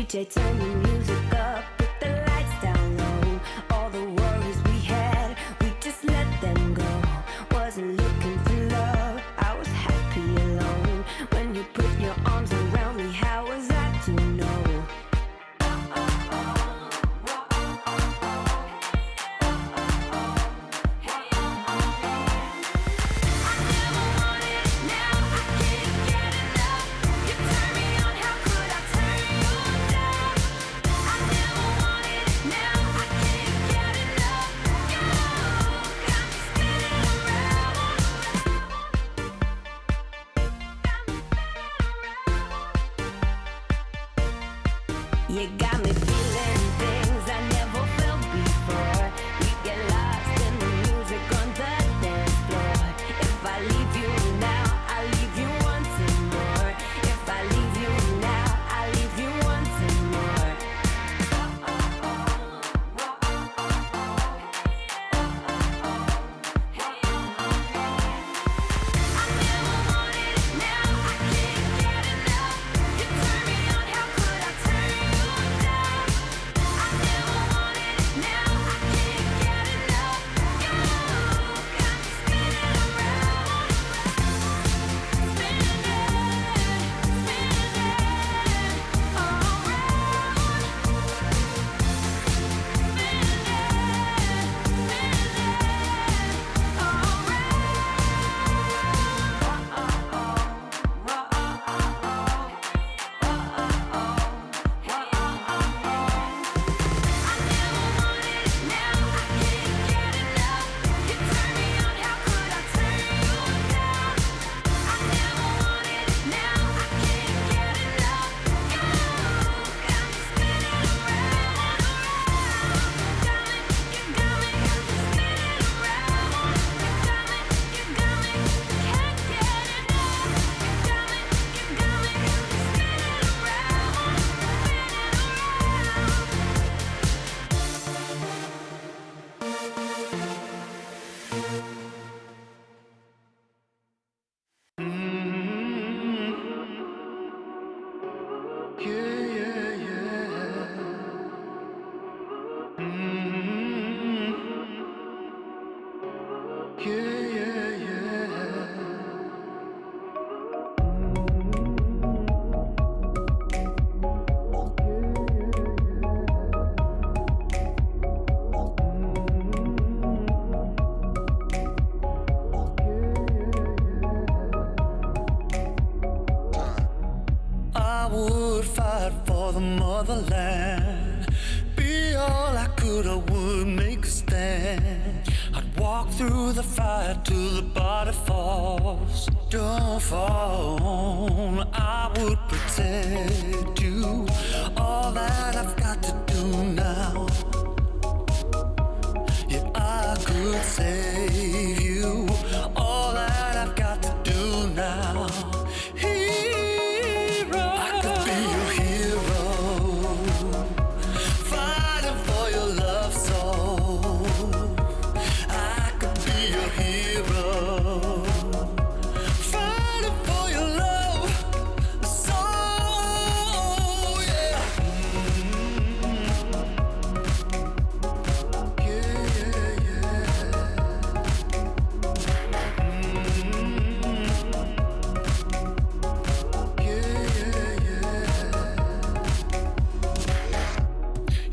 DJ, turn the music up, put the lights down low. All the worries we had, we just let them go. Wasn't looking for love, I was happy alone. When you put your arms around me, how was I to know? You got me feeling things I never felt before. We get lost in the music on the dance floor. If I leave you now, I'll leave you wanting more. If I leave you now, I'll leave you wanting more. I never wanted it, now I can't get enough. You turn me on, how could I turn you down? I never wanted it, now I can't get enough. You got me spinning around, spinning I would fight for the motherland, be all I could, I would make a stand. I'd walk through the fire till the body falls. Don't fall, I would protect you. All that I've got to do now, yeah, I could save you. All that I've got to do now.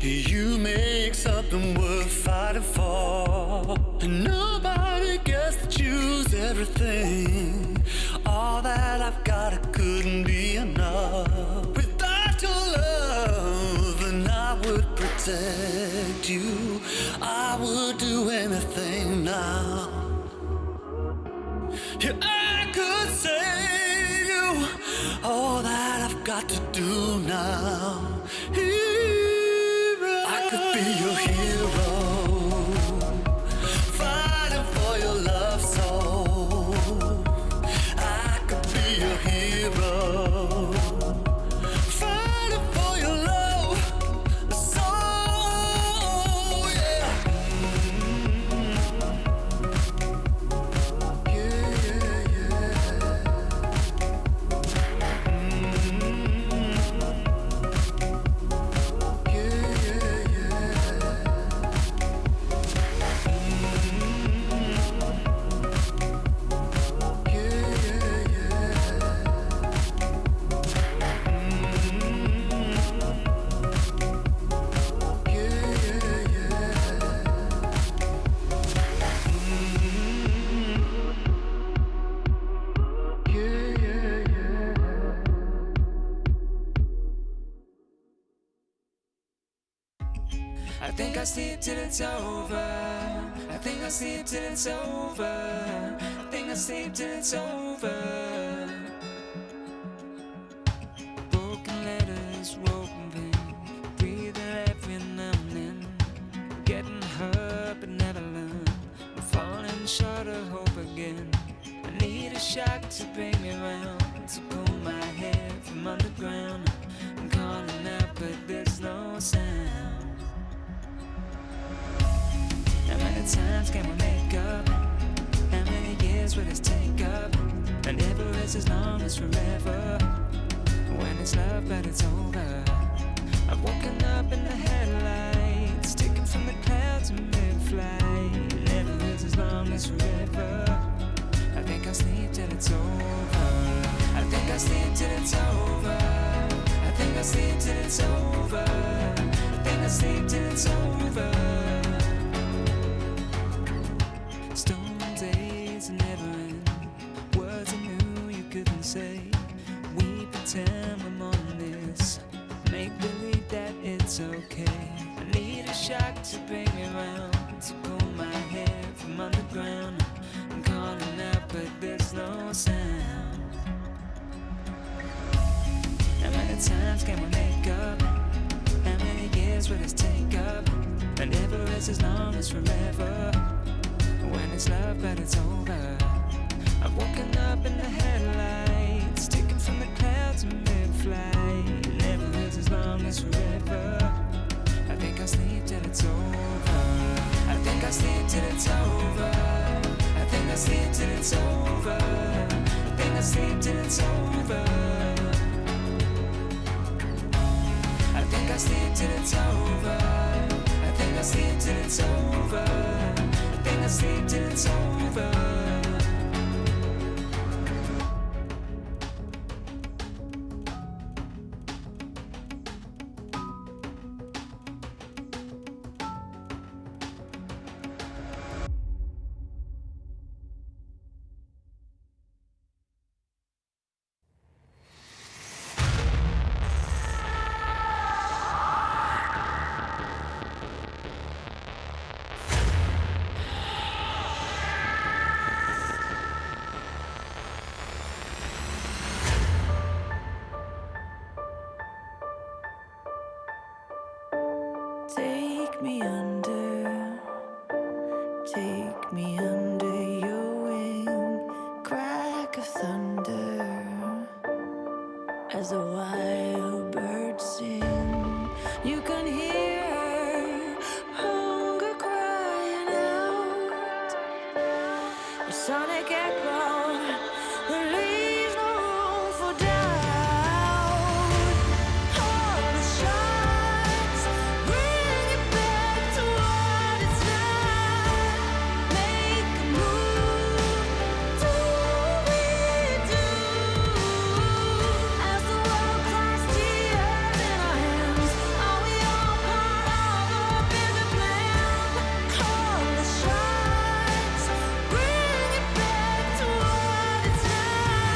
You make something worth fighting for, and nobody gets to choose everything. All that I've got, it couldn't be enough. Without your love, and I would protect you. I would do anything now. Yeah, I could save you. All that I've got to do now. I could be your hero, fighting for your love soul. I could be your hero, fighting for your love soul, yeah. I'll sleep till it's over. I think I'll sleep till it's over. I think I'll sleep till it's over. Broken letters, broken pain, breathing every now and then. Getting hurt but never learn. I'm falling short of hope again. I need a shock to bring me round, to pull my head from underground. I'm calling out but there's no sound. How many times can we make up? How many years will this take up? And never is as long as forever. When it's love but it's over. I've woken up in the headlights, taken from the clouds in mid-flight. Never is as long as forever. I think I'll sleep till it's over. I think I'll sleep till it's over. I think I'll sleep till it's over. I think I'll sleep till it's over. Stone days never end. Words I knew you couldn't say. We pretend we're more than this. Make believe that it's okay. I need a shock to bring me round, to pull my head from underground. I'm calling out but there's no sound. How many times can we make up? How many years will this take up? And never is as long as forever. When it's love but it's over. I've woken up in the headlights, taken from the clouds in mid-flight. Never is as long as forever. I think I'll sleep till it's over. I think I'll sleep till it's over. I think I'll sleep till it's over. I think I'll sleep till it's over. I think I'll sleep till it's over. I think I'll sleep till it's over. I think I'll sleep till it's over. Take me under your wing, crack of thunder, as the wild birds sing. You can hear hunger crying out, a sonic echo that leaves no room for doubt. All the shots bring it back to what it's not. Make a move, do what we do. As the world cries tears in our hands, are we all part of a bigger plan? All the shots bring it back to what it's not.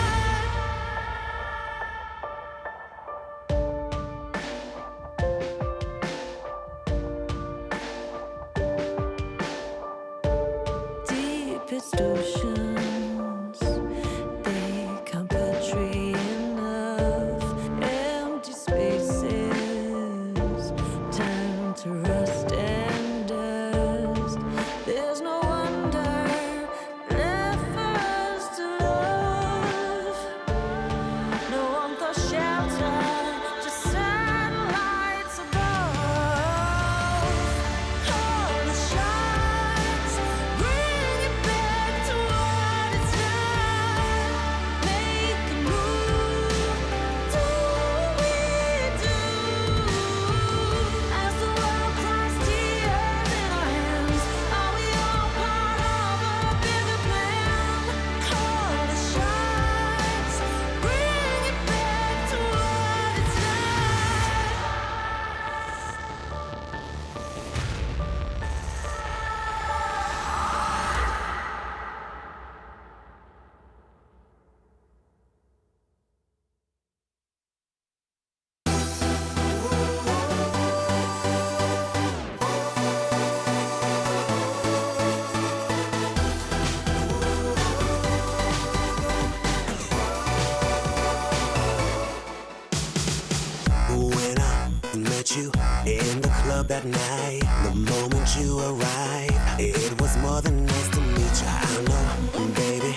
it's more than nice to meet you. I know, baby,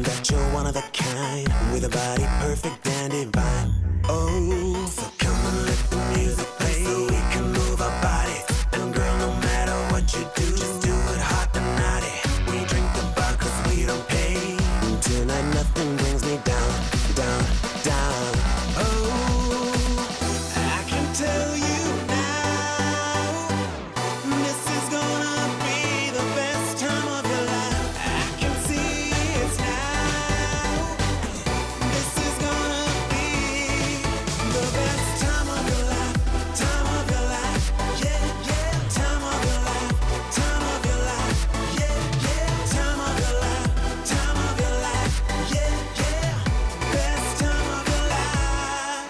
that you're one of a kind, with a body perfect and divine. Oh, so come and let the music play, so we can move our bodies. And girl, no matter what you do, just do it hot and naughty. We drink the bar 'cause we don't pay. Tonight nothing brings me down, down, down. Oh, I can tell you now, this is gonna be the best time of your life. I can see it now. This is gonna be the best time of your life, time of your life, yeah, yeah, time of your life, time of your life, yeah, yeah, time of your life, time of your life, yeah, yeah, best time of your life.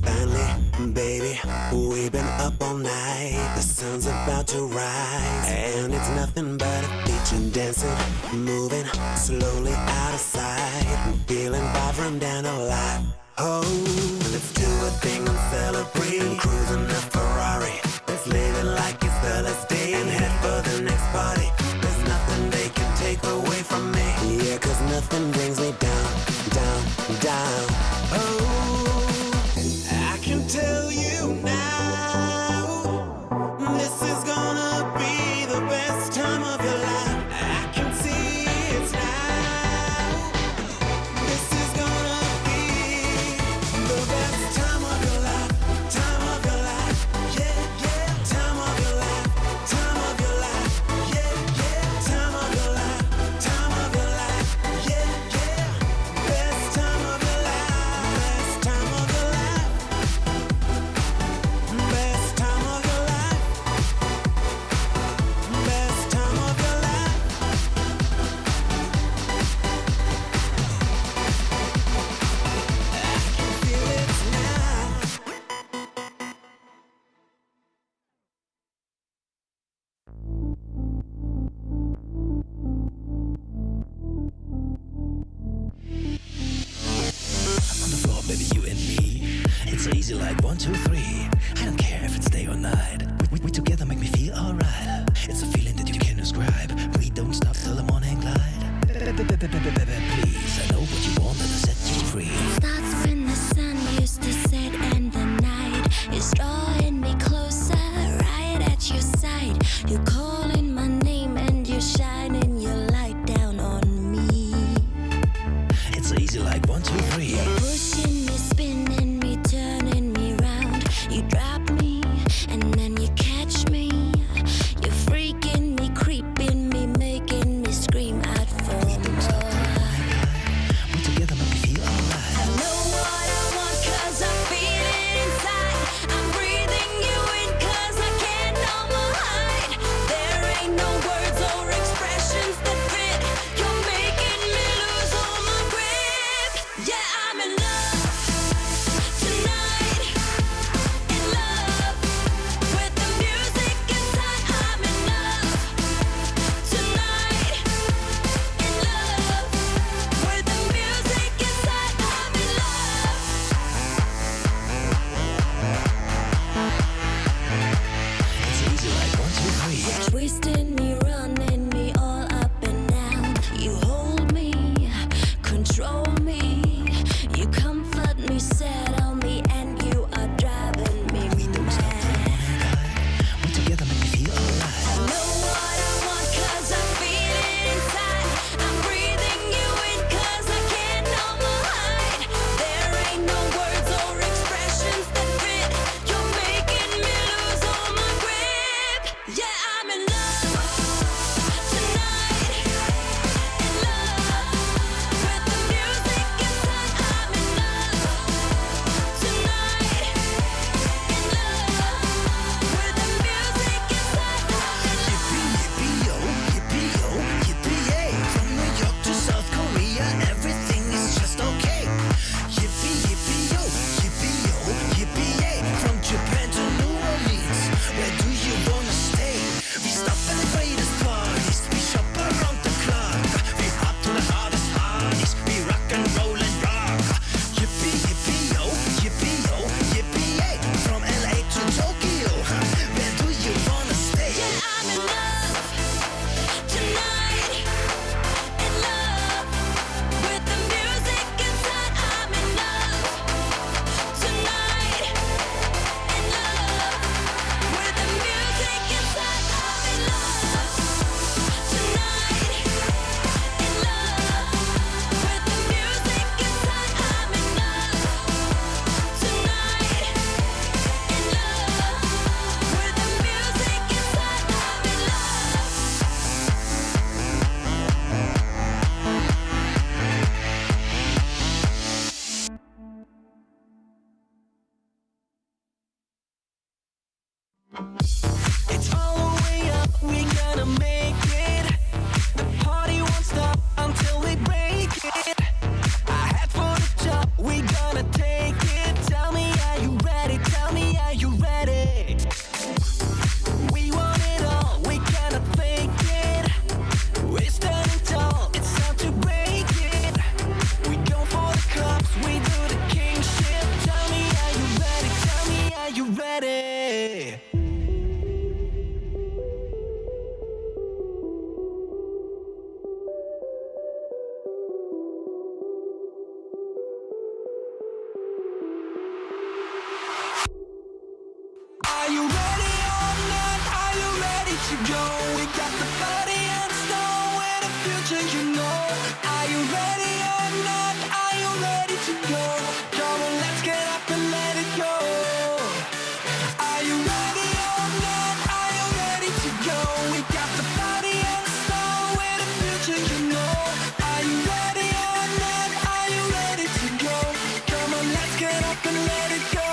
Finally, baby, we've been up all night. The sun's about to rise, and it's nothing but a feature dancing, moving slowly out of sight, feeling vibrant and alive. Oh, let's do a thing and celebrate. Cruising a Ferrari, let's live it like it's the last day and head for the next party. There's nothing they can take away from me. Yeah, 'cause nothing brings me down, down, down. Oh, I can tell you now, this is gonna be the best time of your life. I can see it now. This is gonna be the best time of your life, time of your life, yeah, yeah, time of your life, time of your life, yeah, yeah, time of your life, time of your life, yeah, yeah, best time of your life, best time of your life, best time of your life, best time of your life. I can feel it now. On the floor, baby, you and me. It's so easy like 1, 2, 3. I don't care if it's day or night. We together make me feel alright. It's a feeling that you can't describe. We don't stop till the morning light. Please, I know what you want and I set you free. Starts when the sun used to set and the night is drawing me closer, right at your side. You're calling my name and you're shining your light down on me. It's so easy like 1, 2, 3. Pushing me, spinning me, turning me round. You drop me and then you catch me. You're freaking me, creeping me, making me scream out for Don't stop till the more. morning light. We together make me feel alright. I know what I want 'cause I feel it inside. I'm breathing you in 'cause I can't no more hide. There to go? We got the body and soul and the future, you know. Are you ready or not? Are you ready to go? Come on, let's get up and let it go. Are you ready or not? Are you ready to go? We got the body and soul and the future, you know. Are you ready or not? Are you ready to go? Come on, let's get up and let it go.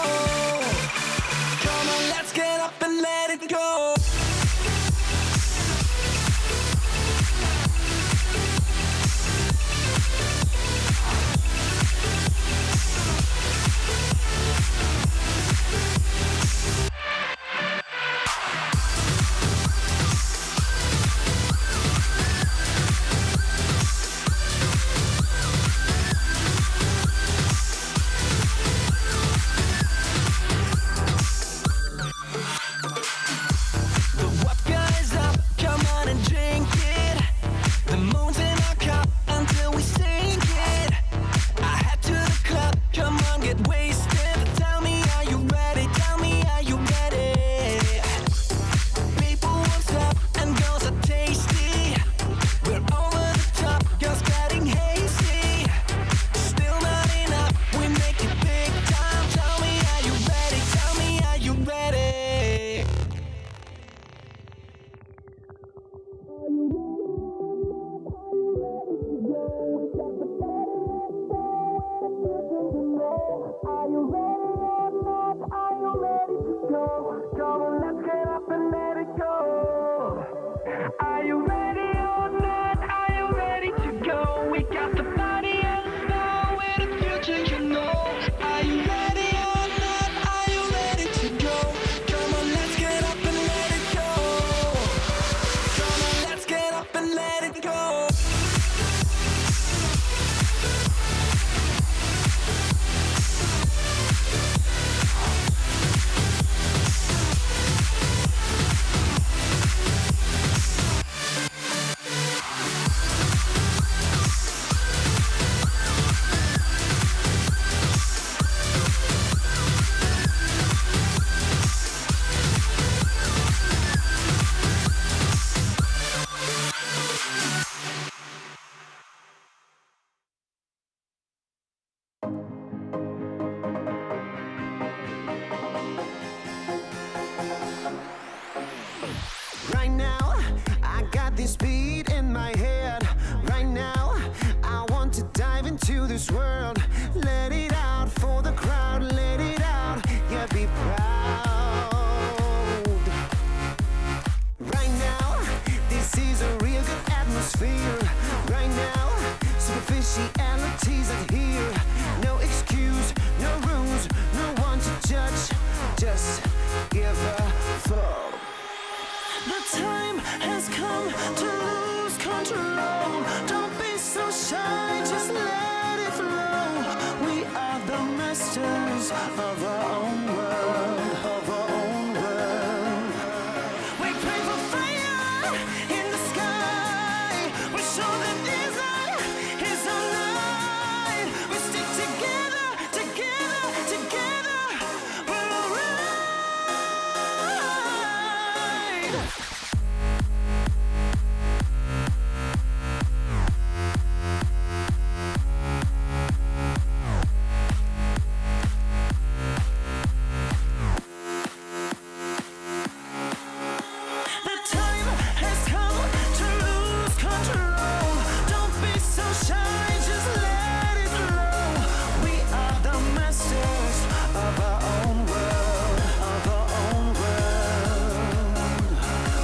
Come on, let's get up and let it go. The vodka is up, come on and drink it. The moon's in our cup until we sink it. I head to the club, come on, get wasted. Tell me, are you ready? Tell me, are you ready? People won't stop and girls are tasty. We're over the top, girls getting hazy. Still not enough, we make it big time. Tell me, are you ready? Tell me, are you ready? Are you ready or not? Are you ready to go? Come on, let's get up and let it go. Are you ready or not? Are you ready to go? We got the body and soul and the future, you know. Are you ready or not? Are you ready to go? Come on, let's get up and let it go. Come on, let's get up and let it go. Right now, I got this beat in my head. Right now, I want to dive into this world. Let it out for the crowd, let it out, yeah, be proud. Right now, this is a real good atmosphere. Right now, superficialities are here. No excuse, no rules, no one to judge. Just give a fuck. The time has come to lose control. Don't be so shy, just let it flow. We are the masters of our own world, of our own world. We pray for fire in the sky. We show that desire is alive. We stick together, together, together. We're alright. The time has come to lose control. Don't be so shy, just let it flow. We are the masters of our own world, of our own world.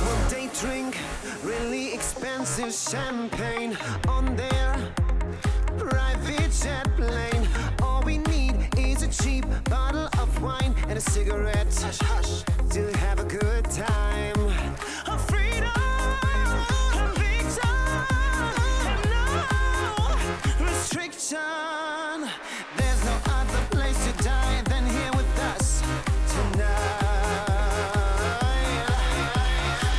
Well, they drink really expensive champagne on their private jet plane. All we need is a cheap bottle of wine and a cigarette to have a good time. A freedom, a victim, and no Restriction. There's no other place to die than here with us tonight.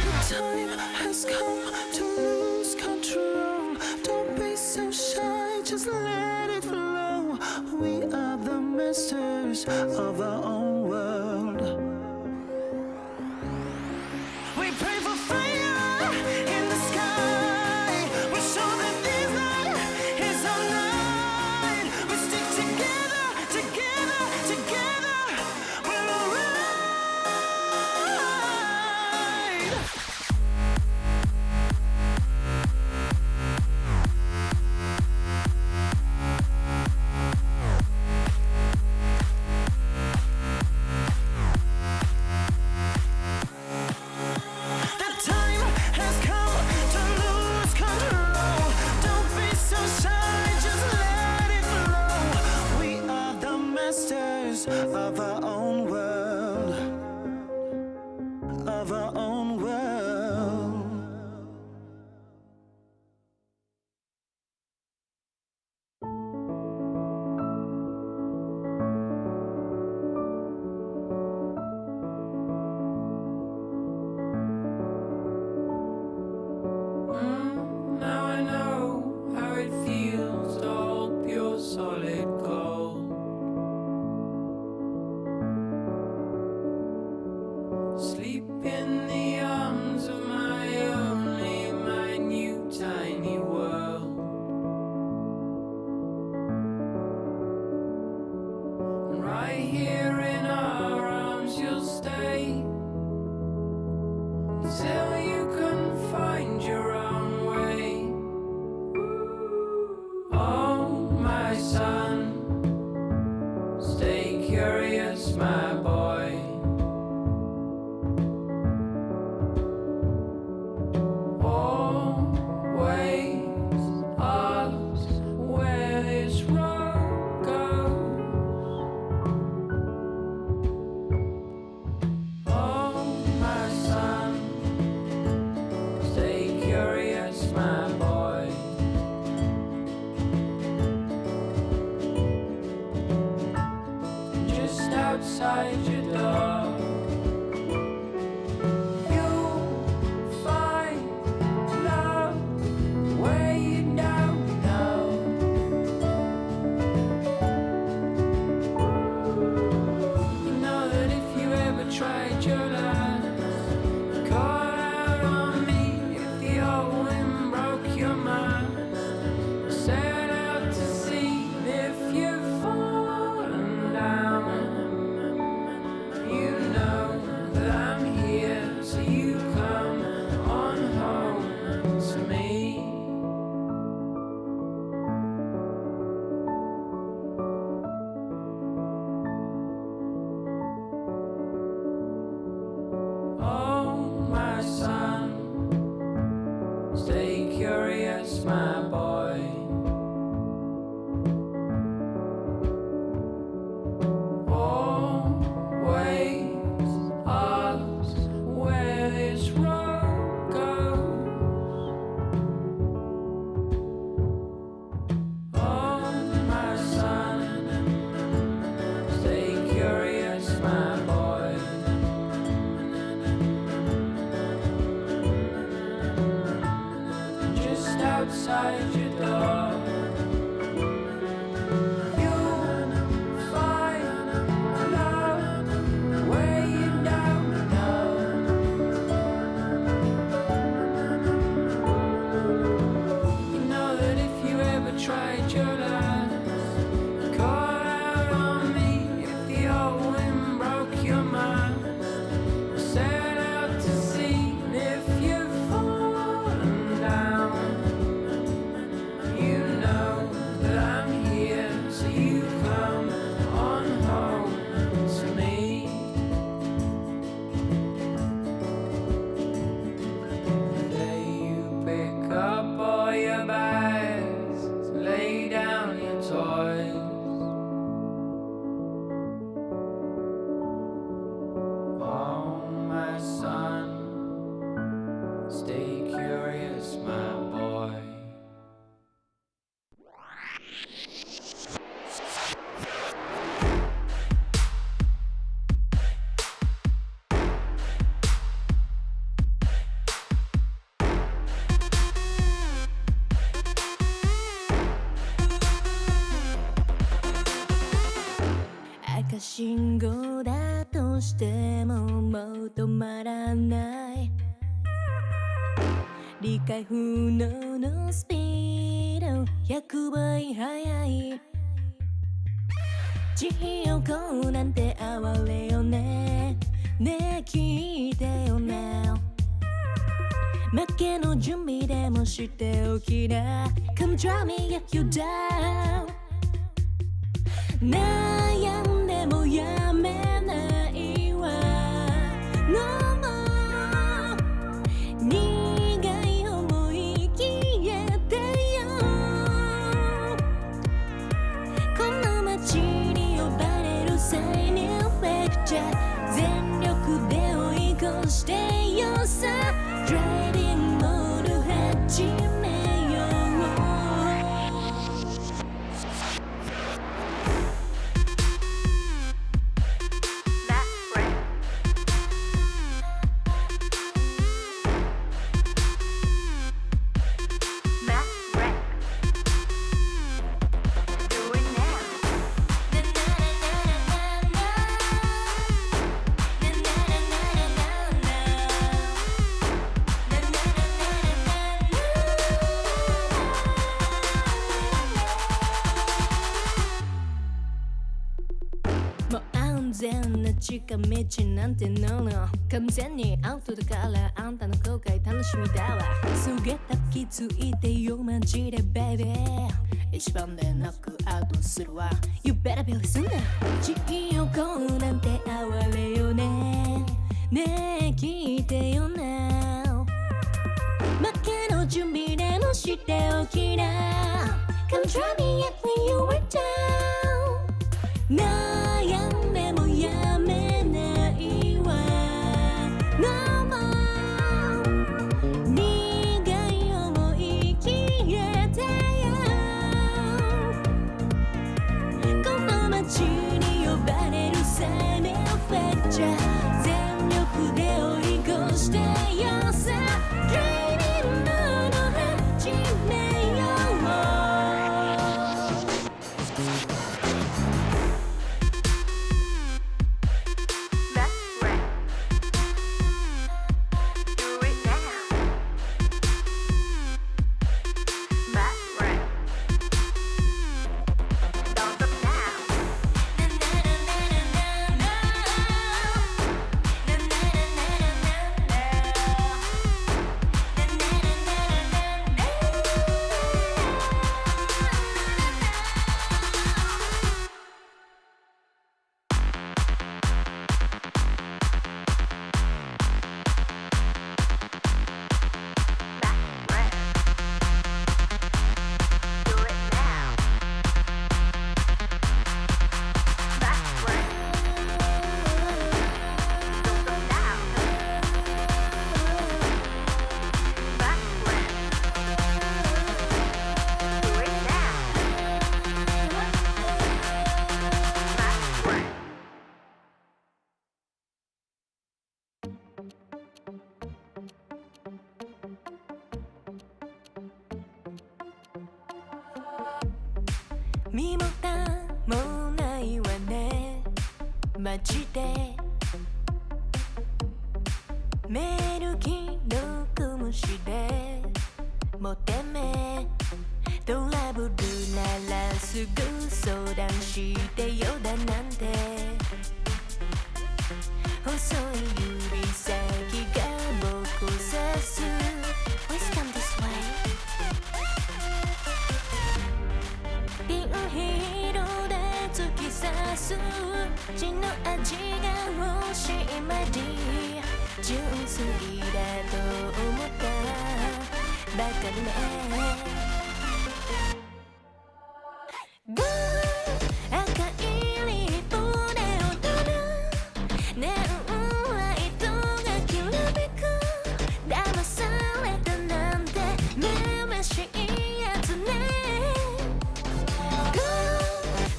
The time has come to lose control. Don't be so shy, just let it flow. We are the masters of our own world. We pray outside your door. You'll find love where you don't know. You know that if you ever tried your last, call out on me if the old wind broke your mind. Set out to sea, and if you've fallen down, you know that I'm here, so you come on home to me. The day you pick up all your bags, lay down your toys. Oh, my son, stay curious, my boy. 赤信号だとしてももう止まらない理解不能のスピード100倍速い地横なんて哀れよねねえ聞いてよな負けの準備でもしておきな Come draw me get you down 悩んでもやめないわ No more 苦い思い消えてよこの街に呼ばれる際にレクチャー全力で追い越してよさ Driving モード始めようもう安全な近道なんてのの完全にアウトだからあんたの後悔楽しみだわすげた気づいてよマジでベイビー一番でノックアウトするわ You better be listen 地横なんて哀れよねねえ聞いてよな負けの準備でもしておきな Come try me yet when you were down 悩んでもやめないわ No more 苦い思い消えてよこの街に呼ばれる際にフェクチャー全力で追い越してよさ Dreaming の始めよう身も蓋もないわねマジでメール既読無視でもてめトラブルならすぐ相談してよだなんて細い指先が僕を指す Please come this way ピンヒールで突き刺す血の味が欲しいまで純粋だと思ったバカねゴー赤いリップで踊るネオンライトがきらめく騙されたなんてめめしいやつねゴー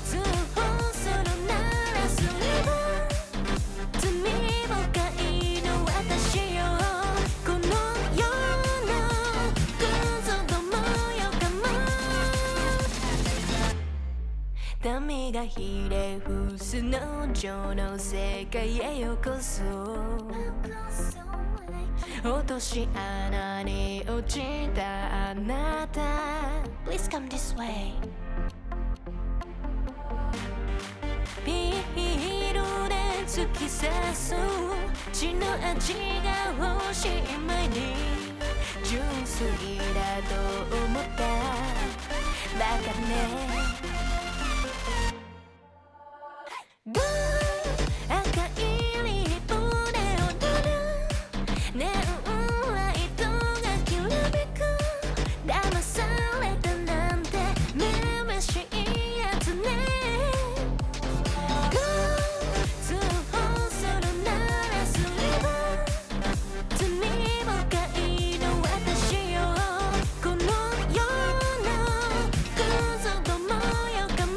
通報するならすれば罪深いの私よこの世のクズどもよかも民がひれ伏す農場の世界へようこそ落とし穴に落ちたあなた Please come this way ピールで突き刺す血の味が欲しい前に純粋だと思ったバカねゴー赤いリップで踊るネオンライトがきらめく騙されたなんてめめしいやつねゴー通報するならすれば罪深いの私よこの世のクズどもよかも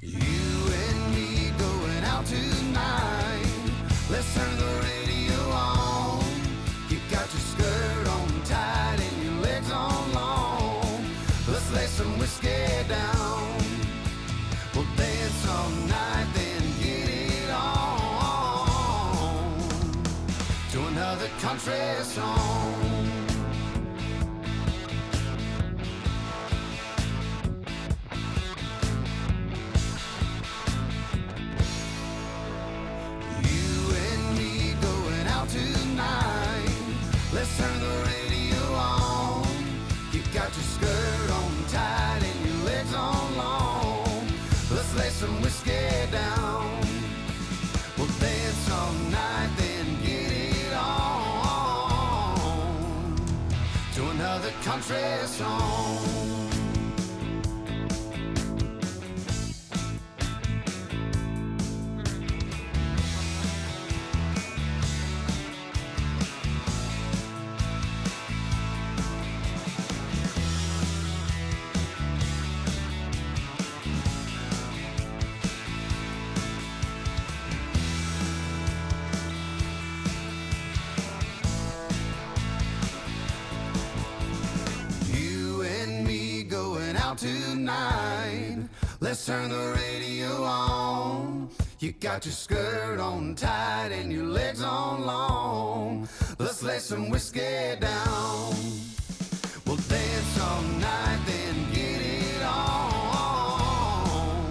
You and me going out tonight. Let's turn the radio on. You got your skirt on tight and your legs on long. Let's lay some whiskey down. We'll dance all night, then get it on to another country song. Let's turn the radio on. You got your skirt on tight and your legs on long. Let's lay some whiskey down. We'll dance all night, then get it on to another country song. Tonight, let's turn the radio on. You got your skirt on tight and your legs on long. Let's lay some whiskey down. We'll dance all night, then get it on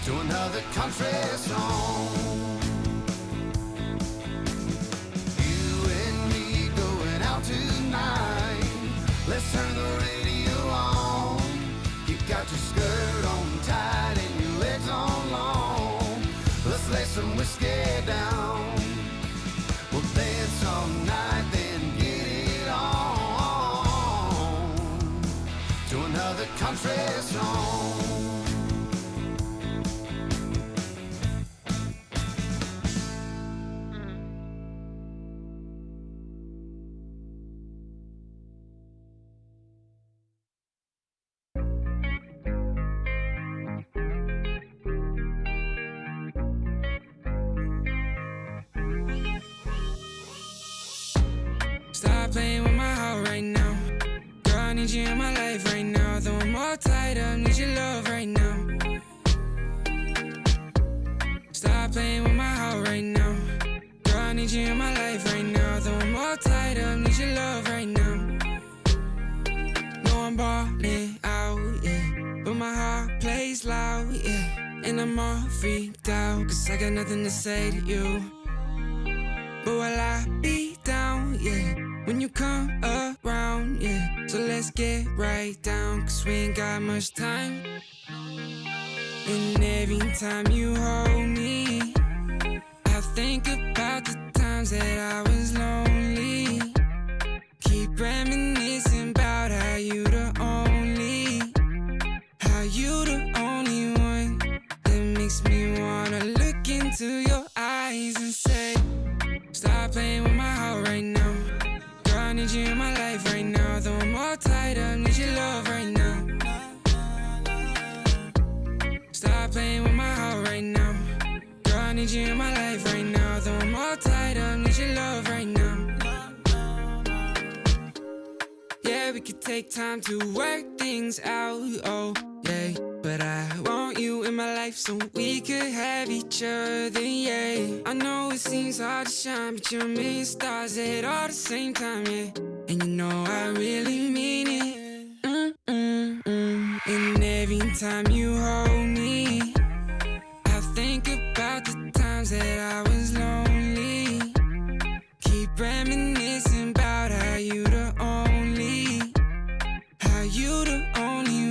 to another country song. You and me going out tonight. Let's turn the radio on. You got your skirt on tight and your legs on long. Let's lay some whiskey down. We'll dance all night, then get it on country song. Stop playing with my heart right now. Girl, I need you in my life right now. Though I'm all tied up, need your love right now. Stop playing with my heart right now. Girl, I need you in my life right now. Though I'm all tied up, need your love right now. No, I'm balling out, yeah, but my heart plays loud, yeah. And I'm all freaked out, cause I got nothing to say to you. But while I be down, yeah, when you come around, yeah. So let's get right down, cause we ain't got much time. And every time you hold me, I think about the times that I was lonely. Keep reminiscing about how you the only one that makes me wanna look into your eyes and say, stop playing with my heart right now. Girl, I need you in my life right now. Though I'm all tied up, need your love right now. Stop playing with my heart right now. Girl, I need you in my life right now. Though I'm all tied up, need your love right now. Yeah, we could take time to work things out, oh, yeah. But I want you in my life so we could have each other, yeah. I know it seems hard to shine, but you're a million stars at all the same time, yeah. And you know I really mean it. And every time you hold me, I think about the times that I was lonely. Keep reminiscing about how you the only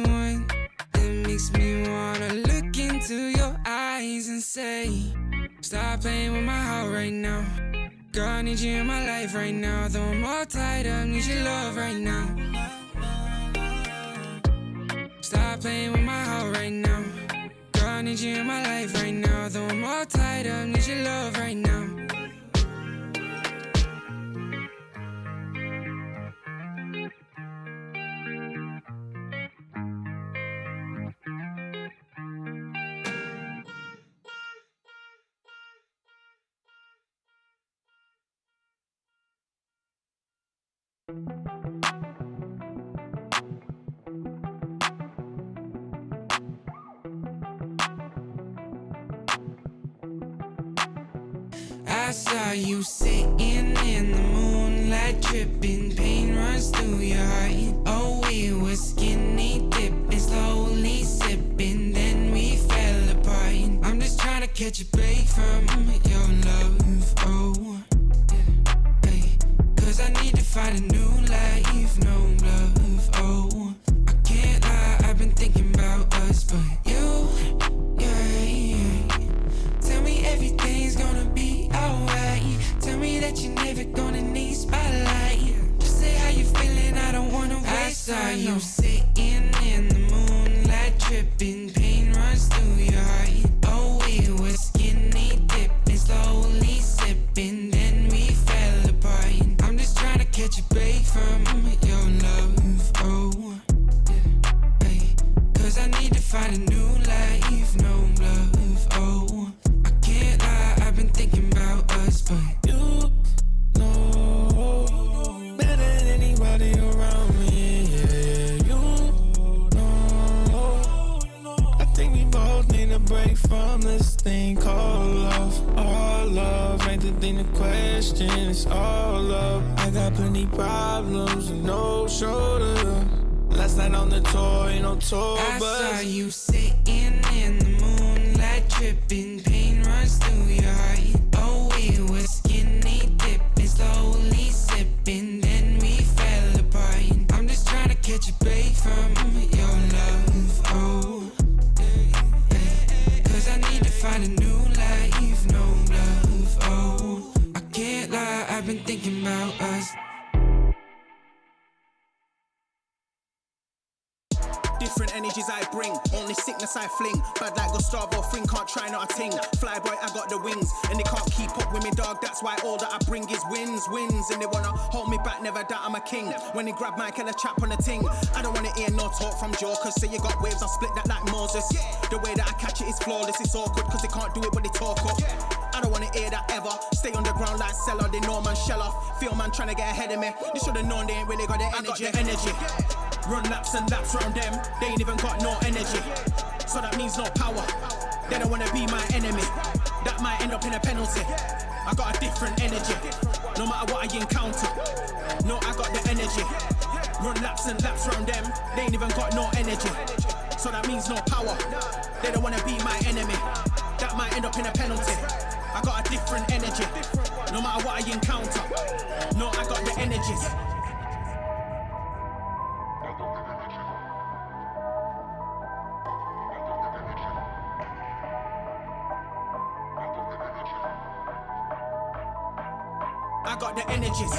one that makes me wanna look into your eyes and say, stop playing with my heart right now. Girl, I need you in my life right now. Though I'm all tied up, need your love right now. Stop playing with my heart right now. Girl, I need you in my life right now. Though I'm all tied up, need your love right now. I saw you sitting in the moonlight, tripping, pain runs through your heart. Oh, we were skinny dipping, slowly sipping, then we fell apart. I'm just trying to catch a break from your love, oh, yeah, hey. Cause I need to find a new life, no love, oh. I can't lie, I've been thinking about us, but you, yeah. Tell me everything's gonna be alright. Tell me that you're never gonna need spotlight. Just say how you feeling, I don't wanna waste time. I saw you sitting in the moonlight, tripping, pain runs through your heart. Oh, we were skinny dipping, slowly sipping, then we fell apart. I'm just trying to catch a break from your love, oh, yeah, hey. Cause I need to find a new life, no love, oh. I've been thinking about us, but you know better than anybody around me, yeah. You know I think we both need a break from this thing called love. All love ain't the thing to question, it's all love. I got plenty problems and no shoulder. Last night on the tour, ain't no tour, but I saw you sitting in the moonlight, tripping, pain runs through your heart. Oh, we were skinny dipping, slowly sipping, then we fell apart. I'm just trying to catch a break from your love, oh, yeah. Cause I need to find a new life, no love, oh. I can't lie, I've been thinking about us. Different energies I bring, only sickness I fling. Bad like Gustavo Fring, can't try not a ting. Fly boy, I got the wings, and they can't keep up with me, dog. That's why all that I bring is wins. And they wanna hold me back, never doubt I'm a king. When they grab my killer chap on the ting, I don't wanna hear no talk from jokers. Say you got waves, I'll split that like Moses. The way that I catch it is flawless, it's awkward, cause they can't do it when they talk up. I don't wanna hear that ever. Stay on the ground like Cellar, they know man shell off. Feel man trying to get ahead of me. They should've known they ain't really got the energy. I got the energy. Run laps and laps round them, they ain't even got no energy. So that means no power. They don't wanna be my enemy. That might end up in a penalty. I got a different energy, no matter what I encounter. No, I got the energy. Run laps and laps round them, they ain't even got no energy. So that means no power. They don't wanna be my enemy. That might end up in a penalty. I got a different energy, no matter what I encounter. No, I got the energies. I got the energies.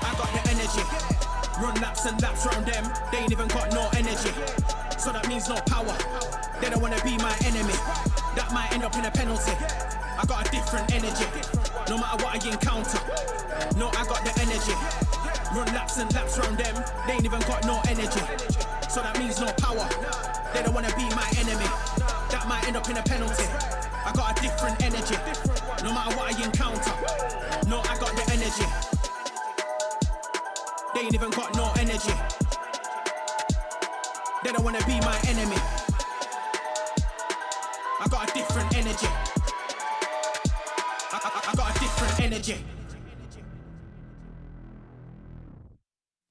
I got the energy. Run laps and laps round them, they ain't even got no energy. So that means no power. They don't wanna be my enemy. That might end up in a penalty. I got a different energy, no matter what I encounter. No, I got the energy. Run laps and laps round them, they ain't even got no energy. So that means no power. They don't wanna be my enemy. That might end up in a penalty. I got a different energy, no matter what I encounter. No, I got the energy. They ain't even got no energy. They don't wanna be my enemy. I got a different energy. I got a different energy.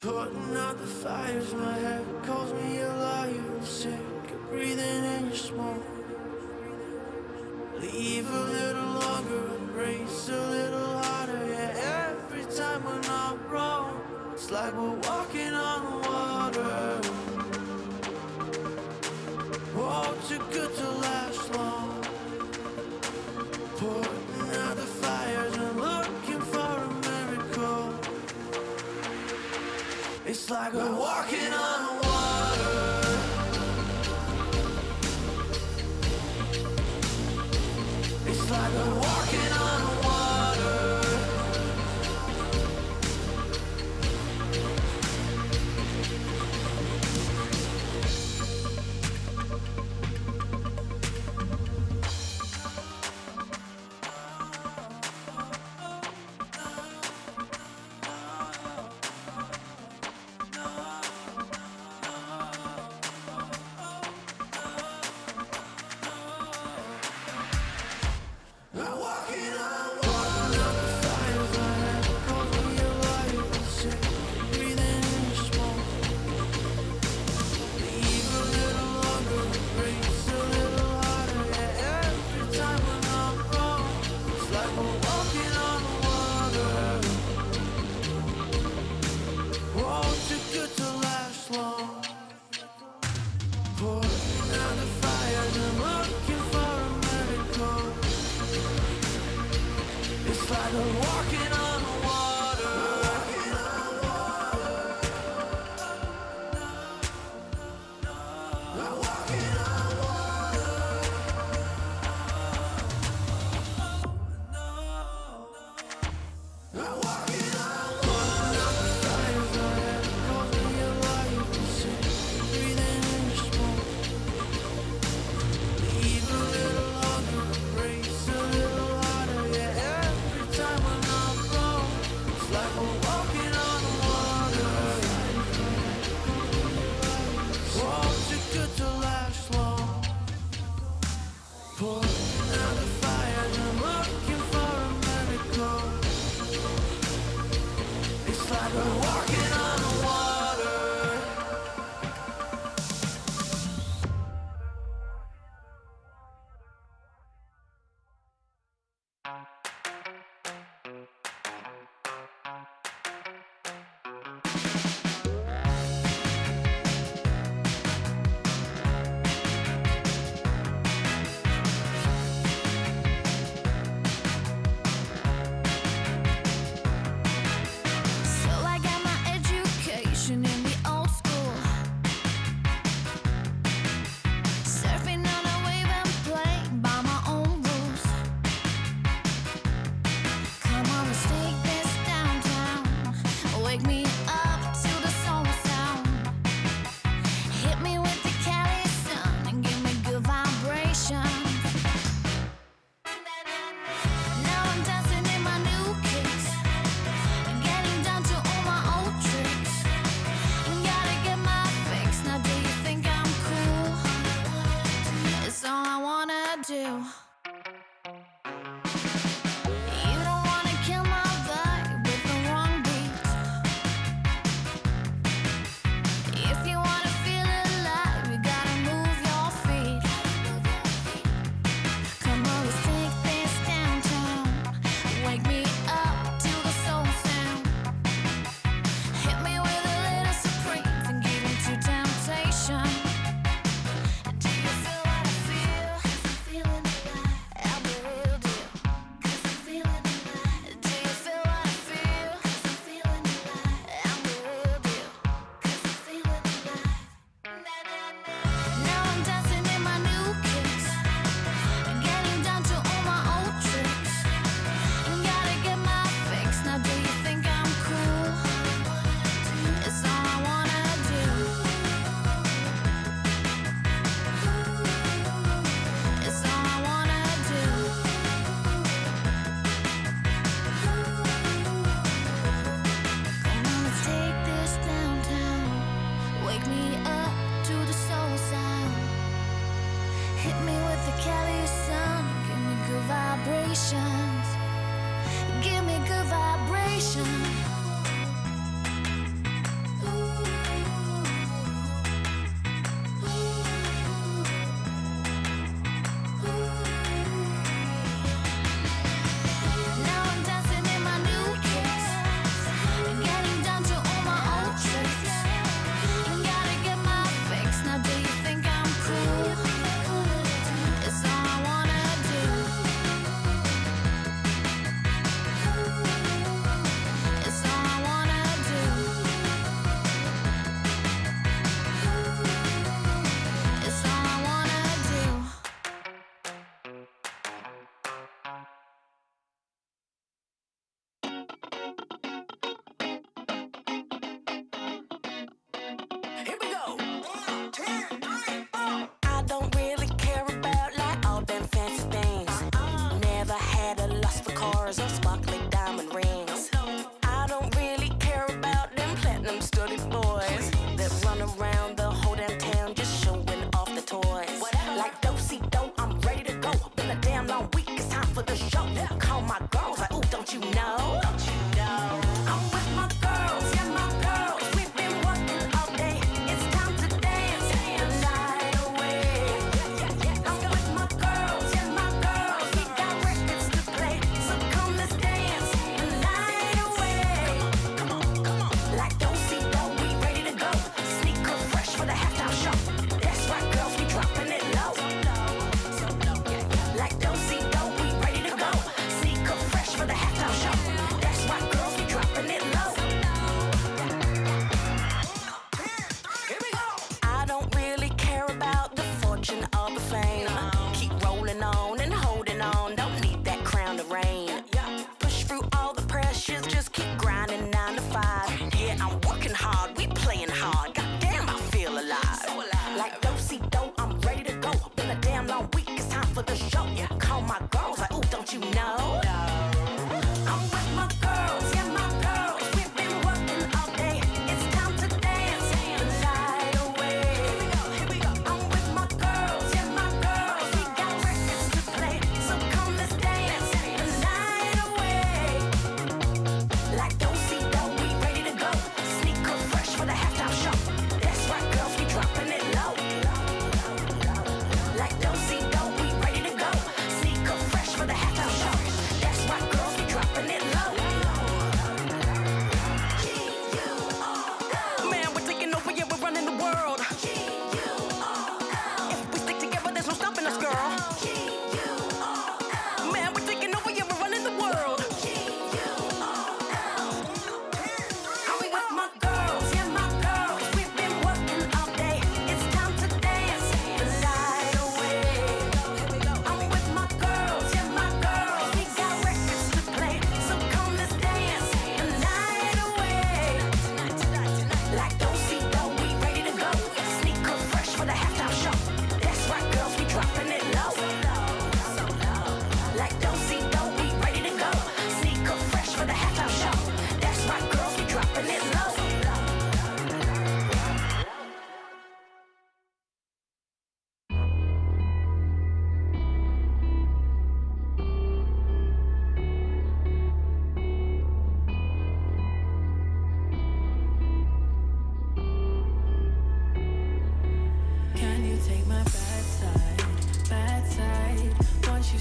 Putting out the fires, my head calls me a liar. I'm sick of breathing in your smoke. Leave a little longer, embrace a little harder. Yeah, every time we're not wrong, it's like we're walking on water. Oh, too good to last long. Putting out the fires and looking for a miracle. It's like we're walking on water. It's like we're walking on water.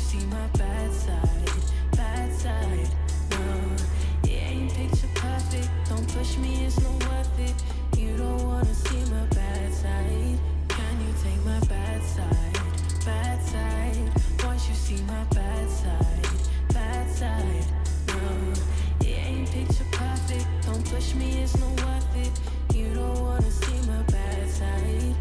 see my bad side, bad side. No, it ain't picture perfect. Don't push me, it's not worth it. You don't wanna see my bad side. Can you take my bad side, bad side? Once you see my bad side, bad side. No, it ain't picture perfect. Don't push me, it's not worth it. You don't wanna see my bad side.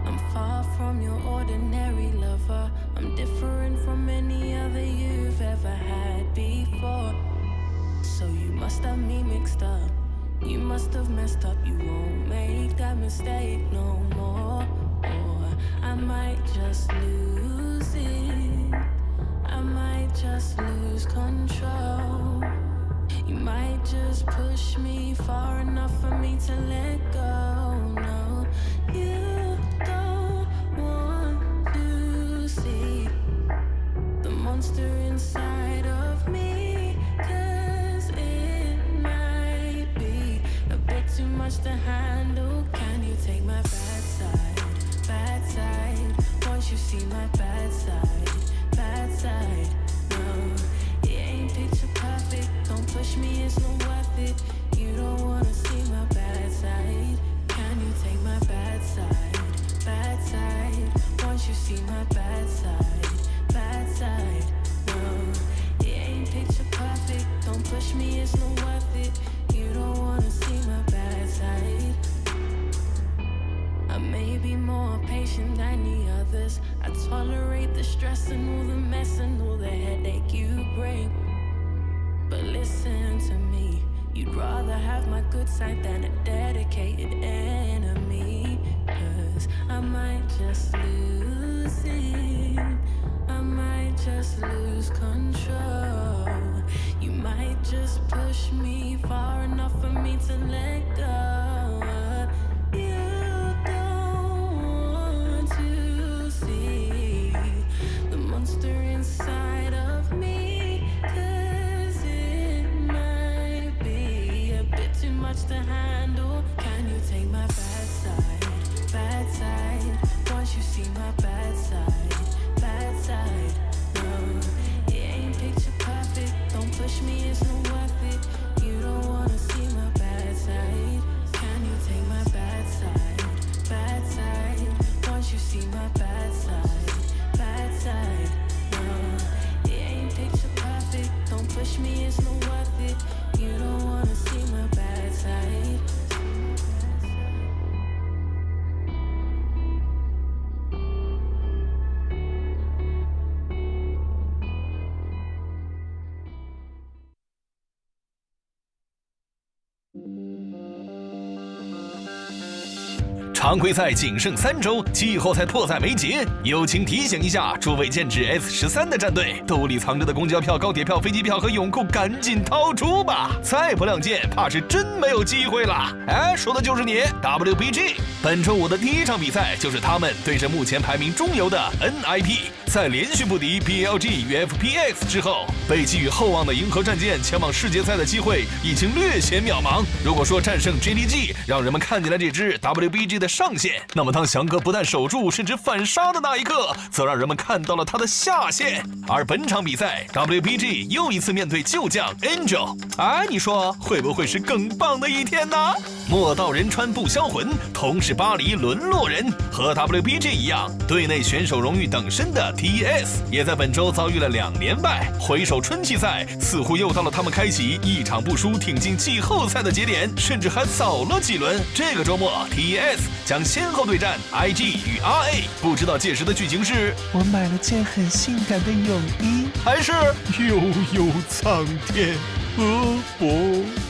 I'm far from your ordinary lover. I'm different from any other you've ever had before. So you must have me mixed up. You must have messed up. You won't make that mistake no more. Or I might just lose it. I might just lose control. You might just push me far enough for me to let go. No, you don't want to see the monster inside of me, 'cause it might be a bit too much to handle. Can you take my bad side, bad side? Once you see my bad side, bad side. No, it ain't picture perfect. Don't push me, it's not worth it. You don't wanna see my bad side. Can you take my bad side, bad side? Once you see my bad side, bad side. No, it ain't picture perfect. Don't push me, it's not worth it. You don't wanna see my bad side. I may be more patient than the others. I tolerate the stress and all the mess and all the headache you bring. But listen to me, you'd rather have my good side than a dedicated enemy. 'Cause I might just lose it. I might just lose control. You might just push me far enough for me to let go. You don't want to see the monster inside of me, 'cause it might be a bit too much to handle. Can you take my bad side, bad side? Once you see my bad side, bad side. No, it ain't picture perfect. Don't push me, it's not worth it. You don't wanna see my bad side. Can you take my bad side, bad side? Once you see my bad side, bad side. No, it ain't picture perfect. Don't push me, it's not worth it. You don't wanna see my bad side.常规赛仅剩3周，季后赛迫在眉睫。友情提醒一下，诸位剑指 S13的战队，兜里藏着的公交票、高铁票、飞机票和泳裤赶紧掏出吧！再不亮剑，怕是真没有机会了。哎，说的就是你 WBG。本周5的第1场比赛就是他们对阵目前排名中游的 NIP。在连续不敌 BLG 与 FPX 之后，被寄予厚望的银河战舰前往世界赛的机会已经略显渺茫。如果说战胜 JDG 让人们看见了这支 WBG 的上限，那么当翔哥不但守住，甚至反杀的那一刻，则让人们看到了他的下限。而本场比赛 WBG 又一次面对旧将 Angel， 哎，你说会不会是更棒的一天呢？莫道仁川不销魂，同是巴黎沦落人，和 WBG 一样，队内选手荣誉等身的 TS 也在本周遭遇了2连败。回首春季赛，似乎又到了他们开启一场不输挺进季后赛的节点，甚至还早了几轮。这个周末 TS 将先后对战 IG 与 RA， 不知道届时的剧情是我买了件很性感的泳衣，还是悠悠苍天河伯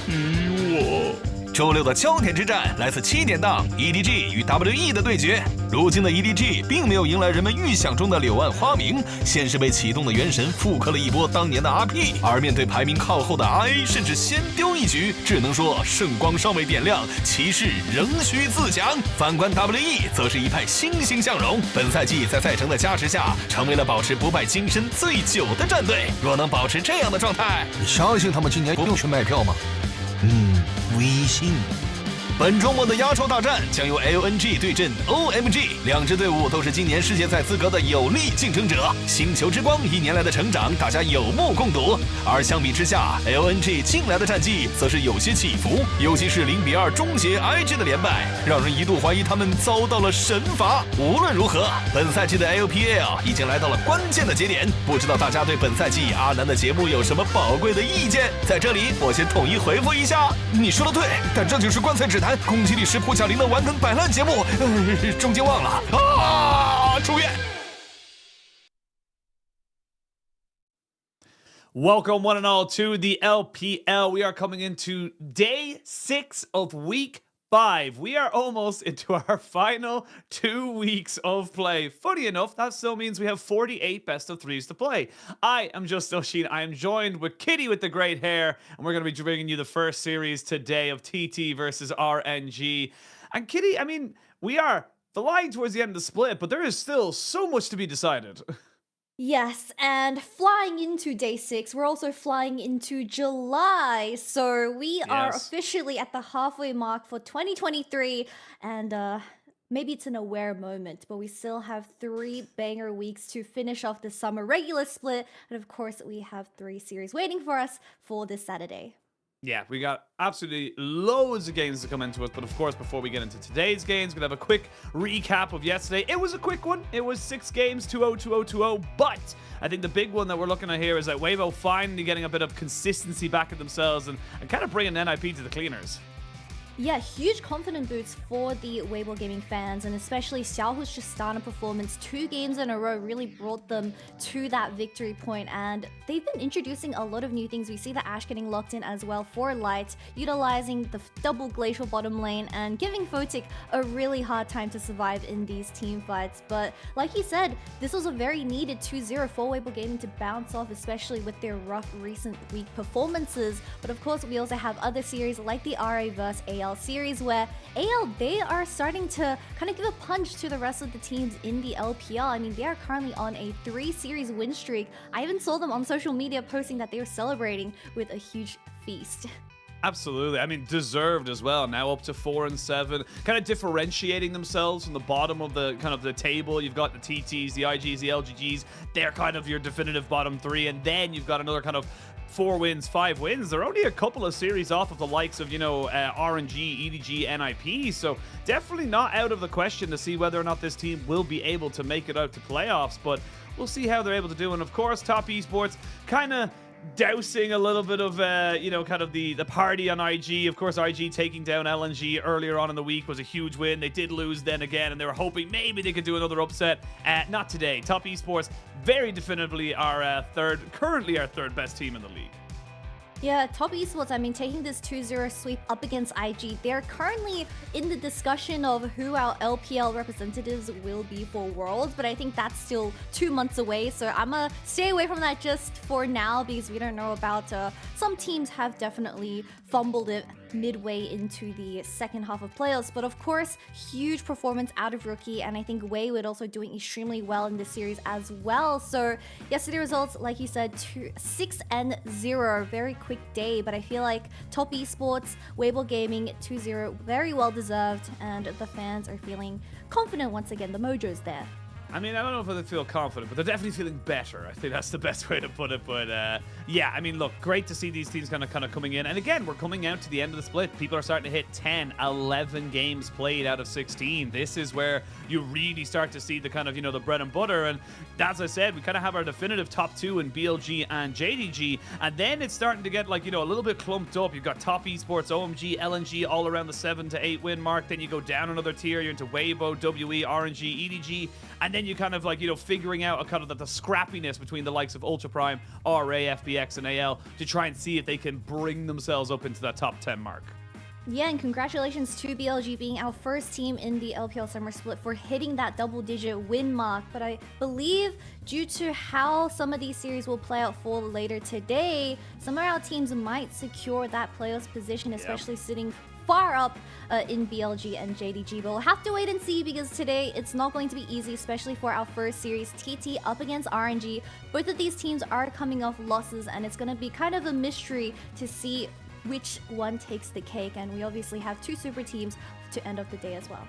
与我。周六的焦点之战来自7点档 EDG 与 WE 的对决。如今的 EDG 并没有迎来人们预想中的柳暗花明，先是被启动的元神复刻了一波当年的 RP， 而面对排名靠后的 RA， 甚至先丢一局，只能说圣光尚未点亮，骑士仍需自强。反观 WE 则是一派欣欣向荣，本赛季在赛程的加持下，成为了保持不败金身最久的战队。若能保持这样的状态，你相信他们今年不用去卖票吗？微信。本周末的压轴大战将由 LNG 对阵 OMG， 两支队伍都是今年世界赛资格的有力竞争者。星球之光1年来的成长，大家有目共睹。而相比之下 ，LNG 近来的战绩则是有些起伏，尤其是0-2终结 IG 的连败，让人一度怀疑他们遭到了神罚。无论如何，本赛季的 LPL 已经来到了关键的节点，不知道大家对本赛季阿南的节目有什么宝贵的意见？在这里，我先统一回复一下。你说的对，但这就是棺材指南，攻击力石破巧灵的玩梗摆烂节目，中间忘了啊，出院。Welcome, one and all, to the LPL. We are coming into day 6 of week 5. We are almost into our final 2 weeks of play. Funny enough, that still means we have 48 best of 3s to play. I am Just Oshin. I am joined with Kitty with the great hair, and we're going to be bringing you the first series today of TT versus RNG. And Kitty, I mean, we are flying towards the end of the split, but there is still so much to be decided. Yes, and flying into day 6, we're also flying into July. So we are officially at the halfway mark for 2023. And maybe it's an aware moment, but we still have 3 banger weeks to finish off the summer regular split. And of course, we have 3 series waiting for us for this Saturday. Yeah, we got absolutely loads of games to come into us. But of course, before we get into today's games, we're going to have a quick recap of yesterday. It was a quick one. It was 6 games, 2-0, 2-0, 2-0. But I think the big one that we're looking at here is that Weibo finally getting a bit of consistency back at themselves and kind of bringing NIP to the cleaners. Yeah, huge confidence boost for the Weibo Gaming fans, and especially Xiaohu's Justana performance 2 games in a row really brought them to that victory point, and they've been introducing a lot of new things. We see the Ashe getting locked in as well for Light, utilizing the double glacial bottom lane and giving Photic a really hard time to survive in these team fights. But like you said, this was a very needed 2-0 for Weibo Gaming to bounce off, especially with their rough recent week performances. But of course, we also have other series like the RA vs AL series, where AL, they are starting to kind of give a punch to the rest of the teams in the LPL. I mean, they are currently on a 3 series win streak. I even saw them on social media posting that they were celebrating with a huge feast. Absolutely. I mean, deserved as well. Now up to 4-7, kind of differentiating themselves from the bottom of the kind of the table. You've got the TTs, the IGs, the LGGs. They're kind of your definitive bottom 3, and then you've got another kind of 4 wins, 5 wins. They're only a couple of series off of the likes of, RNG, EDG, NIP. So definitely not out of the question to see whether or not this team will be able to make it out to playoffs. But we'll see how they're able to do. And of course, Top Esports kind of dousing a little bit of, kind of the party on IG. Of course, IG taking down LNG earlier on in the week was a huge win. They did lose then again, and they were hoping maybe they could do another upset. Not today. Top Esports, very definitively currently our third best team in the league. Yeah, Top Esports, I mean, taking this 2-0 sweep up against IG, they're currently in the discussion of who our LPL representatives will be for Worlds, but I think that's still 2 months away, so I'm gonna stay away from that just for now because we don't know about some teams have definitely fumbled it midway into the second half of playoffs. But of course, huge performance out of Rookie, and I think Wei would also doing extremely well in this series as well. So yesterday results, like you said, 6-0, very quick day, but I feel like Top Esports, Weibo Gaming 2-0, very well deserved, and the fans are feeling confident once again. The mojo's there. I mean, I don't know if they feel confident, but they're definitely feeling better. I think that's the best way to put it. But yeah, I mean, look, great to see these teams kind of coming in. And again, we're coming out to the end of the split. People are starting to hit 10, 11 games played out of 16. This is where you really start to see the kind of, the bread and butter. And as I said, we kind of have our definitive top 2 in BLG and JDG. And then it's starting to get like, a little bit clumped up. You've got Top Esports, OMG, LNG all around the 7 to 8 win mark. Then you go down another tier. You're into Weibo, WE, RNG, EDG. And then you kind of like, figuring out a kind of the scrappiness between the likes of Ultra Prime, RA, FBX, and AL to try and see if they can bring themselves up into that top 10 mark. Yeah, and congratulations to BLG being our first team in the LPL Summer Split for hitting that double-digit win mark. But I believe due to how some of these series will play out for later today, some of our teams might secure that playoffs position, especially sitting far up in BLG and JDG. But we'll have to wait and see because today it's not going to be easy, especially for our first series, TT up against RNG. Both of these teams are coming off losses, and it's going to be kind of a mystery to see which one takes the cake. And we obviously have two super teams to end of the day as well.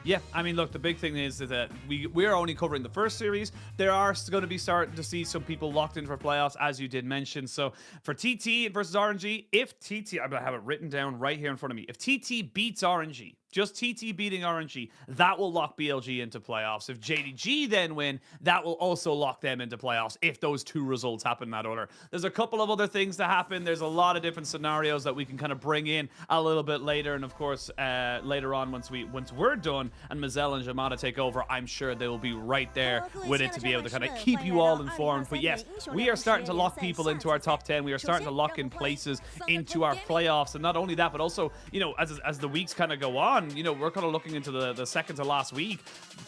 Yeah, I mean, look, the big thing is that we're only covering the first series. There are going to be starting to see some people locked in for playoffs, as you did mention. So for TT versus RNG, if TT, I'm going to have it written down right here in front of me. If TT beats RNG, just TT beating RNG, that will lock BLG into playoffs. If JDG then win, that will also lock them into playoffs if those two results happen in that order. There's a couple of other things to happen. There's a lot of different scenarios that we can kind of bring in a little bit later. And of course, later on, once we're done and Mazel and Jamada take over, I'm sure they will be right there with it to be able to kind of keep you all informed. But yes, we are starting to lock people into our top 10. We are starting to lock in places into our playoffs. And not only that, but also, you know, as the weeks kind of go on, you know, we're kind of looking into the second to last week.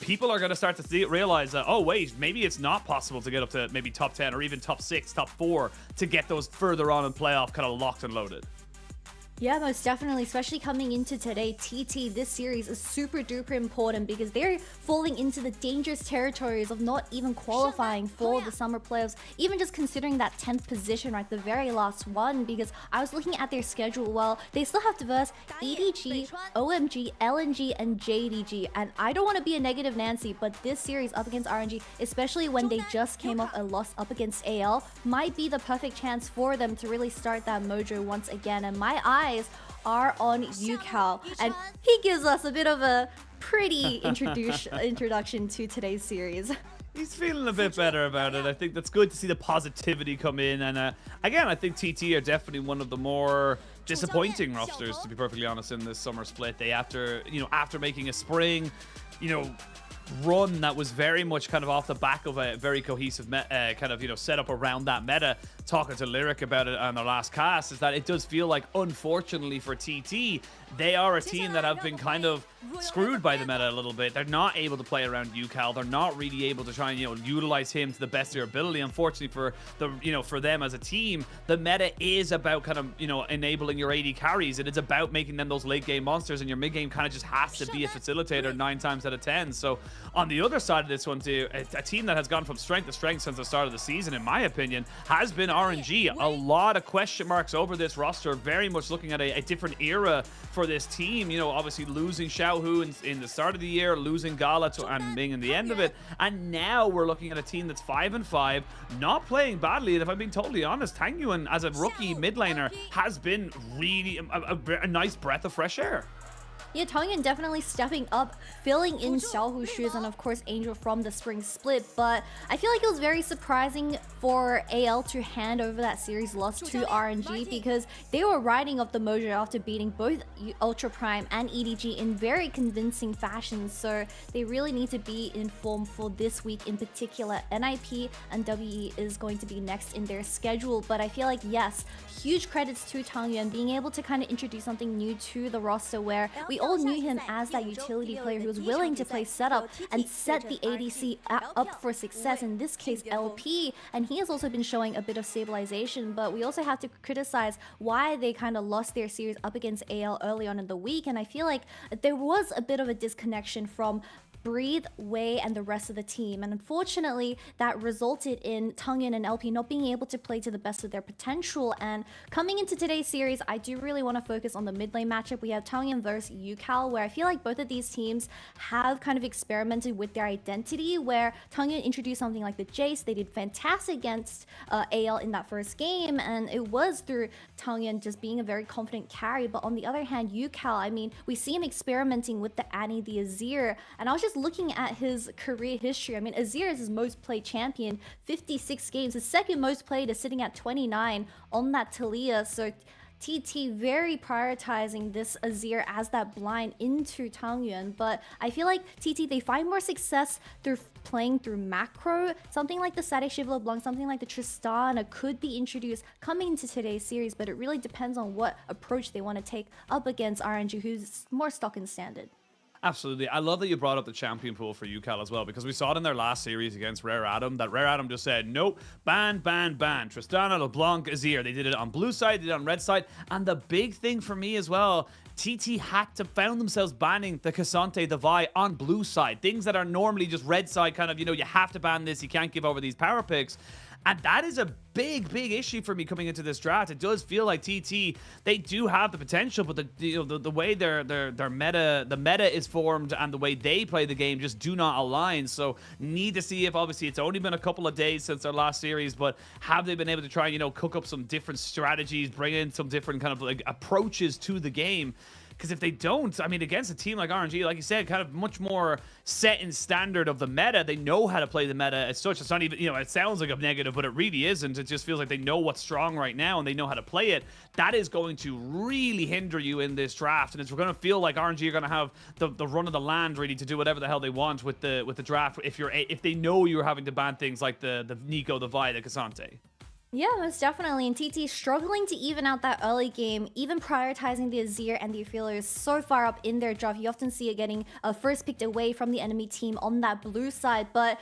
People are going to start to realize that, oh, wait, maybe it's not possible to get up to maybe top 10 or even top 6, top 4 to get those further on in playoff kind of locked and loaded. Yeah, most definitely, especially coming into today. TT, this series is super duper important because they're falling into the dangerous territories of not even qualifying for the summer playoffs, even just considering that 10th position, right, the very last one, because I was looking at their schedule. Well, they still have to verse EDG, OMG, LNG, and JDG, and I don't want to be a negative Nancy, but this series up against RNG, especially when they just came off a loss up against AL, might be the perfect chance for them to really start that mojo once again. And my eyes are on UCal, and he gives us a bit of a pretty introduction to today's series. He's feeling a bit better about it. I think that's good to see the positivity come in. And again, I think TT are definitely one of the more disappointing rosters, to be perfectly honest, in this summer split. They after making a spring, run that was very much kind of off the back of a very cohesive kind of setup around that meta. Talking to Lyric about it on the last cast, is that it does feel like, unfortunately for TT, they are a team that have been kind of screwed by the meta a little bit. They're not able to play around UCal. They're not really able to try and utilize him to the best of their ability. Unfortunately for them as a team, the meta is about kind of enabling your AD carries. It is about making them those late game monsters, and your mid game kind of just has to be a facilitator 9 times out of 10. So on the other side of this one too, a team that has gone from strength to strength since the start of the season, in my opinion, has been RNG. A lot of question marks over this roster, very much looking at a different era for this team. Obviously losing Xiaohu in the start of the year, losing Gala and Ming in the end of it, and now we're looking at a team that's 5-5, not playing badly. And if I'm being totally honest, Tang Yuan as a rookie mid laner has been really a nice breath of fresh air. Yeah, Tongyun definitely stepping up, filling in Xiaohu's shoes, and of course Angel from the spring split. But I feel like it was very surprising for AL to hand over that series loss to RNG, because they were riding up the mojo after beating both Ultra Prime and EDG in very convincing fashion. So they really need to be in form for this week in particular. NIP and WE is going to be next in their schedule. But I feel like, yes, huge credits to Tongyun being able to kind of introduce something new to the roster, where we all knew him as that utility player who was willing to play setup and set the ADC up for success, in this case LP, and he has also been showing a bit of stabilization. But we also have to criticize why they kind of lost their series up against AL early on in the week, and I feel like there was a bit of a disconnection from Breathe, Wei, and the rest of the team, and unfortunately that resulted in Tongyun and LP not being able to play to the best of their potential. And coming into today's series, I do really want to focus on the mid lane matchup. We have Tongyun versus UCal, where I feel like both of these teams have kind of experimented with their identity, where Tongyun introduced something like the Jace. They did fantastic against AL in that first game, and it was through Tongyun just being a very confident carry. But on the other hand, UCal, I mean, we see him experimenting with the Annie, the Azir, and I was just looking at his career history. I mean, Azir is his most played champion, 56 games. His second most played is sitting at 29 on that Talia. So TT very prioritizing this Azir as that blind into Tongyun. But I feel like TT, they find more success through playing through macro. Something like the Sade Shiv LeBlanc, something like the Tristana could be introduced coming into today's series, but it really depends on what approach they want to take up against RNG, who's more stock and standard. Absolutely. I love that you brought up the champion pool for UCal as well, because we saw it in their last series against Rare Adam, that Rare Adam just said, nope, ban, ban, ban. Tristana, LeBlanc, Azir. They did it on blue side, they did it on red side. And the big thing for me as well, TT found themselves banning the Cassante, the Vi on blue side. Things that are normally just red side, kind of, you have to ban this, you can't give over these power picks. And that is a big issue for me coming into this draft. It does feel like TT, they do have the potential, but the way their meta is formed and the way they play the game just do not align. So need to see if, obviously it's only been a couple of days since their last series, but have they been able to try and, cook up some different strategies, bring in some different kind of like approaches to the game? Because if they don't, I mean, against a team like RNG, like you said, kind of much more set in standard of the meta, they know how to play the meta as such. It's not even, it sounds like a negative, but it really isn't. It just feels like they know what's strong right now and they know how to play it. That is going to really hinder you in this draft. And it's going to feel like RNG are going to have the run of the land really to do whatever the hell they want with the draft if they know you're having to ban things like the Nico, the Vi, the Cassante. Yeah, most definitely. And TT struggling to even out that early game, even prioritizing the Azir and the Ophelia so far up in their draft. You often see it getting first picked away from the enemy team on that blue side. But,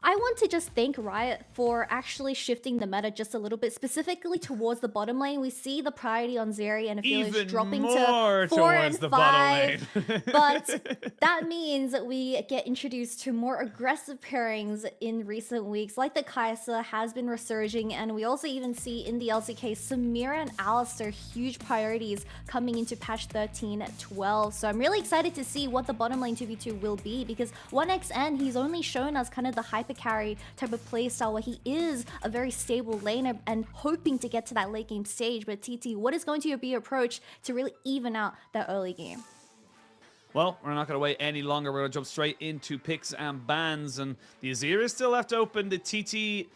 I want to just thank Riot for actually shifting the meta just a little bit, specifically towards the bottom lane. We see the priority on Zeri and Aphelios dropping to 4 and 5, but that means that we get introduced to more aggressive pairings in recent weeks, like the Kai'Sa has been resurging, and we also even see in the LCK Samira and Alistar huge priorities coming into patch 13.12. So I'm really excited to see what the bottom lane 2v2 will be, because 1xN, he's only shown us kind of the hyper carry type of playstyle where he is a very stable laner and hoping to get to that late game stage. But TT, what is going to be your approach to really even out that early game? Well, we're not going to wait any longer. We're going to jump straight into picks and bans. And the Azir is still left open. The TT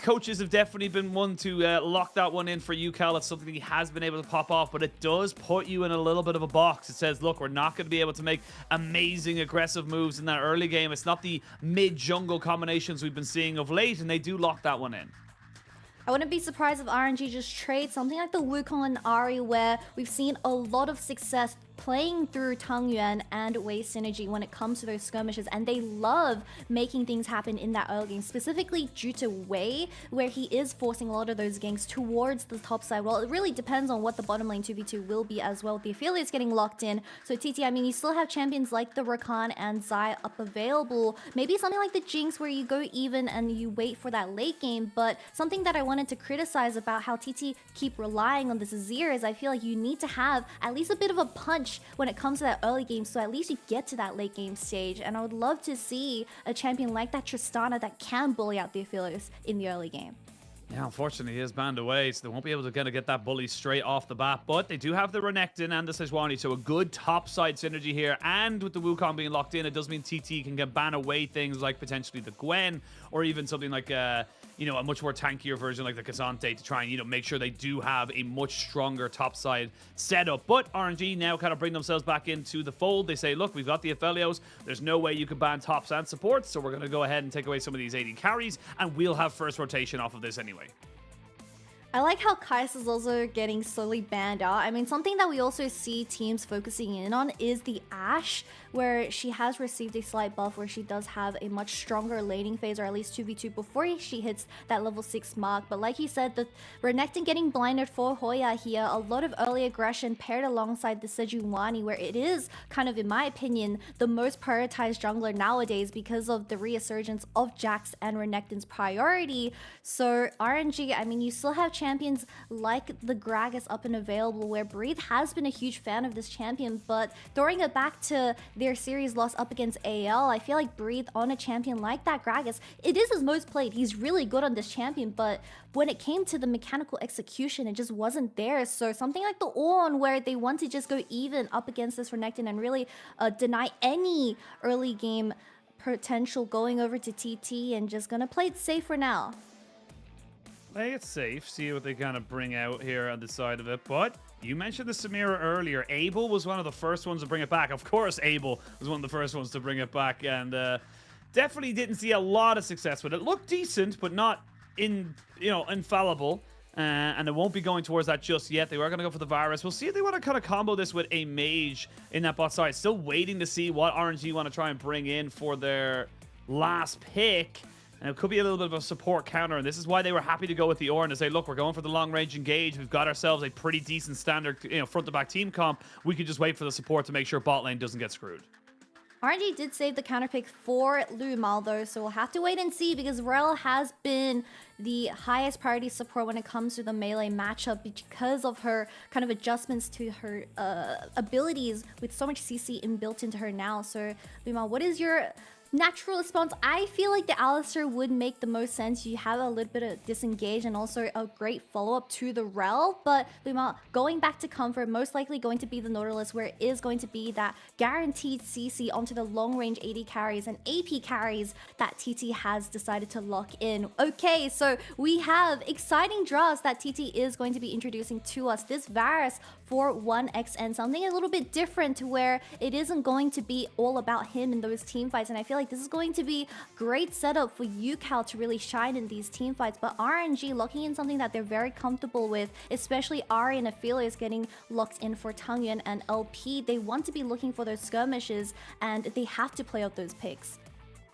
coaches have definitely been one to lock that one in for you, Cal. It's something he has been able to pop off, but it does put you in a little bit of a box. It says, look, we're not going to be able to make amazing aggressive moves in that early game. It's not the mid-jungle combinations we've been seeing of late, and they do lock that one in. I wouldn't be surprised if RNG just trades something like the Wukong and Ahri, where we've seen a lot of success playing through Tangyuan and Wei synergy when it comes to those skirmishes, and they love making things happen in that early game, specifically due to Wei, where he is forcing a lot of those ganks towards the top side. Well, it really depends on what the bottom lane 2v2 will be as well. The affiliates getting locked in. So TT, I mean, you still have champions like the Rakan and Zai up available. Maybe something like the Jinx where you go even and you wait for that late game, but something that I wanted to criticize about how TT keep relying on this Azir is I feel like you need to have at least a bit of a punch when it comes to that early game, so at least you get to that late game stage. And I would love to see a champion like that Tristana that can bully out the Aphelios in the early game. Yeah, unfortunately, he is banned away, so they won't be able to kind of get that bully straight off the bat. But they do have the Renekton and the Sejuani, so a good top-side synergy here. And with the Wukong being locked in, it does mean TT can get ban away things like potentially the Gwen, or even something like a much more tankier version like the Cassante to try and, make sure they do have a much stronger top-side setup. But RNG now kind of bring themselves back into the fold. They say, look, we've got the Aphelios. There's no way you can ban tops and supports, so we're going to go ahead and take away some of these AD carries, and we'll have first rotation off of this anyway. I like how Kais is also getting slowly banned out. I mean, something that we also see teams focusing in on is the Ashe, where she has received a slight buff where she does have a much stronger laning phase, or at least 2v2 before she hits that level 6 mark. But like you said, the Renekton getting blinded for Hoya here, a lot of early aggression paired alongside the Sejuani, where it is kind of, in my opinion, the most prioritized jungler nowadays because of the resurgence of Jax and Renekton's priority. So RNG, I mean, you still have champions like the Gragas up and available, where Breathe has been a huge fan of this champion, but throwing it back to their series loss up against AL, I feel like Breathe on a champion like that Gragas, it is his most played. He's really good on this champion, but when it came to the mechanical execution, it just wasn't there. So something like the Ornn, where they want to just go even up against this Renekton and really deny any early game potential, going over to TT and just gonna play it safe for now. Play it safe, see what they kind of bring out here on the side of it. But you mentioned the Samira earlier. Abel was one of the first ones to bring it back. Of course, Abel was one of the first ones to bring it back, and definitely didn't see a lot of success with it. Looked decent, but not infallible. And it won't be going towards that just yet. They were going to go for the Virus. We'll see if they want to kind of combo this with a Mage in that bot side. Still waiting to see what RNG want to try and bring in for their last pick. And it could be a little bit of a support counter, and this is why they were happy to go with the Ornn, to say, look, we're going for the long-range engage. We've got ourselves a pretty decent standard, front-to-back team comp. We could just wait for the support to make sure bot lane doesn't get screwed. RNG did save the counter pick for Lumal though, so we'll have to wait and see because Rel has been the highest priority support when it comes to the melee matchup because of her kind of adjustments to her abilities with so much CC inbuilt into her now. So Lumal, what is your natural response? I feel like the Alistair would make the most sense. You have a little bit of disengage and also a great follow-up to the Rel, but Luma, going back to comfort, most likely going to be the Nautilus, where it is going to be that guaranteed CC onto the long-range AD carries and AP carries that TT has decided to lock in. Okay, so we have exciting draws that TT is going to be introducing to us. This Varus for 1xN, something a little bit different to where it isn't going to be all about him in those team fights, and I feel like this is going to be great setup for UCal to really shine in these team fights. But RNG locking in something that they're very comfortable with, especially Ari and Ophelia is getting locked in for Tangyuan and LP. They want to be looking for those skirmishes and they have to play out those picks.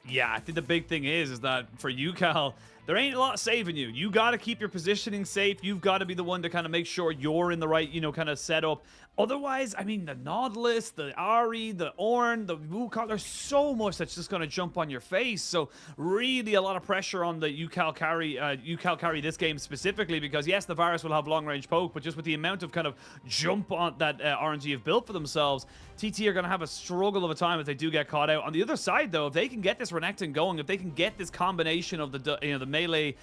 Yeah, I think the big thing is that for UCal, there ain't a lot saving you. You got to keep your positioning safe. You've got to be the one to kind of make sure you're in the right, kind of setup. Otherwise, I mean, the Nautilus, the Ari, the Ornn, the Wukong, there's so much that's just going to jump on your face. So really a lot of pressure on the UCal carry this game specifically because, yes, the Varus will have long-range poke, but just with the amount of kind of jump on that RNG have built for themselves, TT are going to have a struggle of a time if they do get caught out. On the other side, though, if they can get this Renekton going, if they can get this combination of the melee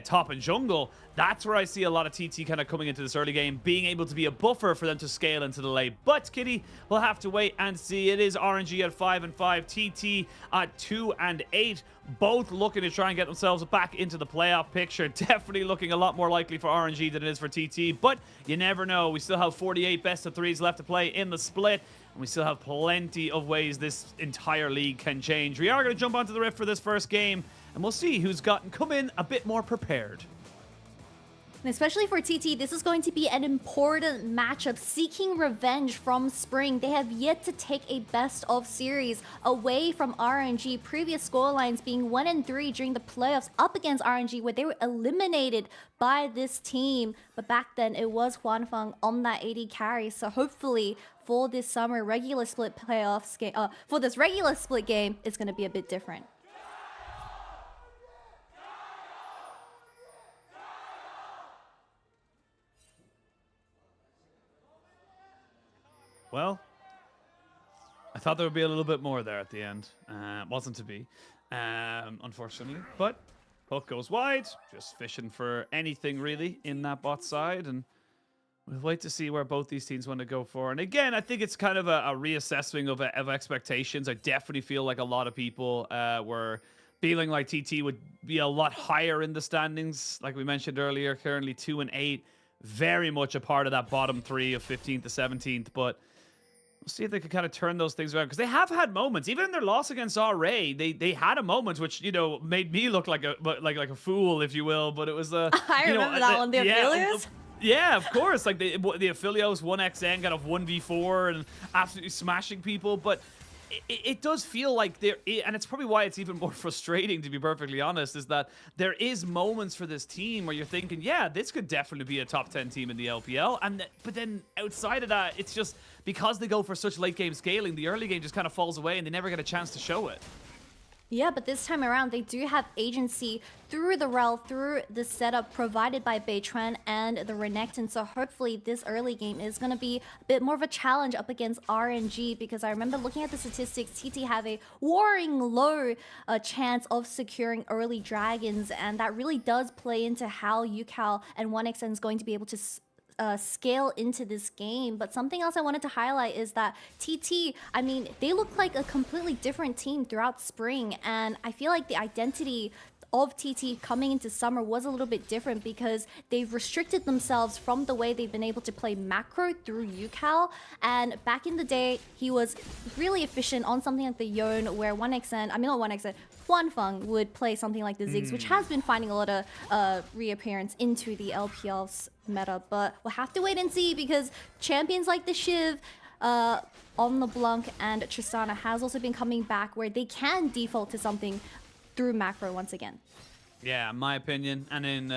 top and jungle, that's where I see a lot of TT kind of coming into this early game, being able to be a buffer for them to scale into the late. But Kitty, we'll have to wait and see. It is RNG at 5 and 5, TT at 2 and 8, both looking to try and get themselves back into the playoff picture. Definitely looking a lot more likely for RNG than it is for TT, but you never know. We still have 48 best of 3s left to play in the split, and we still have plenty of ways this entire league can change. We are going to jump onto the Rift for this first game, and we'll see who's come in a bit more prepared. And especially for TT, this is going to be an important matchup, seeking revenge from Spring. They have yet to take a best of series away from RNG. Previous scorelines being 1 and 3 during the playoffs up against RNG, where they were eliminated by this team. But back then, it was Huanfeng on that AD carry. So hopefully, for this summer regular split playoffs game, for this regular split game, it's going to be a bit different. Well, I thought there would be a little bit more there at the end. Wasn't to be, unfortunately. But puck goes wide, just fishing for anything really in that bot side. And we'll wait to see where both these teams want to go for. And again, I think it's kind of a reassessing of expectations. I definitely feel like a lot of people were feeling like TT would be a lot higher in the standings. Like we mentioned earlier, currently 2 and 8. Very much a part of that bottom 3 of 15th to 17th. But we'll see if they can kind of turn those things around, because they have had moments. Even in their loss against RA, they had a moment which made me look like a fool, if you will. But it was I remember that one, the Aphelios. Yeah, of course. Like the Aphelios 1xN kind of 1v4 and absolutely smashing people. But it does feel like and it's probably why it's even more frustrating, to be perfectly honest, is that there is moments for this team where you're thinking, yeah, this could definitely be a top 10 team in the LPL. But then outside of that, it's just because they go for such late game scaling, the early game just kind of falls away and they never get a chance to show it. Yeah, but this time around, they do have agency through the Rel, through the setup provided by Beitran and the Renekton. So hopefully this early game is going to be a bit more of a challenge up against RNG, because I remember looking at the statistics, TT have a warring low chance of securing early dragons, and that really does play into how UCal and 1xN is going to be able to scale into this game. But something else I wanted to highlight is that TT, I mean, they look like a completely different team throughout spring, and I feel like the identity of TT coming into summer was a little bit different because they've restricted themselves from the way they've been able to play macro through UCal. And back in the day, he was really efficient on something like the Yone, where 1xN, I mean not 1xN, Huanfeng would play something like the Ziggs, which has been finding a lot of reappearance into the LPL's meta. But we'll have to wait and see, because champions like the Shiv, on the Blanc and Tristana has also been coming back, where they can default to something through macro once again. Yeah, in my opinion. And in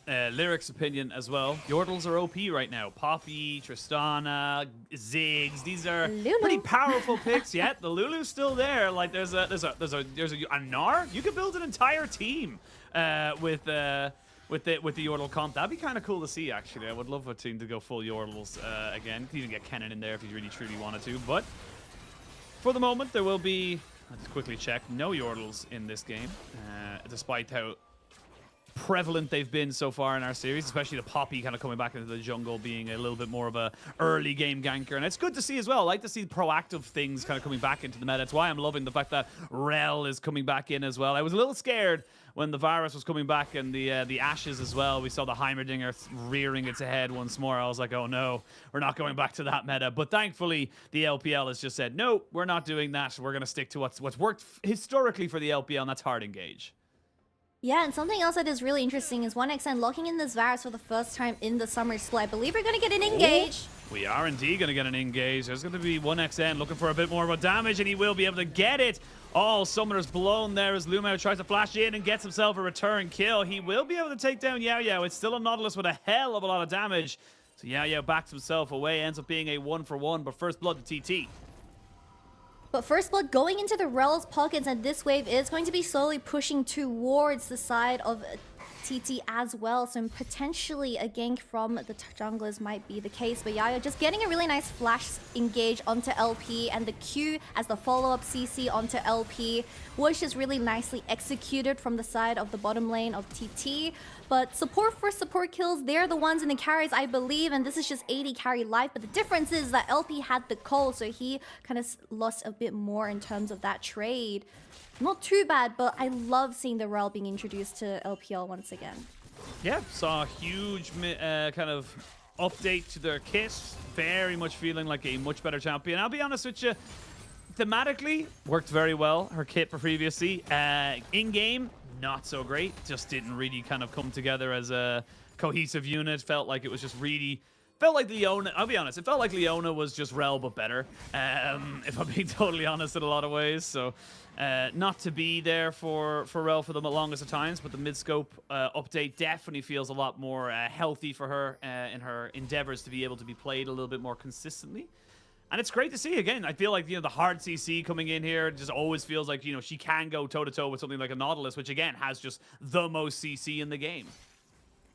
Lyric's opinion as well. Yordles are OP right now. Poppy, Tristana, Ziggs. These are Lulu. pretty powerful picks. Yeah, the Lulu's still there. Like there's a Gnar. You could build an entire team with the Yordle comp. That'd be kind of cool to see, actually. I would love a team to go full Yordles again. Could even get Kennen in there if you really truly wanted to. But for the moment, there will be, let's quickly check, no Yordles in this game, despite how prevalent they've been so far in our series, especially the Poppy kind of coming back into the jungle, being a little bit more of a early game ganker. And it's good to see as well. I like to see proactive things kind of coming back into the meta. That's why I'm loving the fact that Rel is coming back in as well. I was a little scared when the Virus was coming back and the Ashes as well. We saw the Heimerdinger rearing its head once more. I was like, oh no, we're not going back to that meta. But thankfully, the LPL has just said, no, we're not doing that. We're going to stick to what's worked historically for the LPL, and that's hard engage. Yeah, and something else that is really interesting is 1xN locking in this Varus for the first time in the summer split. I believe we're going to get an engage. We are indeed going to get an engage. There's going to be 1xN looking for a bit more of a damage, and he will be able to get it. Oh, Summoner's blown there as Lumao tries to flash in and gets himself a return kill. He will be able to take down Yao Yao. It's still a Nautilus with a hell of a lot of damage. So Yao Yao backs himself away, ends up being a 1-for-1, but first blood to TT. But First Blood going into the Rel's pockets, and this wave is going to be slowly pushing towards the side of TT as well. So potentially a gank from the junglers might be the case. But Yaya just getting a really nice flash engage onto LP, and the Q as the follow-up CC onto LP was just really nicely executed from the side of the bottom lane of TT. But support for support kills, they're the ones in the carries, I believe, and this is just 80 carry life. But the difference is that LP had the call, so he kind of lost a bit more in terms of that trade. Not too bad, but I love seeing the Rel being introduced to LPL once again. Yeah, saw a huge kind of update to their kit. Very much feeling like a much better champion. I'll be honest with you, thematically, worked very well, her kit previously. In-game, not so great. Just didn't really kind of come together as a cohesive unit. Felt like it was just really... Felt like Leona, I'll be honest, it felt like Leona was just Rel but better, if I'm being totally honest in a lot of ways. So not to be there for Rel for the longest of times, but the mid-scope update definitely feels a lot more healthy for her in her endeavors to be able to be played a little bit more consistently. And it's great to see. Again, I feel like, the hard CC coming in here just always feels like, she can go toe-to-toe with something like a Nautilus, which again has just the most CC in the game.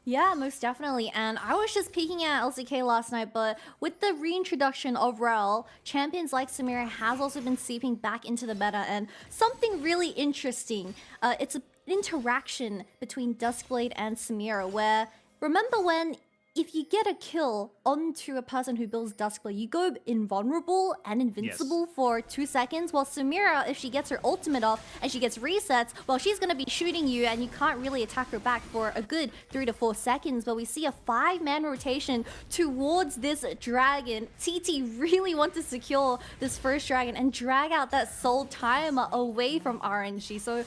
Yeah, most definitely. And I was just peeking at LCK last night, but with the reintroduction of Rel, champions like Samira has also been seeping back into the meta. And something really interesting, it's an interaction between Duskblade and Samira, where remember when if you get a kill onto a person who builds Duskblade, you go invulnerable and invincible for 2 seconds. While Samira, if she gets her ultimate off and she gets resets, well, she's going to be shooting you and you can't really attack her back for a good 3 to 4 seconds. But we see a 5-man rotation towards this dragon. TT really want to secure this first dragon and drag out that soul timer away from RNG. So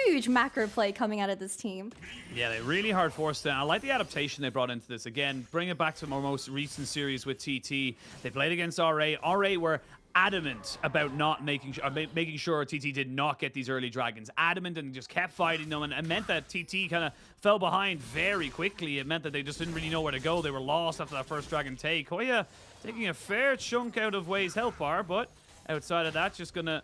huge macro play coming out of this team. Yeah, they really hard forced it. I like the adaptation they brought into this. Again, bring it back to our most recent series with TT. They played against RA. RA were adamant about not making sure TT did not get these early dragons. Adamant, and just kept fighting them, and it meant that TT kind of fell behind very quickly. It meant that they just didn't really know where to go. They were lost after that first dragon take. Hoya taking a fair chunk out of Wei's health bar, but outside of that, just gonna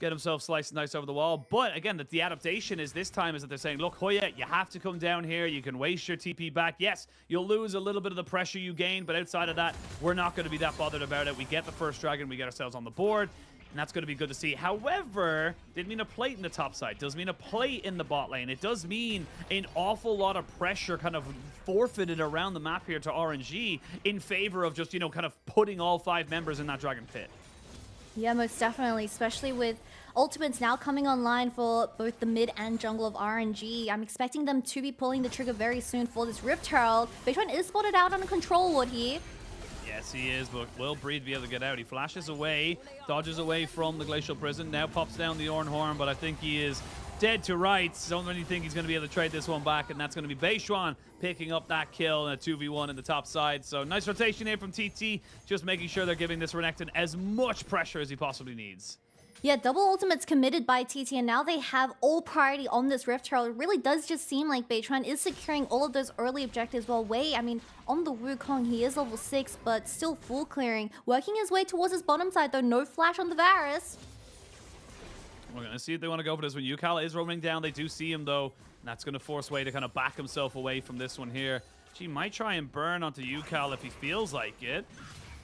get himself sliced nice over the wall. But again, the adaptation is this time is that they're saying, look, Hoya, you have to come down here. You can waste your TP back. Yes, you'll lose a little bit of the pressure you gain, but outside of that, we're not going to be that bothered about it. We get the first dragon, we get ourselves on the board, and that's going to be good to see. However, didn't mean a plate in the top side. Does mean a plate in the bot lane. It does mean an awful lot of pressure kind of forfeited around the map here to RNG in favor of just, kind of putting all 5 members in that dragon pit. Yeah, most definitely, especially with ultimates now coming online for both the mid and jungle of RNG. I'm expecting them to be pulling the trigger very soon for this Rift Herald. Beitwan is spotted out on a control ward here. Yes, he is, but will Breed be able to get out? He flashes away, dodges away from the Glacial Prison, now pops down the Ornhorn, but I think he is dead to rights. Don't really think he's going to be able to trade this one back, and that's going to be Beitwan picking up that kill and a 2v1 in the top side. So nice rotation here from TT, just making sure they're giving this Renekton as much pressure as he possibly needs. Yeah, double ultimates committed by TT, and now they have all priority on this Rift Herald. It really does just seem like Beitran is securing all of those early objectives. While Wei, I mean, on the Wukong, he is level 6, but still full clearing. Working his way towards his bottom side, though. No flash on the Varus. We're going to see if they want to go for this one. Yukal is roaming down. They do see him, though. And that's going to force Wei to kind of back himself away from this one here. She might try and burn onto Yukal if he feels like it.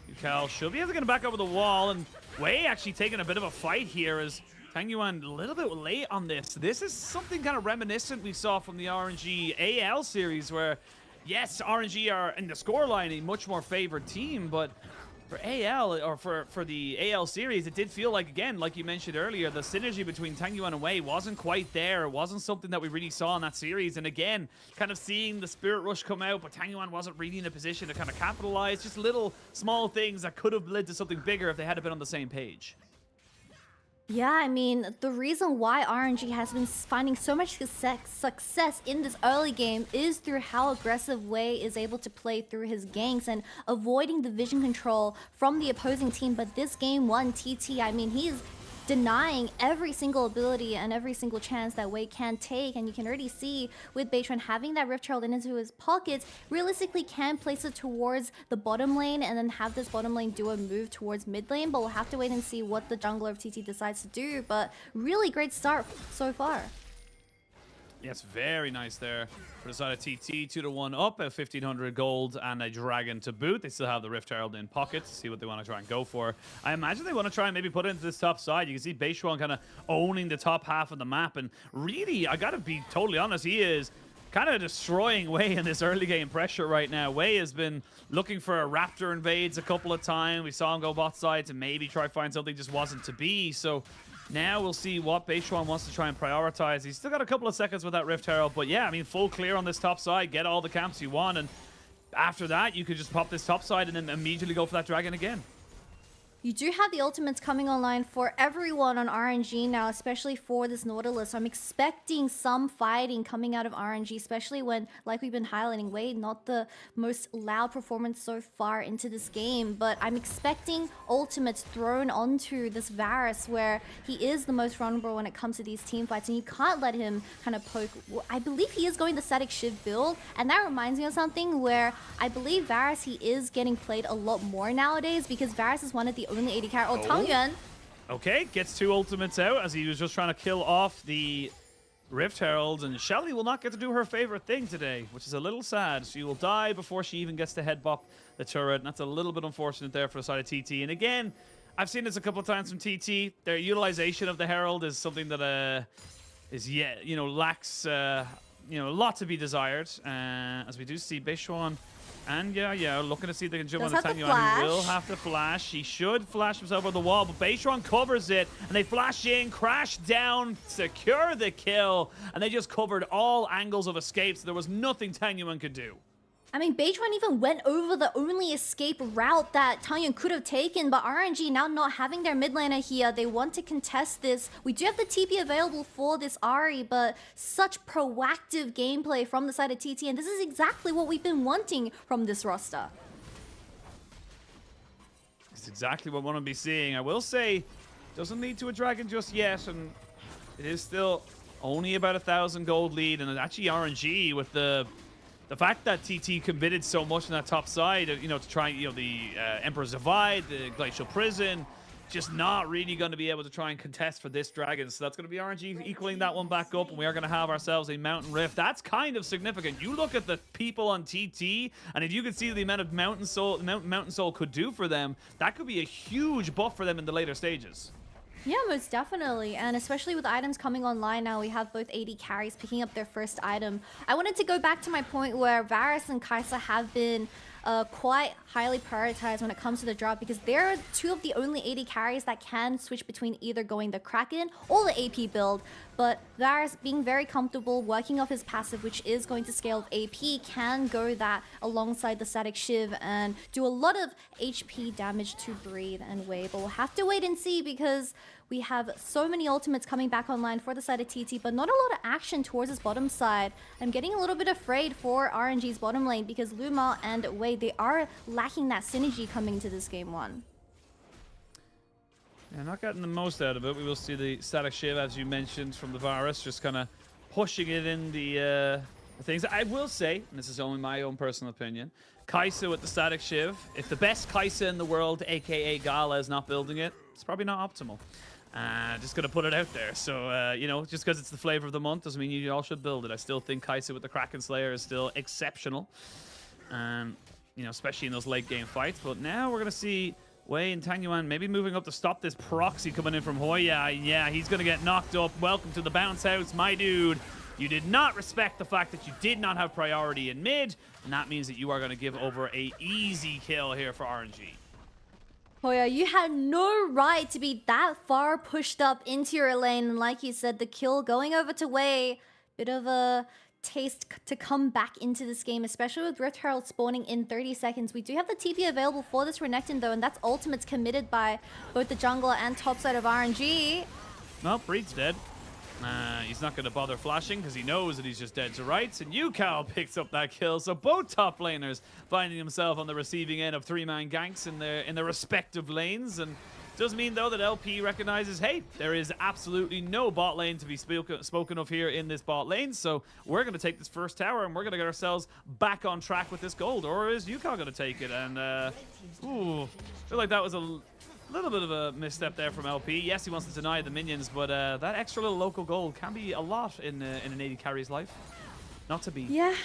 Yukal should be able to get him back over the wall, and Wei actually taking a bit of a fight here as Tang Yuan a little bit late on this. This is something kind of reminiscent we saw from the RNG AL series where, yes, RNG are in the scoreline a much more favored team, but for AL, or for the AL series, it did feel like, again, like you mentioned earlier, the synergy between Tang Yuan and Wei wasn't quite there. It wasn't something that we really saw in that series. And again, kind of seeing the Spirit Rush come out, but Tang Yuan wasn't really in a position to kind of capitalize. Just little small things that could have led to something bigger if they had been on the same page. Yeah, I mean, the reason why RNG has been finding so much success in this early game is through how aggressive Wei is able to play through his ganks and avoiding the vision control from the opposing team. But this game one, TT, I mean, he's denying every single ability and every single chance that Wei can take, and you can already see with Beitran having that Rift Herald into his pockets, realistically can place it towards the bottom lane and then have this bottom lane do a move towards mid lane, but we'll have to wait and see what the jungler of TT decides to do. But really great start so far. Yes, very nice there for the side of TT. 2-1 up at 1,500 gold and a dragon to boot. They still have the Rift Herald in pocket to see what they want to try and go for. I imagine they want to try and maybe put it into this top side. You can see Beishuan kind of owning the top half of the map. And really, I got to be totally honest, he is kind of destroying Wei in this early game pressure right now. Wei has been looking for a Raptor invades a couple of times. We saw him go bot side to maybe try find something, just wasn't to be. So now we'll see what Beishuan wants to try and prioritize. He's still got a couple of seconds with that Rift Herald, but yeah, I mean, full clear on this top side, get all the camps you want, and after that, you could just pop this top side and then immediately go for that dragon again. You do have the ultimates coming online for everyone on RNG now, especially for this Nautilus. So I'm expecting some fighting coming out of RNG, especially when, like we've been highlighting, Wei, not the most loud performance so far into this game, but I'm expecting ultimates thrown onto this Varus where he is the most vulnerable when it comes to these team fights, and you can't let him kind of poke. I believe he is going the static Shiv build, and that reminds me of something where I believe Varus, he is getting played a lot more nowadays because Varus is one of the only AD carry. Oh, Tang Yuan. Okay, gets 2 ultimates out as he was just trying to kill off the Rift Herald, and Shelly will not get to do her favorite thing today, which is a little sad. She will die before she even gets to headbop the turret, and that's a little bit unfortunate there for the side of TT. And again, I've seen this a couple of times from TT. Their utilization of the Herald is something that lacks a lot to be desired. As we do see Beishuan. And yeah, looking to see if they can jump on the Tang Yuan. He will have to flash. He should flash himself over the wall, but Beishuan covers it, and they flash in, crash down, secure the kill, and they just covered all angles of escape, so there was nothing Tang Yuan could do. I mean, Beitran even went over the only escape route that Tang Yuan could have taken, but RNG now not having their mid laner here, they want to contest this. We do have the TP available for this Ahri, but such proactive gameplay from the side of TT, and this is exactly what we've been wanting from this roster. It's exactly what we want to be seeing. I will say, doesn't lead to a dragon just yet, and it is still only about 1,000 gold lead, and actually RNG with the fact that TT committed so much on that top side, to try, the Emperor's Divide, the Glacial Prison, just not really going to be able to try and contest for this dragon. So that's going to be RNG equaling that one back up, and we are going to have ourselves a Mountain Rift. That's kind of significant. You look at the people on TT, and if you could see the amount of Mountain Soul could do for them, that could be a huge buff for them in the later stages. Yeah, most definitely, and especially with items coming online now, we have both AD carries picking up their first item. I wanted to go back to my point where Varus and Kai'Sa have been quite highly prioritized when it comes to the drop, because they're 2 of the only AD carries that can switch between either going the Kraken or the AP build. But Varus, being very comfortable working off his passive, which is going to scale with AP, can go that alongside the static Shiv and do a lot of HP damage to Breathe and Wei. But we'll have to wait and see, because we have so many ultimates coming back online for the side of TT, but not a lot of action towards his bottom side. I'm getting a little bit afraid for RNG's bottom lane, because Luma and Wei, they are lacking that synergy coming to this game one. Yeah, not getting the most out of it. We will see the static shiv, as you mentioned, from the Varus, just kind of pushing it in the things. I will say, and this is only my own personal opinion, Kai'Sa with the static shiv, if the best Kai'Sa in the world, aka Gala, is not building it, it's probably not optimal. Just gonna put it out there. So, you know, just because it's the flavor of the month doesn't mean you all should build it. I still think Kai'Sa with the Kraken Slayer is still exceptional. You know, especially in those late game fights. But now we're gonna see Wei and Tang Yuan maybe moving up to stop this proxy coming in from Hoya. Yeah, he's gonna get knocked up. Welcome to the bounce house, my dude. You did not respect the fact that you did not have priority in mid, and that means that you are going to give over a easy kill here for RNG. Hoya, you had no right to be that far pushed up into your lane, and like you said, the kill going over to Wei, bit of a taste to come back into this game, especially with Rift Herald spawning in 30 seconds. We do have the TP available for this Renekton though, and that's ultimates committed by both the jungler and top side of RNG. Well, Breed's dead. He's not going to bother flashing because he knows that he's just dead to rights. And Yukao picks up that kill. So both top laners finding himself on the receiving end of 3-man ganks in their respective lanes. And does mean, though, that LP recognizes, hey, there is absolutely no bot lane to be spoken of here in this bot lane. So we're going to take this first tower and we're going to get ourselves back on track with this gold. Or is Yukao going to take it? And, ooh, I feel like that was a little bit of a misstep there from LP. Yes, he wants to deny the minions, but that extra little local gold can be a lot in an AD carry's life. Not to be. Yeah.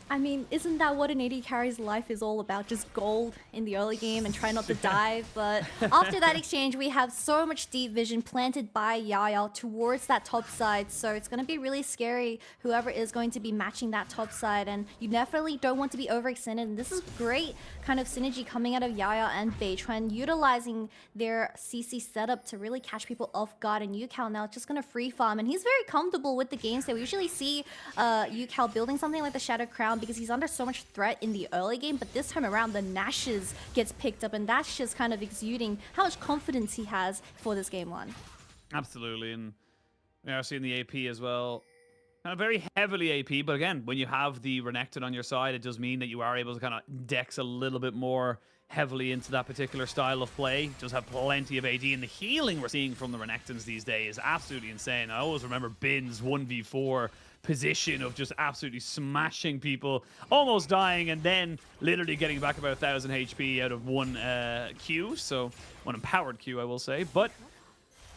I mean, isn't that what an AD carry's life is all about? Just gold in the early game and try not to die. But after that exchange, we have so much deep vision planted by Yaya towards that top side. So it's going to be really scary, whoever is going to be matching that top side. And you definitely don't want to be overextended. And this is great kind of synergy coming out of Yaya and Beitran, utilizing their CC setup to really catch people off guard. And Yukao now just going to free farm. And he's very comfortable with the game. So we usually see Yukao building something like the Shadow Crown, because he's under so much threat in the early game, but this time around the Nashes gets picked up, and that's just kind of exuding how much confidence he has for this game one. Absolutely, and we are seeing the AP as well. Kind of very heavily AP, but again, when you have the Renekton on your side, it does mean that you are able to kind of dex a little bit more heavily into that particular style of play. Does have plenty of AD, and the healing we're seeing from the Renektons these days is absolutely insane. I always remember Bin's 1v4 position of just absolutely smashing people, almost dying, and then literally getting back about 1000 HP out of one Q. So one empowered Q, I will say. But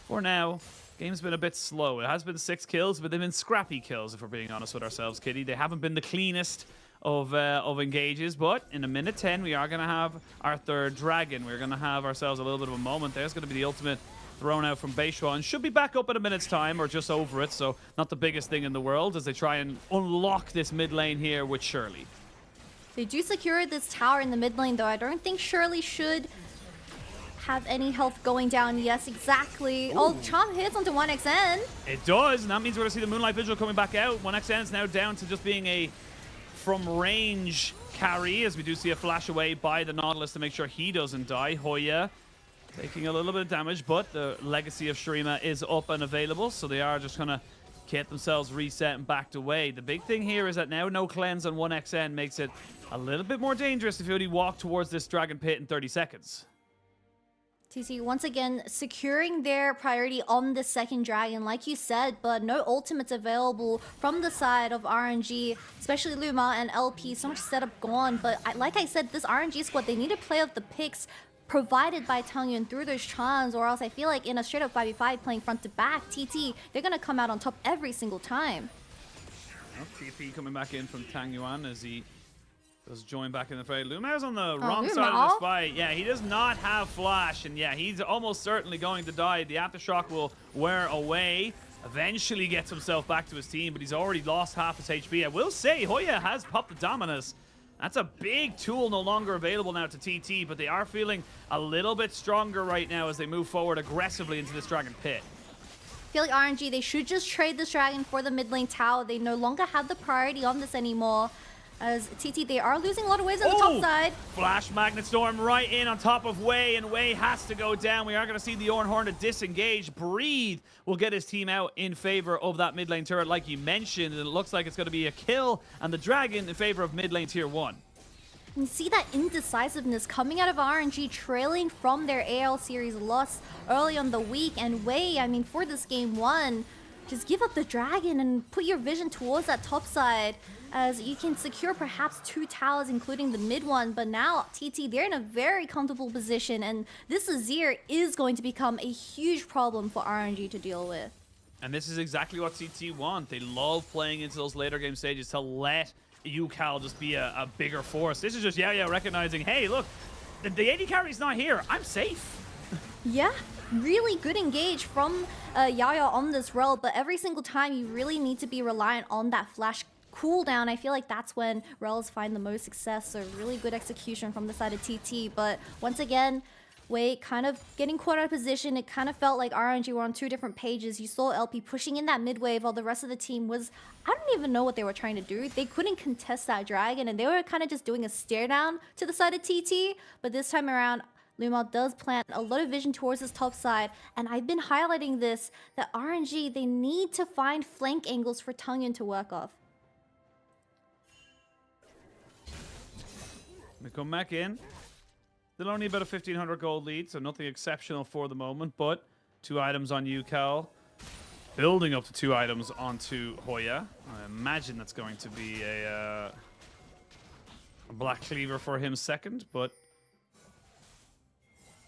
for now, game's been a bit slow. It has been 6 kills, but they've been scrappy kills, if we're being honest with ourselves, Kitty. They haven't been the cleanest of engages, but in a minute 10, we are going to have our third dragon. We're going to have ourselves a little bit of a moment. There's going to be the ultimate thrown out from Beishua, and should be back up in a minute's time, or just over it, so not the biggest thing in the world as they try and unlock this mid lane here with Shirley. They do secure this tower in the mid lane, though. I don't think Shirley should have any health going down. Yes, exactly. Ooh. Oh, Charm hits onto 1xN. It does, and that means we're going to see the Moonlight Vigil coming back out. 1xN is now down to just being a from range carry, as we do see a flash away by the Nautilus to make sure he doesn't die. Hoya taking a little bit of damage, but the legacy of Shurima is up and available, so they are just gonna get themselves reset and backed away. The big thing here is that now no cleanse on 1xN makes it a little bit more dangerous if you only walk towards this Dragon Pit in 30 seconds. TC once again securing their priority on the second dragon, like you said, but no ultimates available from the side of RNG, especially Luma and LP. So much setup gone, but like I said, this RNG squad, they need to play off the picks provided by Tang Yuan through those charms, or else I feel like in a straight up 5v5 playing front to back, TT, they're going to come out on top every single time. Well, TP coming back in from Tang Yuan as he does join back in the fray. Luma's on the wrong side of this fight. Yeah, he does not have flash, and yeah, he's almost certainly going to die. The aftershock will wear away. Eventually gets himself back to his team, but he's already lost half his HP. I will say, Hoya has popped the Dominus. That's a big tool no longer available now to TT, but they are feeling a little bit stronger right now as they move forward aggressively into this Dragon Pit. I feel like RNG, they should just trade this dragon for the mid lane tower. They no longer have the priority on this anymore. As TT, they are losing a lot of waves on the top side. Flash Magnet Storm right in on top of Wei, and Wei has to go down. We are going to see the Ornhorn to disengage. Breathe will get his team out in favor of that mid lane turret, like you mentioned. And it looks like it's going to be a kill, and the Dragon in favor of mid lane tier 1. You see that indecisiveness coming out of RNG, trailing from their AL series loss early on the week. And Wei, I mean, for this game one, just give up the dragon and put your vision towards that top side, as you can secure perhaps 2 towers, including the mid one. But now TT, they're in a very comfortable position, and this Azir is going to become a huge problem for RNG to deal with. And this is exactly what TT want. They love playing into those later game stages to let UCal just be a bigger force. This is just Yaya recognizing, hey, look, the AD carry's not here. I'm safe. Yeah, really good engage from Yaya on this role, but every single time you really need to be reliant on that flash cooldown. I feel like that's when Rels find the most success, so really good execution from the side of TT. But once again, Wei kind of getting caught out of position. It kind of felt like RNG were on 2 different pages. You saw LP pushing in that mid wave while the rest of the team was, I don't even know what they were trying to do. They couldn't contest that dragon, and they were kind of just doing a stare down to the side of TT. But this time around, Luma does plant a lot of vision towards his top side, and I've been highlighting this, that RNG, they need to find flank angles for Tungyun to work off. We come back in. Still only about a 1,500 gold lead, so nothing exceptional for the moment, but 2 items on UCal. Building up to 2 items onto Hoya. I imagine that's going to be a Black Cleaver for him second, but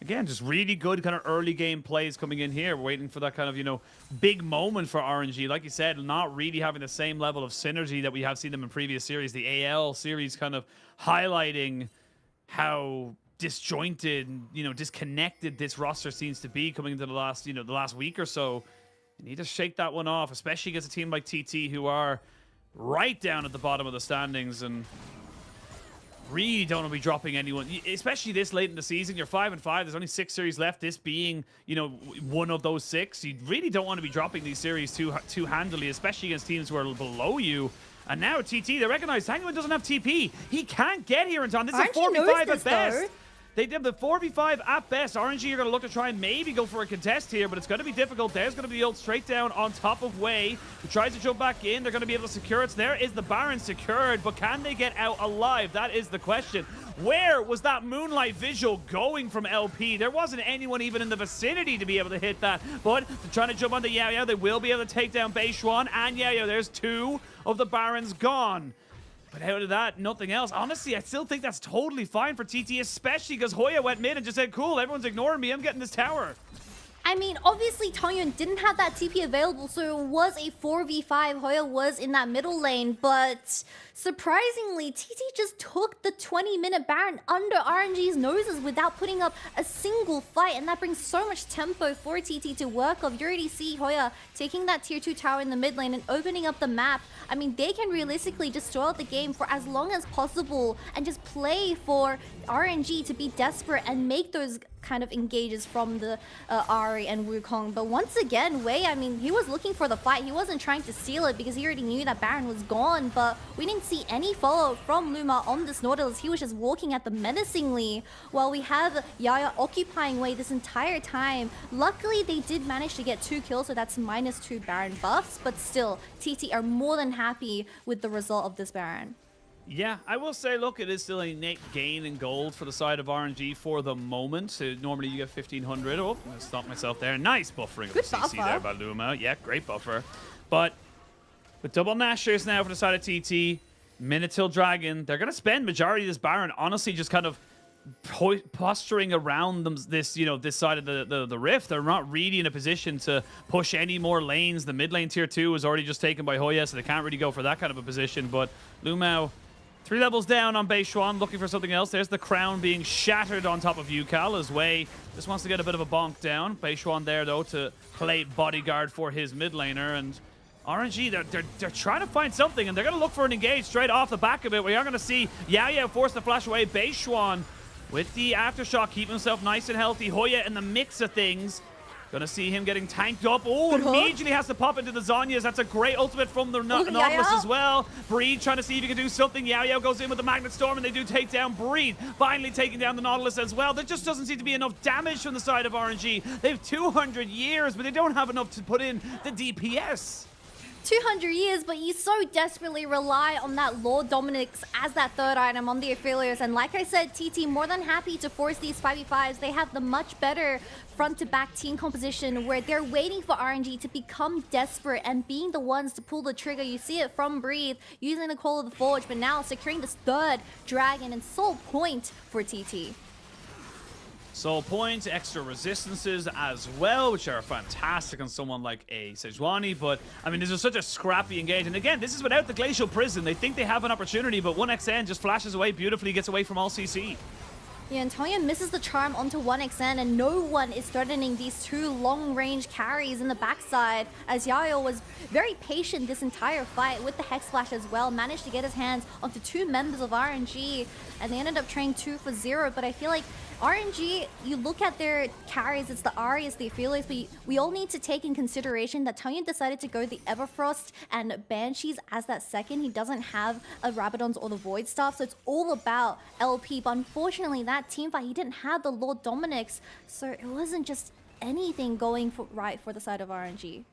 again, just really good kind of early game plays coming in here. We're waiting for that kind of, you know, big moment for RNG. Like you said, not really having the same level of synergy that we have seen them in previous series. The AL series kind of highlighting how disjointed, you know, disconnected this roster seems to be coming into the last, you know, the last week or so. You need to shake that one off, especially against a team like TT, who are right down at the bottom of the standings and really don't want to be dropping anyone, especially this late in the season. You're 5-5. There's only 6 series left. This being, you know, one of those 6. You really don't want to be dropping these series too handily, especially against teams who are below you. And now TT, they recognize Tanguin doesn't have TP. He can't get here in time. This is a 4v5 at best. They did the 4v5 at best. RNG are going to look to try and maybe go for a contest here, but it's going to be difficult. There's going to be the ult straight down on top of Wei, who tries to jump back in. They're going to be able to secure it. So there is the Baron secured, but can they get out alive? That is the question. Where was that moonlight visual going from LP? There wasn't anyone even in the vicinity to be able to hit that, but they're trying to jump onto Yao. They will be able to take down Beishuan and Yao. There's 2 of the Barons gone. But out of that, nothing else. Honestly, I still think that's totally fine for TT, especially because Hoya went mid and just said, cool, everyone's ignoring me. I'm getting this tower. I mean, obviously, Tangyun didn't have that TP available, so it was a 4v5. Hoya was in that middle lane, but surprisingly, TT just took the 20-minute Baron under RNG's noses without putting up a single fight, and that brings so much tempo for TT to work off. You already see Hoya taking that tier 2 tower in the mid lane and opening up the map. I mean, they can realistically just throw out the game for as long as possible and just play for RNG to be desperate and make those kind of engages from the Ari and Wukong. But once again, Wei, I mean, he was looking for the fight. He wasn't trying to steal it because he already knew that Baron was gone, but we didn't see any follow from Luma on this Nautilus. He was just walking at them menacingly while we have Yaya occupying Wei this entire time. Luckily, they did manage to get 2 kills, so that's -2 Baron buffs, but still, TT are more than happy with the result of this Baron. Yeah, I will say, look, it is still a net gain in gold for the side of RNG for the moment. So normally you get 1,500. Oh, I'm going to stop myself there. Nice buffering of the CC there by Luma. Yeah, great buffer. But with double Nashers now for the side of TT, minute till Dragon, they're going to spend majority of this Baron, honestly, just kind of posturing around them, this, you know, this side of the rift. They're not really in a position to push any more lanes. The mid lane tier 2 was already just taken by Hoya, so they can't really go for that kind of a position. But Lumao, 3 levels down on Beishuan, looking for something else. There's the crown being shattered on top of UCal as Wei just wants to get a bit of a bonk down. Beishuan there, though, to play bodyguard for his mid laner. And RNG, they're trying to find something, and they're going to look for an engage straight off the back of it. We are going to see Yao force the flash away. Beishuan with the aftershock, keeping himself nice and healthy. Hoya in the mix of things. Gonna see him getting tanked up. Oh, immediately has to pop into the Zhonya's. That's a great ultimate from the Nautilus as well. Breed trying to see if he can do something. Yao goes in with the Magnet Storm, and they do take down Breed. Finally taking down the Nautilus as well. There just doesn't seem to be enough damage from the side of RNG. They have 200 years, but they don't have enough to put in the DPS. 200 years, but you so desperately rely on that Lord Dominic's as that third item on the Aphelios. And like I said, TT more than happy to force these 5v5s. They have the much better front-to-back team composition where they're waiting for RNG to become desperate and being the ones to pull the trigger. You see it from Breathe, using the Call of the Forge, but now securing this third Dragon and Soul Point for TT. Soul points, extra resistances as well, which are fantastic on someone like a Sejuani. But, I mean, this is such a scrappy engage. And again, this is without the Glacial Prison. They think they have an opportunity, but 1xN just flashes away beautifully, gets away from all CC. Yeah, and Tonyan misses the charm onto 1xN, and no one is threatening these two long-range carries in the backside, as Yayo was very patient this entire fight with the Hex Flash as well, managed to get his hands onto two members of RNG, and they ended up trading 2 for 0, but I feel like RNG, you look at their carries, it's the Arias, the Aphelios, but we all need to take in consideration that Tonyan decided to go the Everfrost and Banshees as that second. He doesn't have a Rabadons or the Void Staff, so it's all about LP. But unfortunately, that team fight, he didn't have the Lord Dominic's, so it wasn't just anything going right for the side of RNG.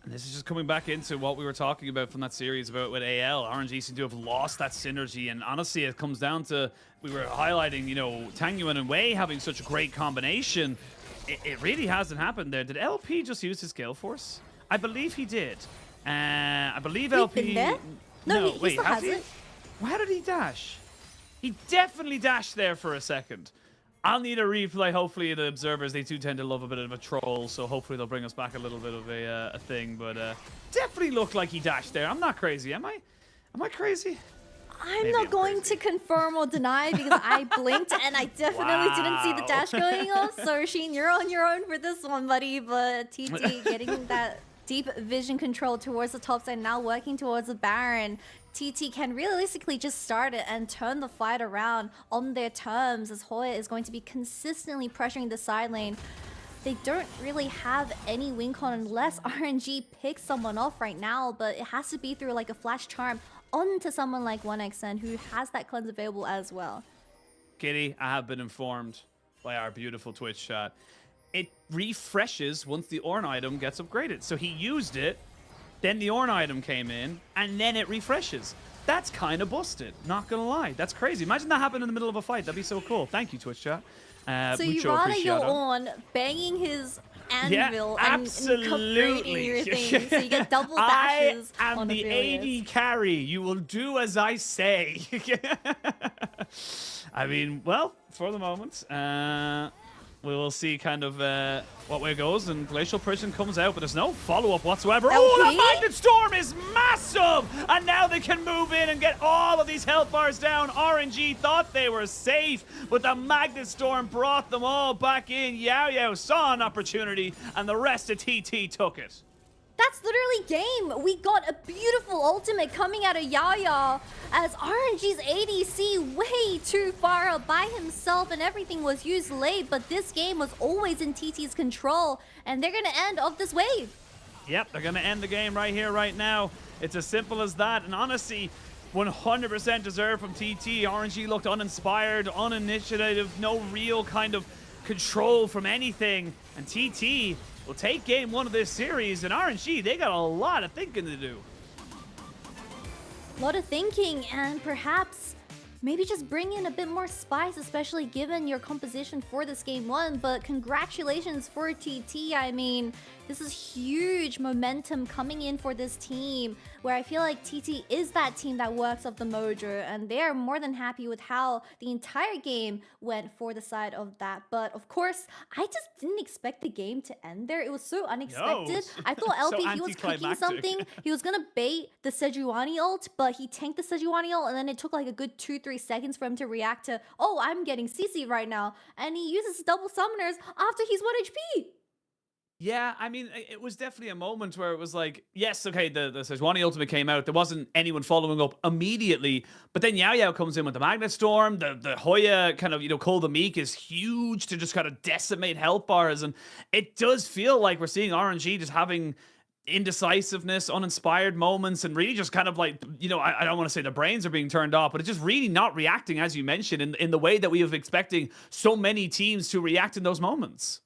And this is just coming back into what we were talking about from that series about with AL. RNG seem to have lost that synergy, and honestly, it comes down to, we were highlighting, you know, Tangyuan and Wei having such a great combination. It really hasn't happened there. Did LP just use his Gale Force? I believe he did. I believe LP... Been there? No, he wait, still has it. Well, how did he dash? He definitely dashed there for a second. I'll need a replay. Hopefully the observers, they do tend to love a bit of a troll, so hopefully they'll bring us back a little bit of a thing. But definitely looked like he dashed there. I'm not crazy, am I? Am I crazy? I'm not going to confirm or deny because I blinked and I definitely didn't see the dash going off. So Sheen, you're on your own for this one, buddy. But TT getting that deep vision control towards the top side, now working towards the Baron. TT can realistically just start it and turn the fight around on their terms, as Hoya is going to be consistently pressuring the side lane. They don't really have any win con unless RNG picks someone off right now, but it has to be through like a flash charm onto someone like 1xN who has that cleanse available as well. Kitty, I have been informed by our beautiful Twitch chat. It refreshes once the Ornn item gets upgraded. So he used it, then the Ornn item came in, and then it refreshes. That's kind of busted, not gonna lie. That's crazy. Imagine that happened in the middle of a fight. That'd be so cool. Thank you, Twitch chat. So you rather your Ornn banging his anvil and upgrading your thing, so you get double dashes. I am on the Aphelios. AD carry. You will do as I say. I mean, well, for the moment, we will see kind of what way it goes, and Glacial Prison comes out, but there's no follow-up whatsoever. Oh, LP? the Magnet Storm is massive! And now they can move in and get all of these health bars down. RNG thought they were safe, but the Magnet Storm brought them all back in. Yao Yao saw an opportunity, and the rest of TT took it. That's literally game. We got a beautiful ultimate coming out of Yaya as RNG's ADC way too far up by himself and everything was used late, but this game was always in TT's control and they're gonna end off this wave. Yep, they're gonna end the game right here, right now. It's as simple as that, and honestly, 100% deserved from TT. RNG looked uninspired, uninitiative, no real kind of control from anything, and TT will take game one of this series, and RNG, they got a lot of thinking to do. A lot of thinking, and perhaps maybe just bring in a bit more spice, especially given your composition for this game one. But congratulations for TT. I mean, this is huge momentum coming in for this team, where I feel like TT is that team that works off the mojo, and they are more than happy with how the entire game went for the side of that. But of course, I just didn't expect the game to end there. It was so unexpected. I thought LP, So he was cooking anticlimactic. something. He was gonna bait the Sejuani ult, but he tanked the Sejuani ult, and then it took like a good 2-3 seconds for him to react to, oh, I'm getting CC right now. And he uses double summoners after he's 1 HP. Yeah, I mean, it was definitely a moment where it was like, yes, okay, the Sejuani ultimate came out. There wasn't anyone following up immediately. But then Yao Yao comes in with the Magnet Storm. The Hoya kind of, Call the Meek is huge to just kind of decimate health bars. And it does feel like we're seeing RNG just having indecisiveness, uninspired moments, and really just kind of like, I don't want to say the brains are being turned off, but it's just really not reacting, as you mentioned, in the way that we have expecting so many teams to react in those moments.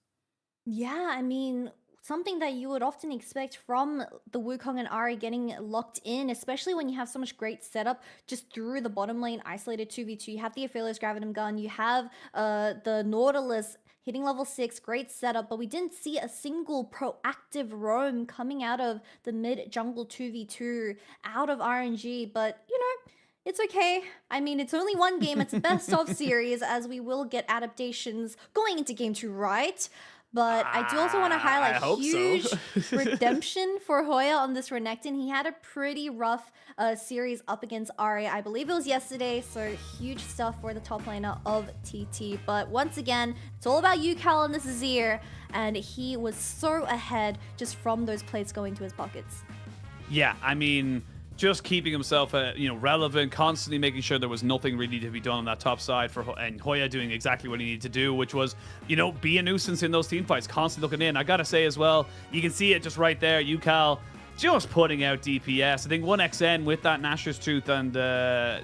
Yeah, I mean, something that you would often expect from the Wukong and Ari getting locked in, especially when you have so much great setup just through the bottom lane, isolated 2v2. You have the Aphelios Gravitum gun, you have the Nautilus hitting level 6, great setup, but we didn't see a single proactive roam coming out of the mid jungle 2v2 out of RNG, but you know, it's okay. I mean, it's only one game. It's a best of series, as we will get adaptations going into game 2, right? But I do also want to I highlight hope huge so. redemption for Hoya on this Renekton. He had a pretty rough series up against Ari. I believe it was yesterday, so huge stuff for the top laner of TT. But once again, it's all about UCal and this Azir, and he was so ahead just from those plates going to his pockets. Yeah, I mean, just keeping himself, relevant, constantly making sure there was nothing really to be done on that top side and Hoya doing exactly what he needed to do, which was, be a nuisance in those team fights, constantly looking in. I gotta say as well, you can see it just right there. UCal just putting out DPS. I think 1xN with that Nashor's Tooth and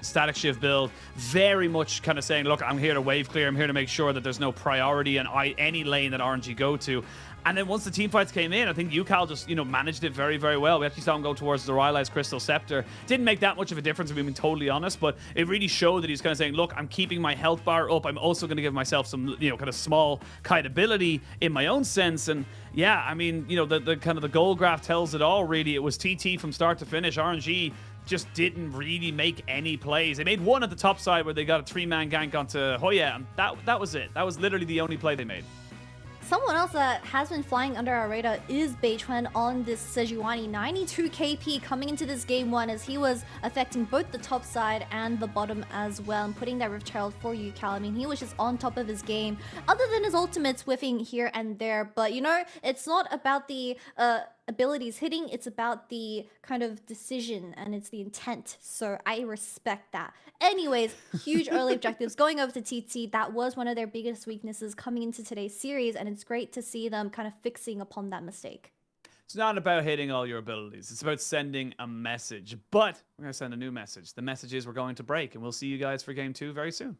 Static Shift build, very much kind of saying, look, I'm here to wave clear. I'm here to make sure that there's no priority in any lane that RNG go to. And then once the team fights came in, I think UCal just, managed it very, very well. We actually saw him go towards the Rylai's Crystal Scepter. Didn't make that much of a difference, if we've been totally honest, but it really showed that he's kind of saying, look, I'm keeping my health bar up. I'm also going to give myself some, kind of small kiteability in my own sense. And yeah, I mean, the kind of the goal graph tells it all, really. It was TT from start to finish. RNG just didn't really make any plays. They made one at the top side where they got a 3-man gank onto Hoya, and that was it. That was literally the only play they made. Someone else that has been flying under our radar is Beichuan on this Sejuani. 92 KP coming into this game 1, as he was affecting both the top side and the bottom as well, and putting that Rift Herald for UCal. I mean, he was just on top of his game, other than his ultimates whiffing here and there. But it's not about the abilities hitting, it's about the kind of decision, and it's the intent. So I respect that. Anyways, huge early objectives going over to TT. That was one of their biggest weaknesses coming into today's series, and it's great to see them kind of fixing upon that mistake. It's not about hitting all your abilities. It's about sending a message. But we're going to send a new message. The message is we're going to break, and we'll see you guys for game 2 very soon.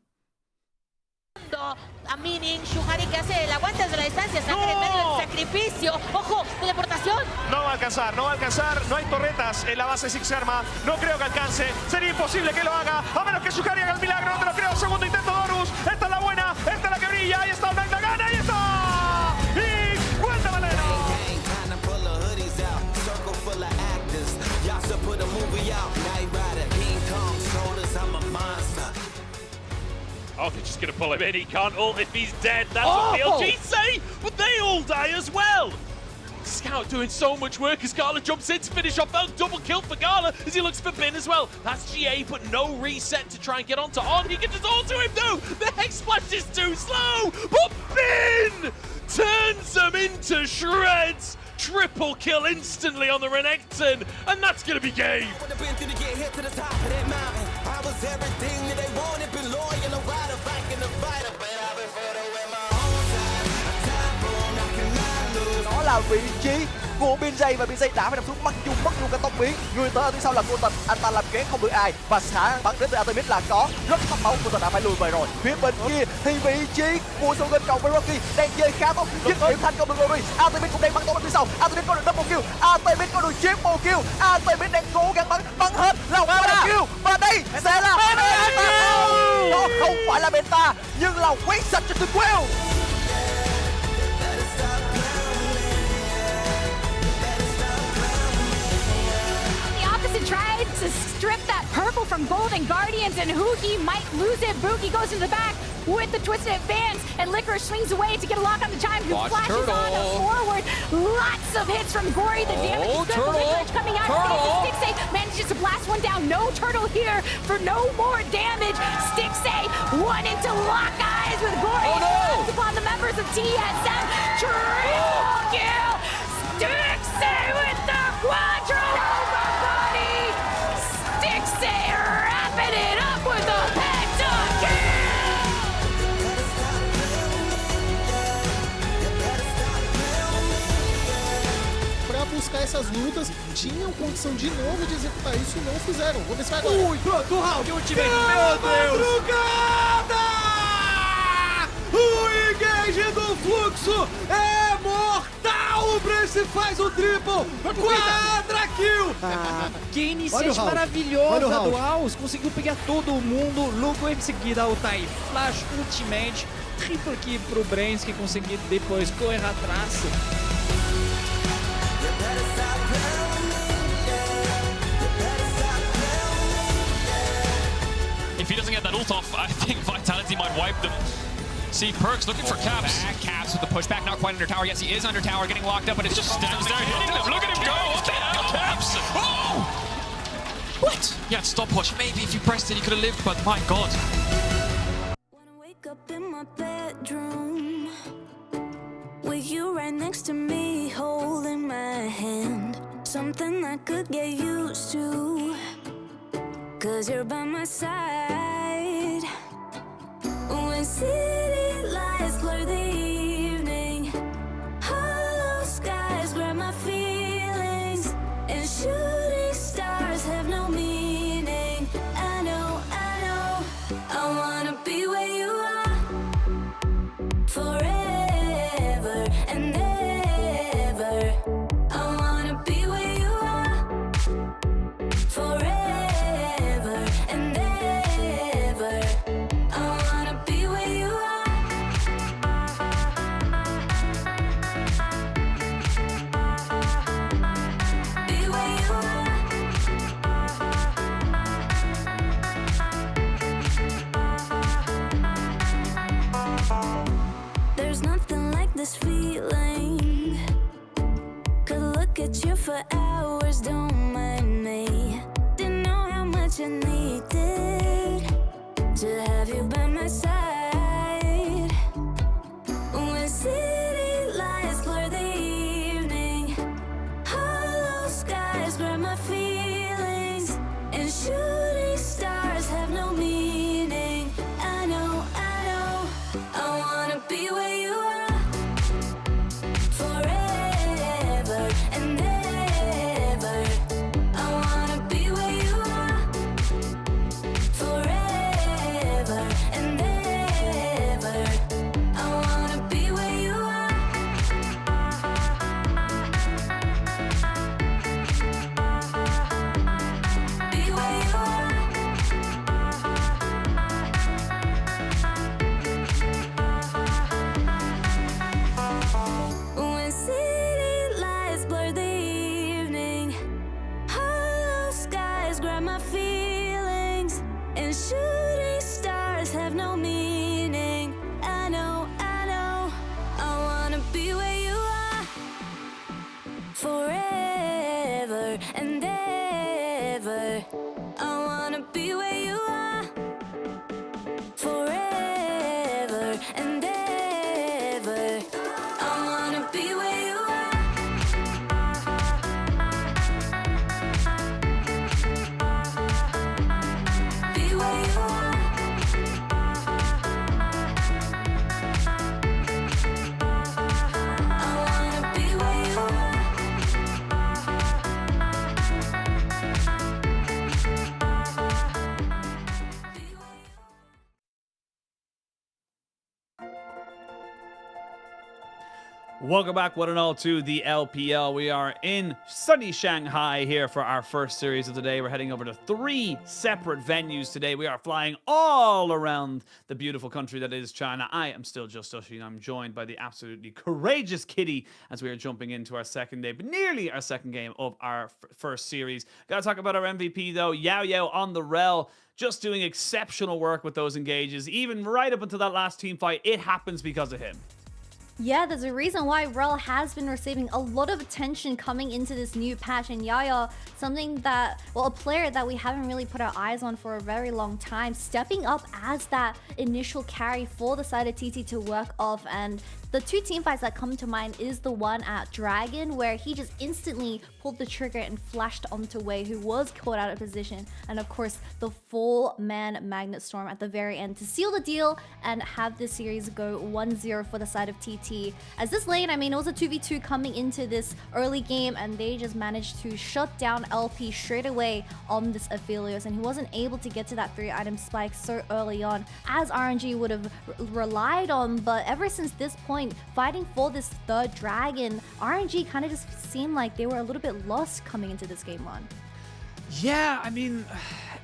A Mini, Shuhari que hace el aguante desde la distancia, está en medio del sacrificio. Ojo, teleportación. No va a alcanzar, no hay torretas en la base Six Arma, no creo que alcance, sería imposible que lo haga, a menos que Shuhari haga el milagro, no te lo creo, segundo intento Dorus, esta es la buena, esta es la que brilla, ahí está, Magna gana, ahí está, y cuenta Valero. Oh, they're just going to pull him in. He can't ult if he's dead. That's what the LG say. But they all die as well. Scout doing so much work as Gala jumps in to finish off that double kill for Gala as he looks for Bin as well. That's GA, but no reset to try and get onto On. He can just auto him though. The Hex Splash is too slow. But Bin turns them into shreds. Triple kill instantly on the Renekton. And that's going to be game. Đó là vị trí của Binjay, và Binjay đã phải nằm xuống mặc dù mất luôn cả tông biến. Người tới ở phía sau là cô Tịch, anh ta làm kén không được ai và xả bắn đến từ Artemis là có rất thấm máu. Cô Tịch đã phải lùi về rồi. Phía bên kia thì vị trí của Sogan cộng với Rocky đang chơi khá tốt, dứt điểm thành công được rồi. Artemis cũng đang bắn tốt bên phía sau. Artemis có được double kill, Artemis có được triple kill, Artemis đang cố gắng bắn hết là one kill, và đây sẽ là đó không phải là beta nhưng là quét sạch cho tuyệt well. Tried to strip that purple from Golden Guardians, and Huki might lose it. Buki goes to the back with the twisted advance, and Licorice swings away to get a lock on the Chime, who flashes on forward. Lots of hits from Gory. The damage is good. Licorice coming out. Stixay manages to blast one down. No Turtle here for no more damage. Stixay one into lock eyes with Gory. Upon the members of TSM. Triple kill. Stixay with the quadro. Stixay wrapping it up with a pentakill! Pra buscar essas lutas, tinham condição de novo de executar isso e não fizeram. Vamos ver se vai agora. Ui, pronto, round ultimate. Meu Deus! O engage do fluxo é O Brace faz o triple! Quadra kill! Que Olha o iniciante round. maravilhosa Olha o round. do House. Conseguiu pegar todo mundo. Lucou em seguida o Tai Flash Ultimate. Triple kill pro Brains, que conseguiu depois correr atrás. If he doesn't get that ult off, I think Vitality might wipe them. See, Perks looking for Caps. Caps with the pushback, not quite under tower. Yes, he is under tower, getting locked up, but it just stands there hitting them. Look at him go! What the hell, Caps? Oh! What? Yeah, stop push. Maybe if you pressed it, he could have lived, but my god. Wanna wake up in my bedroom with you right next to me, holding my hand. Something I could get used to, 'cause you're by my side. When city lights blur the evening, hollow skies grab my feelings, and shooting stars have no meaning. I know, I wanna be where you are, forever and ever. I wanna be where you are, forever and ever. I wanna be where you are. Be where you are. There's nothing like this feeling. Could look at you for hours, don't mind me. Didn't know how much I needed to have you by my side. When city lights blur the evening, hollow skies grab my feelings, and shooting stars have no meaning. I know, I wanna be where you are, forever and ever. I wanna be where you are, forever and ever. I wanna be where you are. Be where you are. When city lights blur the evening, hollow skies grab my feelings, and shooting stars have no meaning. I know, I wanna be where you are, forever and ever. I wanna be where you are, forever and ever. I wanna be where you are. Be where you are. I wanna be where you are. Welcome back, one and all, to the LPL. We are in sunny Shanghai here for our first series of the day. We're heading over to 3 separate venues today. We are flying all around the beautiful country that is China. I am still just Ushy, and I'm joined by the absolutely courageous Kitty as we are jumping into our second day, but nearly our second game of our first series. Gotta talk about our MVP though, Yao Yao on the rel. Just doing exceptional work with those engages. Even right up until that last team fight, it happens because of him. Yeah, there's a reason why Rel has been receiving a lot of attention coming into this new patch, and Yaya, something that, well, a player that we haven't really put our eyes on for a very long time, stepping up as that initial carry for the side of TT to work off. And the 2 team fights that come to mind is the one at Dragon, where he just instantly pulled the trigger and flashed onto Wei, who was caught out of position, and of course the 4-man Magnet Storm at the very end to seal the deal and have this series go 1-0 for the side of TT. TT. As this lane, I mean, it was a 2v2 coming into this early game, and they just managed to shut down LP straight away on this Aphelios, and he wasn't able to get to that 3-item spike so early on as RNG would have relied on. But ever since this point, fighting for this third dragon, RNG kind of just seemed like they were a little bit lost coming into this game run. Yeah, I mean,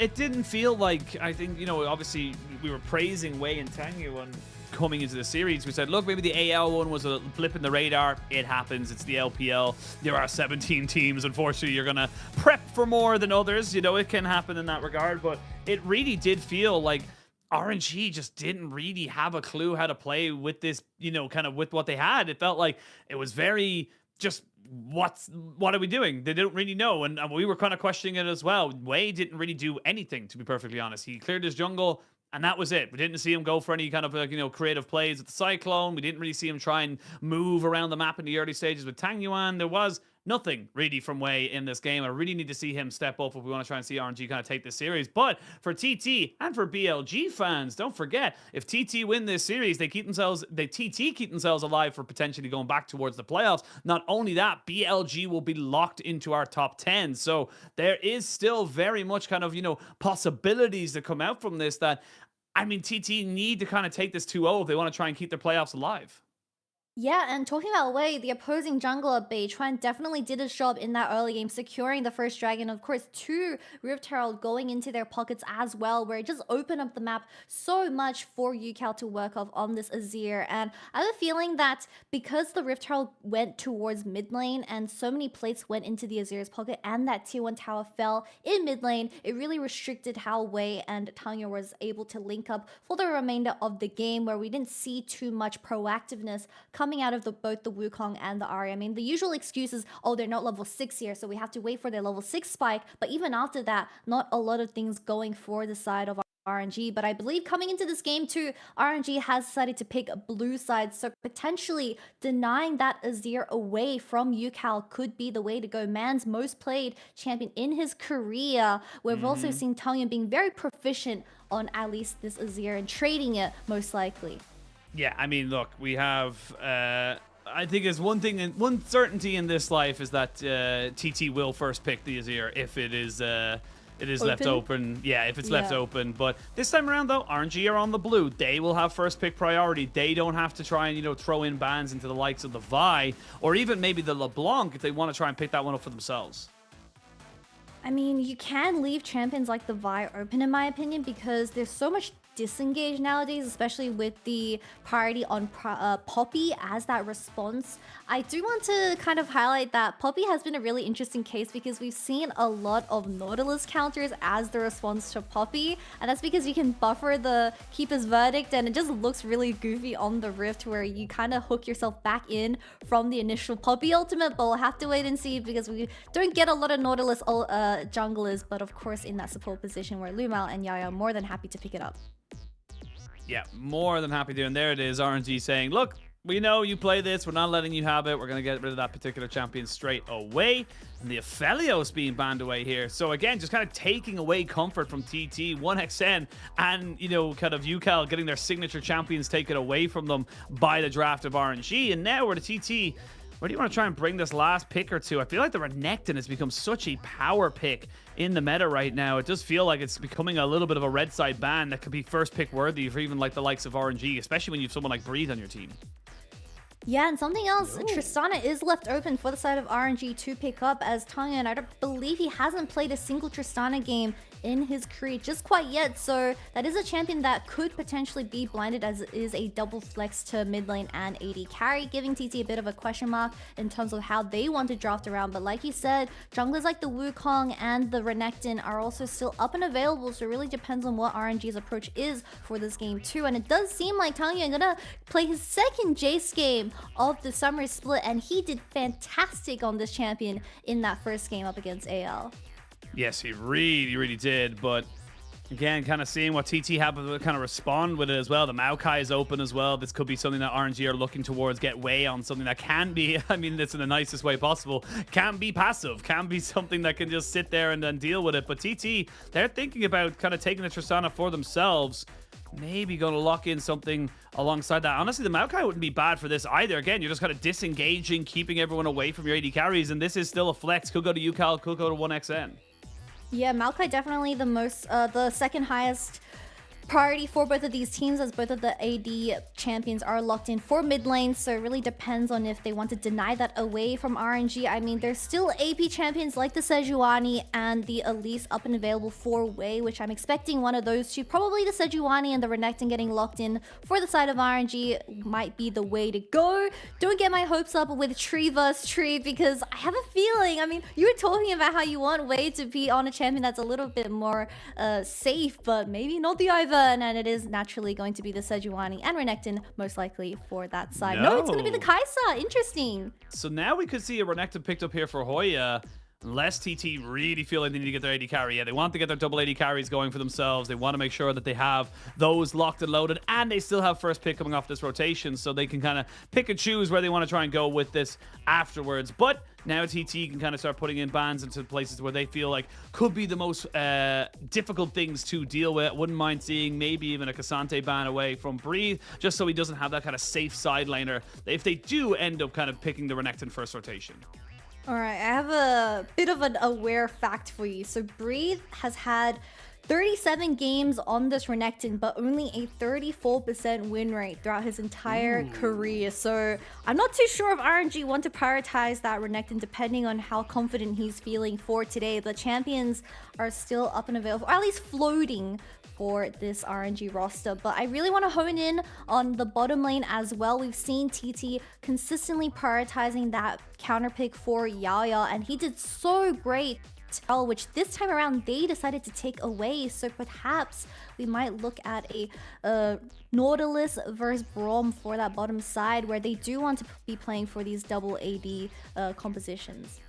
it didn't feel like, I think, you know, obviously we were praising Wei and Tangyuan coming into the series. We said, look, maybe the AL one was a blip in the radar. It happens. It's the LPL. There are 17 teams. Unfortunately, you're going to prep for more than others. You know, it can happen in that regard. But it really did feel like RNG just didn't really have a clue how to play with this, you know, kind of with what they had. It felt like it was very just, what are we doing? They didn't really know, and we were kind of questioning it as well. Wei didn't really do anything, to be perfectly honest. He cleared his jungle, and that was it. We didn't see him go for any kind of, you know, creative plays with the Cyclone. We didn't really see him try and move around the map in the early stages with Tangyuan. There was nothing really from Wei in this game. I really need to see him step up if we want to try and see RNG kind of take this series. But for TT and for BLG fans, don't forget, if TT win this series, TT keep themselves alive for potentially going back towards the playoffs. Not only that, BLG will be locked into our top 10. So there is still very much kind of, you know, possibilities that come out from this that, I mean, TT need to kind of take this 2-0 if they want to try and keep their playoffs alive. Yeah, and talking about Wei, the opposing jungler Beitran definitely did his job in that early game, securing the first dragon. Of course, 2 Rift Herald going into their pockets as well, where it just opened up the map so much for UCal to work off on this Azir. And I have a feeling that because the Rift Herald went towards mid lane and so many plates went into the Azir's pocket and that tier 1 tower fell in mid lane, it really restricted how Wei and Tanya was able to link up for the remainder of the game, where we didn't see too much proactiveness coming out of both the Wukong and the Ahri. I mean, the usual excuse is, oh, they're not level 6 here, so we have to wait for their level 6 spike. But even after that, not a lot of things going for the side of RNG. But I believe coming into this game too, RNG has decided to pick a blue side, so potentially denying that Azir away from UCal could be the way to go. Man's most played champion in his career. We've also seen Tangyuan being very proficient on at least this Azir and trading it most likely. Yeah, I mean, look, we have, I think there's one certainty in this life is that TT will first pick the Azir if it is left open. Yeah, if it's left open. But this time around, though, RNG are on the blue. They will have first pick priority. They don't have to try and, you know, throw in bans into the likes of the Vi or even maybe the LeBlanc if they want to try and pick that one up for themselves. I mean, you can leave champions like the Vi open, in my opinion, because there's so much disengage nowadays, especially with the priority on Poppy as that response. I do want to kind of highlight that Poppy has been a really interesting case because we've seen a lot of Nautilus counters as the response to Poppy, and that's because you can buffer the Keeper's Verdict and it just looks really goofy on the Rift where you kind of hook yourself back in from the initial Poppy ultimate, but we'll have to wait and see because we don't get a lot of Nautilus junglers, but of course in that support position where Lumal and Yaya are more than happy to pick it up. Yeah, more than happy to. And there it is, RNG saying, look, we know you play this. We're not letting you have it. We're going to get rid of that particular champion straight away. And the Aphelios being banned away here. So again, just kind of taking away comfort from TT, 1xN, and, you know, kind of UCal getting their signature champions taken away from them by the draft of RNG. And now we're to TT. Where do you want to try and bring this last pick or two? I feel like the Renekton has become such a power pick in the meta right now. It does feel like it's becoming a little bit of a red side ban that could be first pick worthy for even like the likes of RNG, especially when you have someone like Breathe on your team. Yeah, and something else, Tristana is left open for the side of RNG to pick up as Tangyuan, I don't believe he hasn't played a single Tristana game in his career just quite yet, so that is a champion that could potentially be blinded as it is a double flex to mid lane and AD carry, giving TT a bit of a question mark in terms of how they want to draft around. But like you said, junglers like the Wukong and the Renekton are also still up and available, so it really depends on what RNG's approach is for this game too. And it does seem like Tangyuan gonna play his second Jace game of the summer split, and he did fantastic on this champion in that first game up against AL. Yes, he really did, but again, kind of seeing what TT have to kind of respond with it as well. The Maokai is open as well. This could be something that RNG are looking towards, get Wei on something that can be, I mean this in the nicest way possible, can be passive, can be something that can just sit there and then deal with it. But TT, they're thinking about kind of taking the Tristana for themselves. maybe going to lock in something alongside that. Honestly, the Maokai wouldn't be bad for this either. Again, you're just kind of disengaging, keeping everyone away from your AD carries, and this is still a flex. Could go to UCal, could go to 1XN. Yeah, Maokai definitely the second highest priority for both of these teams, as both of the AD champions are locked in for mid lane, so it really depends on if they want to deny that away from RNG. I mean, there's still AP champions like the Sejuani and the Elise up and available for Wei, which I'm expecting one of those two, probably the Sejuani and the Renekton getting locked in for the side of RNG might be the way to go. Don't get my hopes up with Tree vs Tree, because I have a feeling, I mean, you were talking about how you want Wei to be on a champion that's a little bit more safe, but maybe not the Ivan, and it is naturally going to be the Sejuani and Renekton most likely for that side. No, it's going to be the Kai'Sa. Interesting. So now we could see a Renekton picked up here for Hoya. Unless TT really feel like they need to get their AD carry. Yeah, they want to get their double AD carries going for themselves. They want to make sure that they have those locked and loaded, and they still have first pick coming off this rotation, so they can kind of pick and choose where they want to try and go with this afterwards. But now TT can kind of start putting in bans into places where they feel like could be the most difficult things to deal with. Wouldn't mind seeing maybe even a Cassante ban away from Breathe, just so he doesn't have that kind of safe side laner if they do end up kind of picking the Renekton first rotation. All right, I have a bit of an aware fact for you. So Breathe has had 37 games on this Renekton, but only a 34% win rate throughout his entire career. So I'm not too sure if RNG want to prioritize that Renekton depending on how confident he's feeling for today. The champions are still up and available, or at least floating for this RNG roster, but I really want to hone in on the bottom lane as well. We've seen TT consistently prioritizing that counter pick for Yaya, and he did so great, which this time around they decided to take away. So perhaps we might look at a Nautilus versus Braum for that bottom side, where they do want to be playing for these double AD compositions.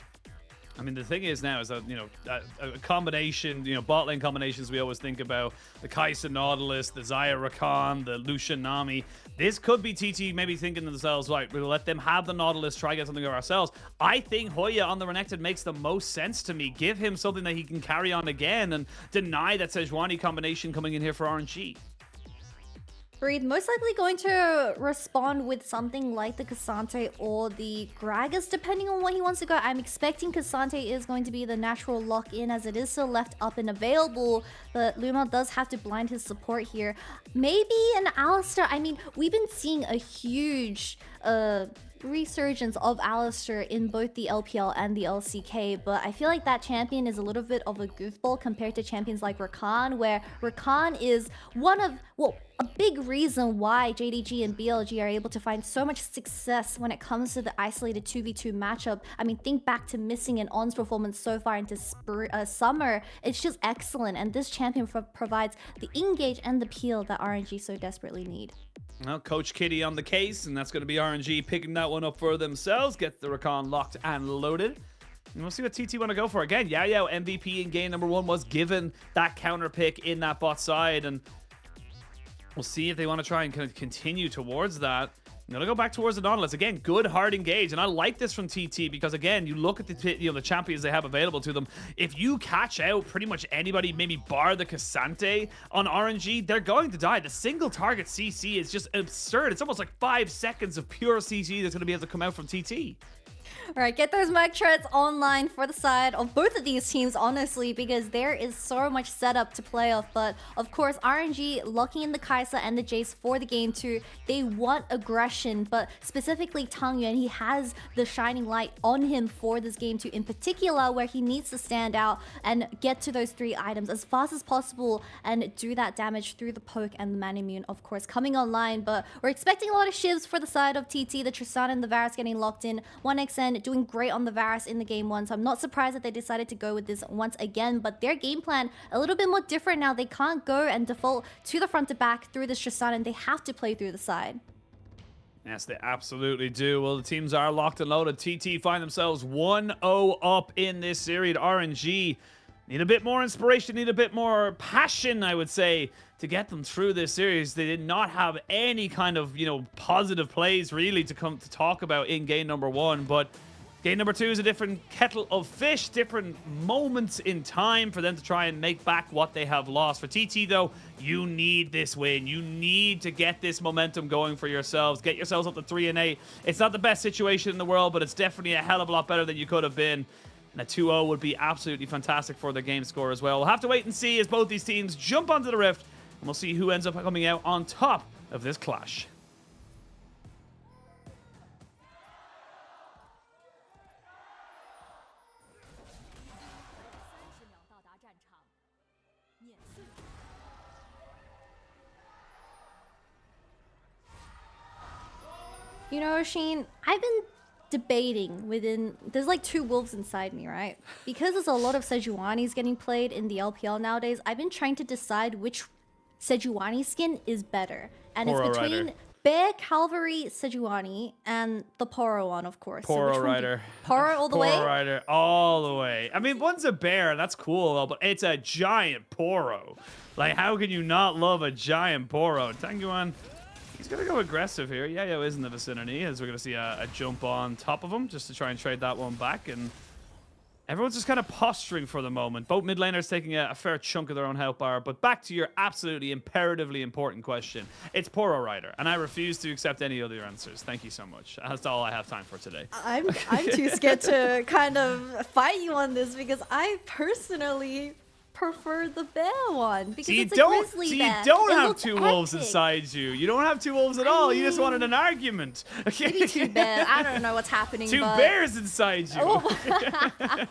I mean, the thing is now is that, you know, a combination, you know, bot lane combinations we always think about, the Kai'Sa Nautilus, the Xayah Rakan, the Lucian Nami. This could be TT maybe thinking to themselves, right, we'll let them have the Nautilus, try get something of ourselves. I think Hoya on the Renekton makes the most sense to me. Give him something that he can carry on again and deny that Sejuani combination coming in here for RNG. Breathe most likely going to respond with something like the Cassante or the Gragas, depending on what he wants to go. I'm expecting Cassante is going to be the natural lock-in, as it is still left up and available, but Luma does have to blind his support here. Maybe an Alistar. I mean, we've been seeing a huge resurgence of Alistar in both the LPL and the LCK, but I feel like that champion is a little bit of a goofball compared to champions like Rakan, where Rakan is one of, well, a big reason why JDG and BLG are able to find so much success when it comes to the isolated 2v2 matchup. I mean, think back to Missing and On's performance so far into summer. It's just excellent, and this champion provides the engage and the peel that RNG so desperately need. Well, Coach Kitty on the case, and that's going to be RNG picking that one up for themselves. Get the Rakan locked and loaded. And we'll see what TT want to go for. Again, Yaya MVP in game number 1 was given that counter pick in that bot side, and we'll see if they want to try and kind of continue towards that. I'm going to go back towards the Nautilus. Again, good hard engage, and I like this from TT because, again, you look at the champions they have available to them. If you catch out pretty much anybody, maybe bar the Cassante on RNG, they're going to die. The single target CC is just absurd. It's almost like 5 seconds of pure CC that's going to be able to come out from TT. All right, get those mic treads online for the side of both of these teams, honestly, because there is so much setup to play off. But of course, RNG locking in the Kai'Sa and the Jace for the game 2. They want aggression, but specifically Tang Yuan, he has the shining light on him for this game 2 in particular, where he needs to stand out and get to those 3 items as fast as possible and do that damage through the poke and the man immune, of course, coming online. But we're expecting a lot of shivs for the side of TT, the Tristan and the Varus getting locked in. 1XN doing great on the Varus in the game 1, so I'm not surprised that they decided to go with this once again, but their game plan a little bit more different now. They can't go and default to the front to back through this Tristan, and they have to play through the side. Yes, they absolutely do. Well, the teams are locked and loaded. TT find themselves 1-0 up in this series. RNG need a bit more inspiration, need a bit more passion, I would say, to get them through this series. They did not have any kind of, you know, positive plays really to come to talk about in game number 1, but Game number 2 is a different kettle of fish, different moments in time for them to try and make back what they have lost. For TT, though, you need this win. You need to get this momentum going for yourselves. Get yourselves up to 3-8. It's not the best situation in the world, but it's definitely a hell of a lot better than you could have been. And a 2-0 would be absolutely fantastic for their game score as well. We'll have to wait and see as both these teams jump onto the Rift, and we'll see who ends up coming out on top of this clash. You know, Sheen, I've been debating within... There's like two wolves inside me, right? Because there's a lot of Sejuani's getting played in the LPL nowadays, I've been trying to decide which Sejuani skin is better. And Poro it's between Rider. Bear Calvary Sejuani and the Poro one, of course. So which Poro one Rider. Poro all the way? Poro Rider all the way. I mean, one's a bear, that's cool, though, but it's a giant Poro. Like, how can you not love a giant Poro? Tanguan... He's going to go aggressive here. Yayo is in the vicinity, as we're going to see a jump on top of him just to try and trade that one back. And everyone's just kind of posturing for the moment. Both mid laners taking a fair chunk of their own health bar. But back to your absolutely imperatively important question. It's Poro Rider, and I refuse to accept any other answers. Thank you so much. That's all I have time for today. I'm too scared to kind of fight you on this because I personally prefer the bear one because it's a grizzly bear. You don't It have looks two wolves epic. inside you. You don't have two wolves at all. You just wanted an argument. Maybe two bears. I don't know what's happening. Two but... bears inside you. Oh.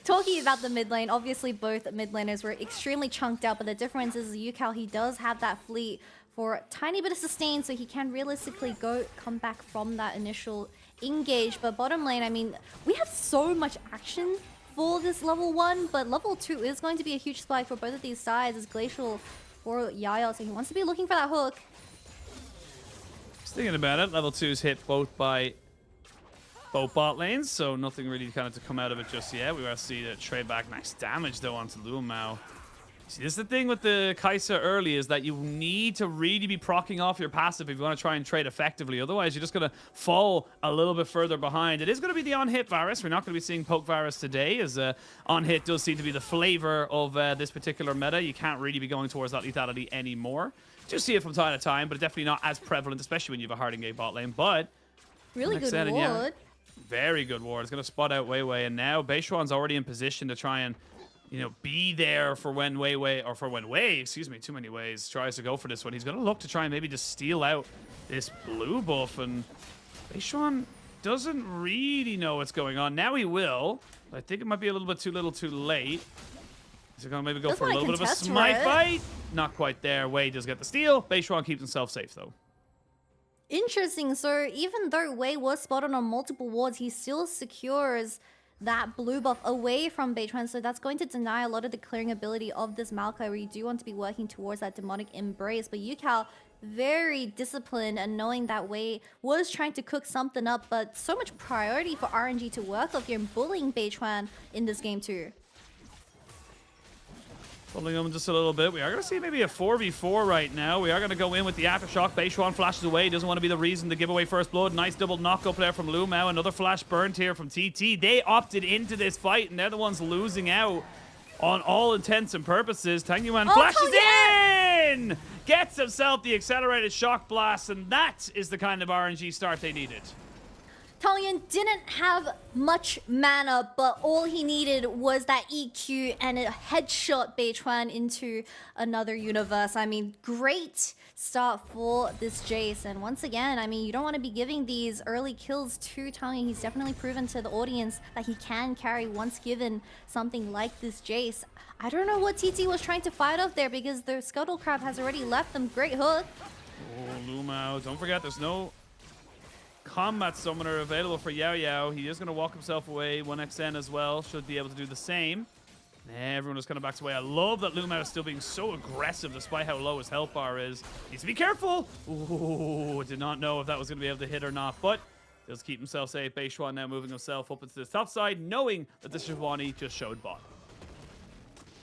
Talking about the mid lane, obviously both mid laners were extremely chunked out, but the difference is Yucal, he does have that fleet for a tiny bit of sustain, so he can realistically come back from that initial engage. But bottom lane, I mean, we have so much action for this level 1, but level 2 is going to be a huge spike for both of these sides as Glacial for Yaya, so he wants to be looking for that hook. Just thinking about it, level 2 is hit both by both bot lanes, so nothing really kind of to come out of it just yet. We will see the trade back max damage though onto Lumao. See, this is the thing with the Kai'Sa early is that you need to really be proccing off your passive if you want to try and trade effectively. Otherwise, you're just going to fall a little bit further behind. It is going to be the on-hit Varus. We're not going to be seeing poke Varus today, as on-hit does seem to be the flavor of this particular meta. You can't really be going towards that lethality anymore. Just see it from time to time, but definitely not as prevalent, especially when you have a hard engage bot lane. But really good ward. Yeah, very good ward. It's going to spot out Weiwei, and now Beishuan's already in position to try and be there for when Wei, excuse me, too many ways, tries to go for this one. He's going to look to try and maybe just steal out this blue buff, and Beishuan doesn't really know what's going on. Now he will, but I think it might be a little bit too little too late. Is he going to maybe go for a little bit of a smite fight? Not quite there. Wei does get the steal. Beishuan keeps himself safe, though. Interesting. So even though Wei was spotted on multiple wards, he still secures that blue buff away from Beitran, so that's going to deny a lot of the clearing ability of this Maokai, where you do want to be working towards that demonic embrace. But Yucal, very disciplined and knowing that Wei was trying to cook something up, but so much priority for RNG to work off here and bullying Beitran in this game too. Pulling him just a little bit. We are going to see maybe a 4v4 right now. We are going to go in with the aftershock. Beishuan flashes away. Doesn't want to be the reason to give away first blood. Nice double knock up there from Lumao. Another flash burnt here from TT. They opted into this fight, and they're the ones losing out on all intents and purposes. Tangyuan flashes in! Gets himself the accelerated shock blast, and that is the kind of RNG start they needed. Tongyan didn't have much mana, but all he needed was that EQ and a headshot Beitran into another universe. I mean, great start for this Jace. And once again, I mean, you don't want to be giving these early kills to Tongyan. He's definitely proven to the audience that he can carry once given something like this Jace. I don't know what TT was trying to fight off there because the Scuttle Crab has already left them. Great hook. Oh, Lumao. Don't forget, there's no combat summoner available for Yao Yao. He is going to walk himself away. 1xN as well should be able to do the same. Everyone is kind of back away. I love that Lumao is still being so aggressive despite how low his health bar is. Needs to be careful. Ooh, did not know if that was going to be able to hit or not, but does keep himself safe. Beishuan now moving himself up into the top side, knowing that the Sejuani just showed bot.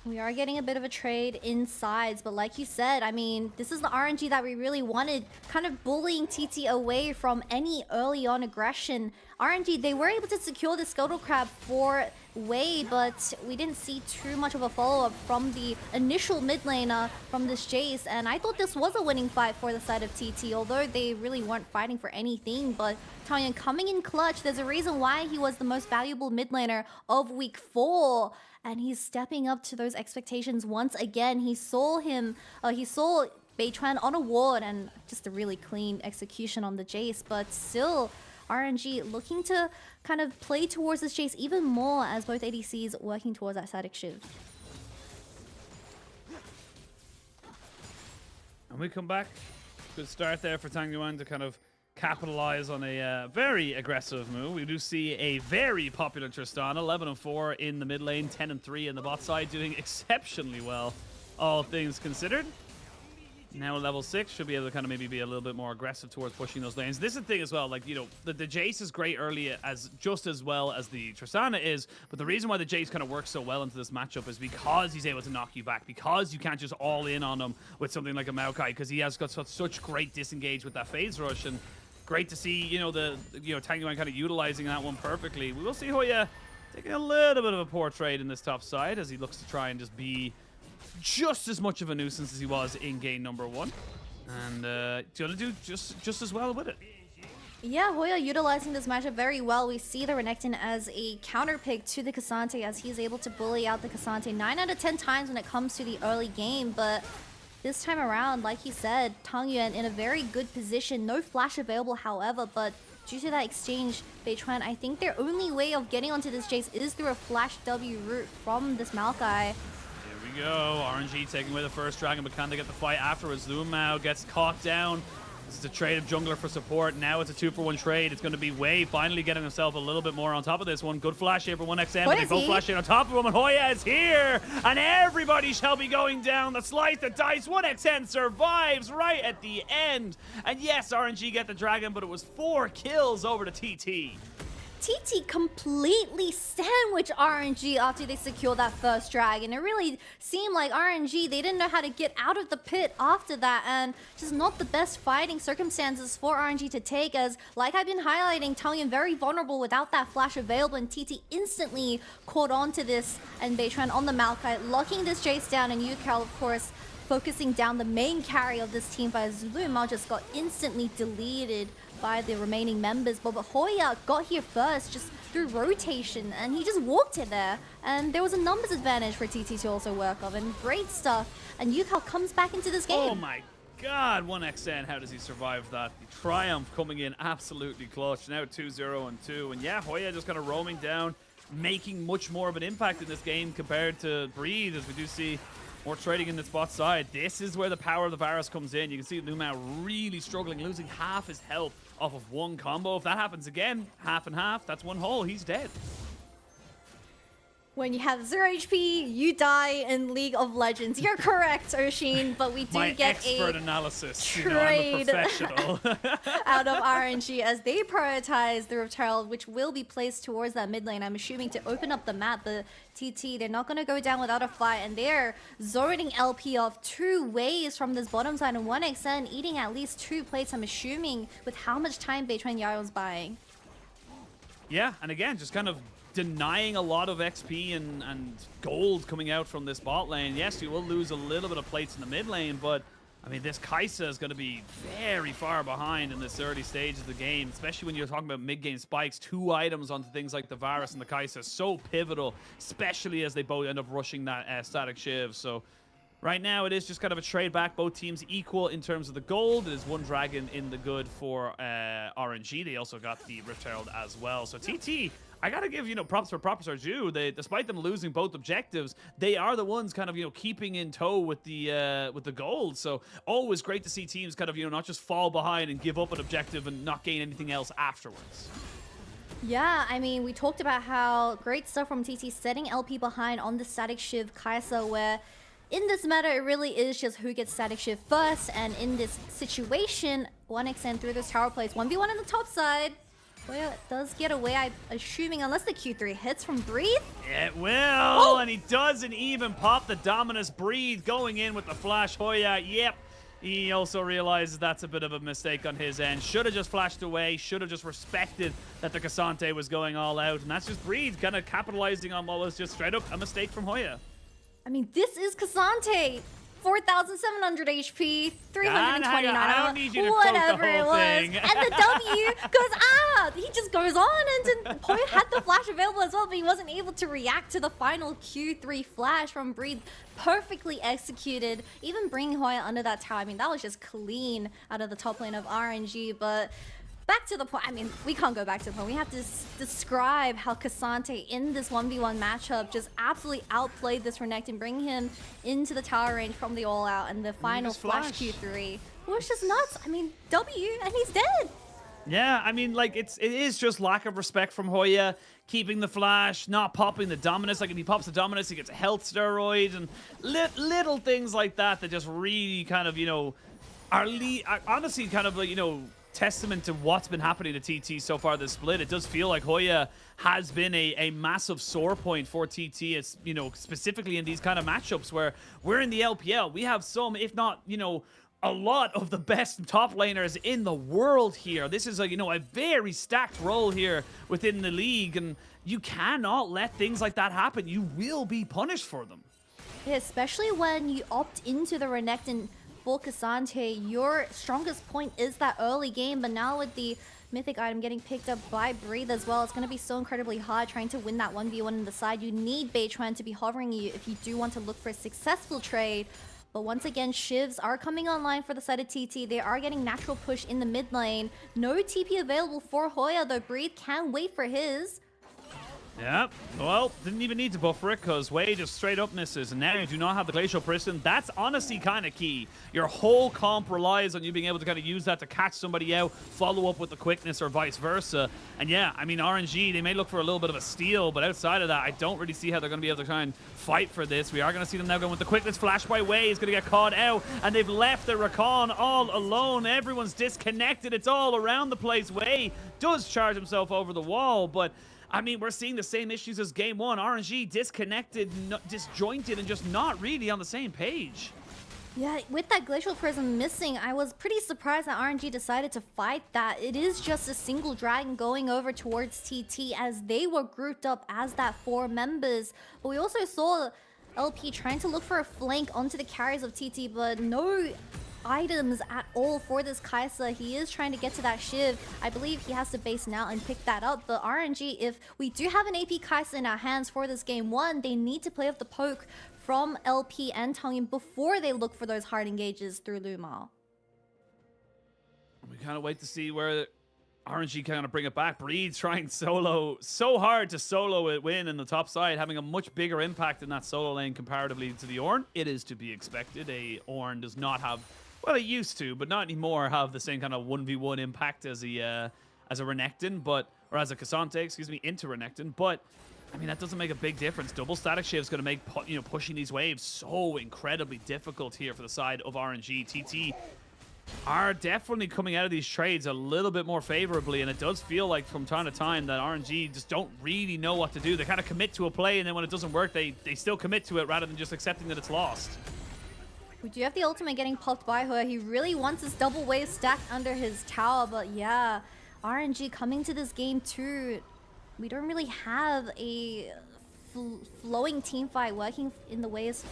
We are getting a bit of a trade in sides, but like you said, I mean, this is the RNG that we really wanted, kind of bullying TT away from any early on aggression. RNG, they were able to secure the Scuttle Crab for Wei, but we didn't see too much of a follow-up from the initial mid laner from this Jace, and I thought this was a winning fight for the side of TT, although they really weren't fighting for anything. But Tangyuan coming in clutch, there's a reason why he was the most valuable mid laner of week 4. And he's stepping up to those expectations once again. He saw Beichuan on a ward and just a really clean execution on the Jace. But still, RNG looking to kind of play towards this Jace even more as both ADCs working towards that static shift. And we come back. Good start there for Tangyuan to kind of capitalize on a very aggressive move. We do see a very popular Tristana, 11-4 in the mid lane, 10-3 in the bot side, doing exceptionally well, all things considered. Now at level 6, should be able to kind of maybe be a little bit more aggressive towards pushing those lanes. This is the thing as well, like, you know, the Jace is great early just as well as the Tristana is, but the reason why the Jace kind of works so well into this matchup is because he's able to knock you back, because you can't just all in on him with something like a Maokai, because he has got such great disengage with that phase rush. And great to see, you know, Tangyuan kind of utilizing that one perfectly. We will see Hoya taking a little bit of a poor trade in this top side as he looks to try and just be just as much of a nuisance as he was in game number 1. And gonna do just as well with it. Yeah, Hoya utilizing this matchup very well. We see the Renekton as a counter pick to the K'Sante as he's able to bully out the K'Sante 9 out of 10 times when it comes to the early game. But this time around, like he said, Tangyuan in a very good position. No flash available, however, but due to that exchange, Beichuan, I think their only way of getting onto this Jace is through a flash W route from this Maokai. Here we go. RNG taking away the first dragon, but can they get the fight afterwards? Lumao gets caught down. This is a trade of jungler for support. Now it's a 2-for-1 trade. It's going to be Wei finally getting himself a little bit more on top of this one. Good flash here for 1XM, but they both flash in on top of him, and Hoya is here, and everybody shall be going down. The slice, the dice. 1XN survives right at the end. And yes, RNG get the dragon, but it was 4 kills over to TT. TT completely sandwiched RNG after they secured that first dragon. It really seemed like RNG, they didn't know how to get out of the pit after that, and just not the best fighting circumstances for RNG to take, as like I've been highlighting, Tangyuan very vulnerable without that flash available, and TT instantly caught on to this, and Beichuan on the Maokai, locking this Jace down, and Yukel, of course, focusing down the main carry of this team, but Lumao just got instantly deleted by the remaining members. But Hoya got here first just through rotation, and he just walked it there, and there was a numbers advantage for TT to also work of, and great stuff. And Yukel comes back into this game. Oh my god, 1XN, how does he survive that? The Triumph coming in absolutely clutch. Now 2-0-2, and yeah, Hoya just kind of roaming down, making much more of an impact in this game compared to Breathe, as we do see more trading in the spot side. This is where the power of the Varus comes in. You can see Lumao really struggling, losing half his health off of one combo. If that happens again, half and half, that's one hole. He's dead. When you have 0 HP, you die in League of Legends. You're correct, Oshin, but we do get expert a analysis. trade you know, I'm a professional. out of RNG as they prioritize the Rift Herald, which will be placed towards that mid lane, I'm assuming, to open up the map. But TT, they're not going to go down without a fight, and they're zoning LP off 2 ways from this bottom side, and 1XN eating at least 2 plates, I'm assuming, with how much time Beichuan Yaro's buying. Yeah, and again, just kind of denying a lot of XP and gold coming out from this bot lane. Yes, you will lose a little bit of plates in the mid lane, but I mean, this Kai'Sa is going to be very far behind in this early stage of the game, especially when you're talking about mid-game spikes. 2 items onto things like the Varus and the Kai'Sa, so pivotal, especially as they both end up rushing that static Shiv. So right now, it is just kind of a trade back. Both teams equal in terms of the gold. It is 1 dragon in the good for RNG. They also got the Rift Herald as well. So TT, I gotta give, you know, props where props are due. They, despite them losing both objectives, they are the ones kind of, you know, keeping in tow with the gold. So always great to see teams kind of, you know, not just fall behind and give up an objective and not gain anything else afterwards. Yeah, I mean, we talked about how great stuff from TT setting LP behind on the static Shiv Kai'Sa, where in this meta, it really is just who gets static Shiv first, and in this situation, 1XN through this tower plays 1v1 on the top side. Hoya does get away, I'm assuming, unless the Q3 hits from Breathe. It will, and he doesn't even pop the Dominus. Breathe going in with the flash. Hoya, yep. He also realizes that's a bit of a mistake on his end. Should have just flashed away. Should have just respected that the Cassante was going all out. And that's just Breathe kind of capitalizing on what was just straight up a mistake from Hoya. I mean, this is Cassante. 4,700 HP, 329 I don't need you to whatever quote the it whole was. thing. And the W goes out. He just goes on, and Hoya had the flash available as well, but he wasn't able to react to the final Q3 flash from Breathe. Perfectly executed, even bringing Hoya under that tower. I mean, that was just clean out of the top lane of RNG, but back to the point. I mean, we can't go back to the point. We have to describe how Cassante in this 1v1 matchup just absolutely outplayed this Renekton, bringing him into the tower range from the all-out, and the final flash Q3 was just nuts. I mean, W, and he's dead. Yeah, I mean, like, it is just lack of respect from Hoya, keeping the flash, not popping the Dominus. Like, if he pops the Dominus, he gets a health steroid, and little things like that that just really kind of, you know, are honestly kind of like, you know, testament to what's been happening to TT so far this split. It does feel like Hoya has been a massive sore point for TT. It's, you know, specifically in these kind of matchups where we're in the LPL. We have some, if not, you know, a lot of the best top laners in the world here. This is a, you know, a very stacked role here within the league, and you cannot let things like that happen. You will be punished for them. Yeah, especially when you opt into the Renekton for Cassante. Your strongest point is that early game, but now with the mythic item getting picked up by Breathe as well, it's going to be so incredibly hard trying to win that 1v1 in the side. You need Beitran to be hovering you if you do want to look for a successful trade. But once again, Shivs are coming online for the side of TT. They are getting natural push in the mid lane. No TP available for Hoya, though Breathe can wait for his. Yeah, well, didn't even need to buffer it because Wei just straight up misses, and now you do not have the Glacial Prison. That's honestly kind of key. Your whole comp relies on you being able to kind of use that to catch somebody out, follow up with the quickness or vice versa. And yeah, I mean, RNG, they may look for a little bit of a steal, but outside of that, I don't really see how they're going to be able to try and fight for this. We are going to see them now going with the quickness. Flash by Wei is going to get caught out, and they've left the Rakan all alone. Everyone's disconnected. It's all around the place. Wei does charge himself over the wall, but I mean, we're seeing the same issues as game one. RNG disconnected, disjointed, and just not really on the same page. Yeah, with that Glacial Prism missing, I was pretty surprised that RNG decided to fight that. It is just a single dragon going over towards TT as they were grouped up as that 4 members. But we also saw LP trying to look for a flank onto the carries of TT, but no items at all for this Kai'Sa. He is trying to get to that Shiv. I believe he has to base now and pick that up. But RNG, if we do have an AP Kai'Sa in our hands for this game one, they need to play off the poke from LP and Tongyun before they look for those hard engages through Lumar. We kind of wait to see where RNG kind of bring it back. Breed's trying so hard to solo it win in the top side, having a much bigger impact in that solo lane comparatively to the Ornn. It is to be expected. A Ornn does not have, well, it used to, but not anymore, have the same kind of 1v1 impact as a Renekton, or as a Cassante, excuse me, into Renekton. But I mean, that doesn't make a big difference. Double static shift is going to make pushing these waves so incredibly difficult here for the side of RNG. TT are definitely coming out of these trades a little bit more favorably, and it does feel like from time to time that RNG just don't really know what to do. They kind of commit to a play, and then when it doesn't work, they still commit to it rather than just accepting that it's lost. We do have the ultimate getting popped by her. He really wants his double wave stacked under his tower, but yeah, RNG coming to this game too. We don't really have a flowing team fight working in the ways.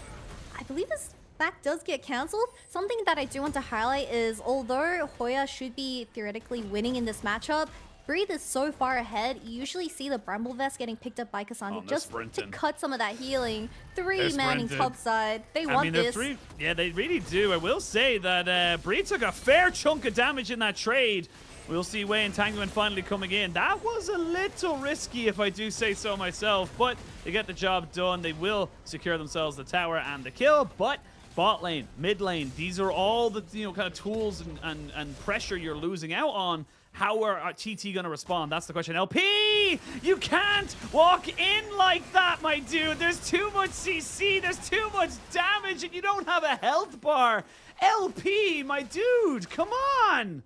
I believe this back does get cancelled. Something that I do want to highlight is, although Hoya should be theoretically winning in this matchup, Breathe is so far ahead. You usually see the Bramble Vest getting picked up by Cassandra just to cut some of that healing. 3-manning topside. They want this. Yeah, they really do. I will say that Breathe took a fair chunk of damage in that trade. We'll see Wei and Tongyun finally coming in. That was a little risky, if I do say so myself, but they get the job done. They will secure themselves the tower and the kill, but bot lane, mid lane, these are all the kind of tools and pressure you're losing out on. How are TT going to respond? That's the question. LP, you can't walk in like that, my dude. There's too much CC, there's too much damage, and you don't have a health bar. LP, my dude, come on.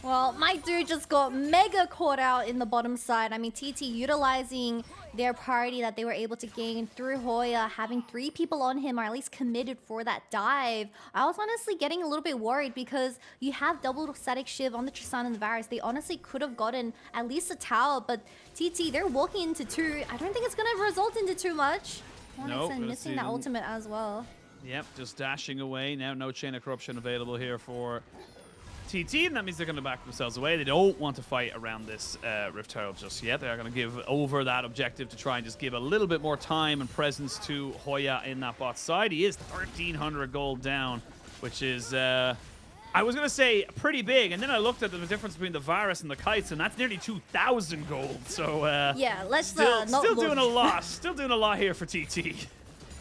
Well, my dude just got mega caught out in the bottom side. I mean, TT utilizing their priority that they were able to gain through Hoya, having 3 people on him, or at least committed for that dive. I was honestly getting a little bit worried because you have double static Shiv on the Tristan and the Varus. They honestly could have gotten at least a tower, but TT, they're walking into 2. I don't think it's going to result into too much. Nope, and missing that ultimate as well. Yep, just dashing away. Now no Chain of Corruption available here for TT, and that means they're going to back themselves away. They don't want to fight around this Rift Herald just yet. They're going to give over that objective to try and just give a little bit more time and presence to Hoya in that bot side. He is 1,300 gold down, which is, I was going to say pretty big, and then I looked at the difference between the Varus and the Kites, and that's nearly 2,000 gold. So, yeah, let's still not doing a lot. Still doing a lot here for TT.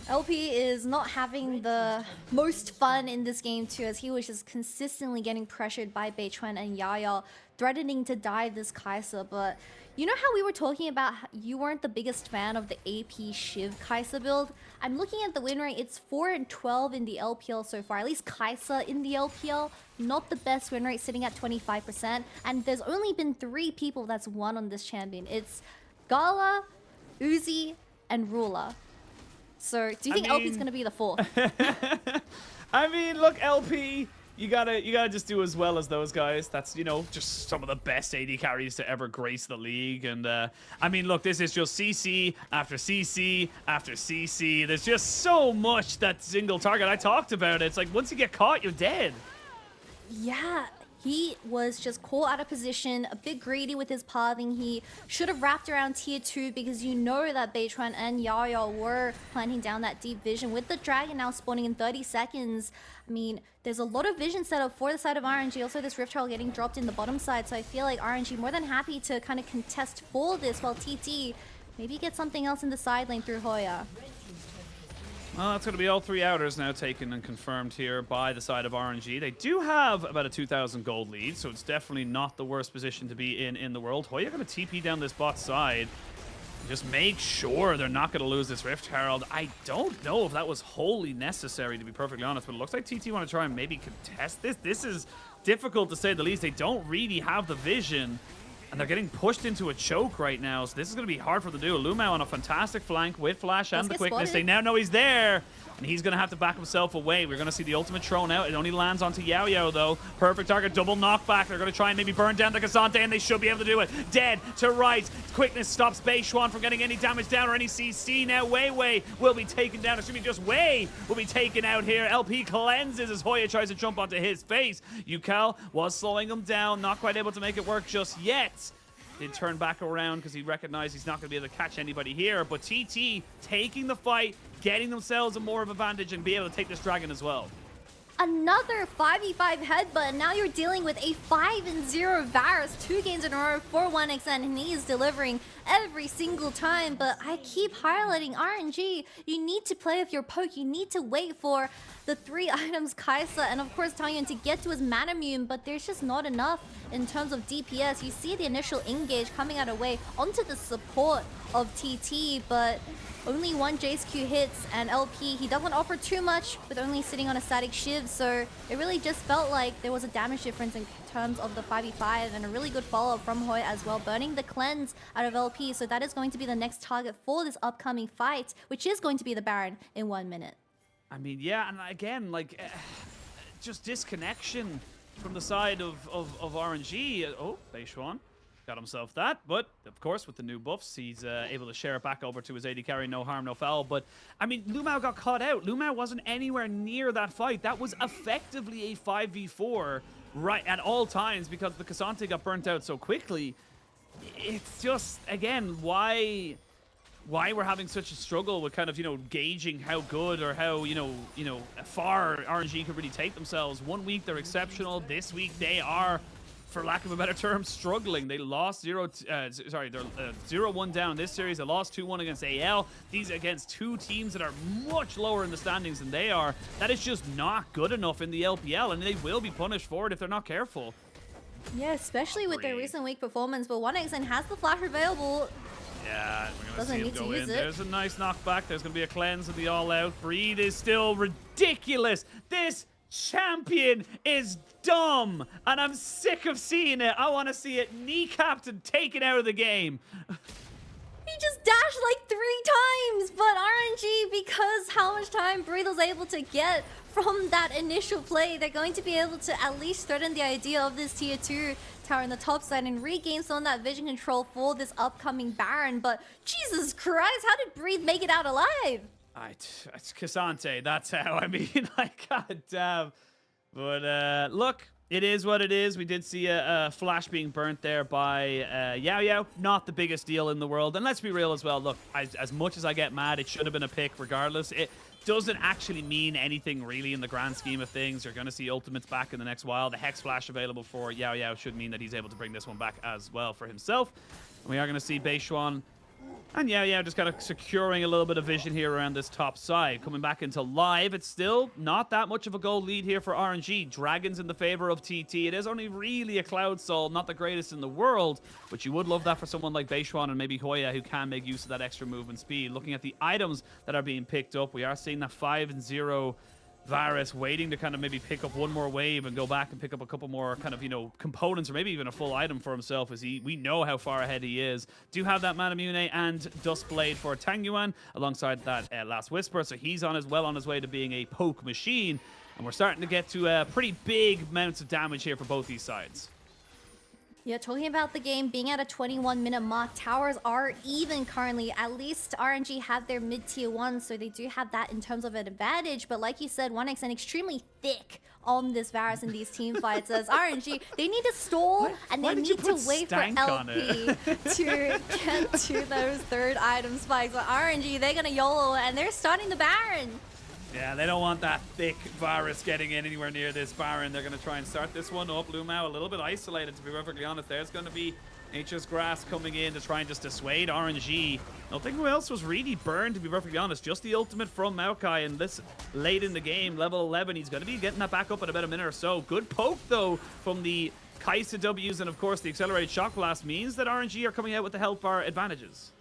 LP is not having the most fun in this game too, as he was just consistently getting pressured by Beichuan and Yaya, threatening to dive this Kai'Sa. But you know how we were talking about you weren't the biggest fan of the AP Shiv Kai'Sa build? I'm looking at the win rate. It's 4-12 in the LPL so far, at least Kai'Sa in the LPL. Not the best win rate, sitting at 25%. And there's only been 3 people that's won on this champion. It's Gala, Uzi, and Rula. So, do you think LP's gonna be the 4th? I mean, look, LP, you gotta just do as well as those guys. That's, you know, just some of the best AD carries to ever grace the league. And I mean, look, this is just CC after CC after CC. There's just so much that single target. I talked about it. It's like once you get caught, you're dead. Yeah. He was just caught out of position, a bit greedy with his pathing. He should have wrapped around tier 2 because you know that Beichuan and Yaya were planting down that deep vision. With the dragon now spawning in 30 seconds, I mean, there's a lot of vision set up for the side of RNG. Also, this Rift Herald getting dropped in the bottom side, so I feel like RNG more than happy to kind of contest for this, while TT maybe get something else in the side lane through Hoya. Well, that's going to be all 3 outers now taken and confirmed here by the side of RNG. They do have about a 2,000 gold lead, so it's definitely not the worst position to be in the world. Hoya going to TP down this bot side. Just make sure they're not going to lose this Rift Herald. I don't know if that was wholly necessary, to be perfectly honest, but it looks like TT want to try and maybe contest this. This is difficult to say the least. They don't really have the vision, and they're getting pushed into a choke right now, so this is going to be hard for them to do. Lumao on a fantastic flank with Flash and the quickness. Spotted. They now know he's there, and he's going to have to back himself away. We're going to see the ultimate thrown out. It only lands onto Yao Yao, though. Perfect target, double knockback. They're going to try and maybe burn down the Cassante, and they should be able to do it. Dead to right. Quickness stops Beichuan from getting any damage down or any CC. Now Wei will be taken down. Assuming just Wei will be taken out here. LP cleanses as Hoya tries to jump onto his face. Yukal was slowing him down. Not quite able to make it work just yet. Did turn back around because he recognized he's not going to be able to catch anybody here. But TT taking the fight, getting themselves a more of an advantage, and be able to take this dragon as well. Another 5v5 headbutt, and now you're dealing with a 5-0 Varus, 2 games in a row for 1xN, and he is delivering every single time. But I keep highlighting RNG, you need to play with your poke, you need to wait for the 3 items Kai'Sa, and of course Tangyun to get to his mana immune, but there's just not enough in terms of DPS. You see the initial engage coming out of Wei onto the support of TT, but only 1 Jace Q hits, and LP, he doesn't offer too much with only sitting on a static Shiv, so it really just felt like there was a damage difference in terms of the 5v5, and a really good follow-up from Hoya as well, burning the cleanse out of LP, so that is going to be the next target for this upcoming fight, which is going to be the Baron in 1 minute. I mean, yeah, and again, like, just disconnection from the side of RNG. Oh, Beichuan got himself that, but of course with the new buffs he's able to share it back over to his AD carry. No harm, no foul. But I mean, Lumao got caught out. Lumao wasn't anywhere near that fight. That was effectively a 5v4 right at all times because the Cassante got burnt out so quickly. It's just, again, why we're having such a struggle with kind of, you know, gauging how good or how, you know, far RNG could really take themselves. 1 week they're exceptional. This week they are, for lack of a better term, struggling. They lost they're 0-1 down this series. They lost 2-1 against AL. These against 2 teams that are much lower in the standings than they are. That is just not good enough in the LPL, and they will be punished for it if they're not careful. Yeah, especially with their recent week performance, but 1xN has the flash available. Yeah, we're Doesn't gonna need see to him go use in. it. There's a nice knockback. There's gonna be a cleanse of the all-out. Breed is still ridiculous. This champion is dumb, and I'm sick of seeing it. I want to see it kneecapped and taken out of the game. He just dashed like 3 times, but RNG, because how much time Breathe was able to get from that initial play, they're going to be able to at least threaten the idea of this tier 2 tower in the top side and regain some of that vision control for this upcoming Baron. But Jesus Christ, how did Breathe make it out alive? It's Cassante, that's how. I mean, like, god damn. But look, it is what it is. We did see a flash being burnt there by Yao Yao. Not the biggest deal in the world. And let's be real as well. Look, as much as I get mad, it should have been a pick regardless. It doesn't actually mean anything really in the grand scheme of things. You're going to see ultimates back in the next while. The Hex Flash available for Yao Yao should mean that he's able to bring this one back as well for himself. And we are going to see Beishuan and yeah, just kind of securing a little bit of vision here around this top side. Coming back into live, it's still not that much of a goal lead here for RNG. Dragons in the favor of TT. It is only really a Cloud Soul, not the greatest in the world, but you would love that for someone like Beishuan and maybe Hoya, who can make use of that extra movement speed. Looking at the items that are being picked up, we are seeing that 5-0 Varus waiting to kind of maybe pick up one more wave and go back and pick up a couple more kind of, you know, components or maybe even a full item for himself, as we know how far ahead he is. Do have that Manamune and Duskblade for Tang Yuan alongside that Last Whisper, so he's on his way to being a poke machine, and we're starting to get to pretty big amounts of damage here for both these sides. Yeah, talking about the game being at a 21-minute mark, towers are even currently. At least RNG have their mid-tier 1, so they do have that in terms of an advantage. But like you said, 1xN extremely thick on this Varus in these team fights. As RNG, they need to stall and they need to wait for LP to get to those third item spikes. But RNG, they're going to YOLO and they're starting the Baron. Yeah, they don't want that thick Varus getting in anywhere near this Baron. They're going to try and start this one up. Lumao a little bit isolated, to be perfectly honest. There's going to be Nature's Grass coming in to try and just dissuade RNG. Nothing else was really burned, to be perfectly honest. Just the ultimate from Maokai, and this late in the game, level 11. He's going to be getting that back up in about a minute or so. Good poke, though, from the Kaisa W's, and of course the accelerated shock blast means that RNG are coming out with the health bar advantages.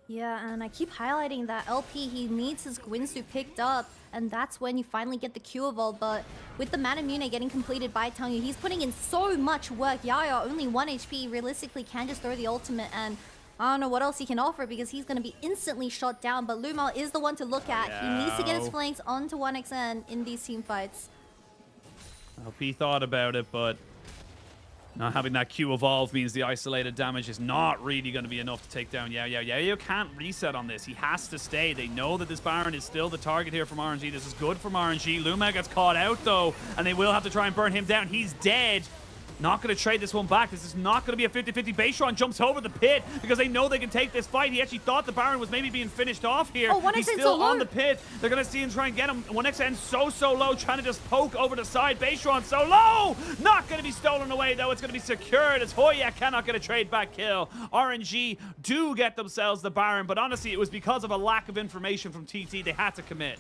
Yeah, and I keep highlighting that LP, he needs his Gwinsu picked up, and that's when you finally get the Q evolve. But with the Manamune getting completed by Tang Yu, he's putting in so much work. Yaya, only 1 HP, realistically can just throw the ultimate, and I don't know what else he can offer because he's going to be instantly shot down. But Lumao is the one to look at. He needs to get his flanks onto 1xN in these team fights. LP thought about it, but not having that Q evolve means the isolated damage is not really going to be enough to take down Yao Yao. Yao Yao can't reset on this. He has to stay. They know that this Baron is still the target here from RNG. This is good from RNG. Luma gets caught out, though, and they will have to try and burn him down. He's dead. Not going to trade this one back. This is not going to be a 50-50. Beishuan jumps over the pit because they know they can take this fight. He actually thought the Baron was maybe being finished off here. Oh, 1xN He's still so on the pit. They're going to see him try and get him. 1xN so low, trying to just poke over the side. Beishuan so low. Not going to be stolen away, though. It's going to be secured as Hoya cannot get a trade back kill. RNG do get themselves the Baron, but honestly, it was because of a lack of information from TT. They had to commit.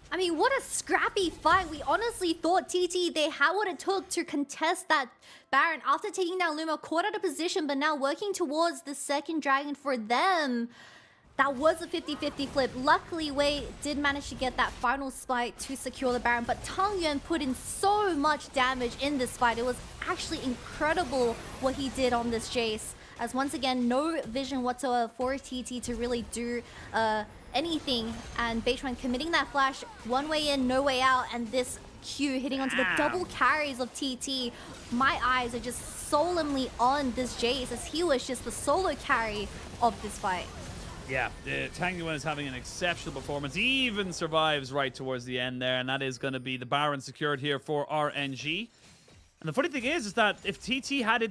I mean, what a scrappy fight. We honestly thought TT, they had what it took to contest that Baron after taking down Luma, caught out of position, but now working towards the second dragon for them. That was a 50-50 flip. Luckily, Wei did manage to get that final spike to secure the Baron, but Tang Yuan put in so much damage in this fight. It was actually incredible what he did on this Jace. As once again, no vision whatsoever for TT to really do anything, and Beishuan committing that flash, one way in, no way out, and this Q hitting onto the double carries of TT. My eyes are just solemnly on this Jace, as he was just the solo carry of this fight. Yeah, Tang Yuan is having an exceptional performance, even survives right towards the end there, and that is going to be the Baron secured here for RNG. And the funny thing is that if TT had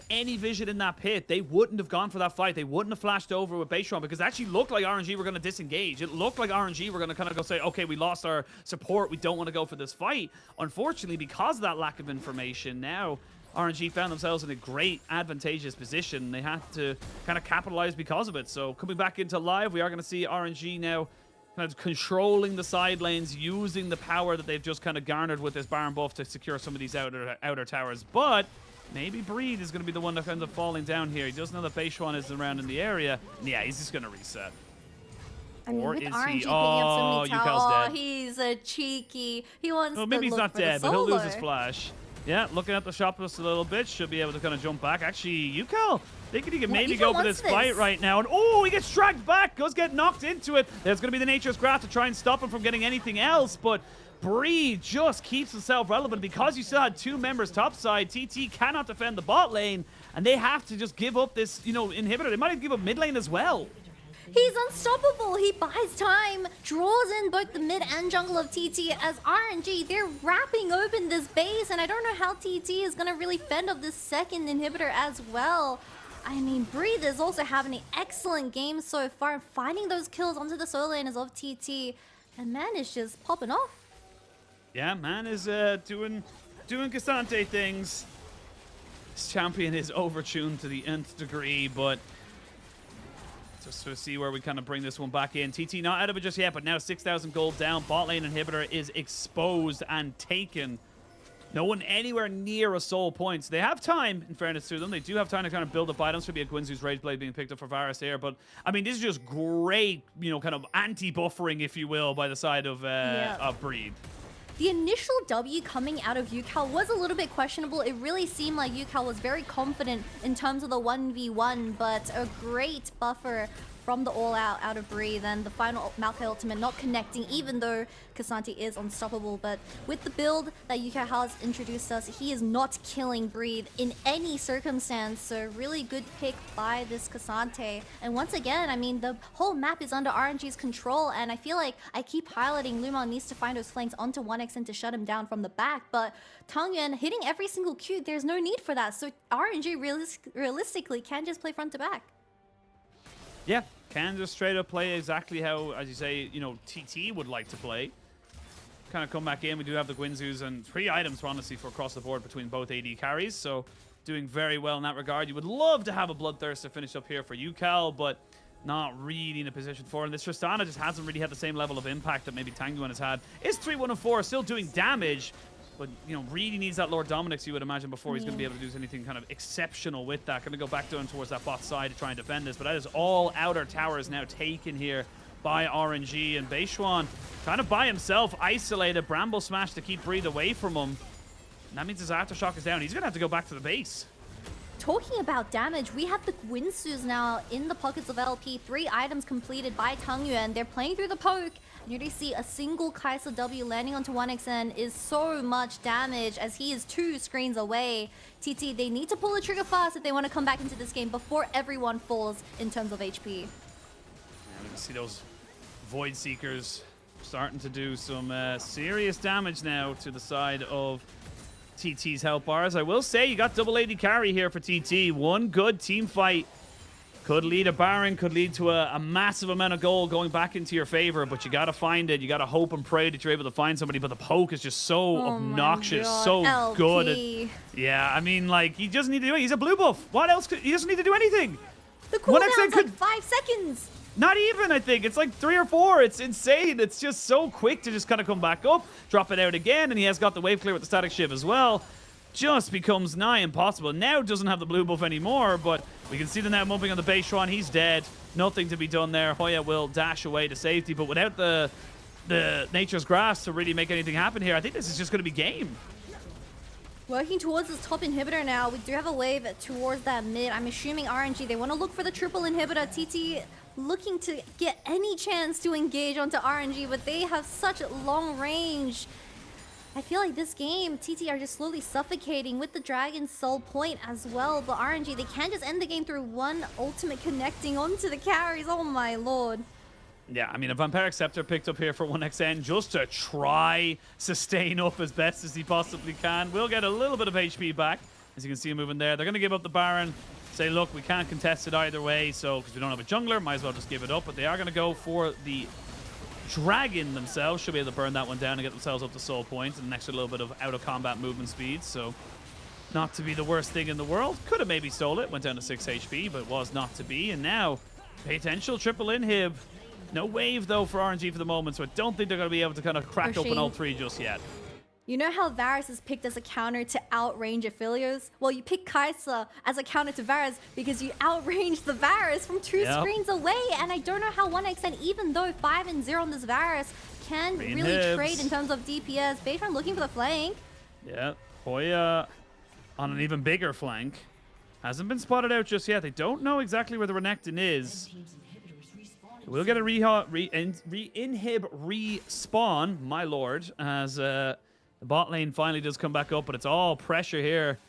any vision in that pit, they wouldn't have gone for that fight. They wouldn't have flashed over with Beishuan because it actually looked like RNG were going to disengage. It looked like RNG were going to kind of go say, okay, we lost our support. We don't want to go for this fight. Unfortunately, because of that lack of information, now RNG found themselves in a great advantageous position. They had to kind of capitalize because of it. So coming back into live, we are going to see RNG now kind of controlling the side lanes, using the power that they've just kind of garnered with this Baron buff to secure some of these outer towers. But maybe Breed is going to be the one that ends up falling down here. He does know that Beishuan is around in the area. And yeah, he's just going to reset. I mean, Or with is RNG he? picking up so many Yukal's towers, dead. he's a cheeky. He wants Well, to maybe he's look not for the dead, but he'll lose his solo. flash. Yeah, looking at the shop list a little bit, should be able to kind of jump back. Actually, Yukal thinking he can maybe Yukal go for wants this fight this. right now. And oh, he gets dragged back, does get knocked into it. There's going to be the Nature's Grasp to try and stop him from getting anything else, but Bree just keeps himself relevant because you still had two members topside. TT cannot defend the bot lane, and they have to just give up this, inhibitor. They might even give up mid lane as well. He's unstoppable. He buys time, draws in both the mid and jungle of TT as RNG. They're wrapping open this base, and I don't know how TT is going to really fend off this second inhibitor as well. I mean, Breathe is also having an excellent game so far, finding those kills onto the solo laners of TT, and man is just popping off. Yeah, man is doing Cassante things. This champion is overtuned to the nth degree, but just to see where we kind of bring this one back in. TT not out of it just yet, but now 6,000 gold down. Bot lane inhibitor is exposed and taken. No one anywhere near a soul point. So they have time, in fairness to them. They do have time to kind of build up items. Should be a Gwynzu's Rage Blade being picked up for Varus here. But, I mean, this is just great, kind of anti-buffering, if you will, by the side of Breed. The initial W coming out of Yukal was a little bit questionable. It really seemed like Yukal was very confident in terms of the 1v1, but a great buffer from the all-out out of Breathe, and the final Maokai ultimate not connecting, even though Cassante is unstoppable. But with the build that Yukal has introduced us, he is not killing Breathe in any circumstance, so really good pick by this Cassante. And once again, I mean, the whole map is under RNG's control, and I feel like I keep highlighting Lumon needs to find those flanks onto 1xN to shut him down from the back, but Tangyuan hitting every single Q, there's no need for that, so RNG realistically can just play front to back. Yeah, can just straight up play exactly how, as you say, TT would like to play. Kind of come back in. We do have the Gwynzus and 3 items, honestly, for across the board between both AD carries. So doing very well in that regard. You would love to have a Bloodthirst to finish up here for Yukal, but not really in a position for. And this Tristana just hasn't really had the same level of impact that maybe Tangyuan has had. Is 3-1-4, still doing damage, but, really needs that Lord Dominix, you would imagine, before he's going to be able to do anything kind of exceptional with that. Going to go back down towards that bot side to try and defend this, but that is all outer towers now taken here by RNG, and Beishuan kind of by himself, isolated. Bramble Smash to keep Breathe away from him. And that means his Aftershock is down. He's going to have to go back to the base. Talking about damage, we have the Gwynzus now in the pockets of LP. 3 items completed by Tangyuan. They're playing through the poke. And you already see a single Kai'Sa W landing onto 1xN is so much damage as he is 2 screens away. TT, they need to pull the trigger fast if they want to come back into this game before everyone falls in terms of HP. Yeah, we can see those Void Seekers starting to do some serious damage now to the side of TT's health bars. I will say you got double AD carry here for TT. One good team fight could lead a Baron, could lead to a massive amount of gold going back into your favor, but you got to find it. You got to hope and pray that you're able to find somebody, but the poke is just so obnoxious, so LP. good. Yeah, I mean, like, he doesn't need to do it. He's a blue buff. What else? He doesn't need to do anything. The cooldown's like 5 seconds. Not even, I think. It's like 3 or 4. It's insane. It's just so quick to just kind of come back up, drop it out again, and he has got the wave clear with the static shiv as well. Just becomes nigh impossible. Now doesn't have the blue buff anymore, but we can see the now mumping on the Beishuan. He's dead. Nothing to be done there. Hoya will dash away to safety, but without the Nature's Grasp to really make anything happen here, I think this is just going to be game. Working towards this top inhibitor now. We do have a wave towards that mid. I'm assuming RNG, they want to look for the triple inhibitor. TT looking to get any chance to engage onto RNG, but they have such long range. I feel like this game, TT are just slowly suffocating with the Dragon's Soul point as well. But RNG, they can't just end the game through one ultimate connecting onto the carries. Oh my lord. Yeah, I mean, a Vampiric Scepter picked up here for 1xN just to try sustain up as best as he possibly can. We'll get a little bit of HP back, as you can see him moving there. They're going to give up the Baron, say, look, we can't contest it either way, so because we don't have a jungler, might as well just give it up. But they are going to go for the Dragon themselves. Should be able to burn that one down and get themselves up to soul points and an extra little bit of out-of-combat movement speed, so not to be the worst thing in the world. Could have maybe stole it, went down to 6 HP, but was not to be. And now, potential triple inhib. No wave, though, for RNG for the moment, so I don't think they're going to be able to kind of crack open all 3 just yet. You know how Varus is picked as a counter to outrange Aphelios? Well, you pick Kai'Sa as a counter to Varus because you outrange the Varus from 2 screens away. And I don't know how 1xN, even though 5 and 0 on this Varus, can really trade in terms of DPS. Beidron looking for the flank. Yeah, Hoya on an even bigger flank. Hasn't been spotted out just yet. They don't know exactly where the Renekton is. We'll get a re-inhib respawn, my lord, as the bot lane finally does come back up, but it's all pressure here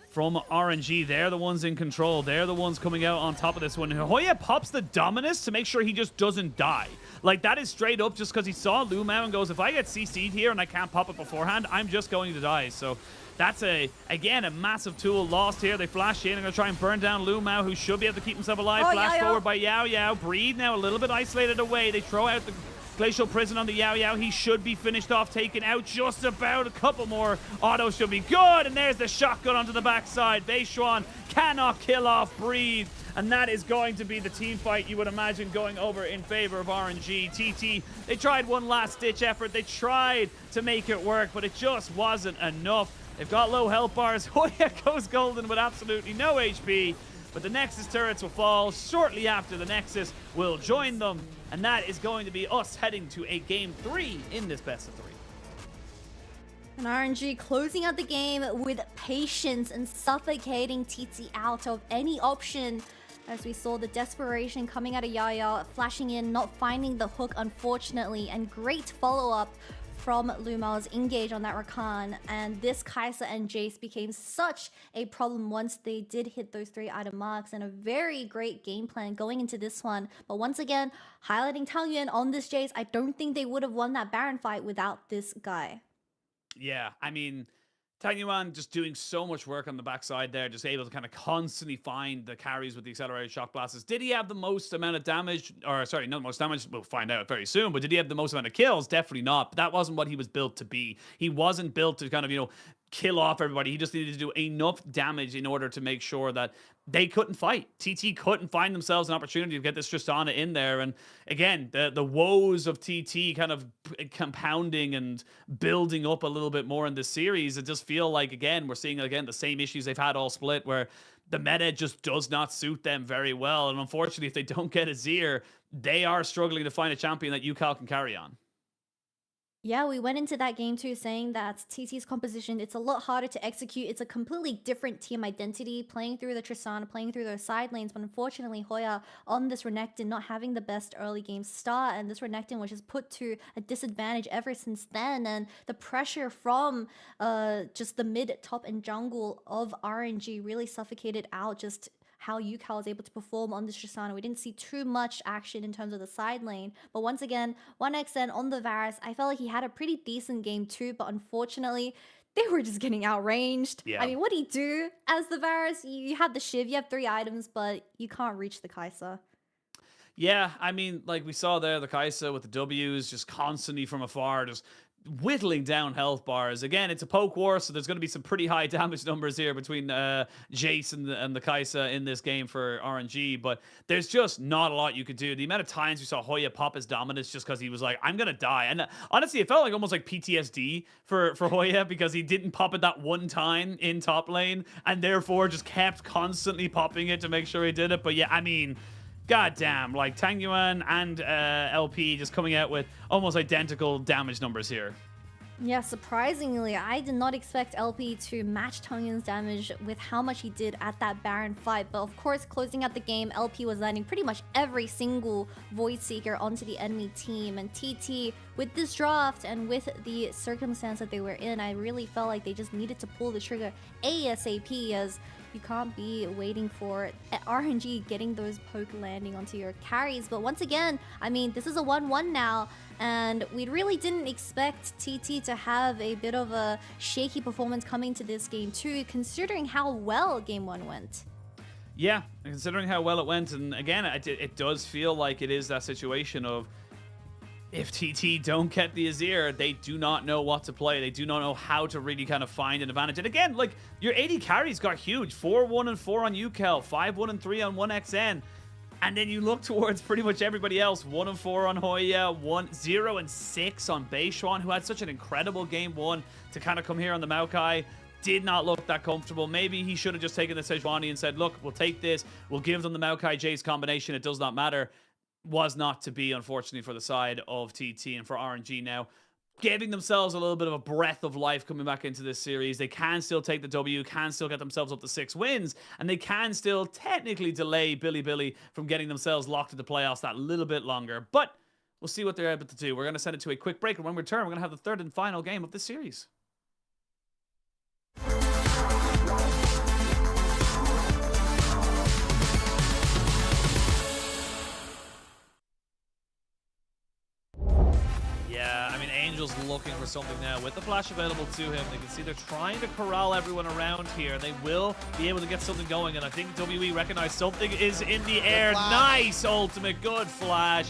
from RNG. They're the ones in control. They're the ones coming out on top of this one. Hoya pops the Dominus to make sure he just doesn't die. Like, that is straight up just because he saw Lumao and goes, if I get CC'd here and I can't pop it beforehand, I'm just going to die. So that's, again, a massive tool lost here. They flash in. They're going to try and burn down Lumao, who should be able to keep himself alive. Flash forward by Yao Yao. Breathe now a little bit isolated away. They throw out the Glacial Prison on the Yao Yao. He should be finished off, taken out just about. A couple more autos should be good. And there's the shotgun onto the backside. Beishuan cannot kill off Breathe. And that is going to be the team fight you would imagine going over in favor of RNG. TT, they tried one last ditch effort. They tried to make it work, but it just wasn't enough. They've got low health bars. Hoya goes golden with absolutely no HP. But the Nexus turrets will fall shortly after the Nexus will join them. And that is going to be us heading to a game 3 in this best of 3. And RNG closing out the game with patience and suffocating TT out of any option. As we saw the desperation coming out of Yaya, flashing in, not finding the hook unfortunately. And great follow-up from Lumao's engage on that Rakan, and this Kai'Sa and Jace became such a problem once they did hit those 3 item marks, and a very great game plan going into this one. But once again, highlighting Tang Yuan on this Jace, I don't think they would have won that Baron fight without this guy. Yeah, I mean, Tang Yuan just doing so much work on the backside there, just able to kind of constantly find the carries with the accelerated shock blasts. Did he have the most amount of damage? Or, sorry, not the most damage, we'll find out very soon, but did he have the most amount of kills? Definitely not. But that wasn't what he was built to be. He wasn't built to kind of, you know, kill off everybody. He just needed to do enough damage in order to make sure that they couldn't fight. TT couldn't find themselves an opportunity to get this Tristana in there. And again, the woes of TT kind of compounding and building up a little bit more in this series. It just feel like, again, we're seeing, again, the same issues they've had all split, where the meta just does not suit them very well. And unfortunately, if they don't get Azir, they are struggling to find a champion that UCal can carry on. Yeah, we went into that game too saying that TT's composition, it's a lot harder to execute. It's a completely different team identity, playing through the Tristana, playing through those side lanes. But unfortunately, Hoya on this Renekton not having the best early game start, and this Renekton was just put to a disadvantage ever since then. And the pressure from just the mid, top, and jungle of RNG really suffocated out just how UCal was able to perform on this Tristana. We didn't see too much action in terms of the side lane. But once again, 1xN on the Varus, I felt like he had a pretty decent game too, but unfortunately, they were just getting outranged. Yeah. I mean, what do you do as the Varus? You have the Shiv, you have 3 items, but you can't reach the Kai'Sa. Yeah, I mean, like we saw there, the Kai'Sa with the W's just constantly from afar, just whittling down health bars. Again, it's a poke war, so there's going to be some pretty high damage numbers here between Jace and the Kai'Sa in this game for RNG, but there's just not a lot you could do. The amount of times we saw Hoya pop his dominance just because he was like, I'm going to die. And honestly, it felt like almost like PTSD for Hoya, because he didn't pop it that one time in top lane, and therefore just kept constantly popping it to make sure he did it. But yeah, I mean, goddamn, like Tang Yuan and LP just coming out with almost identical damage numbers here. Yeah, surprisingly, I did not expect LP to match Tang Yuan's damage with how much he did at that Baron fight. But of course, closing out the game, LP was landing pretty much every single Void Seeker onto the enemy team. And TT, with this draft and with the circumstance that they were in, I really felt like they just needed to pull the trigger ASAP, as you can't be waiting for RNG getting those poke landing onto your carries. But once again, I mean, this is a 1-1 now, and we really didn't expect TT to have a bit of a shaky performance coming to this game too, considering how well game 1 went. Yeah, considering how well it went, and again, it does feel like it is that situation of, if TT don't get the Azir, they do not know what to play. They do not know how to really kind of find an advantage. And again, like, your AD carries got huge. 4-1 and 4 on UCal, 5-1 and 3 on 1xN. And then you look towards pretty much everybody else. 1-4 on Hoya, 0-6 on Beishuan, who had such an incredible game one to kind of come here on the Maokai. Did not look that comfortable. Maybe he should have just taken the Sejuani and said, look, we'll take this. We'll give them the Maokai Jace combination. It does not matter. Was not to be, unfortunately, for the side of TT and for RNG now. Giving themselves a little bit of a breath of life coming back into this series. They can still take the W, can still get themselves up to 6 wins, and they can still technically delay Billy from getting themselves locked into playoffs that little bit longer. But we'll see what they're able to do. We're going to send it to a quick break, and when we return, we're going to have the third and final game of this series. Yeah, I mean, Angel's looking for something now. With the flash available to him, they can see they're trying to corral everyone around here. They will be able to get something going, and I think WE recognize something is in the air. Nice ultimate, good flash.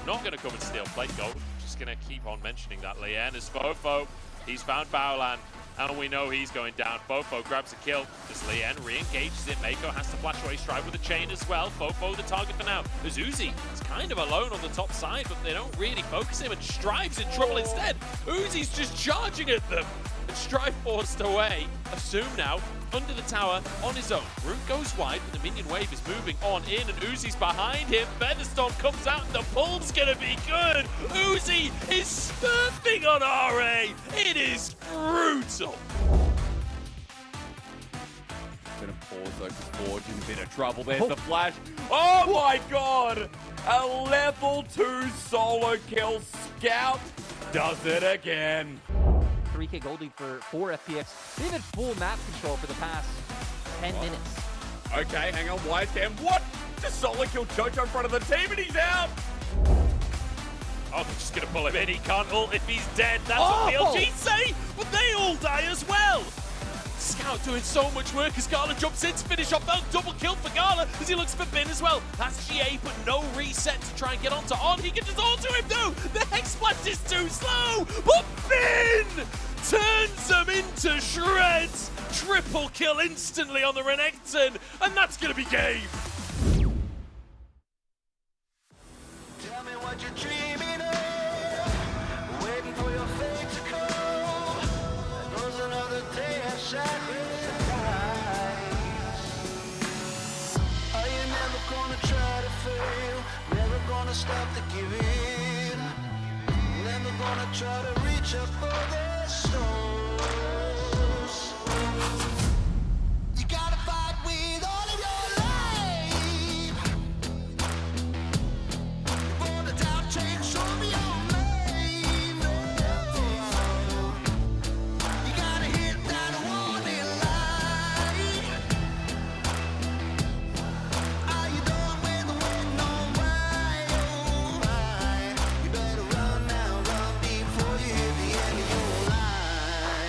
Not going to come and steal plate gold. Just going to keep on mentioning that. Lien is Fofo. He's found Baolan, and we know he's going down. Fofo grabs a kill as Lien re-engages it. Mako has to flash away, Strive with a chain as well. Fofo the target for now. Uzi is kind of alone on the top side, but they don't really focus him, and Strive's in trouble instead. Uzi's just charging at them, and Strive forced away. Assume now, under the tower, on his own. Root goes wide, but the minion wave is moving on in, and Uzi's behind him. Featherstorm comes out, and the pull's gonna be good. Uzi is surfing on RA. It is brutal. Gonna pause though, because Forge in a bit of trouble. There's the flash. Oh my god! A level 2 solo kill. Scout does it again. 3k gold lead for FPX. They've had full map control for the past 10 minutes. Okay, hang on, why is Cam? What? Just solo kill Jojo in front of the team and he's out! Oh, they're just gonna pull him in. He can't ult if he's dead. That's what the LG say, but they all die as well. Scout doing so much work as Gala jumps in to finish off that double kill for Gala as he looks for Bin as well. That's GA, but no reset to try and get onto On. He can just auto him though. The Hex Blast is too slow, but Bin turns them into shreds. Triple kill instantly on the Renekton, and that's gonna be game. Tell me what you're dreaming of, waiting for your fate to come. There's another day of sacrifice. Are you never gonna try to fail? Never gonna stop to give in? Never gonna try to reach up for the stars? You gotta fight with all of your life. For the doubt change, show me your name. You gotta hit that warning light. Are you done with the waiting on why? Oh why? You better run now, run before you hit the end of your line.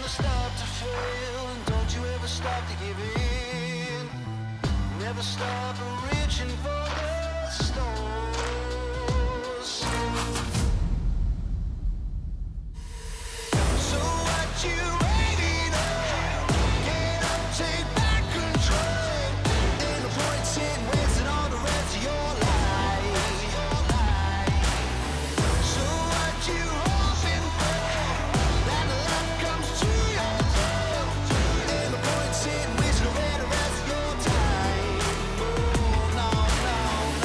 gonna stop to fail, and don't you ever stop to give in. Never stop reaching for the stars. So what you waiting on? Get up, take back control. Ain't no point sitting wasting all the rest of your life. So what you hoping for? That the luck comes to your door. Ain't no point sitting wasting away the rest of your time. Oh, no, no, no.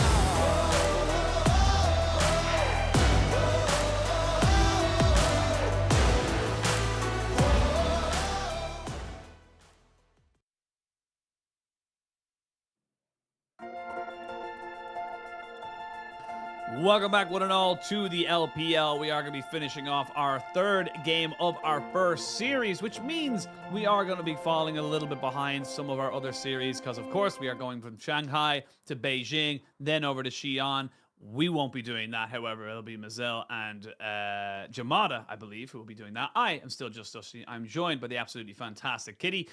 Welcome back, one and all, to the LPL. We are going to be finishing off our third game of our first series, which means we are going to be falling a little bit behind some of our other series because, of course, we are going from Shanghai to Beijing, then over to Xi'an. We won't be doing that, however. It'll be Mazel and Jamada, I believe, who will be doing that. I am still just Dusty. I'm joined by the absolutely fantastic Kitty.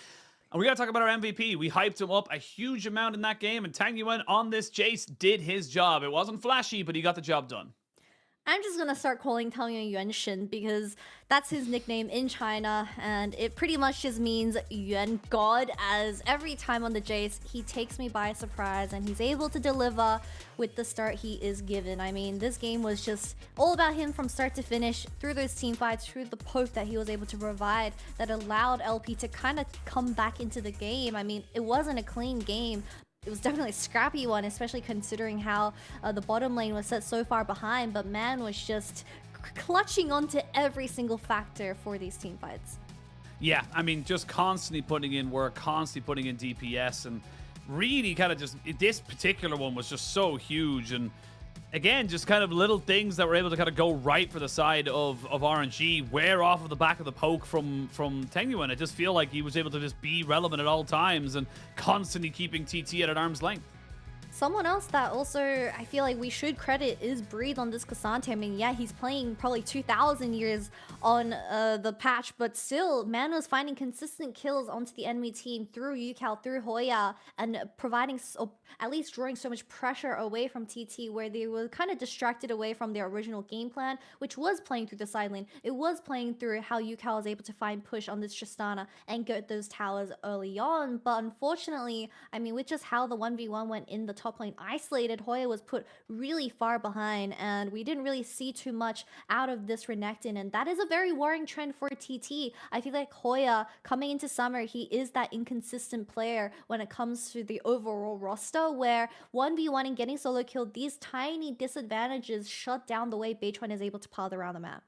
And we got to talk about our MVP. We hyped him up a huge amount in that game, and Tang Yuan on this Jace did his job. It wasn't flashy, but he got the job done. I'm just gonna start calling Tang Yuan Shin because that's his nickname in China, and it pretty much just means Yuan God, as every time on the Jace, he takes me by surprise and he's able to deliver with the start he is given. I mean, this game was just all about him from start to finish, through those team fights, through the poke that he was able to provide that allowed LP to kind of come back into the game. I mean, it wasn't a clean game. It was definitely a scrappy one, especially considering how the bottom lane was set so far behind, but man was just clutching onto every single factor for these team fights. Yeah, I mean, just constantly putting in work, constantly putting in DPS, and really kind of just, this particular one was just so huge. And again, just kind of little things that were able to kind of go right for the side of RNG, wear off of the back of the poke from Tang Yuan. I just feel like he was able to just be relevant at all times and constantly keeping TT at an arm's length. Someone else that also I feel like we should credit is Breathe on this Cassante. I mean, yeah, he's playing probably 2,000 years on the patch, but still, man was finding consistent kills onto the enemy team through Yucal, through Hoya, and providing, at least drawing so much pressure away from TT, where they were kind of distracted away from their original game plan, which was playing through the side lane. It was playing through how Yucal was able to find push on this Tristana and get those towers early on. But unfortunately, I mean, with just how the 1v1 went in the top lane isolated, Hoya was put really far behind, and we didn't really see too much out of this Renekton, and that is a very worrying trend for TT. I feel like Hoya, coming into summer, he is that inconsistent player when it comes to the overall roster, where 1v1 and getting solo killed, these tiny disadvantages shut down the way Beichuan is able to path around the map.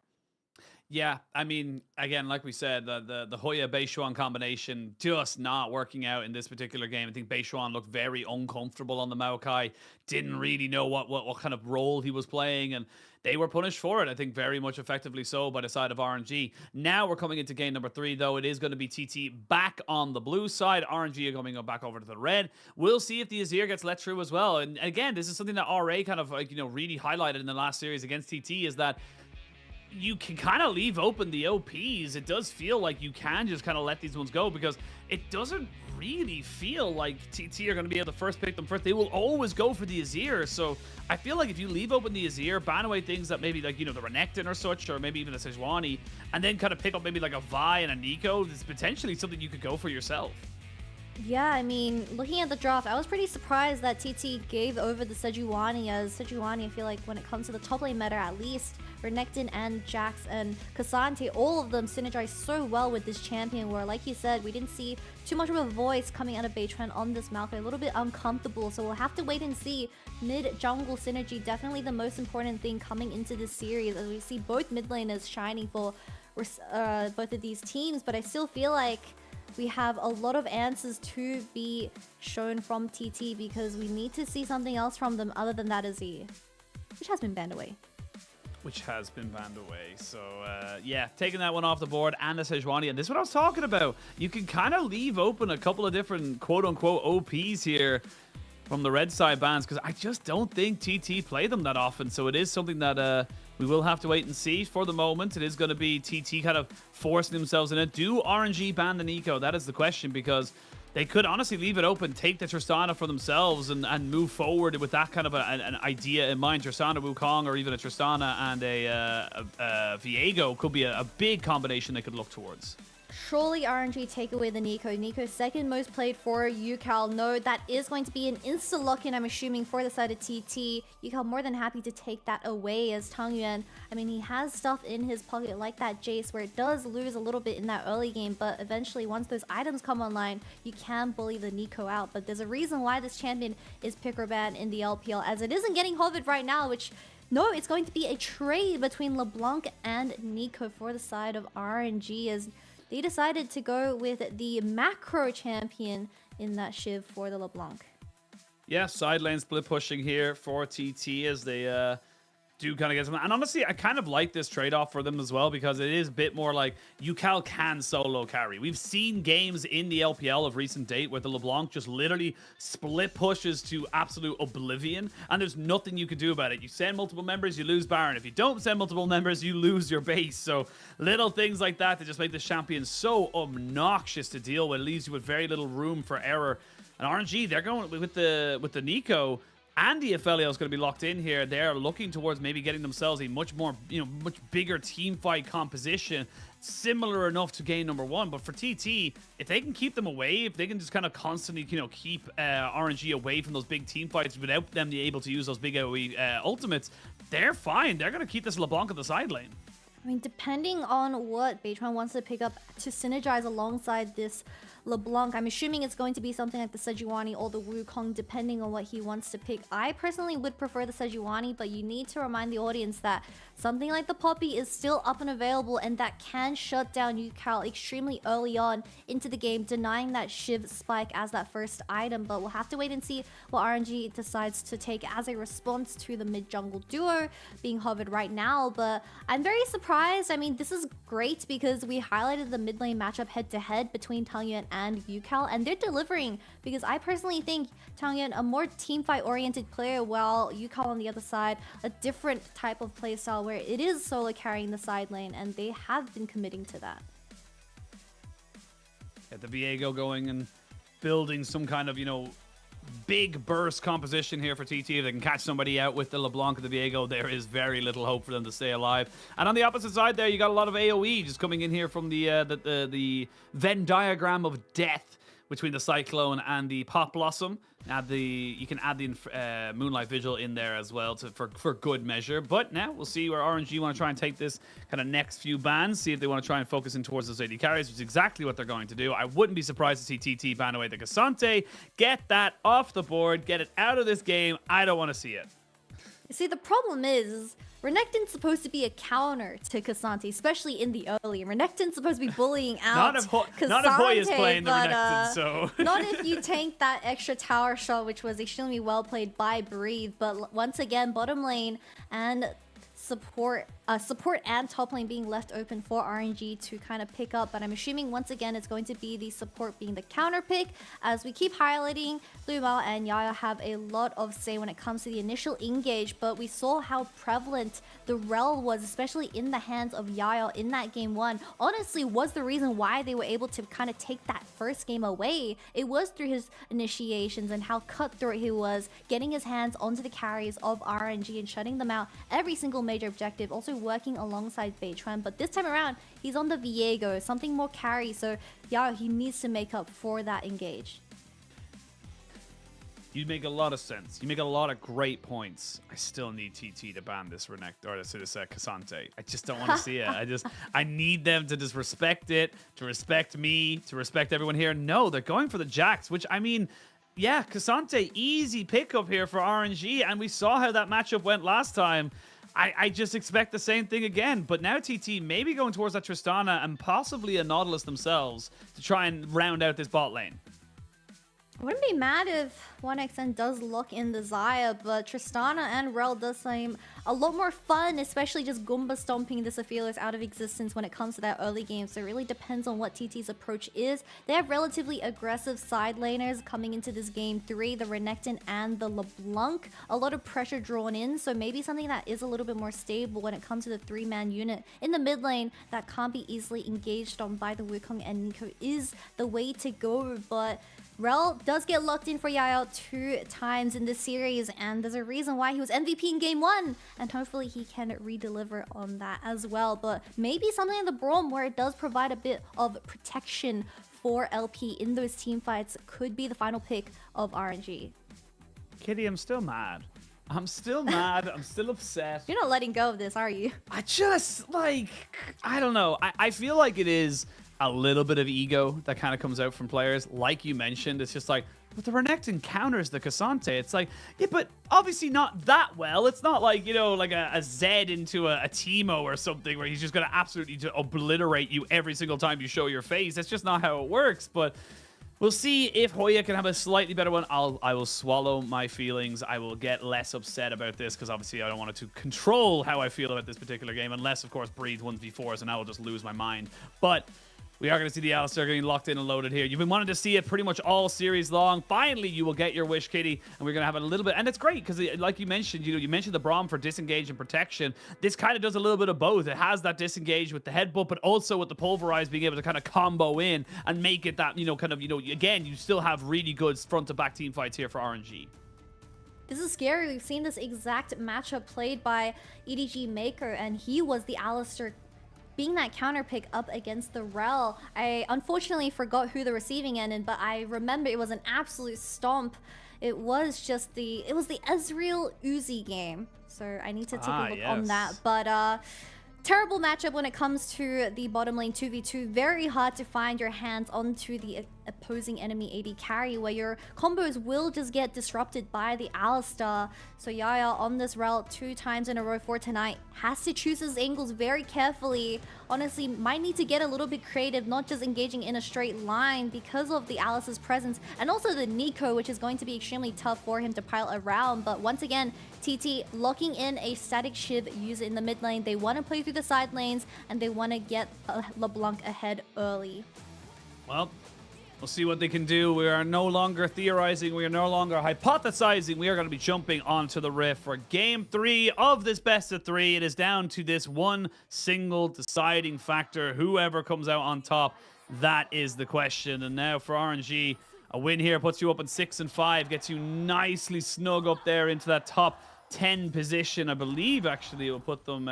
Yeah, I mean, again, like we said, the Hoya Beishuan combination just not working out in this particular game. I think Beishuan looked very uncomfortable on the Maokai, didn't really know what kind of role he was playing, and they were punished for it, I think, very much effectively so by the side of RNG. Now we're coming into game number 3, though. It is going to be TT back on the blue side. RNG are coming back over to the red. We'll see if the Azir gets let through as well. And again, this is something that RA kind of, like, really highlighted in the last series against TT, is that you can kind of leave open the OPs. It does feel like you can just kind of let these ones go, because it doesn't really feel like TT are going to be able to first pick them first. They will always go for the Azir. So I feel like if you leave open the Azir, ban away things that maybe like, the Renekton or such, or maybe even the Sejuani, and then kind of pick up maybe like a Vi and a Nico, it's potentially something you could go for yourself. Yeah, I mean, looking at the draft, I was pretty surprised that TT gave over the Sejuani, as Sejuani, I feel like when it comes to the top lane meta, at least, Renekton and Jax and Cassante, all of them synergize so well with this champion, where, like you said, we didn't see too much of a voice coming out of Beichuan on this Maokai, a little bit uncomfortable, so we'll have to wait and see. Mid-jungle synergy, definitely the most important thing coming into this series, as we see both mid laners shining for both of these teams, but I still feel like we have a lot of answers to be shown from TT, because we need to see something else from them other than that Azir, which has been banned away. So, yeah, taking that one off the board, and the Sejuani. And this is what I was talking about. You can kind of leave open a couple of different quote-unquote OPs here from the red side bans, because I just don't think TT play them that often. So it is something that We will have to wait and see. For the moment, it is going to be TT kind of forcing themselves in it. Do RNG ban the Nico? That is the question, because they could honestly leave it open, take the Tristana for themselves, and move forward with that kind of an idea in mind. Tristana, Wukong, or even a Tristana and a Viego could be a big combination they could look towards. Surely RNG take away the Nico. Nico's second most played for UCal. No, that is going to be an insta-lock-in, I'm assuming, for the side of TT. UCal more than happy to take that away as Tangyuan. I mean, he has stuff in his pocket like that Jace, where it does lose a little bit in that early game, but eventually, once those items come online, you can bully the Nico out. But there's a reason why this champion is pick or ban in the LPL, as it isn't getting hovered right now, which... No, it's going to be a trade between LeBlanc and Nico for the side of RNG, as they decided to go with the macro champion in that Shiv for the LeBlanc. Yeah, side lane split pushing here for TT as they do kind of get some. And honestly, I kind of like this trade-off for them as well, because it is a bit more like UCal can solo carry. We've seen games in the LPL of recent date where the LeBlanc just literally split pushes to absolute oblivion, and there's nothing you can do about it. You send multiple members, you lose Baron. If you don't send multiple members, you lose your base. So little things like that just make the champion so obnoxious to deal with. It leaves you with very little room for error. And RNG, they're going with the Nico. And Afelio is going to be locked in here. They're looking towards maybe getting themselves a much more, much bigger team fight composition, similar enough to game number 1. But for TT, if they can keep them away, if they can just kind of constantly, keep RNG away from those big team fights without them being able to use those big AoE ultimates, they're fine. They're going to keep this LeBlanc on the side lane. I mean, depending on what Beitran wants to pick up to synergize alongside this LeBlanc, I'm assuming it's going to be something like the Sejuani or the Wukong, depending on what he wants to pick. I personally would prefer the Sejuani, but you need to remind the audience that something like the Poppy is still up and available, and that can shut down UCal extremely early on into the game, denying that Shiv spike as that first item. But we'll have to wait and see what RNG decides to take as a response to the mid-jungle duo being hovered right now. But I'm very surprised. I mean, this is great because we highlighted the mid lane matchup head-to-head between Tangyuan and UCal, and they're delivering, because I personally think Tangyuan a more teamfight oriented player, while UCal on the other side a different type of playstyle where it is solo carrying the side lane, and they have been committing to that. Get the Viego going and building some kind of, big burst composition here for TT. If they can catch somebody out with the LeBlanc and the Viego, there is very little hope for them to stay alive. And on the opposite side there, you got a lot of AoE just coming in here from the Venn diagram of death between the Cyclone and the Pop Blossom. You can add the Moonlight Vigil in there as well for good measure. But now we'll see where RNG want to try and take this kind of next few bans, see if they want to try and focus in towards those AD carries, which is exactly what they're going to do. I wouldn't be surprised to see TT ban away the Cassante, get that off the board, get it out of this game. I don't want to see it. You see, the problem is Renekton's supposed to be a counter to Cassante, especially in the early. Renekton's supposed to be bullying out Cassante, not if Hoy is playing the Renekton, so... Not if you tank that extra tower shot, which was extremely well played by Breathe. But once again, bottom lane and support and top lane being left open for RNG to kind of pick up. But I'm assuming once again it's going to be the support being the counter pick, as we keep highlighting Blue Mao and Yaya have a lot of say when it comes to the initial engage. But we saw how prevalent the Rel was, especially in the hands of Yaya in that game 1. Honestly, was the reason why they were able to kind of take that first game away. It was through his initiations and how cutthroat he was, getting his hands onto the carries of RNG and shutting them out every single major objective. Also working alongside Beitran, but this time around he's on the Viego, something more carry, so yeah, he needs to make up for that engage. You make a lot of sense. You make a lot of great points. I still need TT to ban this Cassante. I just don't want to see it. I need them to just respect it, to respect me, to respect everyone here. No, they're going for the Jax, which, I mean, yeah, Cassante, easy pickup here for RNG, and we saw how that matchup went last time. I just expect the same thing again. But now TT maybe going towards that Tristana and possibly a Nautilus themselves to try and round out this bot lane. I wouldn't be mad if 1xN does lock in the Xayah, but Tristana and Rel does seem a lot more fun, especially just Goomba stomping the Sephiroths out of existence when it comes to that early game. So it really depends on what TT's approach is. They have relatively aggressive side laners coming into this game 3, the Renekton and the LeBlanc. A lot of pressure drawn in, so maybe something that is a little bit more stable when it comes to the 3-man unit in the mid lane that can't be easily engaged on by the Wukong and Nico is the way to go. But Rel does get locked in for Yaya 2 times in this series, and there's a reason why he was MVP in game 1, and hopefully he can redeliver on that as well. But maybe something in the Braum where it does provide a bit of protection for LP in those team fights could be the final pick of RNG. Kitty, I'm still mad. I'm still mad. I'm still upset. You're not letting go of this, are you? I just, like, I don't know. I feel like it is a little bit of ego that kind of comes out from players. Like you mentioned, it's just like, but the Renekton counters the Cassante. It's like, yeah, but obviously not that well. It's not like, you know, like a Zed into a Teemo or something where he's just going to absolutely obliterate you every single time you show your face. That's just not how it works. But we'll see if Hoya can have a slightly better one. I will swallow my feelings. I will get less upset about this because obviously I don't want it to control how I feel about this particular game, unless, of course, Breathe 1v4s, and I will just lose my mind. But we are going to see the Alistar getting locked in and loaded here. You've been wanting to see it pretty much all series long. Finally, you will get your wish, Kitty, and we're going to have a little bit. And it's great because, like you mentioned, you mentioned the Braum for disengage and protection. This kind of does a little bit of both. It has that disengage with the headbutt, but also with the pulverize being able to kind of combo in and make it that, again, you still have really good front-to-back team fights here for RNG. This is scary. We've seen this exact matchup played by EDG Maker, and he was the Alistar being that counter pick up against the Rel. I unfortunately forgot who the receiving end, but I remember it was an absolute stomp. It was the Ezreal Uzi game. So I need to take a look on that. But terrible matchup when it comes to the bottom lane 2v2. Very hard to find your hands onto the opposing enemy AD carry, where your combos will just get disrupted by the Alistar. So Yaya on this route 2 times in a row for tonight has to choose his angles very carefully. Honestly, might need to get a little bit creative, not just engaging in a straight line because of the Alice's presence, and also the Nico, which is going to be extremely tough for him to pile around. But once again, TT locking in a static Shiv user in the mid lane. They want to play through the side lanes, and they want to get LeBlanc ahead early. Well, we'll see what they can do. We are no longer theorizing. We are no longer hypothesizing. We are going to be jumping onto the riff for game 3 of this best of 3. It is down to this one single deciding factor. Whoever comes out on top, that is the question. And now for RNG, a win here puts you up in 6 and 5, gets you nicely snug up there into that top 10 position. I believe actually it will put them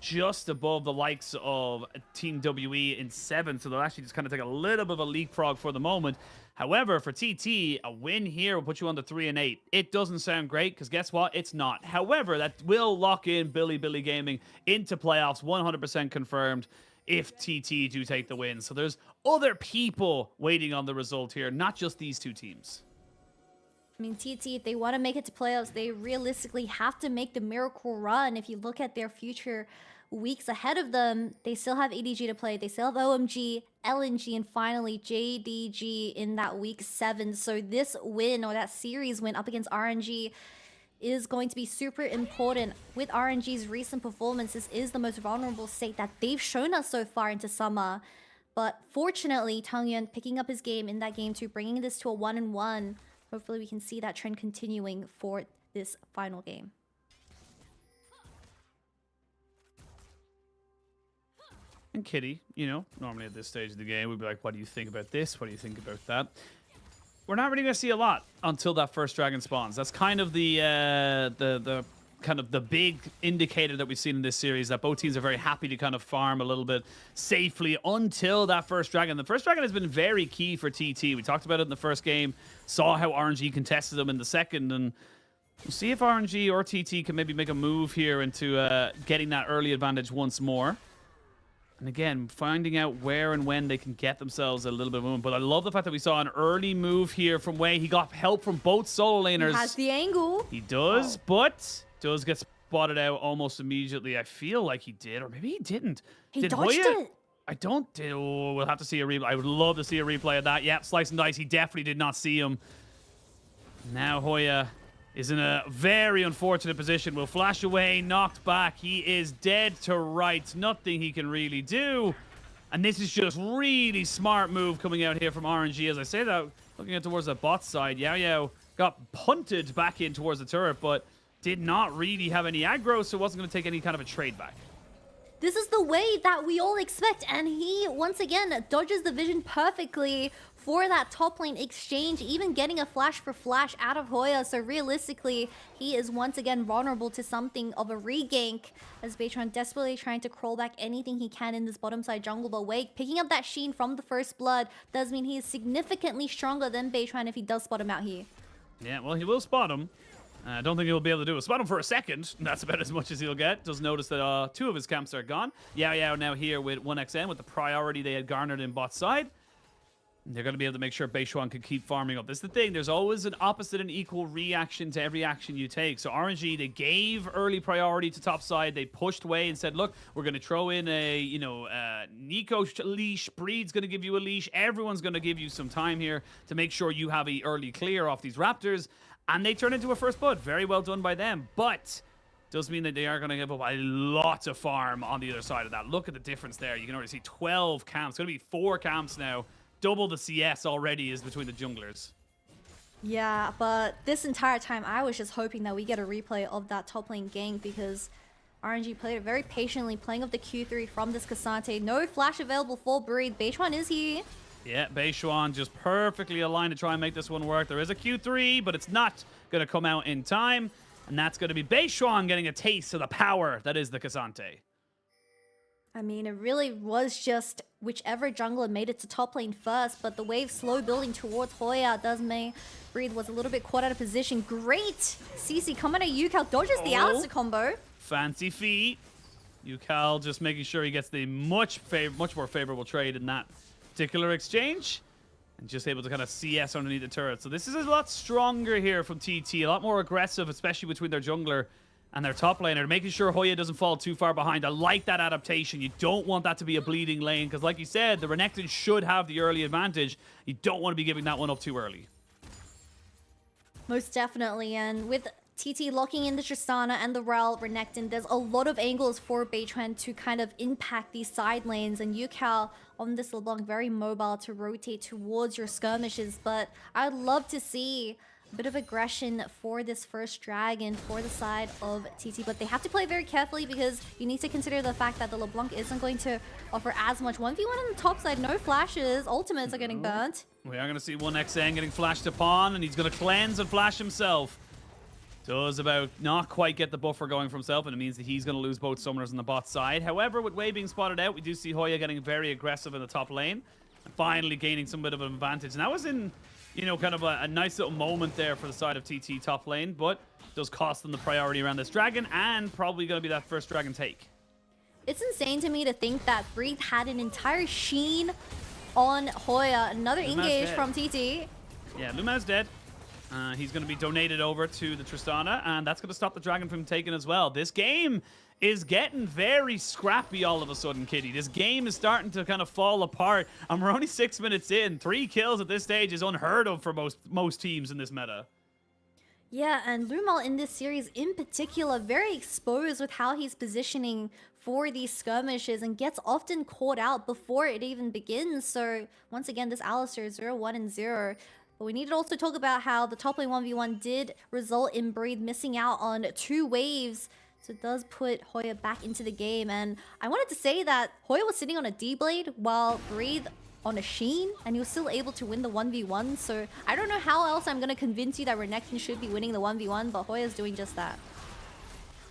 just above the likes of Team WE in 7, so they'll actually just kind of take a little bit of a leapfrog for the moment. However, for TT, a win here will put you on to 3 and 8. It doesn't sound great, because guess what? It's not. However, that will lock in Billy Gaming into playoffs, 100% confirmed, if TT do take the win. So there's other people waiting on the result here, not just these 2 teams. I mean, TT, if they want to make it to playoffs, they realistically have to make the miracle run. If you look at their future weeks ahead of them, they still have EDG to play. They still have OMG, LNG, and finally JDG in that week 7. So this win, or that series win up against RNG, is going to be super important. With RNG's recent performance, this is the most vulnerable state that they've shown us so far into summer. But fortunately, Tangyun picking up his game in that game 2, bringing this to a 1-1. Hopefully we can see that trend continuing for this final game. And Kitty, normally at this stage of the game, we'd be like, what do you think about this? What do you think about that? We're not really going to see a lot until that first dragon spawns. That's kind of the big indicator that we've seen in this series, that both teams are very happy to kind of farm a little bit safely until that first dragon. The first dragon has been very key for TT. We talked about it in the first game, saw how RNG contested them in the second, and we'll see if RNG or TT can maybe make a move here into getting that early advantage once more. And again, finding out where and when they can get themselves a little bit of movement. But I love the fact that we saw an early move here from Wei. He got help from both solo laners. He has the angle. He does, but does get spotted out almost immediately. I feel like he did, or maybe he didn't. He did dodged Hoya, it. I don't. Oh, we'll have to see a replay. I would love to see a replay of that. Yep, slice and dice. He definitely did not see him. Now Hoya is in a very unfortunate position. Will flash away, knocked back. He is dead to rights. Nothing he can really do. And this is just really smart move coming out here from RNG. As I say that, looking at towards the bot side, Yao Yao got punted back in towards the turret, but did not really have any aggro, so wasn't going to take any kind of a trade back. This is the way that we all expect, and he, once again, dodges the vision perfectly for that top lane exchange, even getting a flash for flash out of Hoya. So realistically, he is once again vulnerable to something of a regank, as Beitron desperately trying to crawl back anything he can in this bottom side jungle. But Wake picking up that Sheen from the first blood does mean he is significantly stronger than Beitron if he does spot him out here. Yeah, well, he will spot him. I don't think he'll be able to do it. Spot him for a second. That's about as much as he'll get. Does notice that 2 of his camps are gone. Yao Yao now here with 1xN with the priority they had garnered in bot side. They're going to be able to make sure Beishuan can keep farming up. This is the thing. There's always an opposite and equal reaction to every action you take. So RNG, they gave early priority to top side. They pushed away and said, look, we're going to throw in a, Nico leash. Breed's going to give you a leash. Everyone's going to give you some time here to make sure you have an early clear off these Raptors. And they turn into a first blood. Very well done by them. But does mean that they are going to give up a lot of farm on the other side of that. Look at the difference there. You can already see 12 camps. It's going to be 4 camps now. Double the CS already is between the junglers. Yeah, but this entire time I was just hoping that we get a replay of that top lane gank, because RNG played it very patiently, playing up the Q3 from this Cassante. No flash available for Breed. Beishuan is here. Yeah, Beishuan just perfectly aligned to try and make this one work. There is a Q3, but it's not going to come out in time. And that's going to be Beishuan getting a taste of the power that is the Cassante. I mean, it really was just whichever jungler made it to top lane first, but the wave slow building towards Hoya does mean Breed was a little bit caught out of position. Great! CC coming at Yukal, dodges the Alistair combo. Fancy feet. Yukal just making sure he gets the much more favorable trade in that particular exchange. And just able to kind of CS underneath the turret. So this is a lot stronger here from TT, a lot more aggressive, especially between their jungler and their top laner, making sure Hoya doesn't fall too far behind. I like that adaptation. You don't want that to be a bleeding lane, because like you said, the Renekton should have the early advantage. You don't want to be giving that one up too early. Most definitely, and with TT locking in the Tristana and the Rel Renekton, there's a lot of angles for Beitran to kind of impact these side lanes, and Yukal on this LeBlanc very mobile to rotate towards your skirmishes. But I'd love to see a bit of aggression for this first dragon for the side of TT, but they have to play very carefully, because you need to consider the fact that the LeBlanc isn't going to offer as much 1v1 on the top side. No flashes, ultimates are getting burnt. We are going to see 1xN getting flashed upon, and he's going to cleanse and flash himself. Does about not quite get the buffer going for himself, and it means that he's going to lose both summoners on the bot side. However, with Wei being spotted out, we do see Hoya getting very aggressive in the top lane, and finally gaining some bit of an advantage. And that was in, kind of a nice little moment there for the side of TT top lane, but does cost them the priority around this dragon, and probably going to be that first dragon take. It's insane to me to think that Breathe had an entire Sheen on Hoya. Another engage from TT. Yeah, Luma's dead. He's going to be donated over to the Tristana, and that's going to stop the dragon from taking as well. This game is getting very scrappy all of a sudden, Kitty. This game is starting to kind of fall apart, and we're only 6 minutes in. 3 kills at this stage is unheard of for most teams in this meta. Yeah, and Lumal in this series in particular, very exposed with how he's positioning for these skirmishes, and gets often caught out before it even begins. So once again, this Alistair is 0-1 and 0. But we need to also talk about how the top lane 1v1 did result in Breed missing out on 2 waves. So it does put Hoya back into the game. And I wanted to say that Hoya was sitting on a D-Blade while Breed on a Sheen, and he was still able to win the 1v1. So I don't know how else I'm going to convince you that Renekton should be winning the 1v1, but Hoya's doing just that.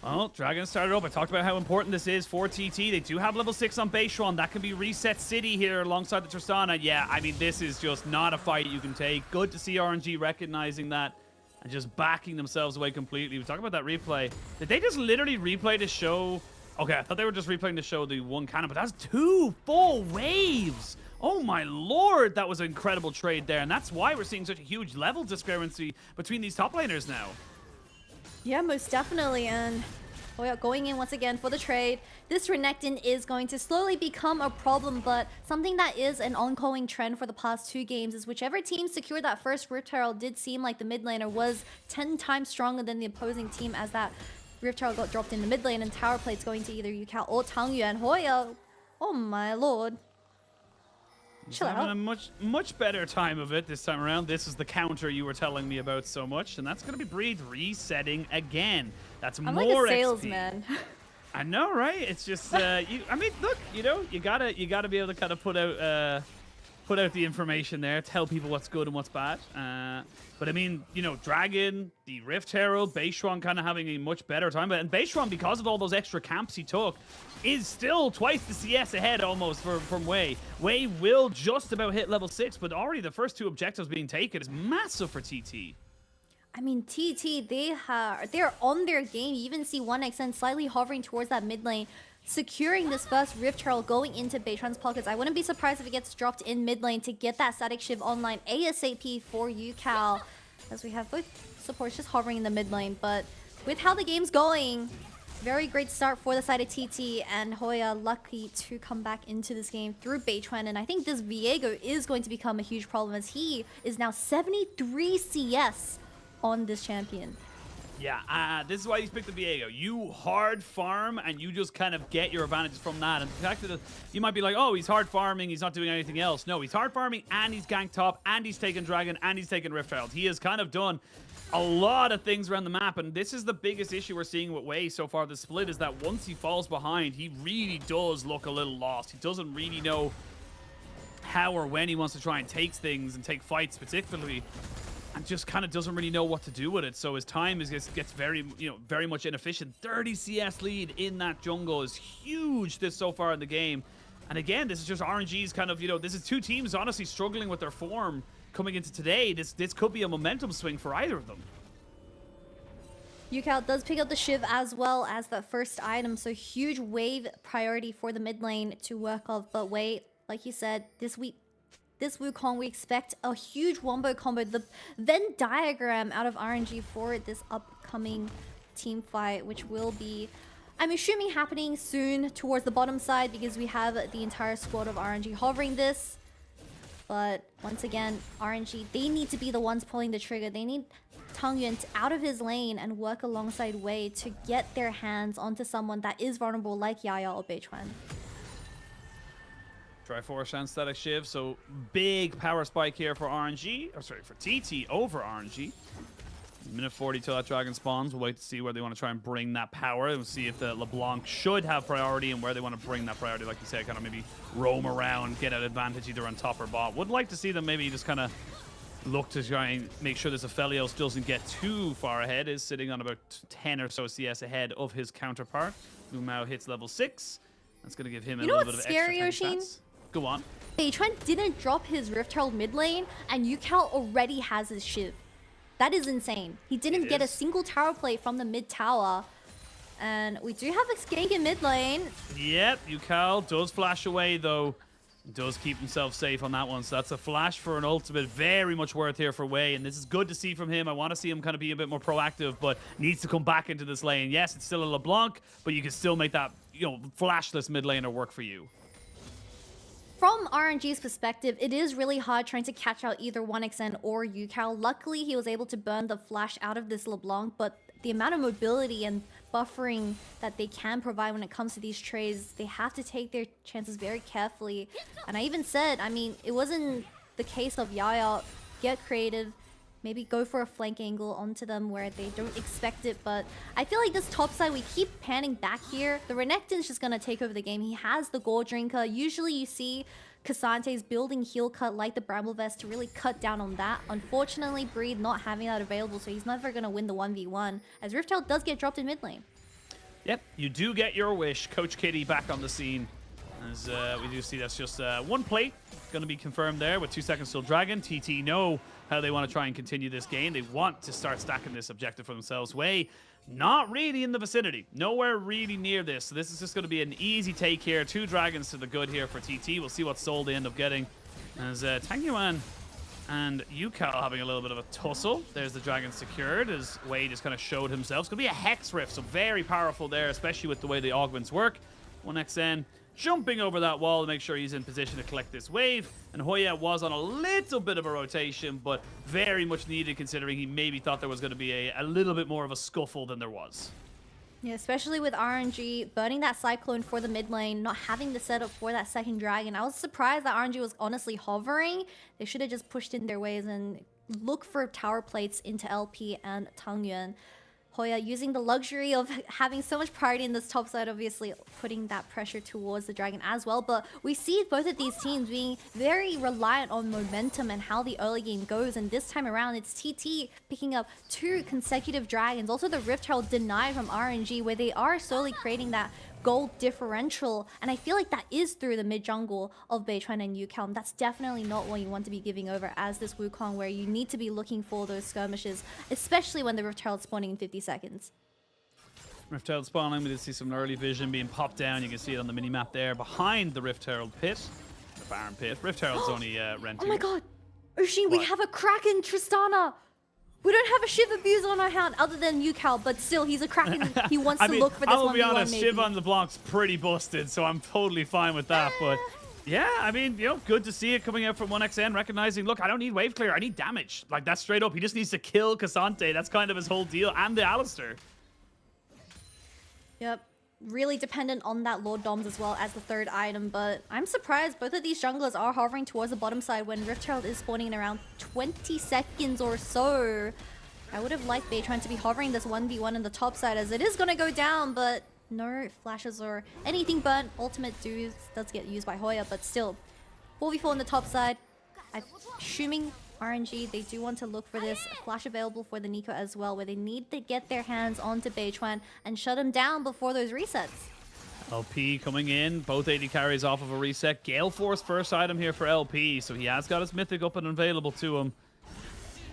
Well, Dragon started up. I talked about how important this is for TT. They do have level 6 on Beishuan. That can be Reset City here alongside the Tristana. Yeah, I mean, this is just not a fight you can take. Good to see RNG recognizing that and just backing themselves away completely. We talk about that replay. Did they just literally replay to show... Okay, I thought they were just replaying to show the one cannon, but that's 2 full waves. Oh my lord, that was an incredible trade there. And that's why we're seeing such a huge level discrepancy between these top laners now. Yeah, most definitely. And Hoya going in once again for the trade. This Renekton is going to slowly become a problem, but something that is an ongoing trend for the past 2 games is whichever team secured that first Rift Herald did seem like the mid laner was 10 times stronger than the opposing team, as that Rift Herald got dropped in the mid lane and tower plates going to either Yukao or Tangyuan. Hoya, oh my lord. He's having a much better time of it this time around. This is the counter you were telling me about so much, and that's going to be Breathe resetting again. That's I'm more like a XP. salesman. I know, right? It's just I mean, look, you know, you gotta be able to kind of put out the information there, tell people what's good and what's bad. But I mean, you know, Dragon, the Rift Herald, Beishuan kind of having a much better time. And Beishuan, because of all those extra camps he took, is still twice the CS ahead almost from Wei. Wei will just about hit level 6, but already the first 2 objectives being taken is massive for TT. I mean, TT, they're on their game. You even see 1xN slightly hovering towards that mid lane, securing this first Rift Herald going into Beitran's pockets. I wouldn't be surprised if it gets dropped in mid lane to get that static shiv online ASAP for Yukao, as we have both supports just hovering in the mid lane. But with how the game's going, very great start for the side of TT, and Hoya lucky to come back into this game through Beitran. And I think this Viego is going to become a huge problem, as he is now 73 CS on this champion. Yeah, this is why he's picked the Viego. You hard farm, and you just kind of get your advantages from that. And the fact that you might be like, oh, he's hard farming, he's not doing anything else. No, he's hard farming, and he's ganked top, and he's taken Dragon, and he's taken Rift Herald. He has kind of done a lot of things around the map, and this is the biggest issue we're seeing with Wei so far this split, is that once he falls behind, he really does look a little lost. He doesn't really know how or when he wants to try and take things and take fights particularly, and just kind of doesn't really know what to do with it. So his time gets very, very much inefficient. 30 CS lead in that jungle is huge this so far in the game. And again, this is just RNG's kind of, this is 2 teams honestly struggling with their form coming into today. This could be a momentum swing for either of them. Yukao does pick up the Shiv as well as the first item, so huge wave priority for the mid lane to work off. But wait, like you said, this Wukong, we expect a huge wombo combo. The Venn diagram out of RNG for this upcoming team fight, which will be, I'm assuming, happening soon towards the bottom side, because we have the entire squad of RNG hovering this. But once again, RNG, they need to be the ones pulling the trigger. They need Tangyuan out of his lane and work alongside Wei to get their hands onto someone that is vulnerable like Yaya or Beichuan. Try force and static shiv, so big power spike here for RNG, or sorry, for TT over RNG. Minute 40 till that dragon spawns. We'll wait to see where they want to try and bring that power. We'll see if the LeBlanc should have priority and where they want to bring that priority. Like you said, kind of maybe roam around, get an advantage either on top or bot. Would like to see them maybe just kind of look to try and make sure this Aphelios doesn't get too far ahead. Is sitting on about 10 or so CS ahead of his counterpart. Lumao hits level 6. That's going to give him a little bit of scary, extra tank stats. Go on. Beichuan didn't drop his Rift Herald mid lane, and Yukao already has his Shiv. That is insane. He didn't get a single tower plate from the mid tower. And we do have a gank in mid lane. Yep, Yukao does flash away though. Does keep himself safe on that one. So that's a flash for an ultimate. Very much worth here for Wei. And this is good to see from him. I want to see him kind of be a bit more proactive, but needs to come back into this lane. Yes, it's still a LeBlanc, but you can still make that, flashless mid laner work for you. From RNG's perspective, it is really hard trying to catch out either 1xN or Yukao. Luckily, he was able to burn the flash out of this LeBlanc, but the amount of mobility and buffering that they can provide when it comes to these trades, they have to take their chances very carefully. And I even said, I mean, it wasn't the case of Yaya get creative, maybe go for a flank angle onto them where they don't expect it. But I feel like this top side, we keep panning back here. The Renekton's just going to take over the game. He has the Gold Drinker. Usually you see Casante's building heal cut like the Bramble Vest to really cut down on that. Unfortunately, Breathe not having that available, so he's never going to win the 1v1, as Rift Herald does get dropped in mid lane. Yep, you do get your wish. Coach Kitty back on the scene. As we do see that's just one plate going to be confirmed there with 2 seconds till Dragon. TT know how they want to try and continue this game. They want to start stacking this objective for themselves. Wei, not really in the vicinity. Nowhere really near this. So this is just going to be an easy take here. 2 dragons to the good here for TT. We'll see what soul they end up getting. As Tangyuan and UCal having a little bit of a tussle. There's the dragon secured as Wade just kind of showed himself. It's going to be a Hex Rift, so very powerful there, especially with the way the augments work. 1xN jumping over that wall to make sure he's in position to collect this wave. And Hoya was on a little bit of a rotation, but very much needed considering he maybe thought there was going to be a little bit more of a scuffle than there was. Yeah, especially with RNG burning that Cyclone for the mid lane, not having the setup for that second dragon. I was surprised that RNG was honestly hovering. They should have just pushed in their ways and look for tower plates into LP and Tangyuan. Hoya using the luxury of having so much priority in this top side, obviously putting that pressure towards the dragon as well. But we see both of these teams being very reliant on momentum and how the early game goes. And this time around, it's TT picking up 2 consecutive dragons. Also, the Rift Herald denied from RNG, where they are slowly creating that gold differential, and I feel like that is through the mid jungle of Beichuan and UCal. That's definitely not what you want to be giving over as this Wukong, where you need to be looking for those skirmishes, especially when the Rift Herald spawning in 50 seconds. Rift Herald spawning, we did see some early vision being popped down. You can see it on the mini-map there behind the Rift Herald pit. The Baron pit. Rift Herald's only rented. Oh my god! Oshin, we have a Kraken Tristana! We don't have a Shiv abuse on our hand other than UCal, but still, he's a Kraken. He wants to look for this 1v1 I'll be honest, maybe. Shiv on the block's pretty busted, so I'm totally fine with that. But yeah, I mean, you know, good to see it coming out from 1xN, recognizing, look, I don't need wave clear, I need damage. Like, that's straight up. He just needs to kill Cassante. That's kind of his whole deal. And the Alistar. Yep. Really dependent on that Lord Doms as well as the third item, but I'm surprised both of these junglers are hovering towards the bottom side when Rift Herald is spawning in around 20 seconds or so. I would have liked Beichuan to be hovering this 1v1 in the top side, as it is going to go down, but no flashes or anything burnt. Ultimate does get used by Hoya, but still, 4v4 on the top side. I'm assuming RNG, they do want to look for this flash available for the Nico as well, where they need to get their hands onto Beichuan and shut him down before those resets. LP coming in, both AD carries off of a reset. Gale Force first item here for LP, so he has got his Mythic up and available to him.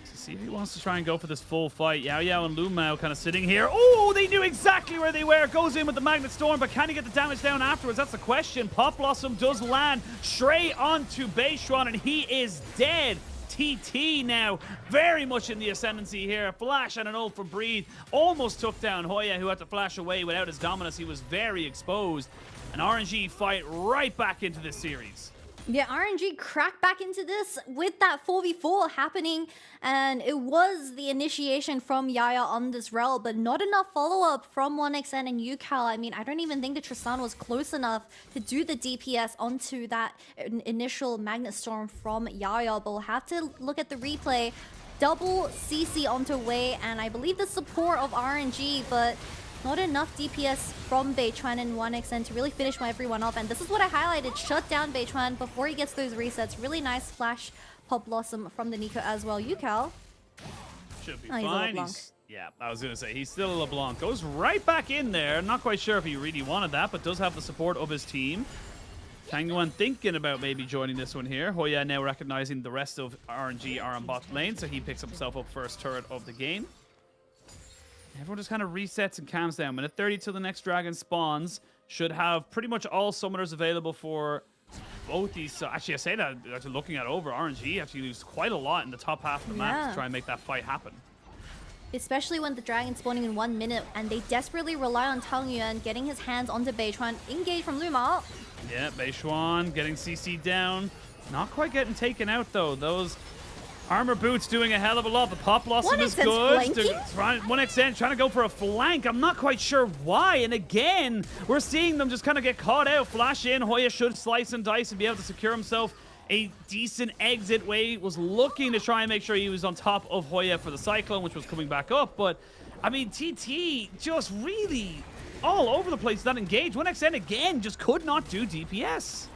So see if he wants to try and go for this full fight. Yao Yao and Lumao kind of sitting here. Oh, they knew exactly where they were. Goes in with the Magnet Storm, but can he get the damage down afterwards? That's the question. Pop Blossom does land straight onto Beichuan, and he is dead. TT now very much in the ascendancy here. Flash and an ult from Breathe almost took down Hoya, who had to flash away without his dominance. He was very exposed. An RNG fight right back into this series. Yeah, RNG cracked back into this with that 4v4 happening, and it was the initiation from Yaya on this rel, but not enough follow-up from 1xN and UCal. I mean, I don't even think the Tristan was close enough to do the DPS onto that initial Magnet Storm from Yaya, but we'll have to look at the replay. Double CC onto Wei, and I believe the support of RNG, but not enough DPS from Beichuan and 1xN to really finish everyone off. And this is what I highlighted. Shut down Beichuan before he gets those resets. Really nice flash Pop Blossom from the Nico as well. UCal. Should be he's a fine. LeBlanc. Yeah, I was going to say, he's still a LeBlanc. Goes right back in there. Not quite sure if he really wanted that, but does have the support of his team. Tanguan thinking about maybe joining this one here. Hoya now recognizing the rest of RNG are on bot lane, so he picks himself up first turret of the game. Everyone just kind of resets and calms down. Minute 30 till the next dragon spawns. Should have pretty much all summoners available for both these. Actually, I say that after looking at over, RNG actually lose quite a lot in the top half of the map to try and make that fight happen. Especially when the dragon's spawning in 1 minute and they desperately rely on Tangyuan getting his hands onto Beichuan. Engage from Luma. Yeah, Beichuan getting CC down. Not quite getting taken out though. Those armor boots doing a hell of a lot. The Pop Blossom is good. 1xN trying to go for a flank. I'm not quite sure why. And again, we're seeing them just kind of get caught out. Flash in. Hoya should slice and dice and be able to secure himself a decent exit. Wei was looking to try and make sure he was on top of Hoya for the Cyclone, which was coming back up. But, I mean, TT just really all over the place that engage. 1xN again just could not do DPS.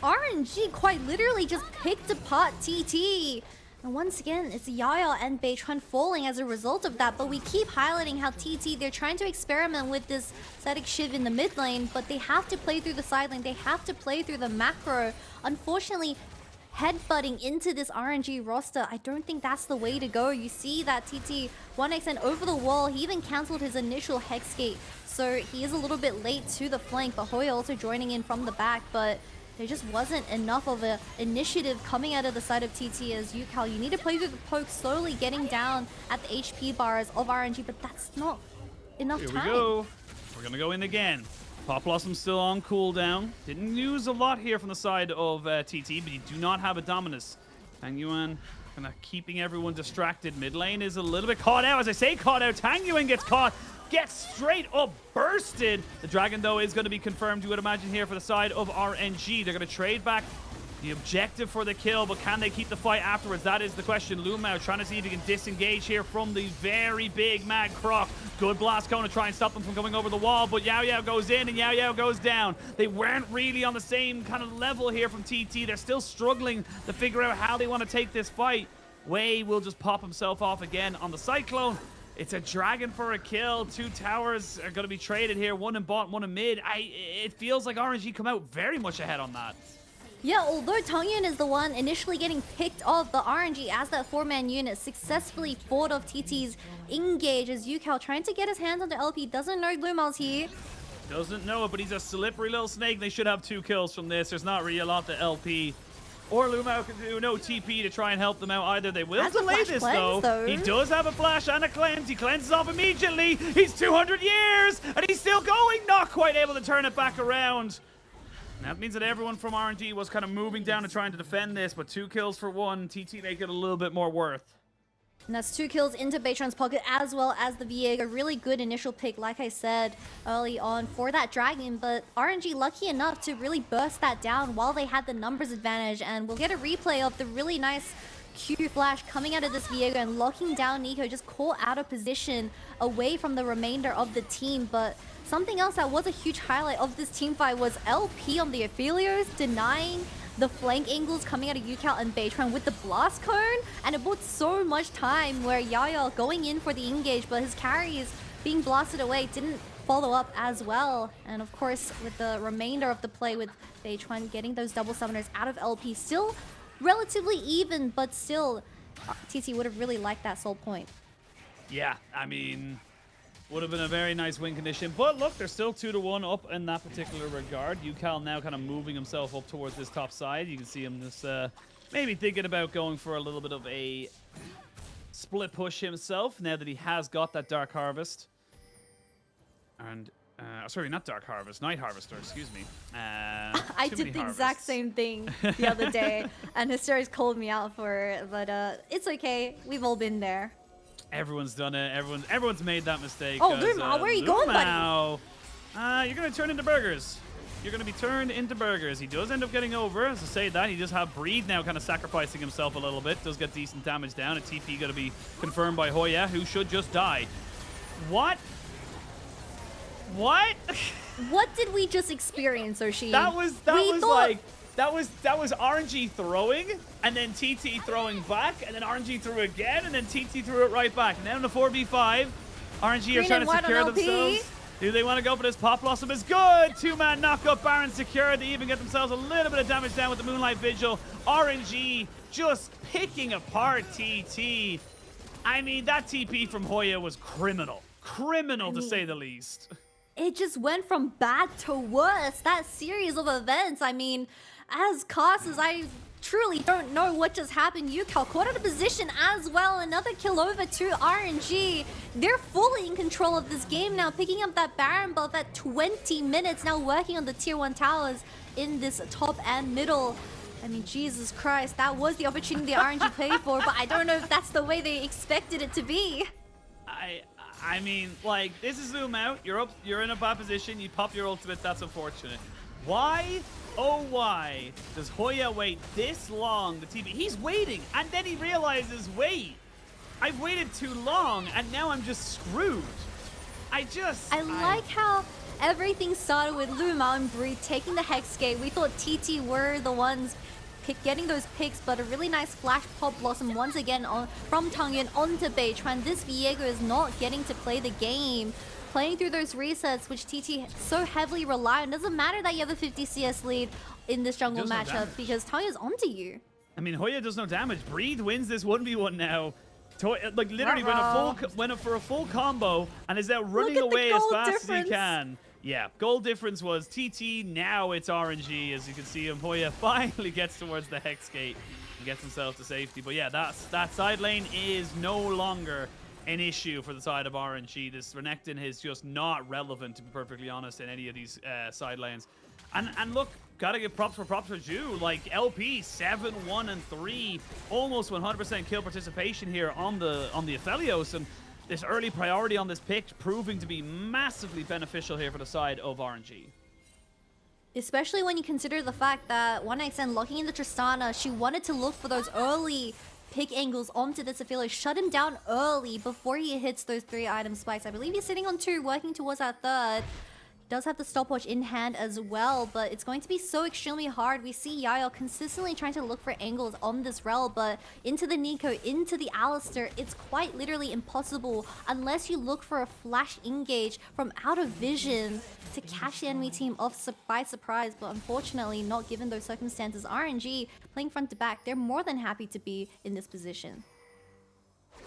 RNG quite literally just picked apart TT. And once again, it's Yaya and Beichuan falling as a result of that. But we keep highlighting how TT, they're trying to experiment with this static Shiv in the mid lane, but they have to play through the side lane. They have to play through the macro. Unfortunately, headbutting into this RNG roster, I don't think that's the way to go. You see that TT 1xN over the wall. He even cancelled his initial Hexgate. So he is a little bit late to the flank, but Hoya also joining in from the back. But there just wasn't enough of an initiative coming out of the side of TT as UCal. You need to play through the poke, slowly getting down at the HP bars of RNG, but that's not enough Here time. we go. We're going to go in again. Pop Blossom still on cooldown. Didn't use a lot here from the side of TT, but you do not have a Dominus. Tang Yuan kind of keeping everyone distracted. Mid lane is a little bit caught out. As I say caught out, Tang Yuan gets caught. Gets straight up bursted. The Dragon, though, is going to be confirmed, you would imagine, here for the side of RNG. They're going to trade back the objective for the kill, but can they keep the fight afterwards? That is the question. Lumao trying to see if he can disengage here from the very big Mad Croc. Good blast cone to try and stop them from going over the wall, but Yao Yao goes in and Yao Yao goes down. They weren't really on the same kind of level here from TT. They're still struggling to figure out how they want to take this fight. Wei will just pop himself off again on the Cyclone. It's a Dragon for a kill. 2 towers are going to be traded here. One in bot, one in mid. It feels like RNG come out very much ahead on that. Yeah, although Tongyun is the one initially getting picked off, the RNG as that 4-man unit successfully fought off TT's engage as UCal trying to get his hands on the LP. Doesn't know Lumao's here. Doesn't know it, but he's a slippery little snake. They should have 2 kills from this. There's not really a lot that LP or Lumao can do. No TP to try and help them out either. They will delay this, though. He does have a flash and a cleanse. He cleanses off immediately. He's 200 years, and he's still going. Not quite able to turn it back around. And that means that everyone from RNG was kind of moving down and trying to defend this, but 2 kills for 1. TT make it a little bit more worth. And that's 2 kills into Beitran's pocket as well as the Viego. A really good initial pick, like I said early on, for that Dragon. But RNG lucky enough to really burst that down while they had the numbers advantage. And we'll get a replay of the really nice Q flash coming out of this Viego and locking down Nico, just caught out of position away from the remainder of the team. But something else that was a huge highlight of this team fight was LP on the Aphelios denying the flank angles coming out of UCal and Beitran with the blast cone, and it bought so much time where Yaya going in for the engage, but his carries being blasted away didn't follow up as well. And of course, with the remainder of the play with Beitran getting those double summoners out of LP, still relatively even, but still TT would have really liked that soul point. Yeah, I mean, would have been a very nice win condition. But look, they're still 2-1 up in that particular regard. UCal now kind of moving himself up towards this top side. You can see him just maybe thinking about going for a little bit of a split push himself now that he has got that Dark Harvest. And, sorry, not Dark Harvest, Night Harvester, excuse me. I did the exact same thing the other day, and Hysteria's called me out for it, but it's okay. We've all been there. Everyone's done it. Everyone's made that mistake. Oh, Lumao, where are you going, buddy? You're going to turn into burgers. You're going to be turned into burgers. He does end up getting over. As I say that, he does have Breathe now kind of sacrificing himself a little bit. Does get decent damage down. A TP going to be confirmed by Hoya, who should just die. What? What? What did we just experience, Oshi? That was RNG throwing, and then TT throwing back, and then RNG threw again, and then TT threw it right back. Now in the 4v5, RNG are trying to secure themselves. Do they want to go for this? Pop Blossom is good. 2-man knockup, Baron secured. They even get themselves a little bit of damage down with the Moonlight Vigil. RNG just picking apart TT. I mean, that TP from Hoya was criminal. Criminal, to say the least. It just went from bad to worse, that series of events. I mean, as casters, I truly don't know what just happened. UCal caught out of position as well. Another kill over to RNG. They're fully in control of this game now, picking up that Baron buff at 20 minutes, now working on the tier 1 towers in this top and middle. I mean, Jesus Christ, that was the opportunity the RNG played for, but I don't know if that's the way they expected it to be. I mean, like, this is zoom out. You're in a bad position. You pop your ultimate. That's unfortunate. Why, oh why, does Hoya wait this long? The TV, he's waiting, and then he realizes, wait, I've waited too long, and now I'm just screwed. I like how everything started with Lumao and Breed taking the Hex Gate. We thought TT were the ones getting those picks, but a really nice flash Pop Blossom once again from Tongyun onto Beitran. This Viego is not getting to play the game, playing through those resets, which TT so heavily rely on. Doesn't matter that you have a 50 CS lead in this jungle matchup because Tongyun's onto you. I mean, Hoya does no damage. Breathe wins this 1v1 now. Like, literally went for a full combo and is now running away as fast as he can. Yeah, goal difference was TT, now it's RNG. As you can see, Hoya finally gets towards the Hex Gate and gets himself to safety. But yeah, that side lane is no longer an issue for the side of RNG. This Renekton is just not relevant, to be perfectly honest, in any of these side lanes. And look, gotta give props are due. Like LP 7-1-3, almost 100% kill participation here on the Aphelios, and this early priority on this pick proving to be massively beneficial here for the side of RNG. Especially when you consider the fact that 1xN locking in the Tristana, she wanted to look for those early pick angles onto this Aphelios, shut him down early before he hits those 3 item spikes. I believe he's sitting on 2, working towards that 3rd. Does have the stopwatch in hand as well, but it's going to be so extremely hard. We see Yayo consistently trying to look for angles on this rel, but into the Nico, into the Alistair, it's quite literally impossible unless you look for a flash engage from out of vision to catch the enemy team off by surprise. But unfortunately, not given those circumstances, RNG playing front to back, they're more than happy to be in this position. I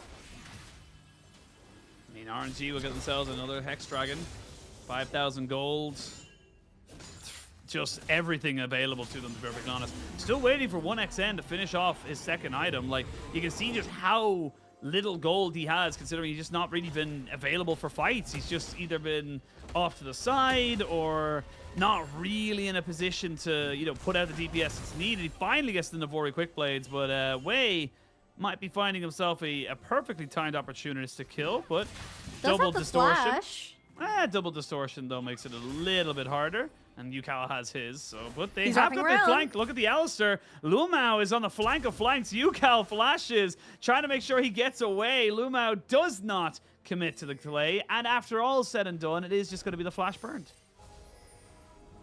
mean, RNG will get themselves another Hex Dragon. 5,000 gold. Just everything available to them, to be perfectly honest. Still waiting for 1xN to finish off his second item. Like, you can see just how little gold he has, considering he's just not really been available for fights. He's just either been off to the side or not really in a position to, you know, put out the DPS that's needed. He finally gets the Navori Quick Blades, but Wei might be finding himself a perfectly timed opportunity to kill, but double distortion. Flash. Double distortion, though, makes it a little bit harder. And Yukal has his, so... But they He's have to wrapping flank. Look at the Alistair. Lumao is on the flank of flanks. Yukal flashes, trying to make sure he gets away. Lumao does not commit to the play. And after all said and done, it is just going to be the flash burned.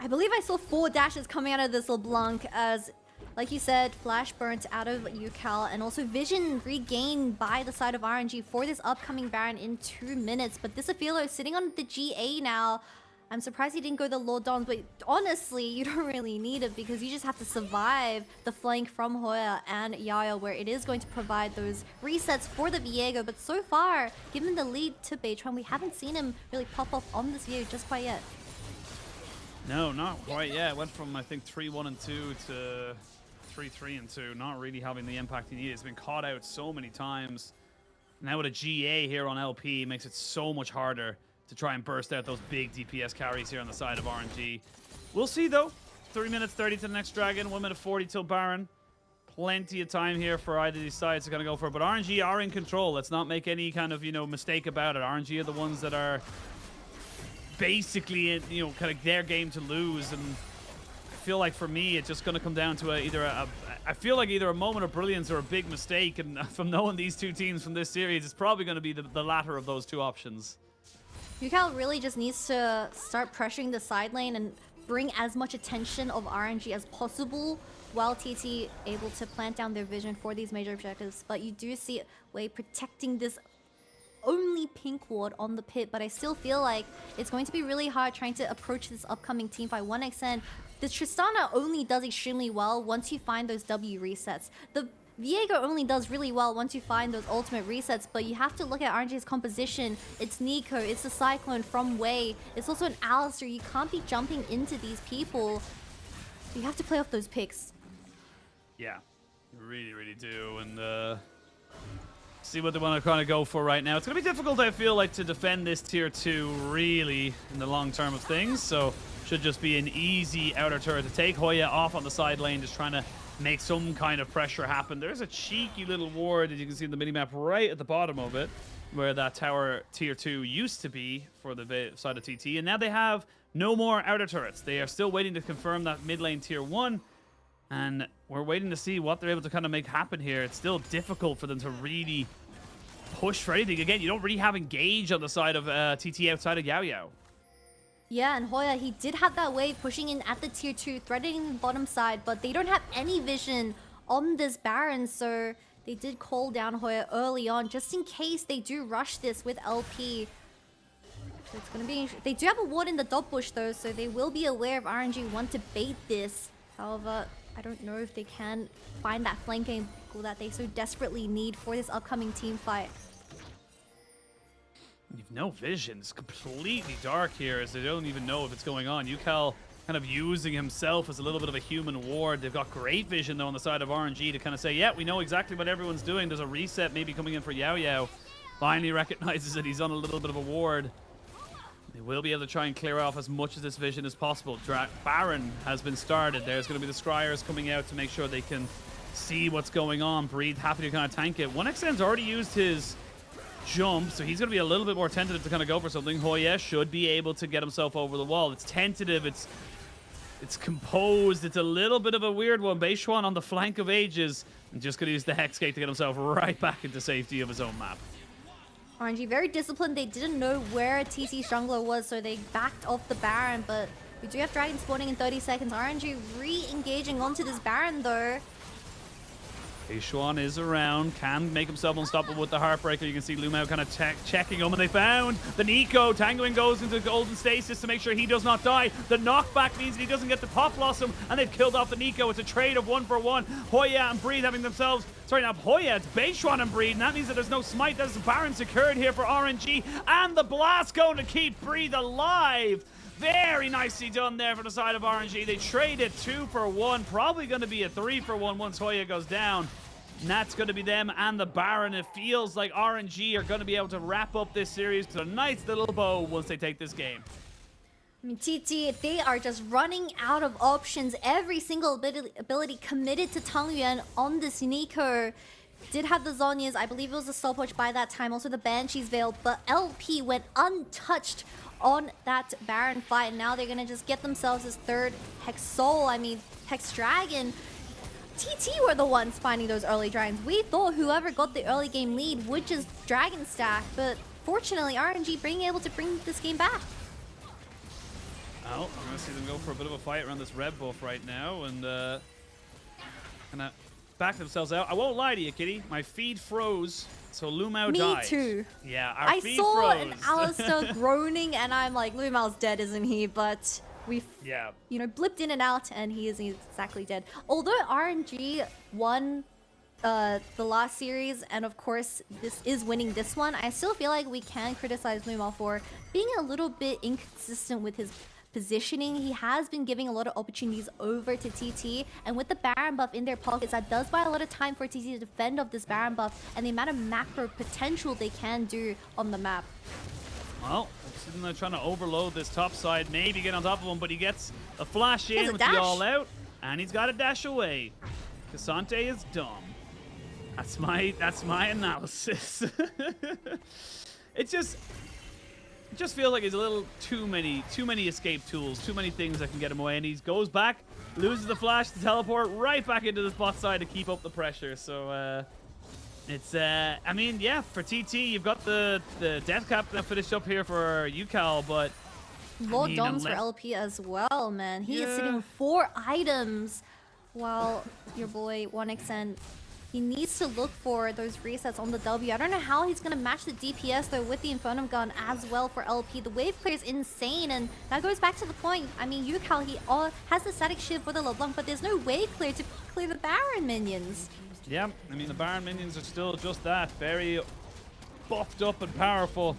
I believe I saw 4 dashes coming out of this LeBlanc as, like you said, flash burnt out of Yukal, and also vision regained by the side of RNG for this upcoming Baron in 2 minutes. But this Aphelios sitting on the GA now. I'm surprised he didn't go the Lord Dons, but honestly, you don't really need it because you just have to survive the flank from Hoya and Yayo, where it is going to provide those resets for the Viego. But so far, given the lead to Beitron, we haven't seen him really pop off on this Viego just quite yet. No, not quite yet. It went from, I think, 3-1-2 to 3-3-2. Not really having the impact he needed. He's been caught out so many times. Now with a GA here on LP, it makes it so much harder to try and burst out those big DPS carries here on the side of RNG. We'll see, though. 3 minutes 30 to the next Dragon, 1 minute 40 till Baron. Plenty of time here for either of these sides to kind of go for it. But RNG are in control. Let's not make any kind of, you know, mistake about it. RNG are the ones that are basically, you know, kind of their game to lose. And I feel like for me, it's just going to come down to I feel like either a moment of brilliance or a big mistake. And from knowing these two teams from this series, it's probably going to be the latter of those two options. Yukal really just needs to start pressuring the side lane and bring as much attention of RNG as possible while TT able to plant down their vision for these major objectives. But you do see Wei protecting this only pink ward on the pit, but I still feel like it's going to be really hard trying to approach this upcoming team fight. 1xN, the Tristana only does extremely well once you find those W resets. The Viego only does really well once you find those ultimate resets, but you have to look at RNG's composition. It's Nico, it's the Cyclone from Wei, it's also an Alistair. You can't be jumping into these people. You have to play off those picks. Yeah, you really, really do. And see what they want to kind of go for right now. It's going to be difficult, I feel like, to defend this tier 2 really in the long term of things. So should just be an easy outer turret to take Hoya off on the side lane, just trying to make some kind of pressure happen. There's a cheeky little ward, as you can see in the minimap right at the bottom of it, where that tower tier 2 used to be for the side of TT, and now they have no more outer turrets. They are still waiting to confirm that mid lane tier 1, and we're waiting to see what they're able to kind of make happen here. It's still difficult for them to really push for anything. Again, you don't really have engage on the side of TT outside of Yao Yao. Yeah, and Hoya, he did have that wave pushing in at the tier 2, threatening the bottom side, but they don't have any vision on this Baron, so they did call down Hoya early on, just in case they do rush this with LP. So it's gonna be... They do have a ward in the dot bush though, so they will be aware if RNG want to bait this. However, I don't know if they can find that flank angle that they so desperately need for this upcoming team fight. You've no vision. It's completely dark here as they don't even know if it's going on. UCal kind of using himself as a little bit of a human ward. They've got great vision though on the side of RNG to kind of say, yeah, we know exactly what everyone's doing. There's a reset maybe coming in for Yao Yao. Finally recognizes that he's on a little bit of a ward. They will be able to try and clear off as much of this vision as possible. Baron has been started. There's going to be the Scryers coming out to make sure they can see what's going on. Breathe, happy to kind of tank it. 1xn's already used his jump, so he's going to be a little bit more tentative to kind of go for something. Hoya should be able to get himself over the wall. It's tentative, it's composed, it's a little bit of a weird one. Beishuan on the flank of Ages, and just going to use the Hex Gate to get himself right back into safety of his own map. RNG very disciplined. They didn't know where TC's jungler was, so they backed off the Baron, but we do have Dragon spawning in 30 seconds. RNG re-engaging onto this Baron though. Beishuan is around, can make himself unstoppable with the Heartbreaker. You can see Lumao kind of checking him, and they found the Nico. Tangoing goes into Golden Stasis to make sure he does not die. The knockback means that he doesn't get the Pop Blossom, and they've killed off the Nico. It's a trade of 1-for-1. Hoya and Breed having themselves... Sorry, not Hoya, it's Beishuan and Breed, and that means that there's no smite. There's Baron secured here for RNG, and the blast going to keep Breed alive. Very nicely done there from the side of RNG. They traded 2-for-1, probably going to be a 3-for-1 once Hoya goes down. And that's going to be them and the Baron. It feels like RNG are going to be able to wrap up this series with a nice little bow once they take this game. I mean, TT, they are just running out of options. Every single ability committed to Tang Yuan on this Nico. Did have the Zhonya's, I believe it was a stopwatch by that time, also the Banshee's Veil, but LP went untouched on that Baron fight, and now they're gonna just get themselves his third Hex Soul, I mean Hex Dragon. TT were the ones finding those early dragons. We thought whoever got the early game lead would just Dragon stack, but fortunately RNG being able to bring this game back. Oh, I'm gonna see them go for a bit of a fight around this red buff right now, and gonna back themselves out. I won't lie to you, Kitty. My feed froze, so Lumao died. Me too. Yeah, our I feed saw froze. an Alistar groaning, and I'm like, Lumao's dead, isn't he? But we've, you know, blipped in and out, and he isn't exactly dead. Although RNG won the last series, and of course this is winning this one, I still feel like we can criticize Lumao for being a little bit inconsistent with his positioning. He has been giving a lot of opportunities over to TT, and with the Baron buff in their pockets, that does buy a lot of time for TT to defend off this Baron buff and the amount of macro potential they can do on the map. Well, they're trying to overload this top side, maybe get on top of him, but he gets a flash in with the all out, and he's got a dash away. Cassante is dumb. That's my analysis. It just feels like he's a little too many escape tools, too many things that can get him away, and he goes back, loses the flash to teleport right back into the bot side to keep up the pressure. So it's I mean, yeah, for TT you've got the death cap that finished up here for UCal, but Lord Doms for LP as well, man. He is sitting with 4 items, while your boy 1xn, he needs to look for those resets on the W. I don't know how he's going to match the DPS, though, with the Infernum Gun as well for LP. The wave clear is insane, and that goes back to the point. I mean, UCal, he has the static shield for the LeBlanc, but there's no wave clear to clear the Baron minions. Yeah, I mean, the Baron minions are still just that. Very buffed up and powerful.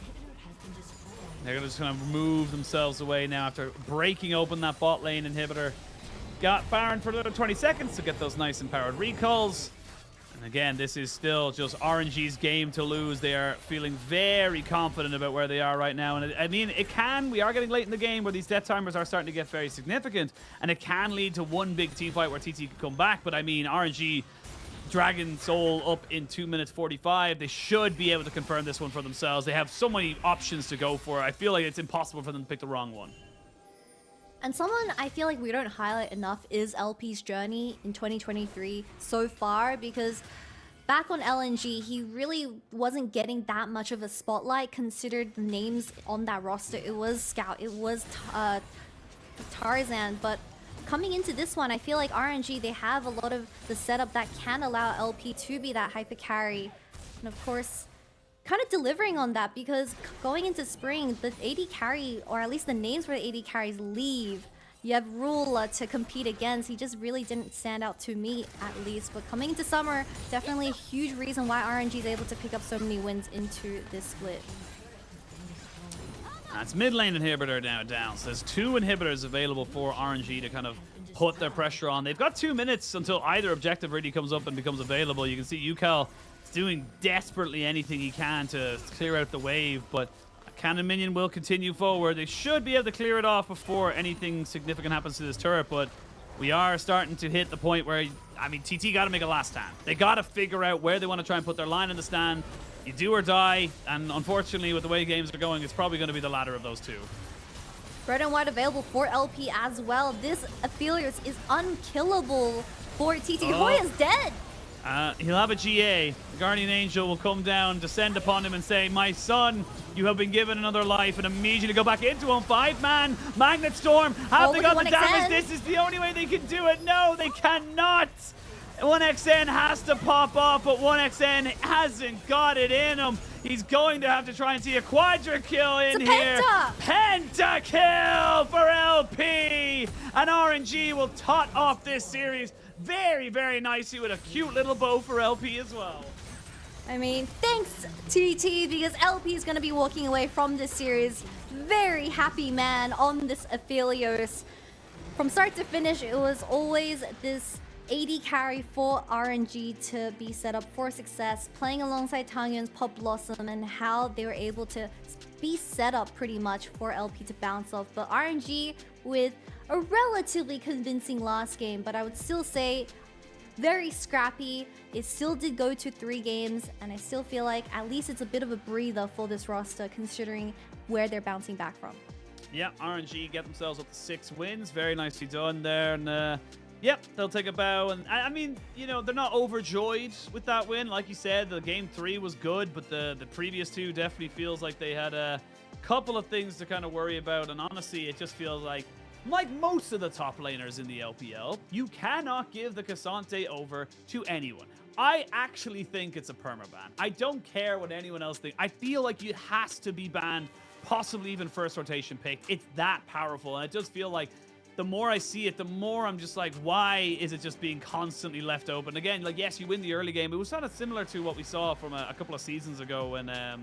They're just going to move themselves away now after breaking open that bot lane inhibitor. Got Baron for another 20 seconds to get those nice empowered recalls. And again, this is still just RNG's game to lose. They are feeling very confident about where they are right now. And I mean, we are getting late in the game where these death timers are starting to get very significant. And it can lead to one big team fight where TT can come back. But I mean, RNG, Dragon Soul up in 2 minutes 45. They should be able to confirm this one for themselves. They have so many options to go for. I feel like it's impossible for them to pick the wrong one. And someone I feel like we don't highlight enough is LP's journey in 2023 so far, because back on LNG, he really wasn't getting that much of a spotlight considered the names on that roster. It was Scout, it was Tarzan, but coming into this one, I feel like RNG, they have a lot of the setup that can allow LP to be that hyper carry. And of course, kind of delivering on that, because going into spring, the AD carry, or at least the names for the AD carries, leave. You have Rule to compete against. He just really didn't stand out to me, at least. But coming into summer, definitely a huge reason why RNG is able to pick up so many wins into this split. That's mid lane inhibitor now down. So there's 2 inhibitors available for RNG to kind of put their pressure on. They've got 2 minutes until either objective really comes up and becomes available. You can see Yukal is doing desperately anything he can to clear out the wave, but a cannon minion will continue forward. They should be able to clear it off before anything significant happens to this turret, but we are starting to hit the point where, I mean, TT got to make a last stand. They got to figure out where they want to try and put their line in the stand. You do or die, and unfortunately, with the way games are going, it's probably going to be the latter of those 2. Red and white available for LP as well. This Aphelios is unkillable for TT. Hoya's dead. He'll have a GA. The Guardian Angel will come down, descend upon him, and say, "My son, you have been given another life," and immediately go back into him. 5-man Magnet Storm. Have they got the damage? This is the only way they can do it. No, they cannot. 1xN has to pop off, but 1xN hasn't got it in him. He's going to have to try and see a quadra kill in here. Penta kill for LP. And RNG will tot off this series very, very nicely with a cute little bow for LP as well. I mean, thanks TT, because LP is going to be walking away from this series very happy man on this Aphelios. From start to finish, it was always this AD carry for RNG to be set up for success, playing alongside Tangyun's Pop Blossom, and how they were able to be set up pretty much for LP to bounce off. But RNG with a relatively convincing last game, but I would still say very scrappy. It still did go to 3 games, and I still feel like at least it's a bit of a breather for this roster considering where they're bouncing back from. Yeah, RNG get themselves up to 6 wins. Very nicely done there. And yep, they'll take a bow. And I mean, you know, they're not overjoyed with that win. Like you said, the game 3 was good, but the previous 2 definitely feels like they had a couple of things to kind of worry about. And honestly, it just feels like most of the top laners in the LPL, you cannot give the Cassante over to anyone. I actually think it's a permaban. I don't care what anyone else thinks. I feel like it has to be banned, possibly even first rotation pick. It's that powerful, and it does feel like the more I see it, the more I'm just like, why is it just being constantly left open? Again, like, yes, you win the early game. It was kind of similar to what we saw from a couple of seasons ago when I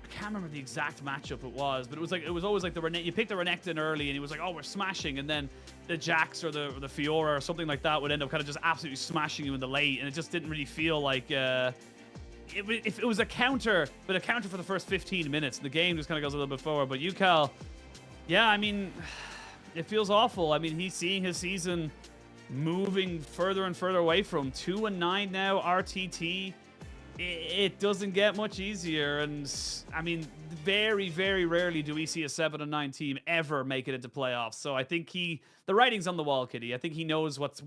can't remember the exact matchup it was, but it was always like you picked the Renekton early, and he was like, oh, we're smashing, and then the Jax or the Fiora or something like that would end up kind of just absolutely smashing you in the late, and it just didn't really feel like if it was a counter, but a counter for the first 15 minutes. The game just kind of goes a little bit forward. But Yukal, yeah, I mean, it feels awful. I mean, he's seeing his season moving further and further away from 2-9 now. RTT, it doesn't get much easier. And I mean, very, very rarely do we see a 7-9 team ever make it into playoffs. So I think the writing's on the wall, Kitty. I think he knows what's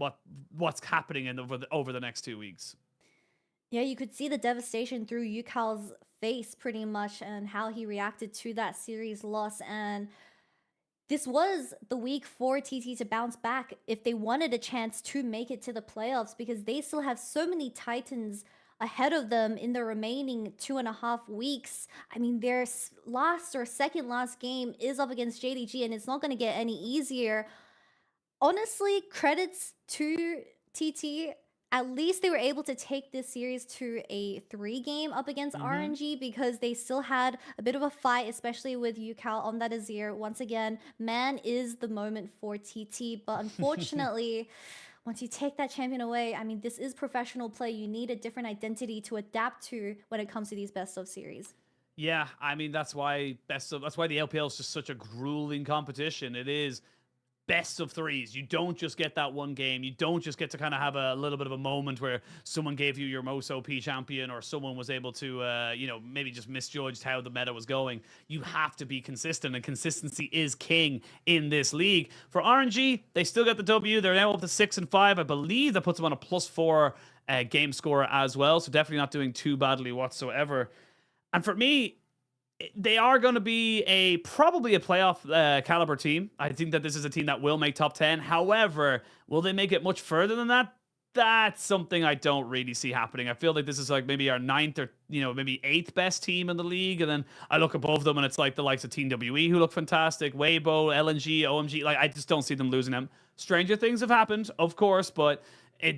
happening over the next 2 weeks. Yeah, you could see the devastation through Yukal's face pretty much, and how he reacted to that series loss. And this was the week for TT to bounce back if they wanted a chance to make it to the playoffs, because they still have so many Titans ahead of them in the remaining 2.5 weeks. I mean, their last or second last game is up against JDG, and it's not going to get any easier. Honestly, credits to TT. At least they were able to take this series to a 3-game up against RNG, because they still had a bit of a fight, especially with Yukal on that Azir. Once again, man is the moment for TT, but unfortunately, once you take that champion away, I mean, this is professional play. You need a different identity to adapt to when it comes to these best of series. Yeah, I mean, that's why the LPL is just such a grueling competition. It is best of 3s. You don't just get that one game. You don't just get to kind of have a little bit of a moment where someone gave you your most OP champion, or someone was able to, maybe just misjudged how the meta was going. You have to be consistent, and consistency is king in this league. For RNG, they still got the W. They're now up to 6-5. I believe that puts them on a +4 game score as well, so definitely not doing too badly whatsoever. And for me, they are going to be probably a playoff caliber team. I think that this is a team that will make top 10. However, will they make it much further than that? That's something I don't really see happening. I feel like this is like maybe our 9th or maybe 8th best team in the league, and then I look above them and it's like the likes of Team WE, who look fantastic, Weibo, LNG, OMG. Like, I just don't see them losing them. Stranger things have happened, of course, but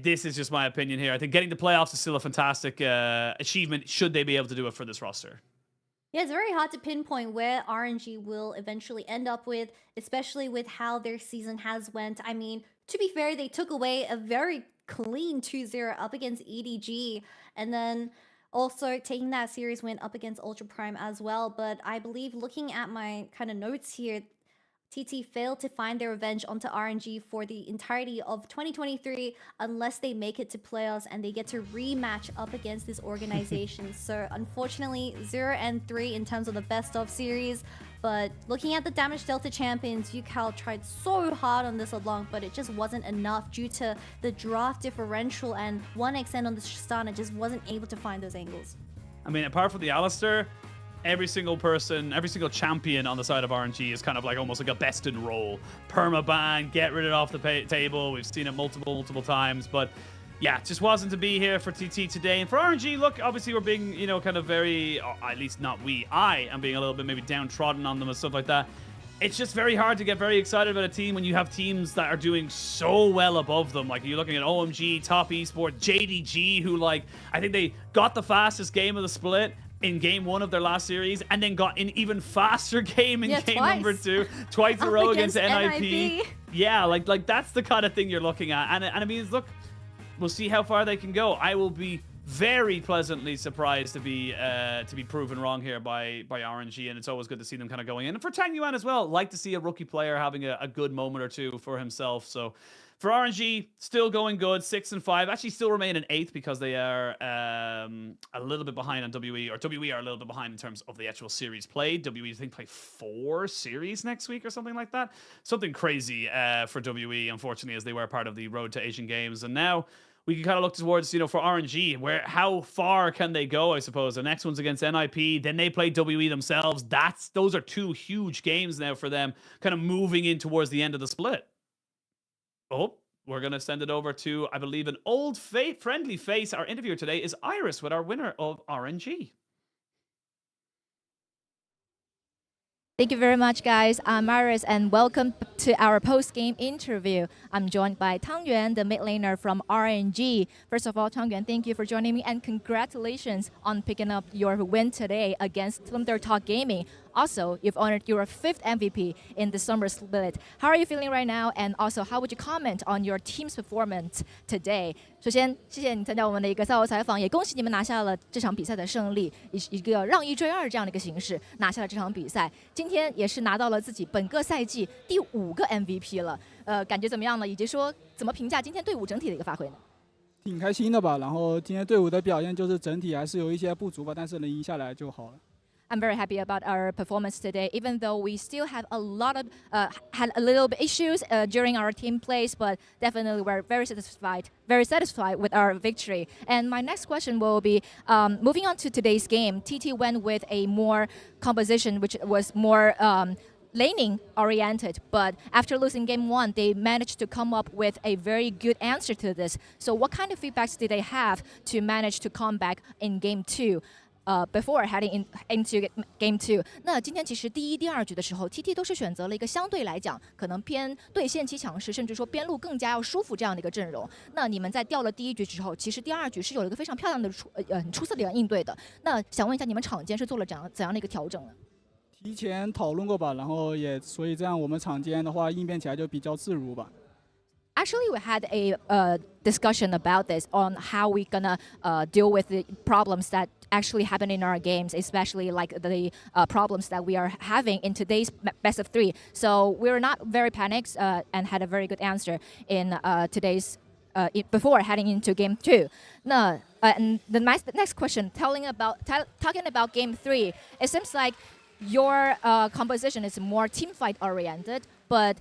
this is just my opinion here. I think getting the playoffs is still a fantastic achievement, should they be able to do it for this roster. Yeah, it's very hard to pinpoint where RNG will eventually end up with, especially with how their season has went. I mean, to be fair, they took away a very clean 2-0 up against EDG, and then also taking that series win up against Ultra Prime as well. But I believe looking at my kind of notes here, TT failed to find their revenge onto RNG for the entirety of 2023 unless they make it to playoffs and they get to rematch up against this organization. So unfortunately, 0-3 in terms of the best of series. But looking at the damage delta champions, UCal tried so hard on this along, but it just wasn't enough due to the draft differential, and 1xN on the Tristana just wasn't able to find those angles. I mean, apart from the Alistair, every single person, every single champion on the side of RNG is kind of like almost like a best in roll. Permaban, get rid of it off the table. We've seen it multiple times, but yeah, it just wasn't to be here for TT today. And for RNG, look, obviously we're being, you know, kind of very, at least not we, I am being a little bit maybe downtrodden on them and stuff like that. It's just very hard to get very excited about a team when you have teams that are doing so well above them. Like, you're looking at OMG, Top Esports, JDG, who, like, I think they got the fastest game of the split in game 1 of their last series, and then got an even faster game in game number 2, twice in a row against NIP. Yeah, like that's the kind of thing you're looking at. And I mean, look, we'll see how far they can go. I will be very pleasantly surprised to be proven wrong here by RNG, and it's always good to see them kind of going in. And for Tang Yuan as well, like to see a rookie player having a good moment or two for himself. So for RNG, still going good, 6-5. Actually, still remain in 8th because they are a little bit behind on WE, or WE are a little bit behind in terms of the actual series played. WE, I think, play 4 series next week or something like that. Something crazy for WE, unfortunately, as they were part of the Road to Asian Games. And now we can kind of look towards, you know, for RNG, how far can they go, I suppose. The next one's against NIP, then they play WE themselves. Those are 2 huge games now for them, kind of moving in towards the end of the split. Oh, we're going to send it over to, I believe, an old friendly face. Our interviewer today is Iris with our winner of RNG. Thank you very much, guys. I'm Iris, and welcome to our post-game interview. I'm joined by Tang Yuan, the mid laner from RNG. First of all, Tang Yuan, thank you for joining me, and congratulations on picking up your win today against Thunder Talk Gaming. Also, you've honored your 5th MVP in the summer split. How are you feeling right now? And also, how would you comment on your team's performance today? 首先，谢谢你参加我们的一个赛后采访，也恭喜你们拿下了这场比赛的胜利，以一个让1追2这样的一个形式拿下了这场比赛。今天也是拿到了自己本个赛季第5个 MVP 了，感觉怎么样呢？以及说怎么评价今天队伍整体的一个发挥呢？挺开心的吧，然后今天队伍的表现就是整体还是有一些不足吧，但是能赢下来就好了。I'm very happy about our performance today, even though we still have a lot of had a little bit issues during our team plays, but definitely we're very satisfied with our victory. And my next question will be, moving on to today's game, TT went with a more composition which was more laning oriented, but after losing game 1, they managed to come up with a very good answer to this. So what kind of feedbacks did they have to manage to come back in game 2? Before heading into game 2， 那今天其实第1、第2局的时候 ，TT 都是选择了一个相对来讲可能偏对线期强势，甚至说边路更加要舒服这样的一个阵容。那你们在掉了第1局之后，其实第2局是有了一个非常漂亮的很出色的一个应对的。那想问一下，你们场间是做了怎样的一个调整呢？提前讨论过吧，然后所以这样我们场间的话应变起来就比较自如吧。Actually, we had a discussion about this on how we're gonna deal with the problems that actually happen in our games, especially like the problems that we are having in today's best of 3. So we were not very panicked and had a very good answer in today's before heading into game 2. And the next question, talking about game 3, it seems like your composition is more team fight oriented, but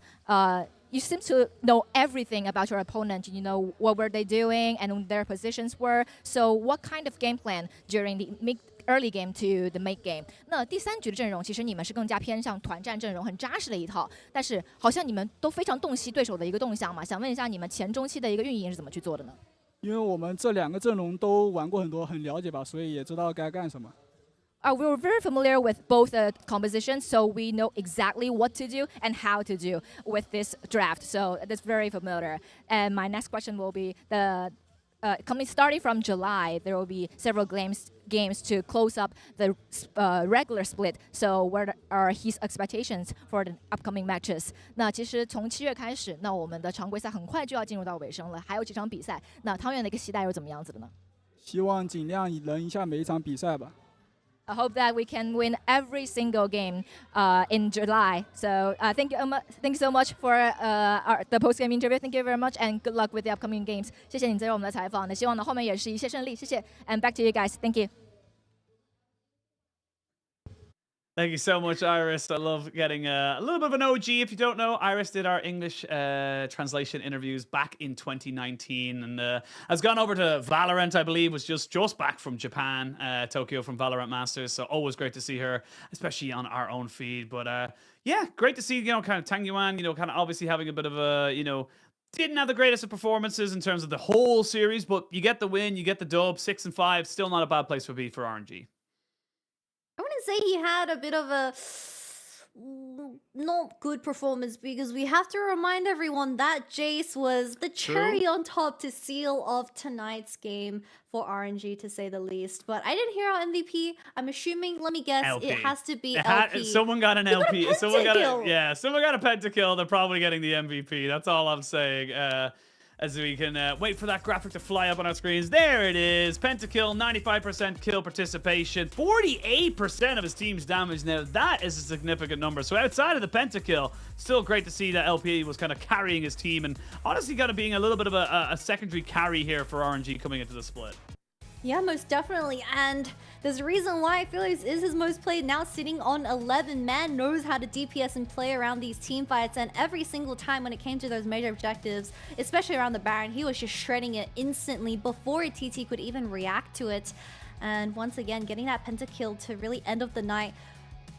you seem to know everything about your opponent. You know what were they doing and their positions were. So what kind of game plan during the early game to the mid game? 那第3局的阵容其实你们是更加偏向团战阵容，很扎实的一套。但是好像你们都非常洞悉对手的一个动向嘛，想问一下你们前中期的一个运营是怎么去做的呢？因为我们这2个阵容都玩过很多，很了解吧，所以也知道该干什么。We were very familiar with both compositions, so we know exactly what to do and how to do with this draft. So that's very familiar. And my next question will be starting from July, there will be several games to close up the regular split. So what are his expectations for the upcoming matches? 那其实从7月开始，那我们的常规赛很快就要进入到尾声了，还有几场比赛。那汤圆的一个期待又怎么样子的呢？希望尽量赢一下每一场比赛吧。I hope that we can win every single game in July. So thank you so much for the post-game interview. Thank you very much, and good luck with the upcoming games. 谢谢你接受我们的采访，那希望呢后面也是一切顺利。谢谢 ，and back to you guys. Thank you. Thank you so much, Iris. I love getting a little bit of an OG. If you don't know, Iris did our English translation interviews back in 2019 and has gone over to Valorant, I believe, was just back from Japan, Tokyo from Valorant Masters. So always great to see her, especially on our own feed. But yeah, great to see, kind of Tang Yuan, kind of obviously having a bit of a, didn't have the greatest of performances in terms of the whole series, but you get the win, you get the dub, 6-5, still not a bad place to be for RNG. I wouldn't say he had a bit of a not good performance because we have to remind everyone that Jace was the cherry on top to seal off tonight's game for RNG, to say the least. But I didn't hear our MVP. I'm assuming, let me guess, LP. it has to be LP. Someone got an LP. Someone got a pentakill. They're probably getting the MVP. That's all I'm saying. As we can wait for that graphic to fly up on our screens. There it is. Pentakill, 95% kill participation, 48% of his team's damage. Now, that is a significant number. So outside of the pentakill, still great to see that LP was kind of carrying his team and honestly kind of being a little bit of a secondary carry here for RNG coming into the split. Yeah, most definitely. And there's a reason why I feel like this is his most played, now sitting on 11. Man knows how to DPS and play around these team fights. And every single time when it came to those major objectives, especially around the Baron, he was just shredding it instantly before a TT could even react to it. And once again, getting that pentakill to really end of the night.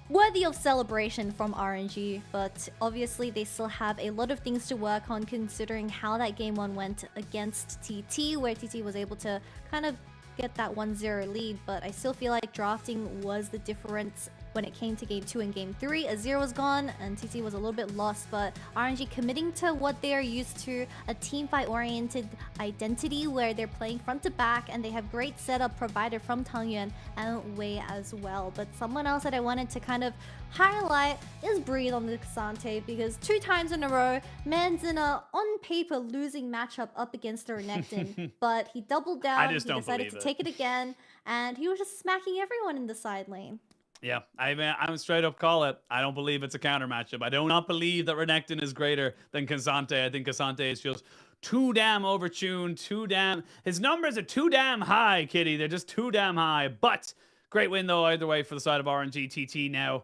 Worthy of celebration from RNG, but obviously they still have a lot of things to work on considering how that game 1 went against TT, where TT was able to kind of get that 1-0 lead, but I still feel like drafting was the difference when it came to game 2 and game 3. Azir was gone and TT was a little bit lost, but RNG committing to what they are used to, a team fight oriented identity where they're playing front to back and they have great setup provided from Tangyuan and Wei as well. But someone else that I wanted to kind of highlight is Breathe on the K'Sante, because 2 times in a row, man's in a on paper losing matchup up against the Renekton, but he doubled down, he decided to take it again, and he was just smacking everyone in the side lane. Yeah, I'm straight up call it. I don't believe it's a counter matchup. I do not believe that Renekton is greater than K'Sante. I think K'Sante is just too damn overtuned, his numbers are too damn high, Kitty. They're just too damn high. But great win though either way for the side of RNG. TT now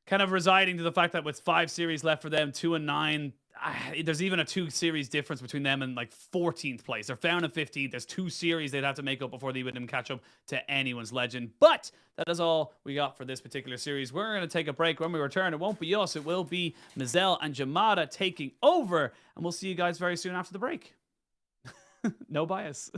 kind of residing to the fact that with 5 series left for them, 2-9, there's even a 2 series difference between them and like 14th place. They're found in 15th. There's 2 series they'd have to make up before they would even catch up to anyone's legend. But that is all we got for this particular series. We're going to take a break. When we return, it won't be us. It will be Mizel and Jamada taking over. And we'll see you guys very soon after the break. No bias.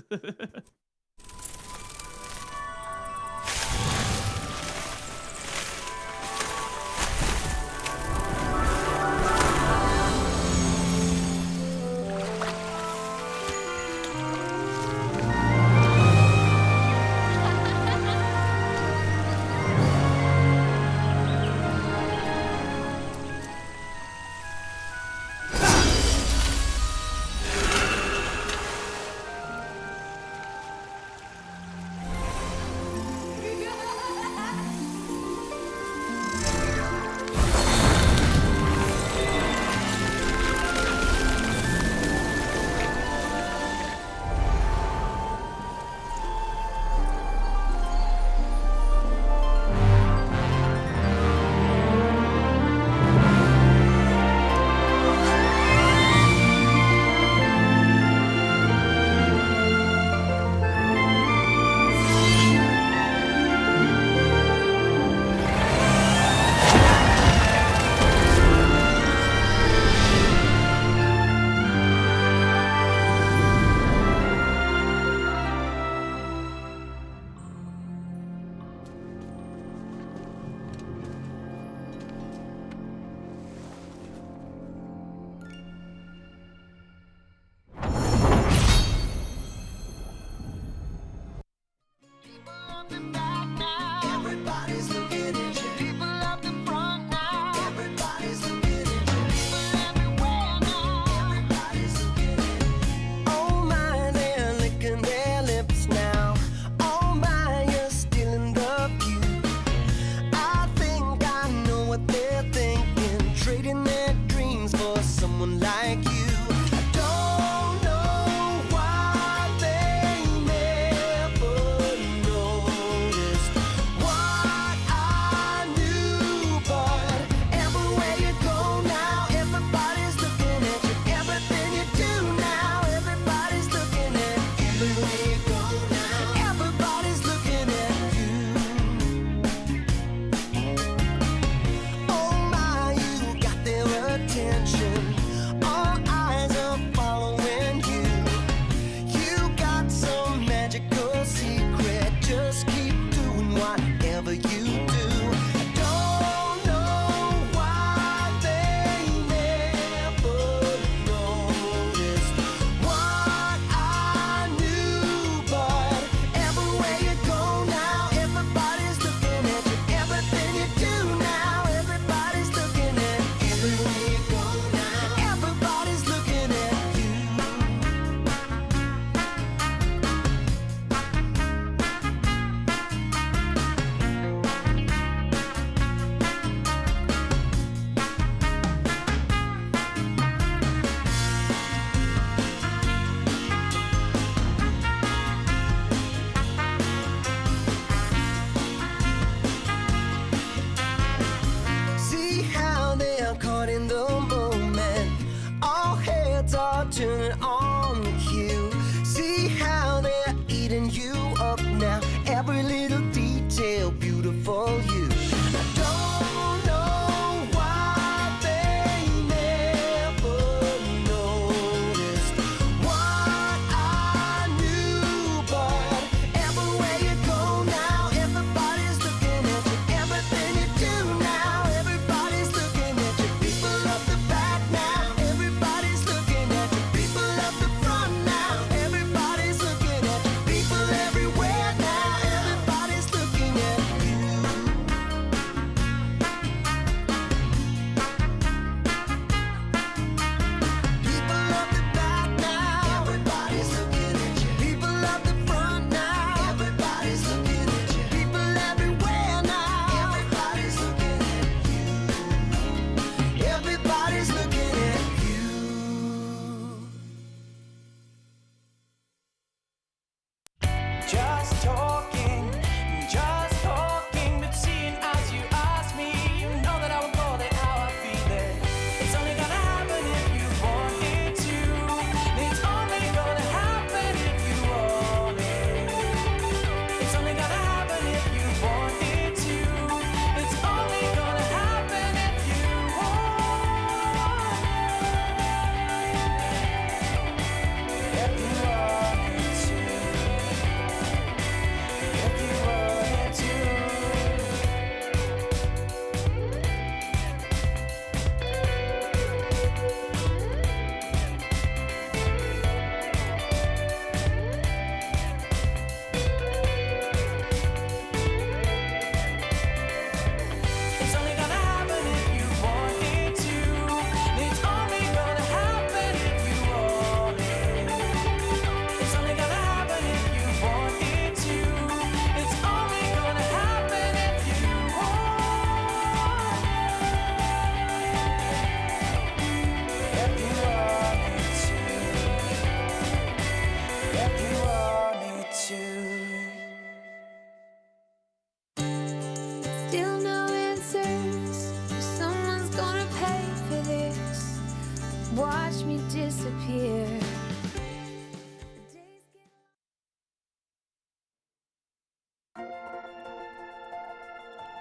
disappear.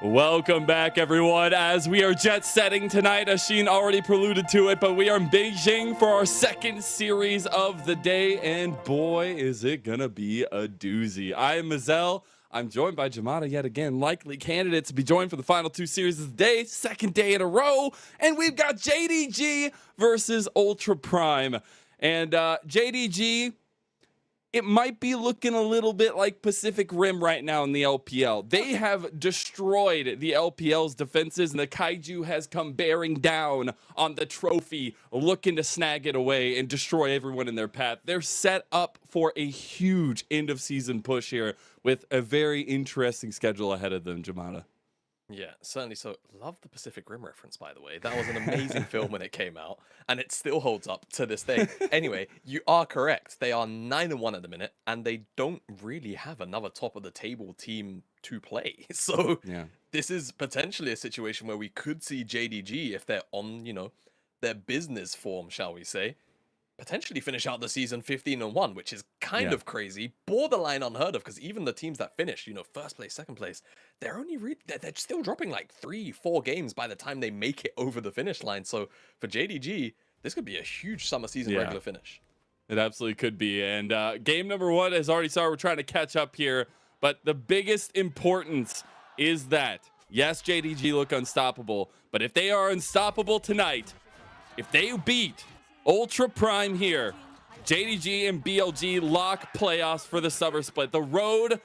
Welcome back, everyone. As we are jet setting tonight, Asheen already preluded to it, but we are in Beijing for our second series of the day, and boy, is it gonna be a doozy. I am Mazel. I'm joined by Jamada yet again, likely candidate to be joined for the final two series of the day, second day in a row, and we've got JDG versus Ultra Prime. And JDG, it might be looking a little bit like Pacific Rim right now in the LPL. They have destroyed the LPL's defenses, and the Kaiju has come bearing down on the trophy, looking to snag it away and destroy everyone in their path. They're set up for a huge end-of-season push here with a very interesting schedule ahead of them, Jamada. Yeah, certainly. So, love the Pacific Rim reference, by the way. That was an amazing film when it came out, and it still holds up to this day. Anyway, you are correct. They are 9-1 at the minute, and they don't really have another top-of-the-table team to play. So, this is potentially a situation where we could see JDG, if they're on, you know, their business form, shall we say, potentially finish out the season 15-1, which is kind of crazy, borderline unheard of, because even the teams that finish, you know, first place, second place, they're only they're still dropping like 3-4 games by the time they make it over the finish line. So for JDG, this could be a huge summer season regular finish. It absolutely could be. And game number one, as already saw, we're trying to catch up here, but the biggest importance is that, yes, JDG look unstoppable, but if they are unstoppable tonight, if they beat Ultra Prime here, JDG and BLG lock playoffs for the summer split. The road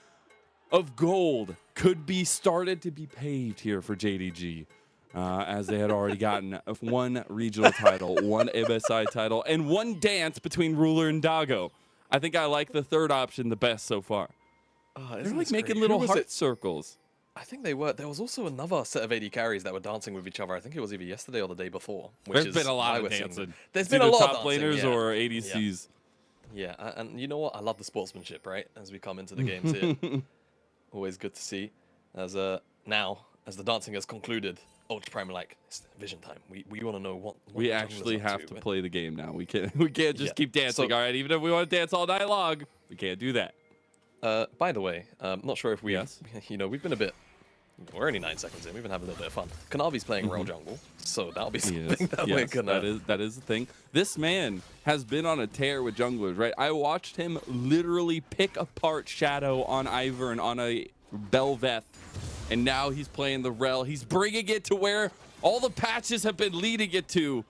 of gold could be started to be paved here for JDG, as they had already gotten one regional title, one MSI title, and one dance between Ruler and Dago. I think I like the third option the best so far. They're like making little heart circles. I think they were. There was also another set of AD carries that were dancing with each other. I think it was either yesterday or the day before. There's been a lot of dancing. There's It's been a either lot top of dancing, laners or ADCs. Yeah, and you know what? I love the sportsmanship, right? As we come into the games here. Always good to see. As now, as the dancing has concluded, Ultra Prime are like, it's vision time. We want to know what We the actually junglers up have to play the game now. We can't just keep dancing. So- All right, even if we want to dance all night long, we can't do that. By the way, not sure if we, you know, we've been a bit. We're only 9 seconds in. We've been having a little bit of fun. Kanavi's playing Rail Jungle, so that'll be something that we're gonna. That is the thing. This man has been on a tear with junglers, right? I watched him literally pick apart Shadow on Ivern on a Belveth, and now he's playing the Rel. He's bringing it to where all the patches have been leading it to.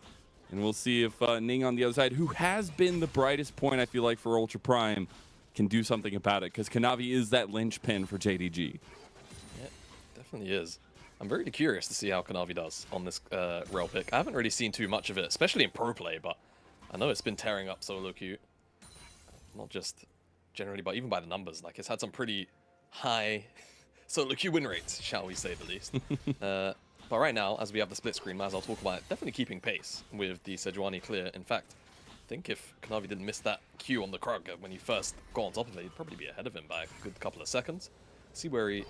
And we'll see if Ning on the other side, who has been the brightest point, I feel like, for Ultra Prime, can do something about it, because Kanavi is that linchpin for JDG. Definitely is. I'm very curious to see how Kanavi does on this Rel pick. I haven't really seen too much of it, especially in pro play, but I know it's been tearing up solo queue. Not just generally, but even by the numbers. Like, it's had some pretty high solo queue win rates, shall we say the least. But right now, as we have the split screen, as I'll talk about it, definitely keeping pace with the Sejuani clear. In fact, I think if Kanavi didn't miss that Q on the Krug when he first got on top of it, he'd probably be ahead of him by a good couple of seconds. See where he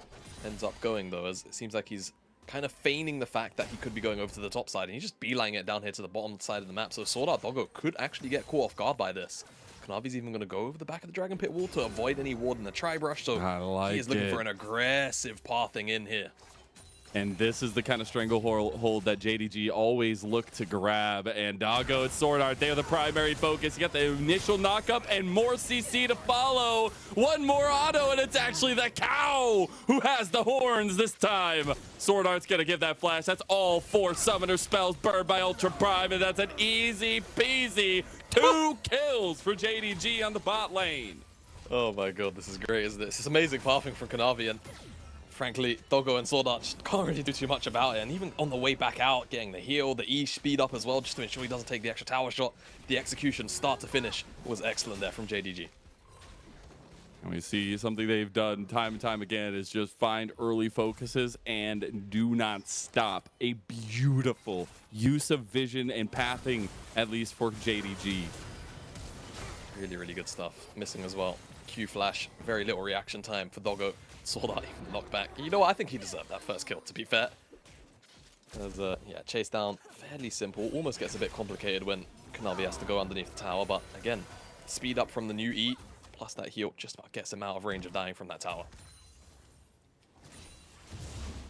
ends up going, though, as it seems like he's kind of feigning the fact that he could be going over to the top side, and he's just beelining it down here to the bottom side of the map. So Sword Art Doggo could actually get caught off guard by this. Kanavi's even going to go over the back of the Dragon Pit wall to avoid any ward in the Tri-Brush, so he is looking for an aggressive pathing in here. And this is the kind of stranglehold that JDG always look to grab. And Doggo and Sword Art, they are the primary focus. You got the initial knockup and more CC to follow. One more auto, and it's actually the cow who has the horns this time. Sword Art's going to give that flash. That's all 4 summoner spells burned by Ultra Prime, and that's an easy peasy 2 kills for JDG on the bot lane. Oh my god, this is great, isn't it? This is amazing pathing from Kanavi, and frankly, Doggo and Sword Art just can't really do too much about it. And even on the way back out, getting the heal, the E speed up as well, just to ensure he doesn't take the extra tower shot. The execution, start to finish, was excellent there from JDG. And we see something they've done time and time again is just find early focuses and do not stop. A beautiful use of vision and pathing, at least for JDG. Really, really good stuff. Missing as well. Q flash, very little reaction time for Doggo. Sword Art even knocked back. You know what? I think he deserved that first kill, to be fair. As, yeah, chase down, fairly simple. Almost gets a bit complicated when Kanavi has to go underneath the tower, but again, speed up from the new E, plus that heal just about gets him out of range of dying from that tower.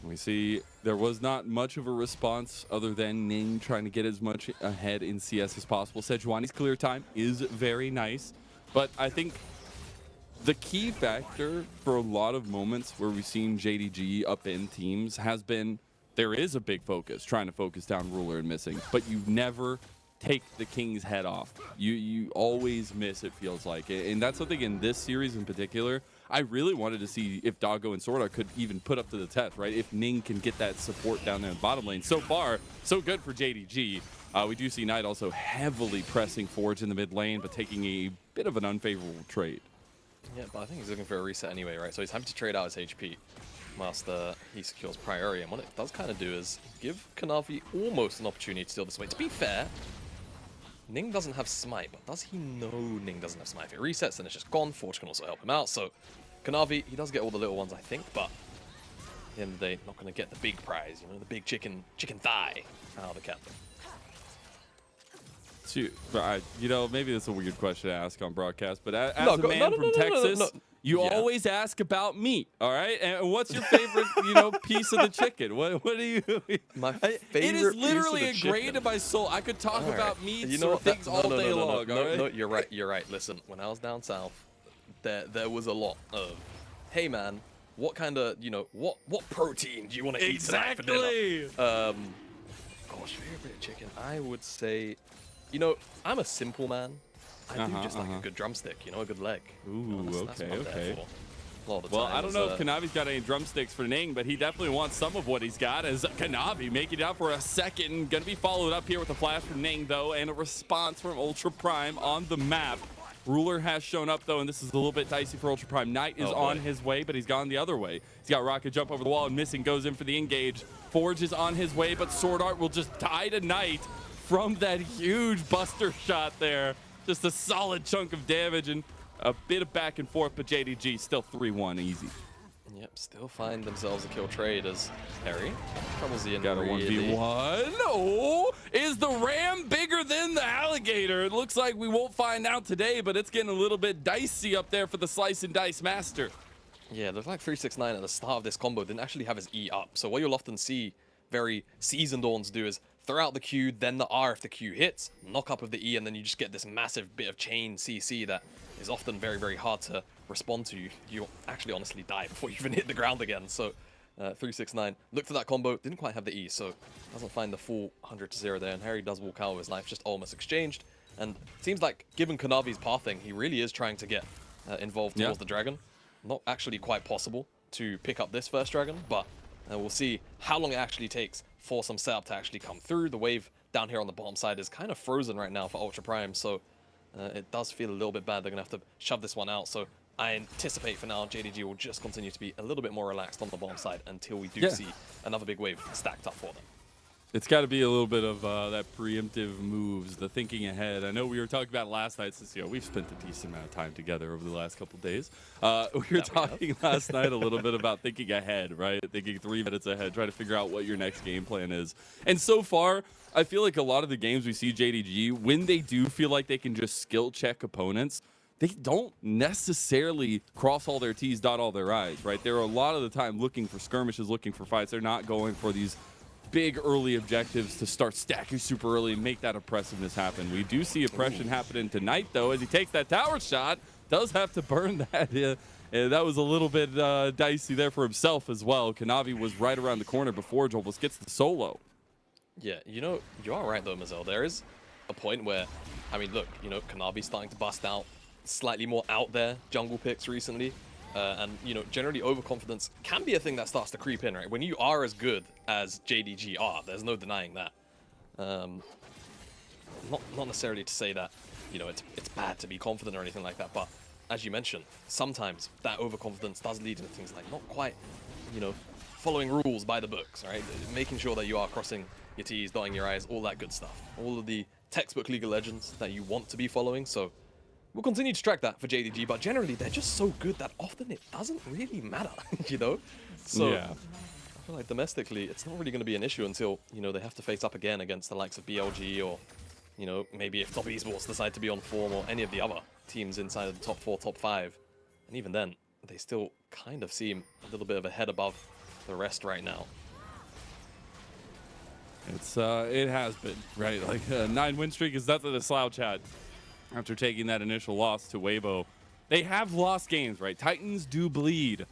We see there was not much of a response other than Ning trying to get as much ahead in CS as possible. Sejuani's clear time is very nice, but I think the key factor for a lot of moments where we've seen JDG upend teams has been there is a big focus, trying to focus down Ruler and missing, but you never take the King's head off. You always miss, it feels like. And that's something in this series in particular, I really wanted to see if Doggo and Sorda could even put up to the test, right? If Ning can get that support down there in the bottom lane. So far, so good for JDG. We do see Knight also heavily pressing Forge in the mid lane, but taking a bit of an unfavorable trade. Yeah, but I think he's looking for a reset anyway, right? So he's happy to trade out his HP whilst he secures priority. And what it does kind of do is give Kanavi almost an opportunity to steal this way. To be fair, Ning doesn't have Smite, but does he know Ning doesn't have Smite? If it resets, then it's just gone. Forge can also help him out. So Kanavi, he does get all the little ones, I think, but at the end of the day, not going to get the big prize, you know, the big chicken thigh out of the captain. You know, maybe that's a weird question to ask on broadcast, but as a man from Texas, you always ask about meat, all right? And what's your favorite, you know, piece of the chicken? What do you? My favorite It is literally piece of the ingrained in my soul. I could talk about meats or things all day long. All right? No, you're right. You're right. Listen, when I was down south, there was a lot of, hey man, what kind of, you know, what protein do you want to eat tonight for dinner? Gosh, favorite chicken, I would say, you know, I'm a simple man. I do just like a good drumstick, you know, a good leg. Ooh, that's what I'm there for. A lot of the Well, time I don't know if Kanavi's got any drumsticks for Ning, but he definitely wants some of what he's got as Kanavi making it out for a second. Gonna be followed up here with a flash from Ning, though, and a response from Ultra Prime on the map. Ruler has shown up, though, and this is a little bit dicey for Ultra Prime. Knight is on his way, but he's gone the other way. He's got Rocket jump over the wall and missing, goes in for the engage. Forge is on his way, but Sword Art will just die to Knight from that huge buster shot there. Just a solid chunk of damage and a bit of back and forth, but JDG still 3-1 easy. Yep, still find themselves a kill trade as Harry troubles the end. Got a 1v1. Oh, is the ram bigger than the alligator? It looks like we won't find out today, but it's getting a little bit dicey up there for the Slice and Dice Master. Yeah, it looks like 369 at the start of this combo didn't actually have his E up. So what you'll often see very seasoned Orns do is throw out the Q, then the R if the Q hits, knock up with the E, and then you just get this massive bit of chain CC that is often very, very hard to respond to. You actually honestly die before you even hit the ground again. So 369 looked at that combo, didn't quite have the E, so doesn't find the full 100-0 there, and Harry does walk out with his life just almost exchanged. And seems like, given Kanavi's pathing, he really is trying to get involved towards the dragon. Not actually quite possible to pick up this first dragon, but we'll see how long it actually takes for some setup to actually come through. The wave down here on the bottom side is kind of frozen right now for Ultra Prime, so it does feel a little bit bad. They're going to have to shove this one out, so I anticipate for now JDG will just continue to be a little bit more relaxed on the bottom side until we do see another big wave stacked up for them. It's got to be a little bit of that preemptive moves, the thinking ahead. I know we were talking about last night, since we've spent a decent amount of time together over the last couple of days. We were talking last night a little bit about thinking ahead, right? Thinking 3 minutes ahead, trying to figure out what your next game plan is. And so far, I feel like a lot of the games we see JDG, when they do feel like they can just skill check opponents, they don't necessarily cross all their T's, dot all their I's, right? They're a lot of the time looking for skirmishes, looking for fights. They're not going for these big early objectives to start stacking super early and make that oppressiveness happen. We do see oppression happening tonight, though, as he takes that tower shot. Does have to burn that. That was a little bit dicey there for himself as well. Kanavi was right around the corner before Jolbus gets the solo. Yeah, you know, you are right though, Mazel. There is a point where, I mean, look, you know, Kanavi's starting to bust out slightly more out there jungle picks recently. And, you know, generally overconfidence can be a thing that starts to creep in, right? When you are as good as JDG are, there's no denying that. Not necessarily to say that, you know, it's bad to be confident or anything like that, but as you mentioned, sometimes that overconfidence does lead to things like not quite, you know, following rules by the books, right? Making sure that you are crossing your T's, dotting your I's, all that good stuff. All of the textbook League of Legends that you want to be following, so we'll continue to track that for JDG, but generally they're just so good that often it doesn't really matter, you know? So I feel like domestically, it's not really going to be an issue until, you know, they have to face up again against the likes of BLG or you know, maybe if Top Esports decide to be on form or any of the other teams inside of the top 4, top 5. And even then, they still kind of seem a little bit of a head above the rest right now. It has been, right? Like a 9-win streak is nothing to slouch at after taking that initial loss to Weibo. They have lost games, right? Titans do bleed.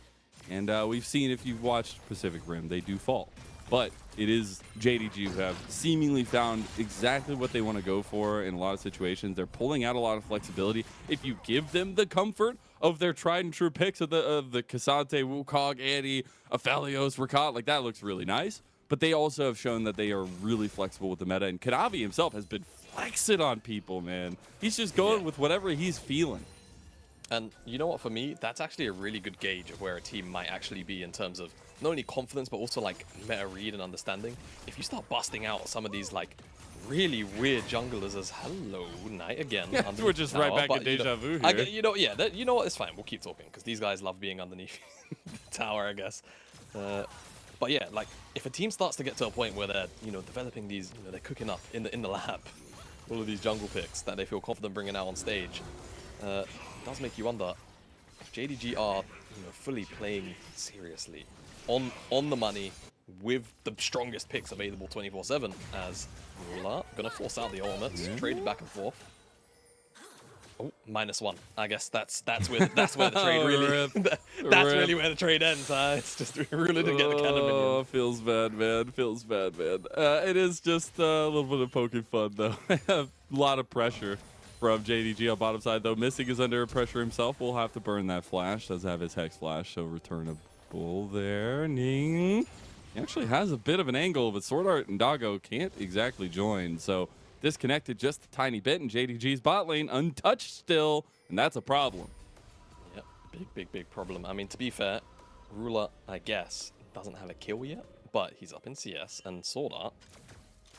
And we've seen, if you've watched Pacific Rim, they do fall. But it is JDG who have seemingly found exactly what they want to go for in a lot of situations. They're pulling out a lot of flexibility. If you give them the comfort of their tried and true picks of the Cassante, Wukong, Annie, Aphelios, Rakat, like that looks really nice. But they also have shown that they are really flexible with the meta. And Kanavi himself has been flexing on people, man. He's just going with whatever he's feeling. And you know what, for me, that's actually a really good gauge of where a team might actually be in terms of not only confidence, but also like meta read and understanding. If you start busting out some of these like really weird junglers as hello, Knight again. Yeah, we're just right back in deja vu here. You know, yeah, you know what, it's fine. We'll keep talking because these guys love being underneath the tower, I guess. But yeah, like if a team starts to get to a point where they're, you know, developing these, you know, they're cooking up in the lab all of these jungle picks that they feel confident bringing out on stage, it does make you wonder if JDG are, you know, fully playing seriously on the money with the strongest picks available 24/7. As Rula gonna force out the elements, traded back and forth. Oh, -1. I guess that's where the trade really that's really where the trade ends. It's just Rula didn't get the cannon minion. Oh, feels bad, man. Feels bad, man. It is just a little bit of poking fun, though. A lot of pressure from JDG on bottom side, though. Missing is under pressure himself. We'll have to burn that flash. Does have his Hex flash, so returnable there. Ning. He actually has a bit of an angle, but Sword Art and Doggo can't exactly join, so disconnected just a tiny bit, and JDG's bot lane untouched still, and that's a problem. Yep, big problem. I mean, to be fair, Rula, I guess, doesn't have a kill yet, but he's up in CS, and Sword Art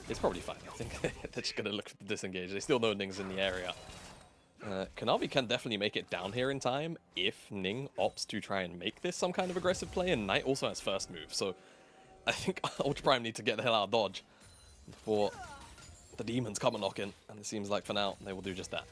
is probably fine. I think they're just going to look to disengage. They still know Ning's in the area. Kanavi can definitely make it down here in time if Ning opts to try and make this some kind of aggressive play, and Knight also has first move, so I think Ultra Prime need to get the hell out of dodge before the demons come a knocking, and it seems like for now they will do just that.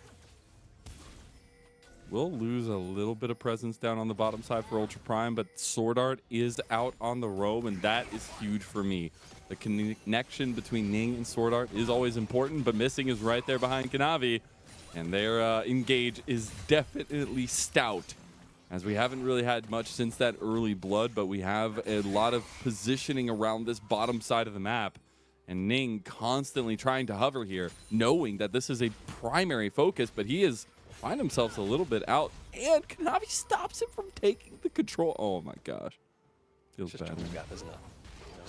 We'll lose a little bit of presence down on the bottom side for Ultra Prime, but Sword Art is out on the roam, and that is huge for me. The connection between Ning and Sword Art is always important, but Missing is right there behind Kanavi, and their engage is definitely stout, as we haven't really had much since that early blood, but we have a lot of positioning around this bottom side of the map. And Ning constantly trying to hover here, knowing that this is a primary focus, but he is find himself a little bit out, and Kanavi stops him from taking the control. Oh my gosh. Feels just bad. Jungle gap, isn't it?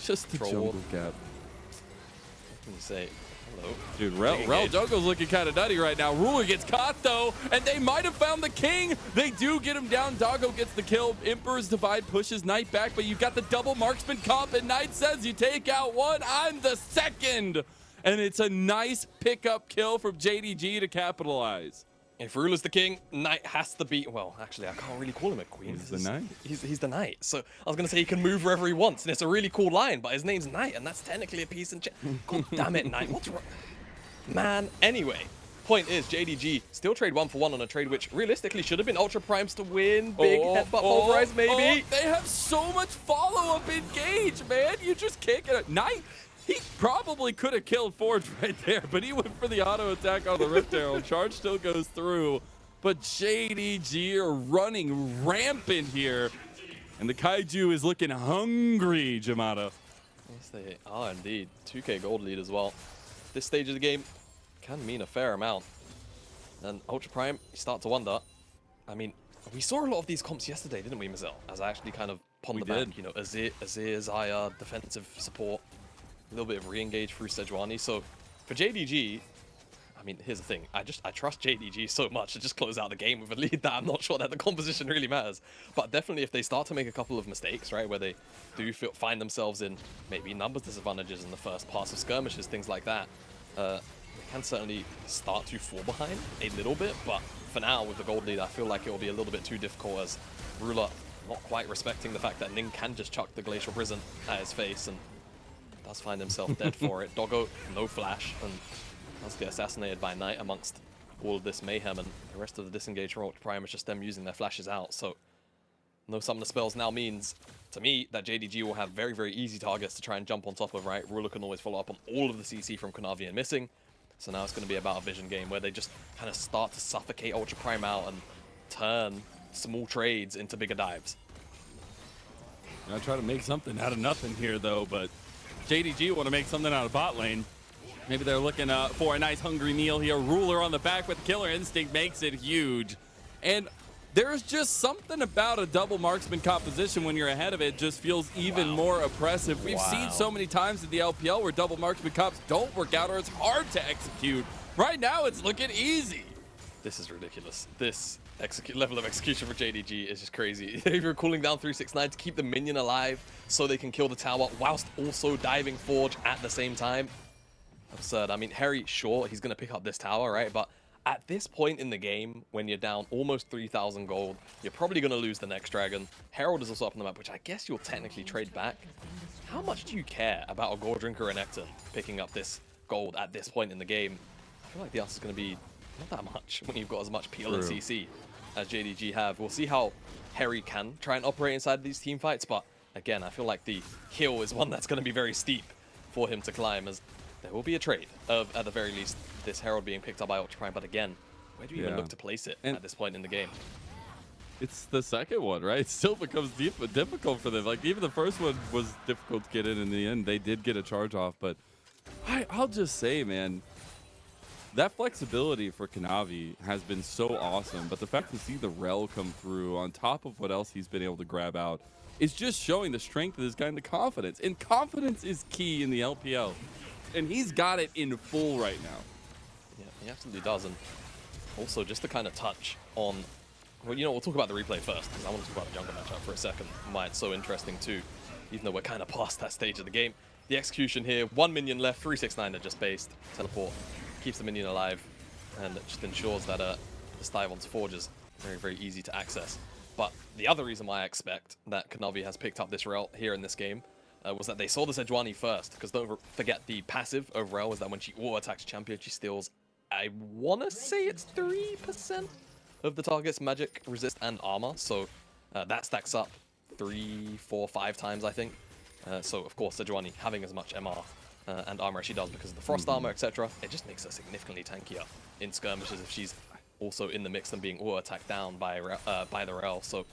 Just the jungle gap. What can you say? Hello. Dude, Rel Jungo's looking kind of nutty right now. Ruler gets caught, though, and they might have found the king. They do get him down. Doggo gets the kill. Emperor's Divide pushes Knight back, but you've got the double marksman comp, and Knight says you take out one, I'm the second. And it's a nice pickup kill from JDG to capitalize. If Ruler's the king, Knight has to be... Well, actually, I can't really call him a queen. He's the Knight. He's the Knight. So I was going to say he can move wherever he wants, and it's a really cool line, but his name's Knight, and that's technically a piece and... God damn it, Knight. What's wrong? Man, anyway. Point is, JDG still trade 1-for-1 on a trade which realistically should have been Ultra Primes to win. Big headbutt pulverize, maybe. They have so much follow-up engage, man. You just can't get it. Knight... He probably could have killed Forge right there, but he went for the auto attack on the Rift Arrow. Charge still goes through, but JDG are running rampant here, and the Kaiju is looking hungry, Jamada. Yes, they are indeed. 2K gold lead as well. This stage of the game can mean a fair amount. And Ultra Prime, you start to wonder. I mean, we saw a lot of these comps yesterday, didn't we, Mazel? As I actually kind of pondered back, you know, Azir, Zaya, defensive support. A little bit of re-engage through Sejuani. So for JDG, I mean, here's the thing. I trust JDG so much to just close out the game with a lead that I'm not sure that the composition really matters. But definitely if they start to make a couple of mistakes, right, where they do find themselves in maybe numbers disadvantages in the first parts of skirmishes, things like that, they can certainly start to fall behind a little bit. But for now, with the gold lead, I feel like it will be a little bit too difficult as Ruler not quite respecting the fact that Ning can just chuck the Glacial Prison at his face and does find himself dead for it. Doggo, no flash, and Does get assassinated by Knight amongst all of this mayhem, and the rest of the disengaged Ultra Prime is just them using their flashes out. So no Summoner Spells now means, to me, that JDG will have very, very easy targets to try and jump on top of, right? Ruler can always follow up on all of the CC from Kanavi and missing. So now it's going to be about a vision game where they just kind of start to suffocate Ultra Prime out and turn small trades into bigger dives. I try to make something out of nothing here, though, but JDG want to make something out of bot lane. Maybe they're looking for a nice hungry meal here. Ruler on the back with Killer Instinct makes it huge. And there's just something about a double marksman composition when you're ahead of it just feels even more oppressive. We've seen so many times in the LPL where double marksman comps don't work out or it's hard to execute. Right now, it's looking easy. This is ridiculous. This level of execution for JDG is just crazy. You're cooling down 369 to keep the minion alive so they can kill the tower whilst also diving Forge at the same time. Absurd. I mean, Harry, sure, he's going to pick up this tower, right? But at this point in the game, when you're down almost 3,000 gold, you're probably going to lose the next dragon. Herald is also up on the map, which I guess you'll technically trade back. How much do you care about a Gore Drinker and Nectar picking up this gold at this point in the game? I feel like the answer is going to be not that much when you've got as much PL and CC as JDG have. We'll see how Harry can try and operate inside these team fights, but again, I feel like the hill is one that's going to be very steep for him to climb, as there will be a trade of, at the very least, this Herald being picked up by Ultra Prime. But again, where do you even look to place it at this point in the game? It's the second one, right? It still becomes difficult for them. Like, even the first one was difficult to get in the end. They did get a charge off, but I'll just say, man, that flexibility for Kanavi has been so awesome. But the fact to see the Rel come through on top of what else he's been able to grab out is just showing the strength of this guy and the confidence. And confidence is key in the LPL. And he's got it in full right now. Yeah, he absolutely does. And also, just to kind of touch on, well, you know, we'll talk about the replay first, because I want to talk about the jungle matchup for a second. Why it's so interesting too, even though we're kind of past that stage of the game. The execution here, 1 minion left, 369 are just based. Teleport keeps the minion alive, and it just ensures that the dive onto Forge is very, very easy to access. But the other reason why I expect that Kanavi has picked up this Rel here in this game was that they saw the Sejuani first, because don't forget the passive of Rel is that when she auto-attacks champion, she steals, I want to say it's 3% of the target's magic, resist, and armor. So that stacks up 3, 4, 5 times, I think. So, of course, Sejuani having as much MR and armor as she does because of the frost armor, etc., it just makes her significantly tankier in skirmishes if she's also in the mix and being auto-attacked down by the Rel. So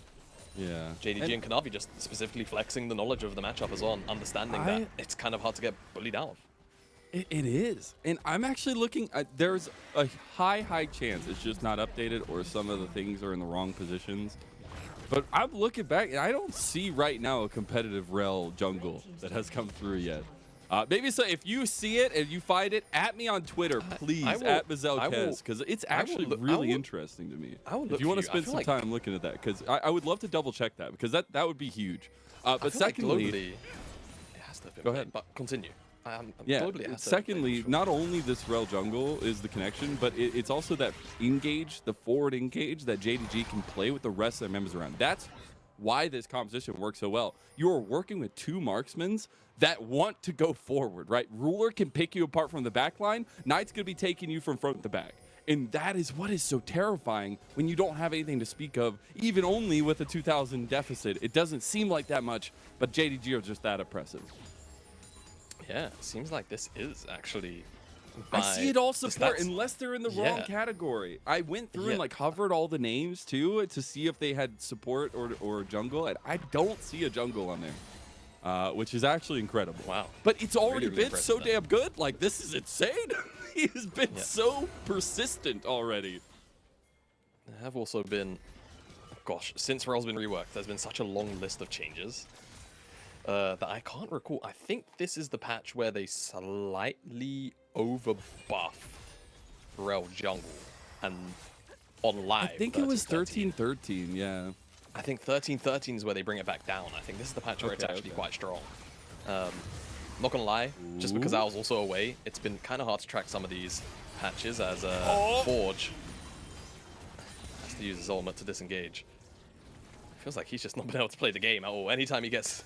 yeah, JDG and Kanavi just specifically flexing the knowledge of the matchup as well, understanding that it's kind of hard to get bullied out. It is. And I'm actually looking at, there's a high chance it's just not updated or some of the things are in the wrong positions. But I'm looking back and I don't see right now a competitive Rel jungle that has come through yet. Maybe so if you see it and you find it, at me on Twitter, please, at Mazelkez, because it's actually really interesting to me. If you want to spend some time looking at that, because I would love to double check that, because that would be huge. But secondly, globally, it has to have been go ahead. But continue. Yeah, secondly, not only this Rel jungle is the connection, but it's also that engage, the forward engage that JDG can play with the rest of their members around. That's why this composition works so well. You are working with 2 marksmen that want to go forward, right? Ruler can pick you apart from the back line. Knight's going to be taking you from front to back. And that is what is so terrifying when you don't have anything to speak of, even only with a 2,000 deficit. It doesn't seem like that much, but JDG are just that oppressive. Yeah, it seems like this is actually... I see it all support, unless they're in the wrong category. I went through and like hovered all the names too to see if they had support or jungle, and I don't see a jungle on there, which is actually incredible. Wow. But it's already been so damn good. Like, this is insane. He has been so persistent already. There have also been, gosh, since Rel's been reworked, there's been such a long list of changes that I can't recall. I think this is the patch where they slightly overbuff Rel jungle and on live. I think it was 13-13, yeah. I think 13-13 is where they bring it back down. I think this is the patch where it's actually quite strong. Not gonna lie, just because I was also away, it's been kind of hard to track some of these patches as Forge has to use his ultimate to disengage. Feels like he's just not been able to play the game at all. Anytime he gets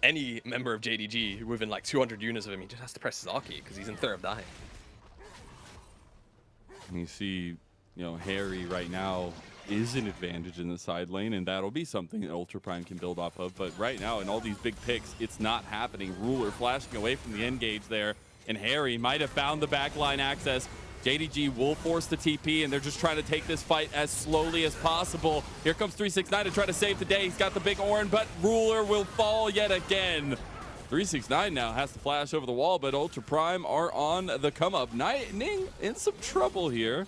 any member of JDG within like 200 units of him, he just has to press his R key because he's in fear of dying. You see, Harry right now is an advantage in the side lane, and that'll be something that Ultra Prime can build off of. But right now, in all these big picks, it's not happening. Ruler flashing away from the engage there, and Harry might have found the backline access. JDG will force the TP, and they're just trying to take this fight as slowly as possible. Here comes 369 to try to save the day. He's got the big Orin, but Ruler will fall yet again. 369 now has to flash over the wall, but Ultra Prime are on the come up. Ning in some trouble here.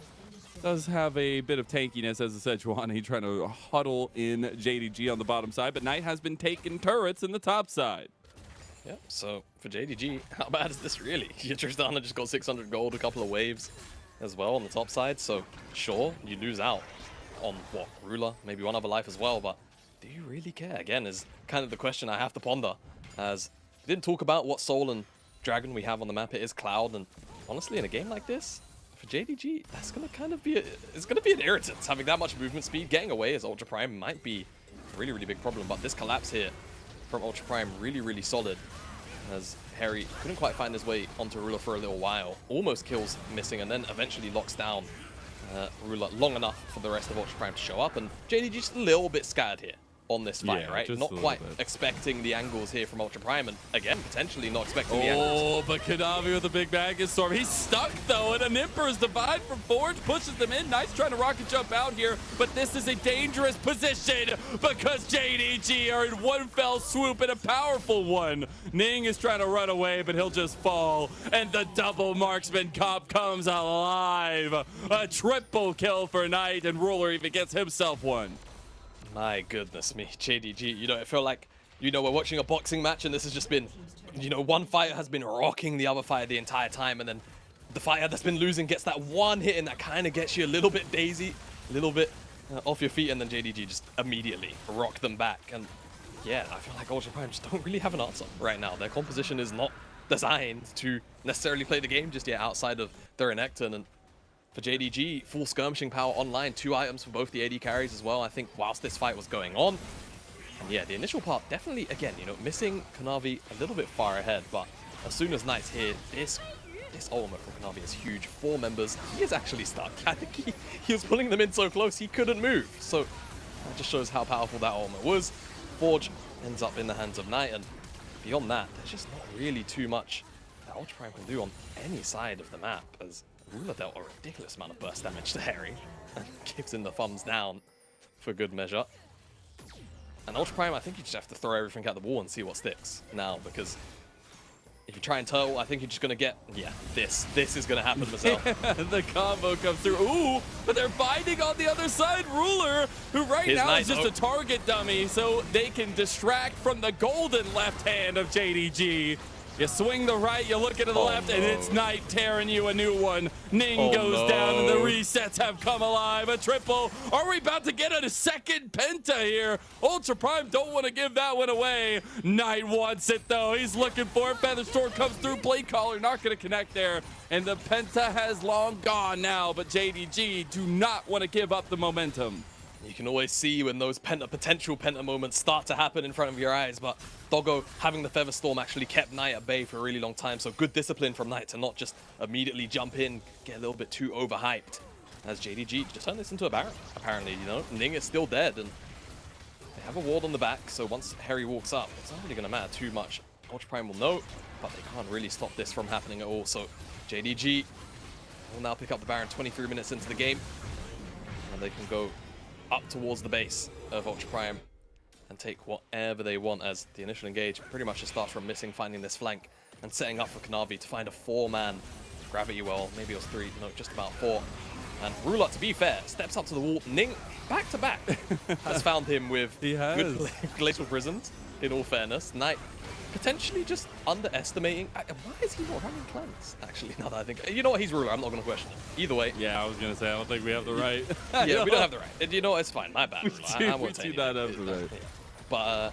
Does have a bit of tankiness as a Sejuani trying to huddle in JDG on the bottom side, but Knight has been taking turrets in the top side. Yeah, so for JDG, how bad is this really? Your Tristana just got 600 gold, a couple of waves as well on the top side, so sure, you lose out on, what, Ruler, maybe one other life as well, but do you really care? Again, is kind of the question I have to ponder, as we didn't talk about what Soul and Dragon we have on the map. It is Cloud, and honestly, in a game like this, for JDG, that's going to kind of be it's going to be an irritant. Having that much movement speed, getting away as Ultra Prime might be a really, really big problem. But this collapse here from Ultra Prime, really, really solid. As Harry couldn't quite find his way onto Ruler for a little while. Almost kills Missing, and then eventually locks down Ruler long enough for the rest of Ultra Prime to show up. And JDG just a little bit scared here on this fight, right? Not quite expecting the angles here from Ultra Prime, and again, potentially not expecting the angles. Oh, but Kanavi with a big bag of Storm. He's stuck, though, and an Emperor's Divide from Forge pushes them in. Knight's trying to rocket jump out here, but this is a dangerous position because JDG are in one fell swoop and a powerful one. Ning is trying to run away, but he'll just fall, and the double marksman comp comes alive. A triple kill for Knight, and Ruler even gets himself one. My goodness me, JDG, it felt like, we're watching a boxing match and this has just been, one fighter has been rocking the other fighter the entire time, and then the fighter that's been losing gets that one hit and that kind of gets you a little bit daisy, a little bit off your feet, and then JDG just immediately rock them back. And yeah, I feel like Ultra Prime just don't really have an answer right now. Their composition is not designed to necessarily play the game just yet outside of their Renekton. And for JDG, full skirmishing power online, 2 items for both the AD carries as well, I think, whilst this fight was going on. And yeah, the initial part definitely, again, Missing Kanavi a little bit far ahead, but as soon as Knight's here, this ultimate from Kanavi is huge. 4 members, he is actually stuck. I think he was pulling them in so close, he couldn't move. So that just shows how powerful that ultimate was. Forge ends up in the hands of Knight, and beyond that, there's just not really too much that Ultra Prime can do on any side of the map, as Ruler dealt a ridiculous amount of burst damage to Harry and gives him the thumbs down for good measure. And Ultra Prime, I think you just have to throw everything at the wall and see what sticks now, because if you try and turtle, I think you're just going to get, this is going to happen, Marcel. The combo comes through. Ooh, but they're fighting on the other side. Ruler, who now is just a target dummy, so they can distract from the golden left hand of JDG. You swing the right, you look into the left, and it's Knight tearing you a new one. Ning goes down, and the resets have come alive. A triple. Are we about to get a second penta here? Ultra Prime don't want to give that one away. Knight wants it, though. He's looking for it. Featherstorm comes through. Blade Collar not going to connect there. And the penta has long gone now, but JDG do not want to give up the momentum. You can always see when those potential penta moments start to happen in front of your eyes, but Doggo having the Featherstorm actually kept Knight at bay for a really long time, so good discipline from Knight to not just immediately jump in, get a little bit too overhyped. As JDG just turned this into a Baron, apparently, Ning is still dead, and they have a ward on the back, so once Harry walks up, it's not really going to matter too much. Ultra Prime will know, but they can't really stop this from happening at all, so JDG will now pick up the Baron 23 minutes into the game, and they can go up towards the base of Ultra Prime and take whatever they want, as the initial engage pretty much just starts from Missing, finding this flank and setting up for Kanavi to find a 4-man gravity well. Maybe it was 3, no, just about 4. And Ruler, to be fair, steps up to the wall. Ning, back to back, has found him with good Glacial Prisons, in all fairness. Knight potentially just underestimating. Why is he not running cleanse? Actually, now that I think, you know what, he's Ruler. I'm not going to question him. Either way. Yeah, I was going to say, I don't think we have the right. Yeah, we don't have the right. And you know what, it's fine. My bad. We do not have the right. But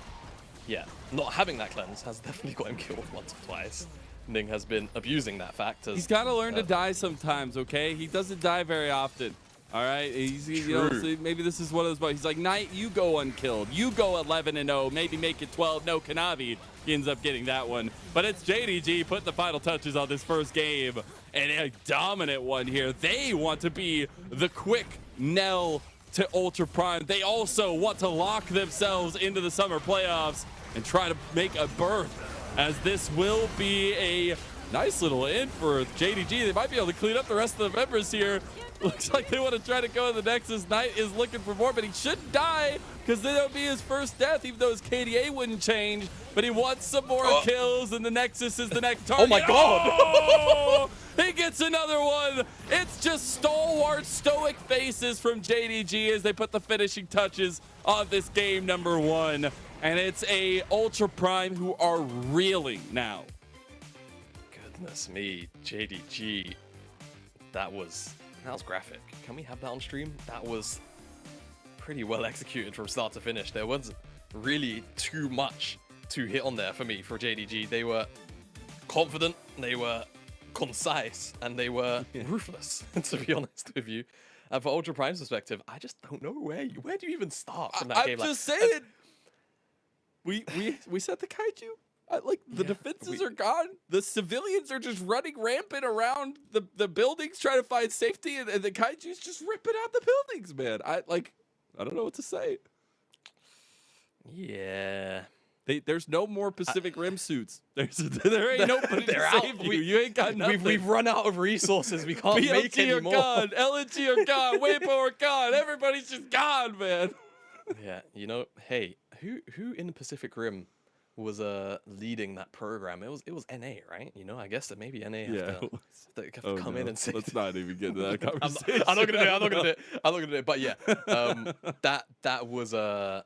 yeah, not having that cleanse has definitely got him killed once or twice. Ning has been abusing that fact. He's got to learn to die sometimes, okay? He doesn't die very often. All right, you know, so maybe this is one of those. He's like, Knight, you go unkilled. You go 11-0, maybe make it 12. No, Kanavi, he ends up getting that one. But it's JDG putting the final touches on this first game, and a dominant one here. They want to be the quick Nell to Ultra Prime. They also want to lock themselves into the summer playoffs and try to make a berth, as this will be a nice little in for JDG. They might be able to clean up the rest of the members here. Looks like they want to try to go in the Nexus. Knight is looking for more, but he shouldn't die, because then it'll be his first death, even though his KDA wouldn't change. But he wants some more kills, and the Nexus is the next target. Oh my god! Oh! He gets another one. It's just stalwart, stoic faces from JDG as they put the finishing touches on this game number 1. And it's a Ultra Prime who are reeling now. Goodness me, JDG. That was graphic. Can we have that on stream? That was pretty well executed from start to finish. There wasn't really too much to hit on there for me for JDG. They were confident, they were concise, and they were ruthless, to be honest with you. And for Ultra Prime's perspective, I just don't know where do you even start from that game? I'm just saying. We set the kaiju. Like, the defenses are gone. The civilians are just running rampant around the buildings trying to find safety, and the kaiju's just ripping out the buildings, man. I don't know what to say. Yeah. There's no more Pacific Rim suits. There ain't nobody to save you. You ain't got nothing. We've run out of resources. We can't make BLT anymore. are gone. LNG are gone. Weibo are gone. Everybody's just gone, man. Yeah, you know, hey, who in the Pacific Rim was leading that program? It was NA, right? You know, I guess that maybe NA have to come in and say. Let's not even get into that conversation. I'm not gonna do it. But yeah, that was a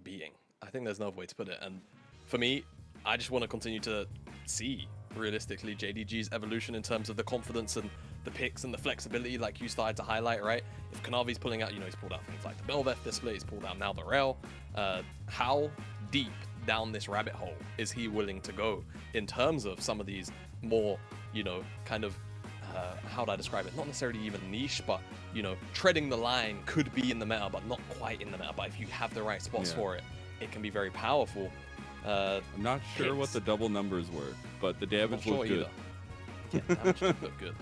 beating. I think there's no other way to put it. And for me, I just want to continue to see realistically JDG's evolution in terms of the confidence and the picks and the flexibility, like you started to highlight, right? If Kanavi's pulling out, you know, he's pulled out things like the Belveth display, he's pulled out now the rail. How deep down this rabbit hole is he willing to go in terms of some of these more, you know, kind of, how would I describe it? Not necessarily even niche, but, you know, treading the line, could be in the meta, but not quite in the meta. But if you have the right spots for it, it can be very powerful. I'm not sure what the double numbers were, but the damage looked good. Yeah, damage looked good.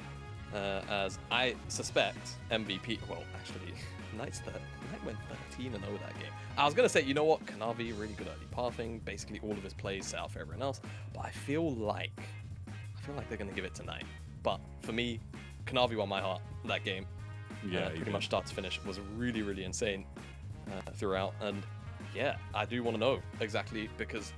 As I suspect MVP, well, actually, Knight went 13-0 that game. I was going to say, you know what, Kanavi, really good early pathing, basically all of his plays set out for everyone else, but I feel like they're going to give it to Knight. But for me, Kanavi won my heart that game. Yeah, pretty much start to finish was really, really insane throughout. And yeah, I do want to know exactly, because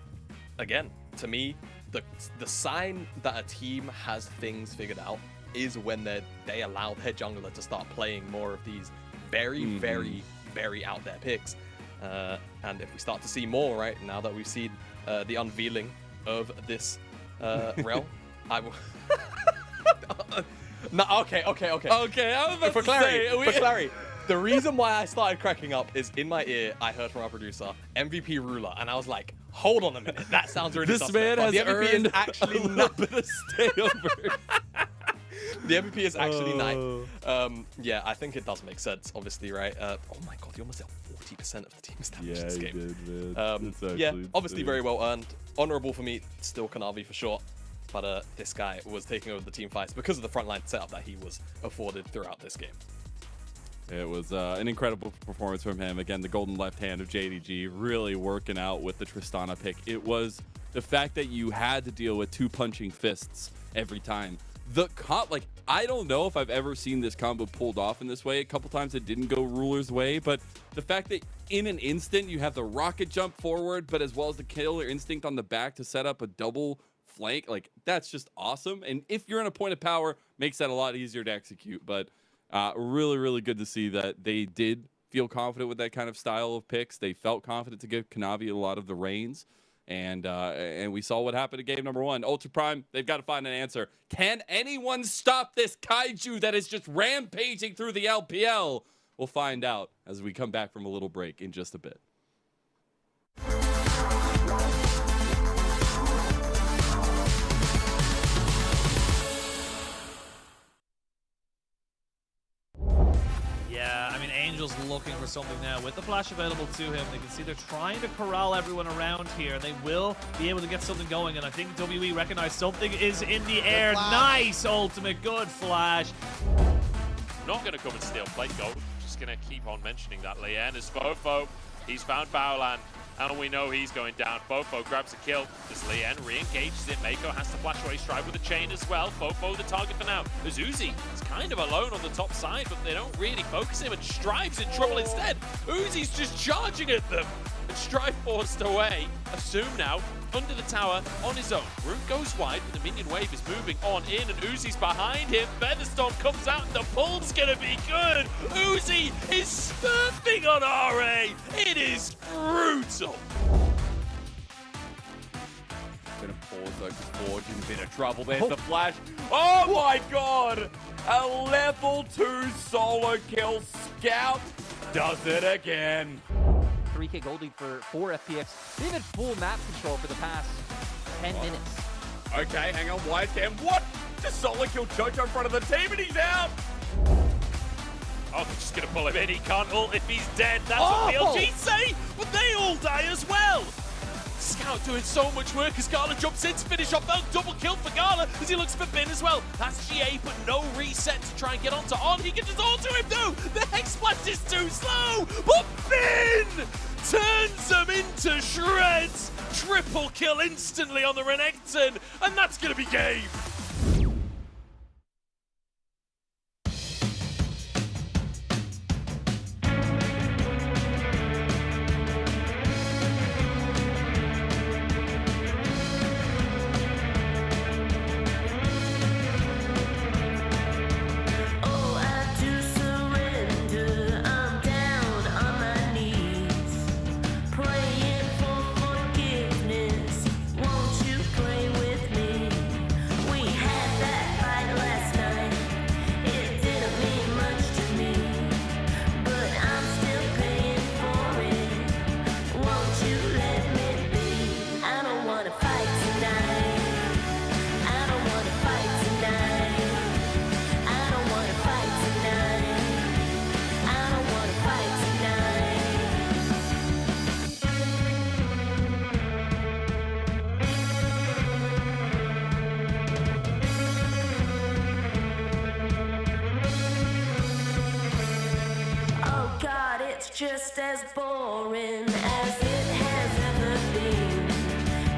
again, to me, the sign that a team has things figured out is when they allow their jungler to start playing more of these very, very, very out there picks. And if we start to see more, right, now that we've seen the unveiling of this realm, I will. No, okay. I was about For to say, clarity, the reason why I started cracking up is in my ear, I heard from our producer, MVP ruler, and I was like, hold on a minute, that sounds really This suspect. man has the MVP earned is actually a little bit of stay over. The MVP is actually Knight. Yeah, I think it does make sense, obviously, right? Oh my god, you almost said 40% of the team established this game. Did, man. Yeah, obviously very well earned. Honorable for me, still Kanavi for sure. But this guy was taking over the team fights because of the frontline setup that he was afforded throughout this game. It was an incredible performance from him. Again, the golden left hand of JDG really working out with the Tristana pick. It was the fact that you had to deal with two punching fists every time. I don't know if I've ever seen this combo pulled off in this way. A couple times it didn't go Ruler's way, but the fact that in an instant you have the rocket jump forward, but as well as the killer instinct on the back to set up a double flank, like, that's just awesome. And if you're in a point of power, makes that a lot easier to execute. But really, really good to see that they did feel confident with that kind of style of picks. They felt confident to give Kanavi a lot of the reins. And we saw what happened in game number 1. Ultra Prime, they've got to find an answer. Can anyone stop this kaiju that is just rampaging through the LPL? We'll find out as we come back from a little break in just a bit. just looking for something now. With the flash available to him, they can see they're trying to corral everyone around here. They will be able to get something going, and I think WE recognize something is in the air. Nice ultimate, good flash. Not going to come and steal plate gold. Just going to keep on mentioning that. Lien is Fofo. He's found Baolan, and we know he's going down. Fofo grabs a kill. As Lien re-engages it, Mako has to flash away, Strive with a chain as well. Fofo the target for now. As Uzi is kind of alone on the top side, but they don't really focus him, and Strive's in trouble instead. Uzi's just charging at them, and Strive forced away. Assume now under the tower on his own. Root goes wide, but the minion wave is moving on in, and Uzi's behind him. Featherstorm comes out, and the pull's gonna be good. Uzi is surfing on RA. It is brutal. Gonna pause though, because Forge in a bit of trouble. There's the flash. Oh my god! A level 2 solo kill. Scout does it again. 3K gold lead for 4 FPX. They've had full map control for the past 10 minutes. Okay, hang on. Why is Cam? What? Just solo kill Jojo in front of the team and he's out. Oh, they're just going to pull him in. He can't ult if he's dead. That's what the LG say. But they all die as well. Scout doing so much work as Gala jumps in to finish off that double kill for Gala as he looks for Bin as well. That's GA, but no reset to try and get onto On. He can just auto him though. The Hex Splash is too slow. But Bin turns them into shreds. Triple kill instantly on the Renekton, and that's going to be game. Just as boring as it has ever been,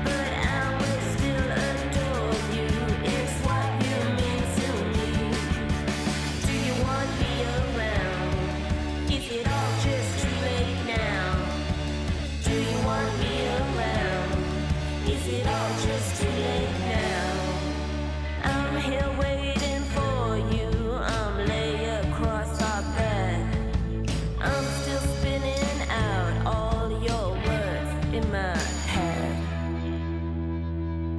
but I will still adore you. It's what you mean to me. Do you want me around? Is it all just too late now? Do you want me around? Is it all just too late now? I'm here waiting for you. I'm lay across our bed. I'm still spinning out all your words in my head.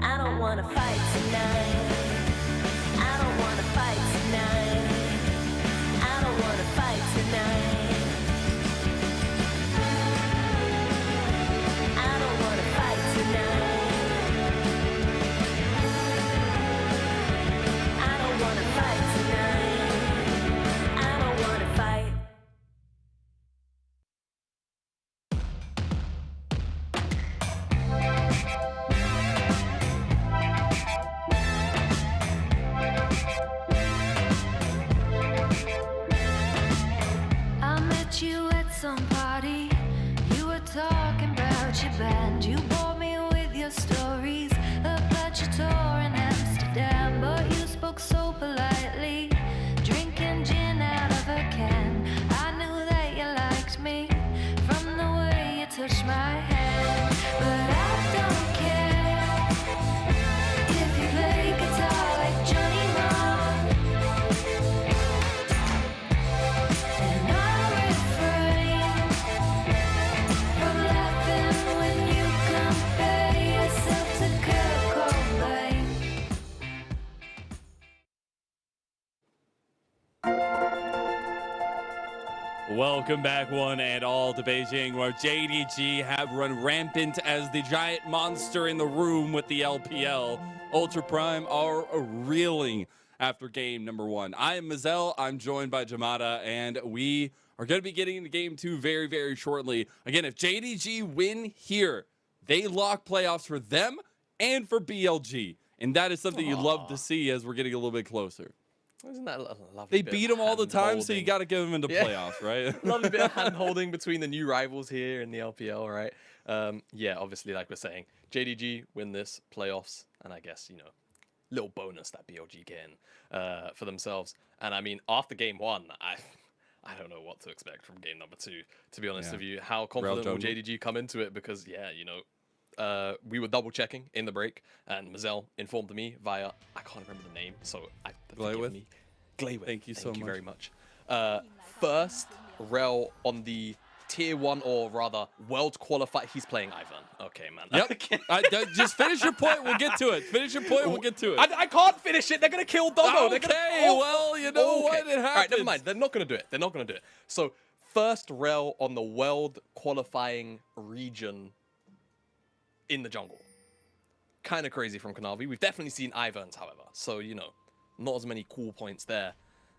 I don't wanna fight tonight. I don't wanna fight tonight. I don't wanna fight tonight. I don't wanna fight tonight. I don't wanna fight tonight. I don't wanna fight. I met you at some party. You were talking about your band. You bored me with your stories about your tour in Amsterdam. But you spoke so politely, drinking gin out of a can. I knew that you liked me from the way you touched my hand. But I don't care if you play guitar like Johnny Marr. And I refrain from laughing when you compare yourself to Kurt Cobain. Welcome back, one and all, to Beijing, where JDG have run rampant as the giant monster in the room with the LPL. Ultra Prime are reeling after game number 1. I am Mazel, I'm joined by Jamada, and we are going to be getting into game 2 very, very shortly. Again, if JDG win here, they lock playoffs for them and for BLG. And that is something you love to see as we're getting a little bit closer. Isn't that a lovely They bit beat of them all the time, so you hand-holding? got to give them into playoffs, right? Lovely bit of hand-holding between the new rivals here in the LPL, right? Yeah, obviously, like we're saying, JDG win this, playoffs, and I guess, you know, little bonus that BLG get in for themselves. And I mean, after game 1, I don't know what to expect from game number 2, to be honest with you. How confident will JDG come into it? Because, yeah, you know, we were double checking in the break, and Mazel informed me via, I can't remember the name, so Glaywith. Glaywith. Thank you so much. Thank you very much. First rel on the tier 1, or rather world qualified. He's playing Ivan. Okay, man. Yep. Just finish your point. We'll get to it. Finish your point. We'll get to it. I can't finish it. They're gonna kill Dogo. Okay. Well, you know what? It happens. All right, never mind. They're not gonna do it. They're not gonna do it. So first rel on the world qualifying region in the jungle. Kind of crazy from Kanavi. We've definitely seen Ivans, however. So, you know, not as many cool points there.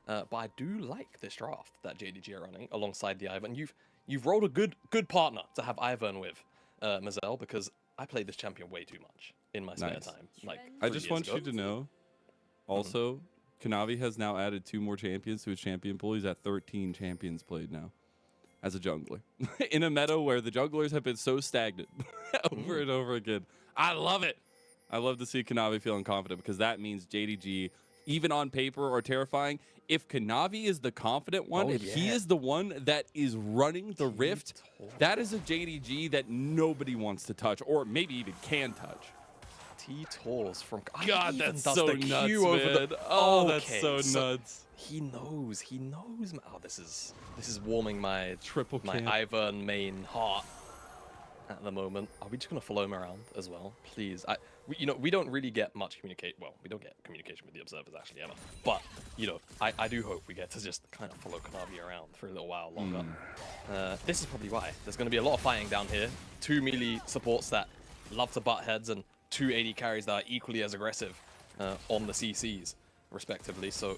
But I do like this draft that JDG are running alongside the Ivan. You've rolled a good partner to have Ivan with, Mazel, because I played this champion way too much in my spare time. Like, I just want you to know, also, Kanavi has now added 2 more champions to his champion pool. He's at 13 champions played now as a jungler. In a meta where the junglers have been so stagnant over and over again. I love it. I love to see Kanavi feeling confident, because that means JDG, even on paper, are terrifying. If Kanavi is the confident one, if he is the one that is running the Rift, that is a JDG that nobody wants to touch, or maybe even can touch. T-Tors from... God, that's so nuts, man. The, oh, that's so nuts. He knows. Oh, this is warming my triple my Ivan main heart at the moment. Are we just gonna follow him around as well, please? You know, we don't really get much communicate. Well, we don't get communication with the observers actually ever. But you know, I do hope we get to just kind of follow Kanavi around for a little while longer. This is probably why there's gonna be a lot of fighting down here. 2 melee supports that love to butt heads, and 2 AD carries that are equally as aggressive on the CCs, respectively. So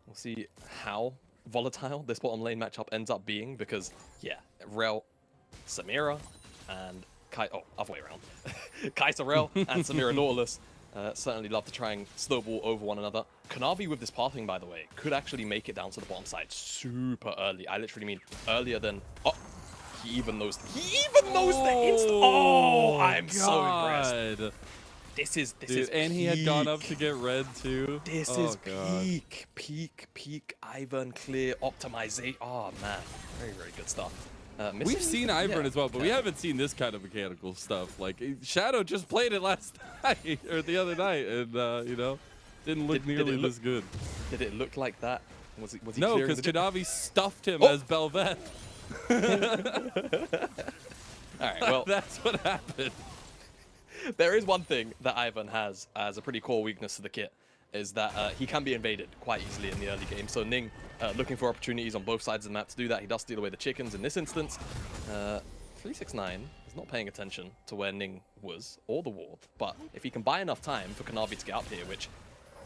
we'll see how volatile this bottom lane matchup ends up being, because yeah, Rel, Samira, and other way around. Kai'Sa Rel and Samira Nautilus certainly love to try and snowball over one another. Kanavi with this pathing, by the way, could actually make it down to the bottom side super early. I literally mean earlier than... Oh, he even knows the inst... Oh, I'm so impressed. This is and he had gone up to get red too. This is peak Ivan clear optimization. Oh man, very good stuff. We've seen Ivern as well, but we haven't seen this kind of mechanical stuff. Like, Shadow just played it last night, or the other night, and, you know, didn't look nearly this good. Did it look like that? Was he no, because Kanavi stuffed him as Bel'Veth. All right, well. That's what happened. There is one thing that Ivan has as a pretty core weakness to the kit, is that he can be invaded quite easily in the early game. So Ning looking for opportunities on both sides of the map to do that. He does steal away the chickens in this instance. 369 is not paying attention to where Ning was, or the ward. But if he can buy enough time for Kanavi to get up here, which,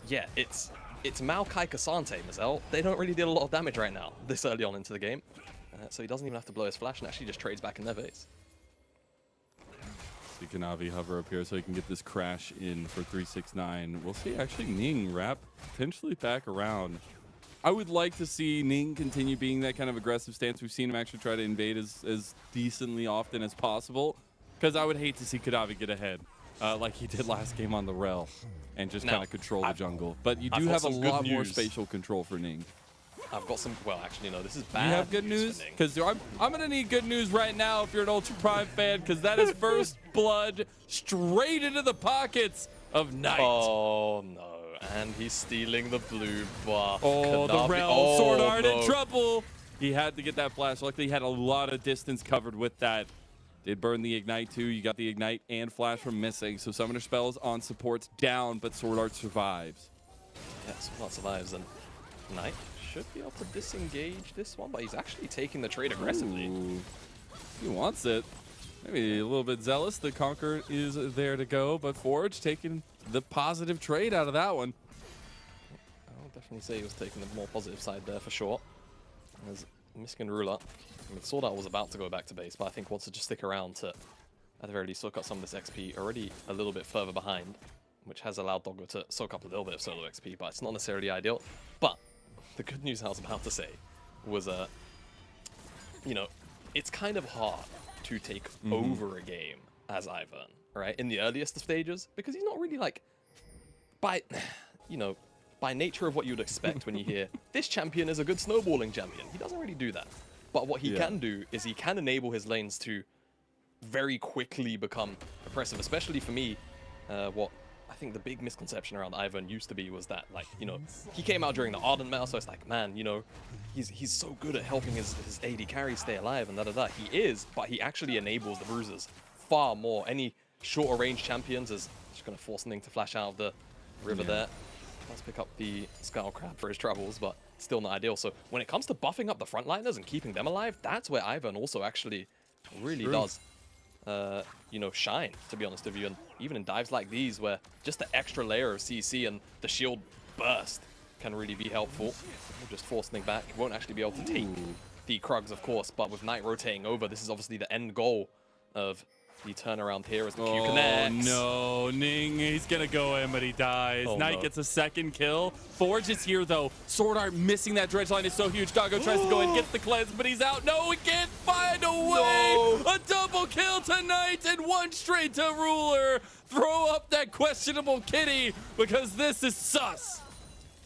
yeah, it's Maokai Kasante, Mazel. They don't really deal a lot of damage right now, this early on into the game. So he doesn't even have to blow his flash, and actually just trades back in their base. See Kanavi hover up here so he can get this crash in for 369. We'll see actually Ning wrap potentially back around. I would like to see Ning continue being that kind of aggressive stance. We've seen him actually try to invade as decently often as possible, because I would hate to see Kanavi get ahead like he did last game on the Rel and just kind of control the jungle. But you do have a lot more spatial control for Ning. I've got some, well, actually, no, this is bad. You have good news? Because I'm going to need good news right now if you're an Ultra Prime fan, because that is first blood straight into the pockets of Knight. Oh, no. And he's stealing the blue buff. Oh, Kanavi. the Rel. Sword Art in trouble. He had to get that flash. Luckily, he had a lot of distance covered with that. Did burn the Ignite, too. You got the Ignite and Flash from missing. So Summoner Spells on support's down, but Sword Art survives. Yeah, Sword Art survives, and Knight should be able to disengage this one, but he's actually taking the trade aggressively. Ooh. He wants it. Maybe a little bit zealous. The Conquer is there to go, but Forge taking the positive trade out of that one. I'll definitely say he was taking the more positive side there for sure. As Missing and Rula. I mean, Sword Art was about to go back to base, but I think wants to just stick around to, at the very least, soak up some of this XP. Already a little bit further behind, which has allowed Doggo to soak up a little bit of solo XP, but it's not necessarily ideal. But the good news I was about to say was, you know, it's kind of hard to take over a game as Ivern, right? In the earliest stages, because he's not really like, by nature of what you'd expect when you hear this champion is a good snowballing champion. He doesn't really do that. But what he can do is he can enable his lanes to very quickly become oppressive, especially for me. What I think the big misconception around Ivern used to be was that, like, you know, he came out during the Ardent meta, so it's like, man, you know, he's so good at helping his AD carry stay alive and da-da-da. He is, but he actually enables the bruisers far more. Any shorter range champions is just going to force Ning to flash out of the river there. Let's pick up the Skull Crab for his troubles, but still not ideal. So when it comes to buffing up the frontliners and keeping them alive, that's where Ivern also actually really does, you know, shine, to be honest with you. And even in dives like these, where just the extra layer of CC and the shield burst can really be helpful. We'll just force Ning back. He won't actually be able to take the Krugs, of course, but with Knight rotating over, this is obviously the end goal of the turnaround here as the Q connects. Oh no, Ning, he's gonna go in, but he dies. Knight gets a second kill. Forge is here though. Sword Art missing that dredge line is so huge. Doggo tries to go in, gets the cleanse, but he's out. No, we can't find a way. A double kill to Knight and one straight to Ruler. Throw up that questionable kitty because this is sus.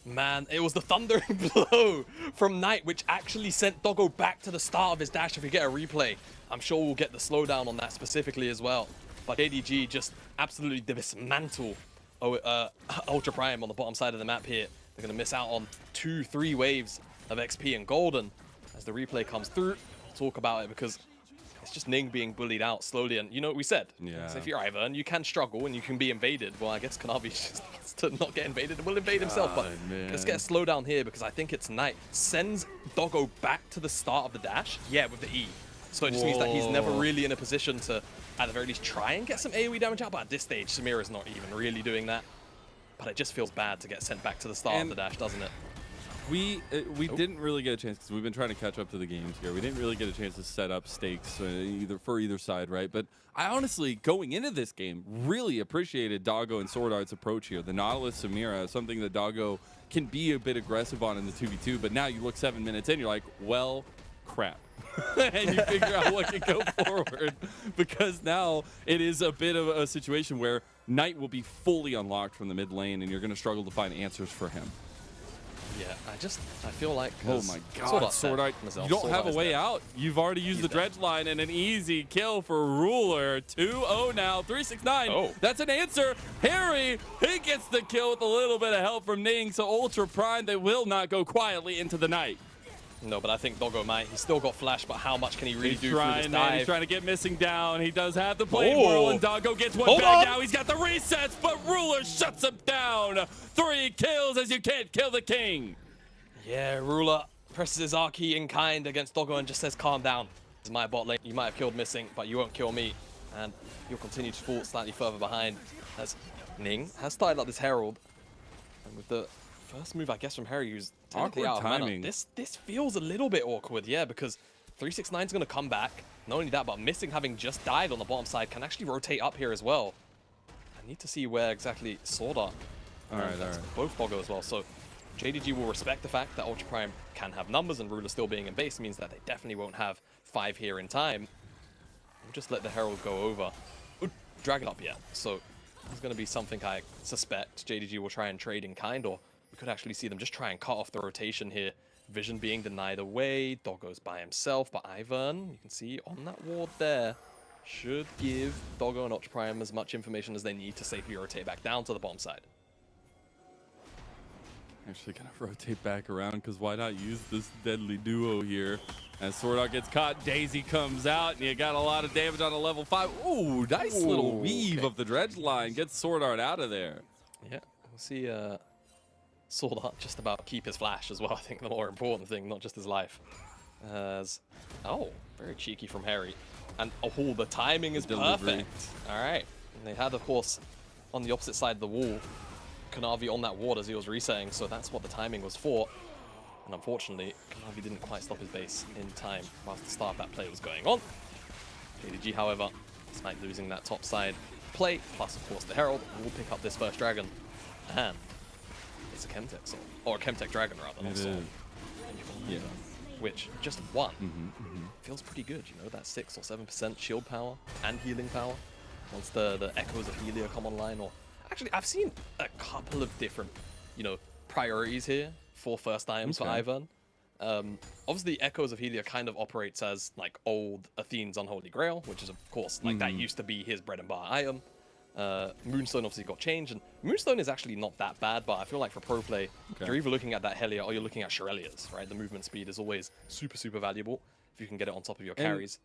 Man, it was the thundering blow from Knight, which actually sent Doggo back to the start of his dash. If we get a replay, I'm sure we'll get the slowdown on that specifically as well. But JDG just absolutely dismantle Ultra Prime on the bottom side of the map here. They're going to miss out on 2-3 waves of XP and Golden. As the replay comes through, we'll talk about it because it's just Ning being bullied out slowly. And you know what we said? So if you're Ivern, you can struggle and you can be invaded. Well, I guess Kanavi just needs to not get invaded and will invade himself. But let's get a slowdown here because I think it's Knight. Sends Doggo back to the start of the dash. Yeah, with the E. So it just means that he's never really in a position to, at the very least, try and get some AoE damage out. But at this stage, Samira's not even really doing that. But it just feels bad to get sent back to the start of the dash, doesn't it? We didn't really get a chance because we've been trying to catch up to the games here. We didn't really get a chance to set up stakes either side, right? But I honestly, going into this game, really appreciated Doggo and Sword Art's approach here. The Nautilus Samira is something that Doggo can be a bit aggressive on in the 2v2, but now you look 7 minutes in, you're like, well, crap. And you figure out what can go forward because now it is a bit of a situation where Knight will be fully unlocked from the mid lane and you're going to struggle to find answers for him. Yeah, I feel like... Oh my god, Sword Art, you don't have a way out. You've already used the dredge line and an easy kill for Ruler. 2-0 now, 369. That's an answer. Harry, he gets the kill with a little bit of help from Ning, so Ultra Prime, they will not go quietly into the night. No, but I think Doggo might. He's still got flash, but how much can he really do through this dive? Man, he's trying to get Missing down. He does have the blade whirl, and Doggo gets one back now. He's got the resets, but Ruler shuts him down. 3 kills as you can't kill the king. Yeah, Ruler presses his R key in kind against Doggo and just says, calm down. This is my bot lane. You might have killed Missing, but you won't kill me. And you'll continue to fall slightly further behind as Ning has started up this Herald. And with the first move, I guess, from Harry, who's technically out of mana. This feels a little bit awkward, yeah, because 369 is going to come back. Not only that, but Missing, having just died on the bottom side, can actually rotate up here as well. I need to see where exactly Sword Art. All right. Both Doggo as well. So JDG will respect the fact that Ultra Prime can have numbers and Ruler still being in base means that they definitely won't have 5 here in time. We'll just let the Herald go over. Drag it up yet. So there's going to be something I suspect JDG will try and trade in kind, or we could actually see them just try and cut off the rotation here. Vision being denied away. Doggo's by himself, but Ivern, you can see on that ward there, should give Doggo and Ultra Prime as much information as they need to safely rotate back down to the bottom side. Actually gonna rotate back around because why not use this deadly duo here? As Sword Art gets caught, Daisy comes out, and you got a lot of damage on a level 5. Ooh, nice little weave of the dredge line. Gets Sword Art out of there. Yeah, we'll see Sword Art just about keep his flash as well. I think the more important thing, not just his life. Very cheeky from Harry. And the timing is perfect. All right. And they had, of course, on the opposite side of the wall, Kanavi on that ward as he was resetting, so that's what the timing was for. And unfortunately, Kanavi didn't quite stop his base in time whilst the start of that play was going on. JDG, however, despite losing that top side play, plus of course the Herald, will pick up this first dragon. And it's a Chemtech Soul. Or a Chemtech Dragon, rather, not Soul. Yeah. Which, just one, feels pretty good, you know, that 6 or 7% shield power and healing power. Once the Echoes of Helia come online, or... Actually, I've seen a couple of different, you know, priorities here for first items for Ivern. Obviously, Echoes of Helia kind of operates as, like, old Athene's Unholy Grail, which is, of course, like, that used to be his bread and butter item. Moonstone obviously got changed, and Moonstone is actually not that bad, but I feel like for pro play, you're either looking at that Helia or you're looking at Shirelia's, right? The movement speed is always super, super valuable if you can get it on top of your carries.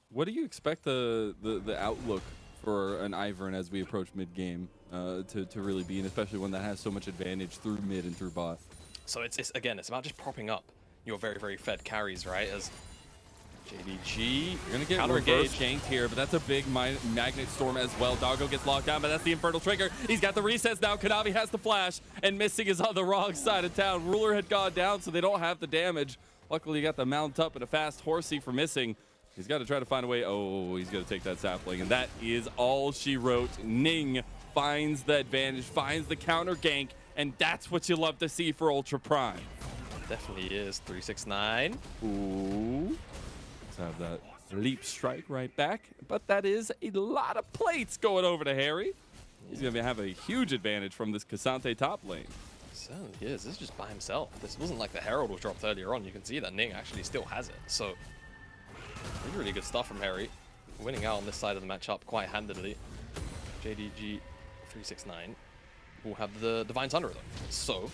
What do you expect the outlook for an Ivern as we approach mid-game to really be, and especially one that has so much advantage through mid and through bot? So it's again, it's about just propping up your very, very fed carries, right? As JDG, you're gonna get reverse ganked here, but that's a big magnet storm as well. Doggo gets locked down, but that's the Infernal Trigger. He's got the resets now. Kanavi has the flash, and Missing is on the wrong side of town. Ruler had gone down, so they don't have the damage. Luckily, you got the mount up and a fast Horsey for Missing. He's got to try to find a way. Oh, he's going to take that sapling, and that is all she wrote. Ning finds the advantage, finds the counter gank, and that's what you love to see for Ultra Prime. Definitely is. 369. Ooh. Let's have that leap strike right back. But that is a lot of plates going over to Harry. He's going to have a huge advantage from this Cassante top lane. Certainly is. This is just by himself. This wasn't like the Herald was dropped earlier on. You can see that Ning actually still has it. So, really, really good stuff from Harry. Winning out on this side of the matchup quite handedly. JDG 369 will have the Divine Thunder though. So,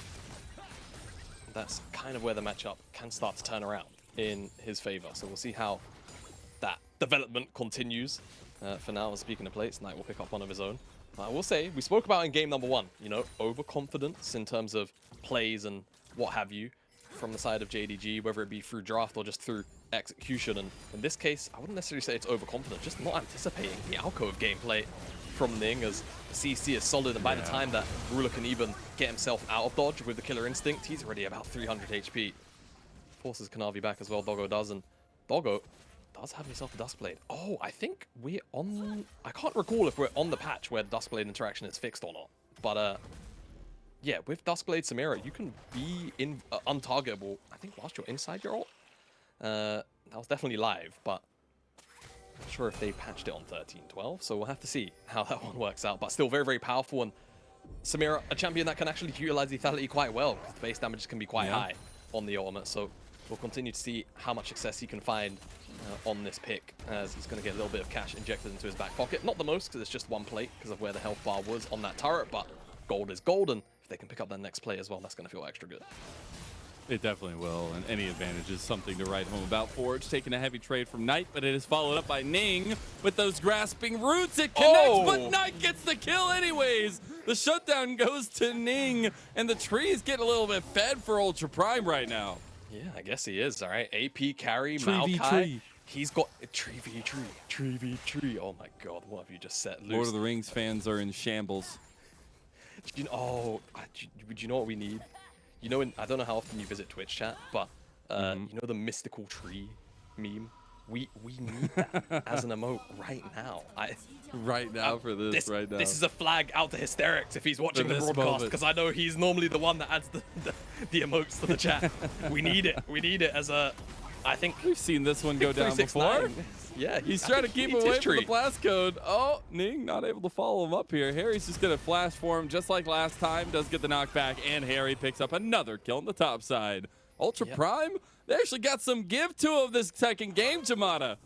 that's kind of where the matchup can start to turn around in his favor. So we'll see how that development continues. For now, speaking of plates, Knight will pick up one of his own. I will say, we spoke about in game number 1, you know, overconfidence in terms of plays and what have you from the side of JDG, whether it be through draft or just through execution. And in this case, I wouldn't necessarily say it's overconfident, just not anticipating the alcove gameplay from Ning, as CC is solid, and by the time that Ruler can even get himself out of dodge with the Killer Instinct, he's already about 300 HP. Forces Kanavi back as well, Doggo does, and Doggo does have himself a Duskblade. Oh, I think we're on... I can't recall if we're on the patch where Duskblade interaction is fixed or not, but yeah, with Duskblade Samira, you can be in untargetable, I think, whilst you're inside your ult. That was definitely live, but I'm not sure if they patched it on 13.12, so we'll have to see how that one works out. But still very, very powerful, and Samira, a champion that can actually utilize lethality quite well, because the base damages can be quite high on the ultimate, so we'll continue to see how much success he can find on this pick, as he's going to get a little bit of cash injected into his back pocket. Not the most, because it's just one plate, because of where the health bar was on that turret, but gold is gold, and if they can pick up that next play as well, that's going to feel extra good. It definitely will, and any advantage is something to write home about. Forge taking a heavy trade from Knight, but it is followed up by Ning with those grasping roots. It connects, but Knight gets the kill anyways. The shutdown goes to Ning, and the tree is getting a little bit fed for Ultra Prime right now. Yeah, I guess he is, all right. AP carry, Tree v Maokai. tree. He's got tree v tree, tree v tree. Oh my god, what have you just set loose? Lord of the Rings fans are in shambles. You know, do you know what we need? You know, I don't know how often you visit Twitch chat, but you know the mystical tree meme? We need that as an emote right now. This is a flag out to Hysterics if he's watching the broadcast, because I know he's normally the one that adds the emotes to the chat. We need it. We need it as a... I think we've seen this one go down before. Yeah, he's trying to keep away from the blast code. Oh, Ning not able to follow him up here. Harry's just going to flash for him just like last time. Does get the knockback, and Harry picks up another kill on the top side. Ultra Prime, they actually got some give to of this second game, Jamada.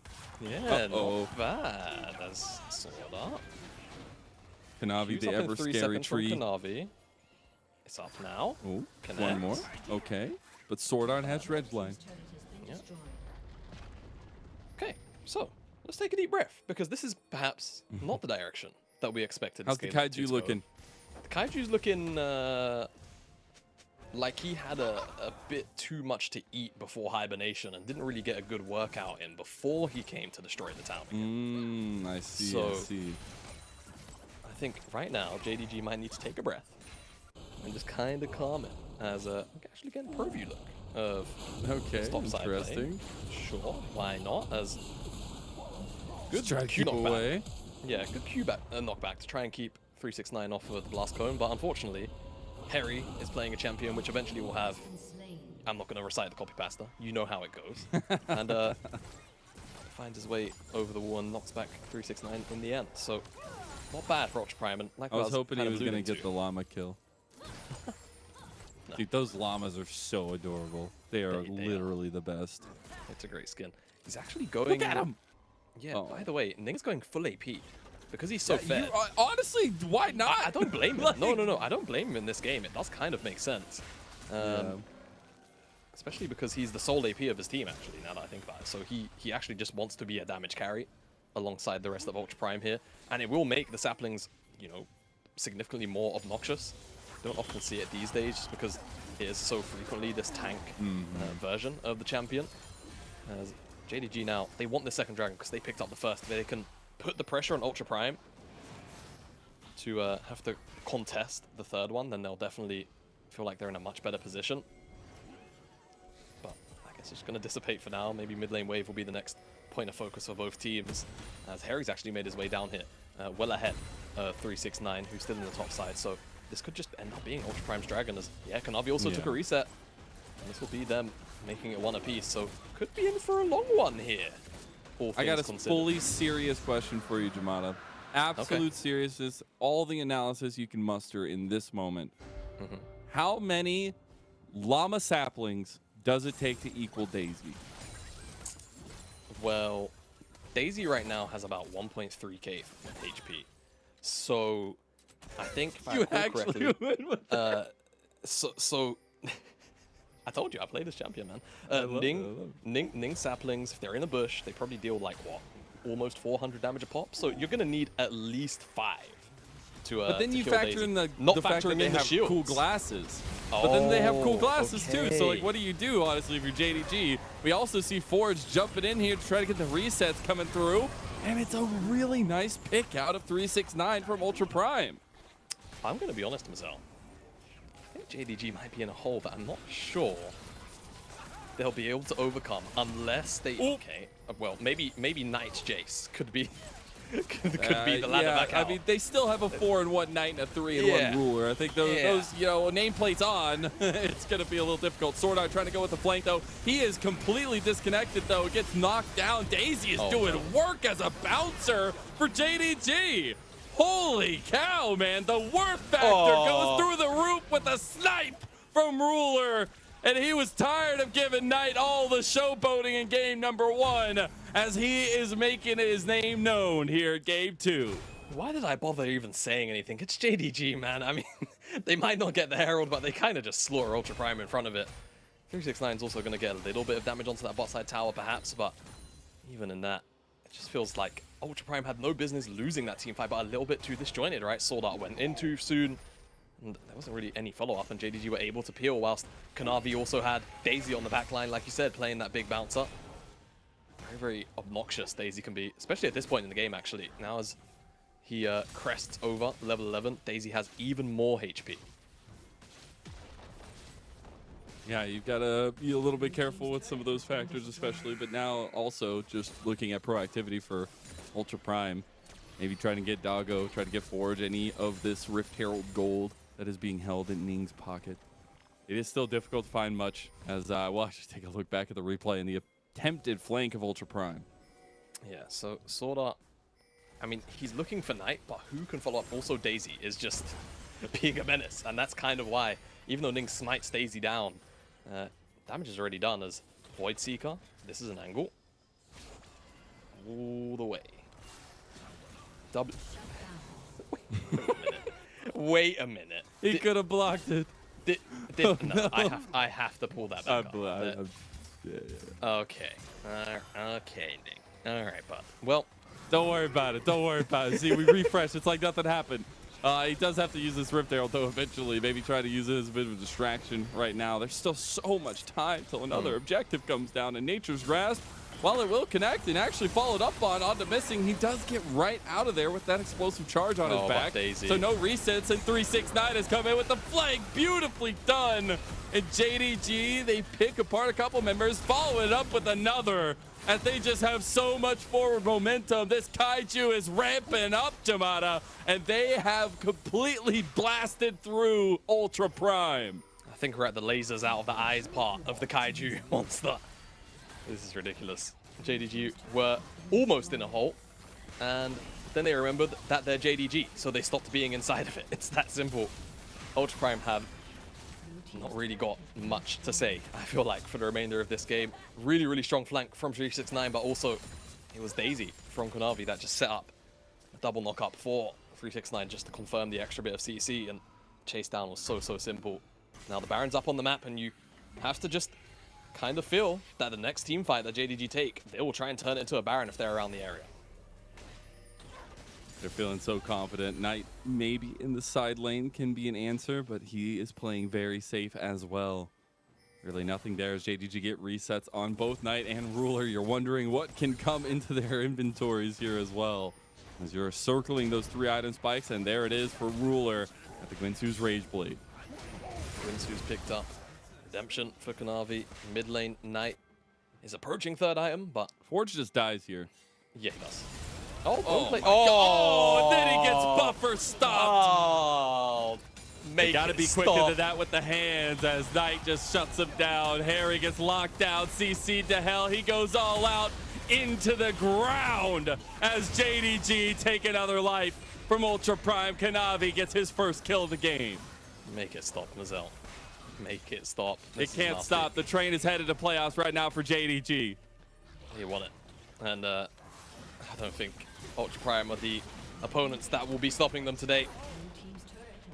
Yeah, not bad. That's sort up. Kanavi, the ever scary tree. Kanavi. It's up now. Oh, one more. Okay, but Sword Art has Red line. Yeah. Okay, so let's take a deep breath, because this is perhaps not the direction that we expected. How's the Kaiju looking? The Kaiju's looking like he had a bit too much to eat before hibernation and didn't really get a good workout in before he came to destroy the town again. I see, so, I see. I think right now JDG might need to take a breath and just kind of calm it. as we can actually get a preview look of Okay, stop side play. interesting. Sure, why not? As Good try to keep knockback. away. Yeah, good Q back, knockback to try and keep 369 off of the blast cone, but unfortunately, Harry is playing a champion which eventually will have. I'm not going to recite the copy pasta. You know how it goes. And finds his way over the wall and knocks back 369 in the end. So not bad for Ultra Prime. And like I was hoping he was going to get the llama kill. No. Dude, those llamas are so adorable. They are literally the best. It's a great skin. He's actually going. Look at him! Yeah. Oh. By the way, Ning's going full AP because he's so Yeah, fed. Honestly, why not? I don't blame him. No. I don't blame him in this game. It does kind of make sense. Especially because he's the sole AP of his team, actually, now that I think about it. So he actually just wants to be a damage carry alongside the rest of Ultra Prime here. And it will make the saplings, you know, significantly more obnoxious. Don't often see it these days just because it is so frequently this tank version of the champion. As JDG now, they want the second dragon because they picked up the first. They can put the pressure on Ultra Prime to have to contest the third one, then they'll definitely feel like they're in a much better position. But I guess it's going to dissipate for now. Maybe mid lane wave will be the next point of focus for both teams, as Harry's actually made his way down here, well ahead of 369, who's still in the top side. So this could just end up being Ultra Prime's dragon, as Kanavi also took a reset. And this will be them making it one apiece, so could be in for a long one here. I got a fully serious question for you, Jamada. Absolute seriousness, all the analysis you can muster in this moment. How many llama saplings does it take to equal Daisy? Well, Daisy right now has about 1.3k HP. So I think if I recall correctly, so I told you I play this champion, man. Ning saplings, if they're in a bush, they probably deal like what? Almost 400 damage a pop. So you're gonna need at least 5 to but then to you kill factor Daisy. in the Not fact that factoring they in the have shields. cool glasses. But then they have cool glasses too. So like, okay. what do you do, honestly, if you're JDG? We also see Forge jumping in here to try to get the resets coming through. And it's a really nice pick out of 369 from Ultra Prime. I'm gonna be honest, Mazel. I think JDG might be in a hole that I'm not sure they'll be able to overcome unless they. Okay, well maybe Knight's Jace could be could be the ladder back out. I mean, they still have a 4-1 Knight and a 3-1 ruler. I think those you know, nameplates on, it's gonna be a little difficult. Sword Art trying to go with the flank though. He is completely disconnected though. Gets knocked down. Daisy is doing work as a bouncer for JDG. Holy cow, man! The worth factor goes through the roof with a snipe from Ruler. And he was tired of giving Knight all the showboating in game number 1 as he is making his name known here at game 2. Why did I bother even saying anything? It's JDG, man. I mean, they might not get the Herald, but they kind of just slaughter Ultra Prime in front of it. 369 is also going to get a little bit of damage onto that bot side tower, perhaps, but even in that, it just feels like Ultra Prime had no business losing that team fight, but a little bit too disjointed, right? Sword Art went in too soon. And there wasn't really any follow-up, and JDG were able to peel, whilst Kanavi also had Daisy on the back line, like you said, playing that big bouncer. Very, very obnoxious Daisy can be, especially at this point in the game, actually. Now as he crests over level 11, Daisy has even more HP. Yeah, you've got to be a little bit careful with some of those factors, especially. But now also just looking at proactivity for Ultra Prime. Maybe trying to get Doggo, try to get Forge any of this Rift Herald gold that is being held in Ning's pocket. It is still difficult to find much, as we'll actually take a look back at the replay and the attempted flank of Ultra Prime. Yeah, so Sword Art, I mean, he's looking for Knight, but who can follow up? Also, Daisy is just being a menace, and that's kind of why, even though Ning smites Daisy down, damage is already done as Void Seeker. This is an angle. All the way. Wait a minute. He could have blocked it. No, I have to pull that back up. Okay. Okay, Ning. All right, bud. Well, don't worry about it. Don't worry about it. See, we refresh. It's like nothing happened. He does have to use this Rift Herald, though, eventually. Maybe try to use it as a bit of a distraction right now. There's still so much time till another objective comes down in Nature's Grasp. while it will connect and actually followed up onto missing, he does get right out of there with that explosive charge on his back. Daisy. So no resets, and 369 has come in with the flank. Beautifully done. And JDG, they pick apart a couple members, follow it up with another. As they just have so much forward momentum. This Kaiju is ramping up, Jamada, and they have completely blasted through Ultra Prime. I think we're at the lasers out of the eyes part of the Kaiju monster. This is ridiculous. JDG were almost in a hole, and then they remembered that they're JDG, so they stopped being inside of it. It's that simple. Ultra Prime have not really got much to say, I feel like, for the remainder of this game. Really, really strong flank from 369, but also it was Daisy from Konavi that just set up a double knock-up for 369 just to confirm the extra bit of CC, and chase down was so simple. Now the Baron's up on the map, and you have to just kind of feel that the next team fight that JDG take, they will try and turn it into a Baron if they're around the area. They're feeling so confident. Knight maybe in the side lane can be an answer, but he is playing very safe as well. Really nothing there as JDG get resets on both Knight and Ruler. You're wondering what can come into their inventories here as well. As you're circling those 3 item spikes, and there it is for Ruler at the Gwinsu's Rage Blade. Gwinsu's picked up Redemption for Konavi. Mid lane, Knight is approaching 3rd item, but Forge just dies here. Yeah, he does. Oh, my God. Oh, and then he gets buffer stopped. Oh, They gotta be quicker than that with the hands as Knight just shuts him down. Harry gets locked down, CC'd to hell. He goes all out into the ground as JDG take another life from Ultra Prime. Konavi gets his first kill of the game. Make it stop, Mazel. Make it stop. It can't stop. The train is headed to playoffs right now for JDG. He won it. And I don't think Ultra Prime are the opponents that will be stopping them today.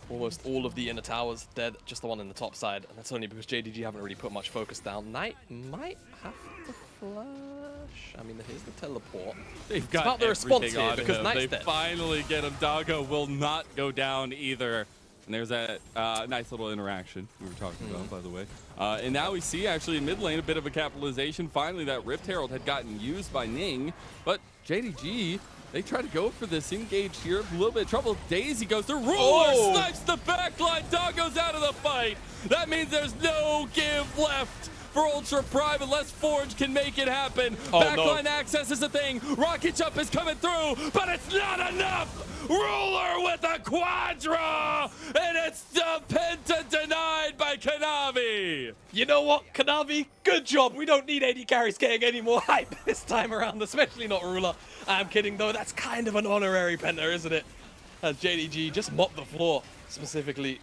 Almost all of the inner towers dead, just the one in the top side, and that's only because JDG haven't really put much focus down. Knight might have to flash. I mean, here's the teleport. They've It's got about the response everything here on because him. Knight's They dead. finally get him. Doggo will not go down either. And there's that nice little interaction we were talking about, by the way. And now we see actually in mid lane a bit of a capitalization. Finally, that Rift Herald had gotten used by Ning, but JDG, they try to go for this engage here. A little bit of trouble. Daisy goes to Ruler, snipes the backline. Doggo's out of the fight. That means there's no give left for Ultra Prime unless Forge can make it happen. Backline access is a thing. Rocket Jump is coming through, but it's not enough. Ruler with a Quadra, and it's the Penta denied by Konavi. You know what, Konavi? Good job. We don't need AD carries getting any more hype this time around, especially not Ruler. I'm kidding, though. That's kind of an honorary Penta, isn't it? As JDG just mopped the floor, specifically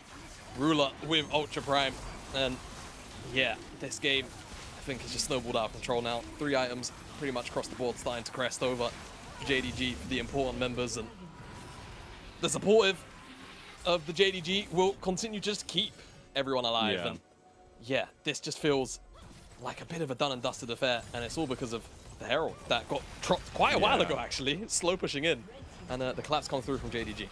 Ruler with Ultra Prime. And yeah, this game, I think, has just snowballed out of control now. 3 items pretty much across the board starting to crest over JDG for the important members, and the supportive of the JDG will continue to just keep everyone alive. Yeah. And yeah, this just feels like a bit of a done and dusted affair, and it's all because of the Herald that got dropped quite a while ago, actually. Slow pushing in, and the collapse come through from JDG.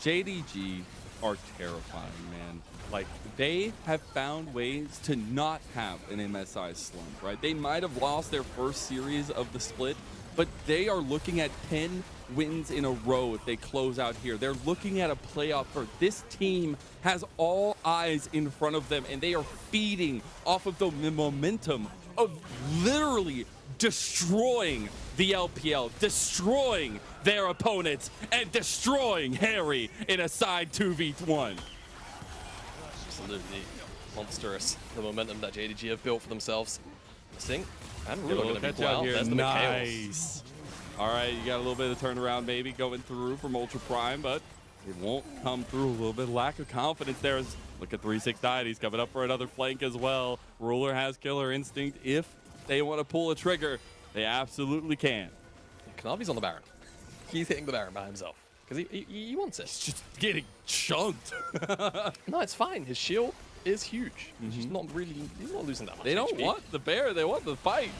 JDG are terrifying, man. Like, they have found ways to not have an MSI slump, right? They might have lost their first series of the split, but they are looking at 10 wins in a row if they close out here. They're looking at a playoff for this team has all eyes in front of them, and they are feeding off of the momentum of literally destroying the LPL, destroying their opponents, and destroying Harry in a side 2v1. Absolutely monstrous, the momentum that JDG have built for themselves. Sing and Ruler going to be well. There's the Nice. All right, you got a little bit of turnaround maybe going through from Ultra Prime, but it won't come through. A little bit of lack of confidence there. Look at 369. He's coming up for another flank as well. Ruler has killer instinct. If they want to pull a trigger, they absolutely can. Konavi's on the Baron. He's hitting the Baron by himself because he wants it. He's just getting chunked. No, it's fine. His shield is huge. He's not losing that much. They don't HP. want the bear. They want the fight.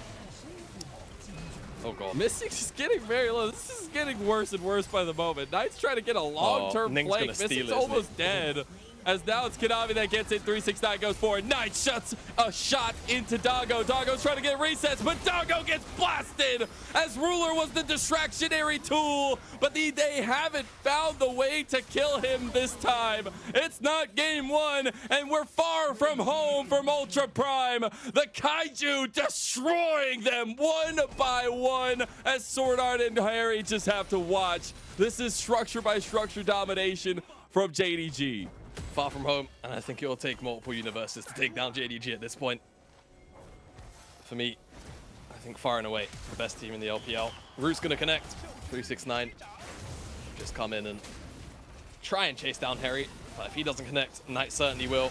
Oh, God. Mystic's just getting very low. This is getting worse and worse by the moment. Knight's trying to get a long-term Ning's flank. gonna steal Mystic's it, almost dead as now it's Kanavi that gets it. 369 goes forward. Knight shuts a shot into Doggo. Doggo's trying to get resets, but Doggo gets blasted as Ruler was the distractionary tool, but they haven't found the way to kill him this time. It's not game one, and we're far from home from Ultra Prime. The Kaiju destroying them one by one as Sword Art and Harry just have to watch. This is structure by structure domination from JDG. Far from home, and I think it will take multiple universes to take down JDG at this point. For me, I think far and away the best team in the LPL. Root's gonna connect. 369 just come in and try and chase down Harry, but if he doesn't connect, Knight certainly will.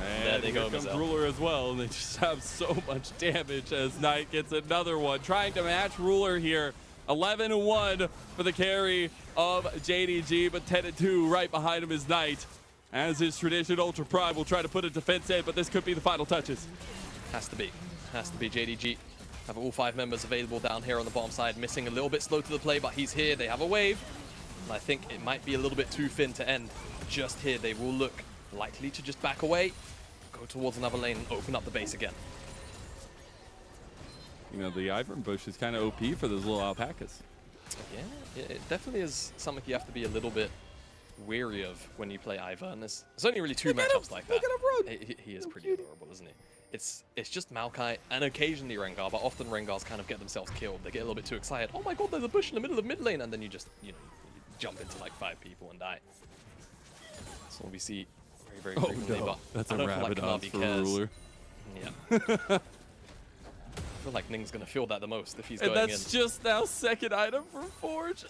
And there they go, here comes Mazel. Ruler as well, and they just have so much damage as Knight gets another one. Trying to match Ruler here. 11-1 for the carry of JDG, but 10-2 right behind him is Knight. As is tradition, Ultra Prime will try to put a defense in, but this could be the final touches. Has to be JDG. Have all 5 members available down here on the bottom side. Missing a little bit slow to the play, but he's here. They have a wave. And I think it might be a little bit too thin to end just here. They will look likely to just back away, go towards another lane, and open up the base again. You know, the Ivern bush is kind of OP for those little alpacas. Yeah, it definitely is something you have to be a little bit wary of when you play Ivern. There's only really 2 matchups like that. Look at him run! He is pretty adorable, isn't he? It's just Maokai and occasionally Rengar, but often Rengars kind of get themselves killed. They get a little bit too excited. Oh my god, there's a bush in the middle of mid lane, and then you just, you jump into like 5 people and die. That's what we see very, very frequently. No. But That's I a don't feel like Rabadon Kanavi for cares. Ruler. Yeah. I feel like Ning's gonna feel that the most if he's And going that's in. just now second item for Forge.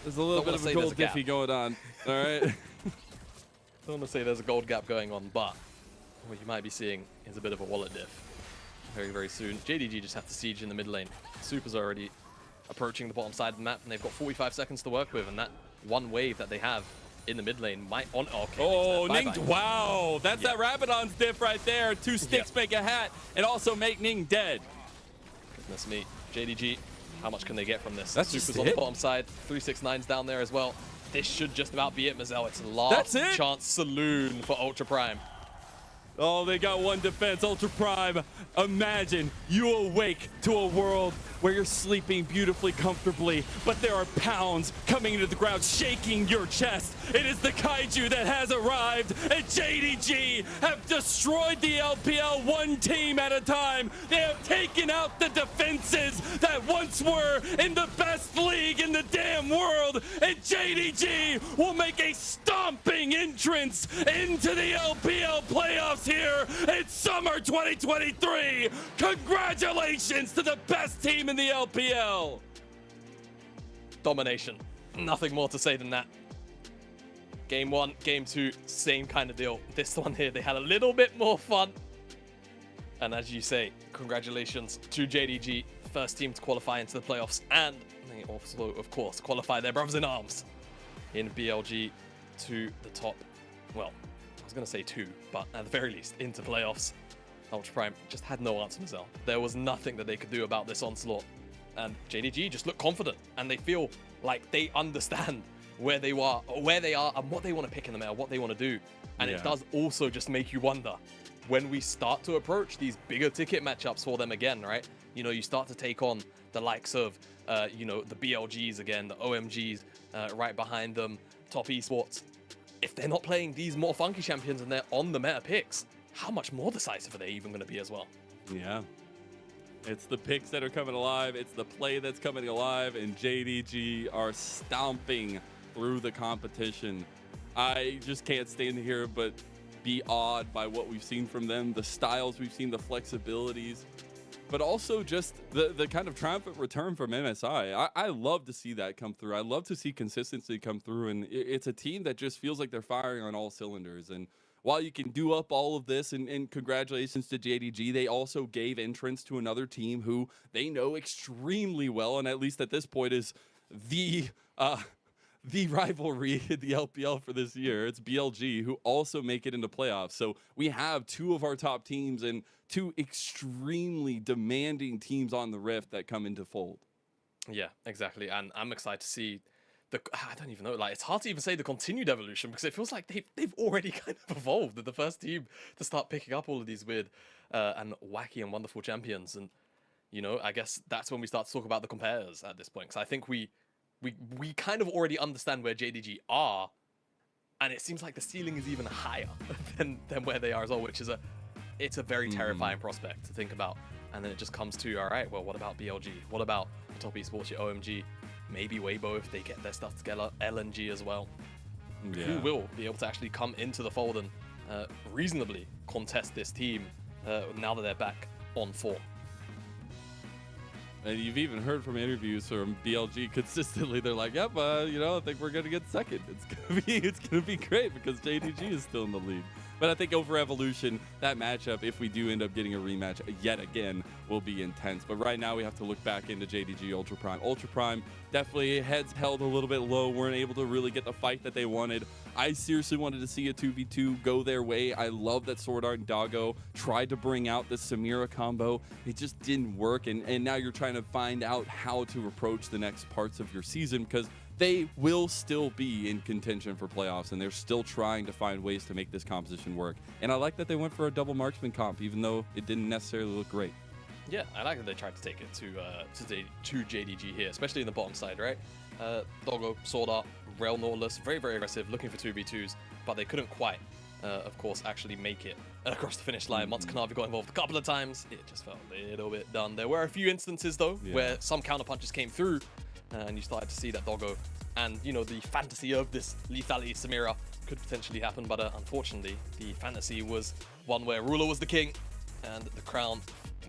There's a little bit of a gold diffy going on. All right. I don't want to say there's a gold gap going on, but what you might be seeing is a bit of a wallet diff very, very soon. JDG just have to siege in the mid lane. Supers are already approaching the bottom side of the map, and they've got 45 seconds to work with, and that one wave that they have in the mid lane might on. Okay, Oh, Ning! Wow, that's that Rabadon's diff right there. 2 sticks make a hat, and also make Ning dead. Goodness me, JDG. How much can they get from this? That's Supers just on the it? bottom side. 369's down there as well. This should just about be it, Mazel. It's last chance saloon for Ultra Prime. Oh, they got one defense. Ultra Prime, imagine you awake to a world where you're sleeping beautifully comfortably, but there are pounds coming into the ground shaking your chest. It is the Kaiju that has arrived, and JDG have destroyed the LPL one team at a time. They have taken out the defenses that once were in the best league in the damn world, and JDG will make a stomping entrance into the LPL playoffs here in summer 2023. Congratulations to the best team in the LPL. Domination. Nothing more to say than that. Game 1, Game 2, same kind of deal. This one here, they had a little bit more fun. And as you say, congratulations to JDG, first team to qualify into the playoffs, and they also, of course, qualify their brothers in arms in BLG to the top. Well, I was going to say 2, but at the very least, into playoffs. Ultra Prime just had no answer, Mazel. There was nothing that they could do about this onslaught. And JDG just look confident, and they feel like they understand where they are, and what they want to pick in the meta, what they want to do. And it does also just make you wonder when we start to approach these bigger ticket matchups for them again, right? You know, you start to take on the likes of, the BLGs again, the OMGs right behind them, top esports. If they're not playing these more funky champions and they're on the meta picks, how much more decisive are they even going to be as well? Yeah. It's the picks that are coming alive. It's the play that's coming alive, and JDG are stomping through the competition. I just can't stand here but be awed by what we've seen from them, the styles we've seen, the flexibilities, but also just the kind of triumphant return from MSI. I love to see that come through. I love to see consistency come through, and it's a team that just feels like they're firing on all cylinders. And while you can do up all of this, and congratulations to JDG, they also gave entrance to another team who they know extremely well, and at least at this point is the rivalry in the LPL for this year. It's BLG, who also make it into playoffs. So we have 2 of our top teams and 2 extremely demanding teams on the Rift that come into fold. Yeah, exactly. And I'm excited to see I don't even know. Like, it's hard to even say the continued evolution because it feels like they've already kind of evolved. They're the first team to start picking up all of these weird and wacky and wonderful champions. And you know, I guess that's when we start to talk about the compares at this point. Because I think we kind of already understand where JDG are, and it seems like the ceiling is even higher than where they are as well, which is it's a very terrifying prospect to think about. And then it just comes to, all right, well, what about BLG? What about the top esports, your OMG? Maybe Weibo if they get their stuff together, LNG as well. Yeah. Who will be able to actually come into the fold and reasonably contest this team now that they're back on form? And you've even heard from interviews from BLG consistently. They're like, "Yep, you know, I think we're gonna get second. It's gonna be great because JDG is still in the lead." But I think over Evolution, that matchup, if we do end up getting a rematch yet again, will be intense. But right now, we have to look back into JDG Ultra Prime. Ultra Prime definitely heads held a little bit low. Weren't able to really get the fight that they wanted. I seriously wanted to see a 2v2 go their way. I love that Sword Art and Doggo tried to bring out the Samira combo. It just didn't work. And now you're trying to find out how to approach the next parts of your season because they will still be in contention for playoffs, and they're still trying to find ways to make this composition work. And I like that they went for a double marksman comp, even though it didn't necessarily look great. Yeah, I like that they tried to take it to JDG here, especially in the bottom side, right? Doggo, Sword Art, Rail Nautilus, very, very aggressive, looking for 2v2s, but they couldn't quite, of course, actually make it across the finish line. Once Kanavi got involved a couple of times, it just felt a little bit done. There were a few instances, though, where some counter punches came through, and you started to see that Doggo and, you know, the fantasy of this lethality Samira could potentially happen, but unfortunately, the fantasy was one where Ruler was the king, and the crown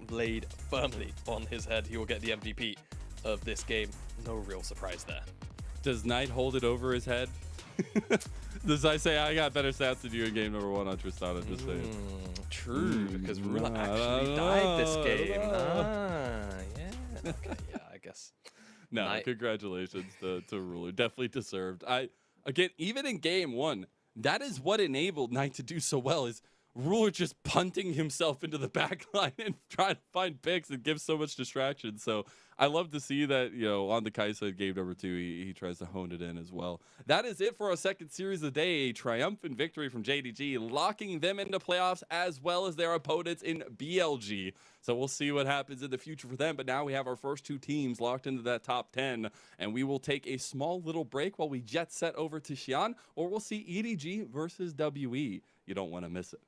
laid firmly on his head. He will get the MVP of this game. No real surprise there. Does Knight hold it over his head? Does I say I got better stats than you in game number 1 on Tristana? Just saying. True, because Ruler actually died this game. Yeah. Okay, yeah, I guess. No, congratulations to Ruler. Definitely deserved. Again, even in game 1, that is what enabled Knight to do so well, is Ruler just punting himself into the back line and trying to find picks and give so much distraction. So I love to see that, you know, on the Kaisa game number 2, he tries to hone it in as well. That is it for our second series of the day. A triumphant victory from JDG, locking them into playoffs as well as their opponents in BLG. So we'll see what happens in the future for them. But now we have our first 2 teams locked into that top 10. And we will take a small little break while we jet set over to Xi'an, or we'll see EDG versus WE. You don't want to miss it.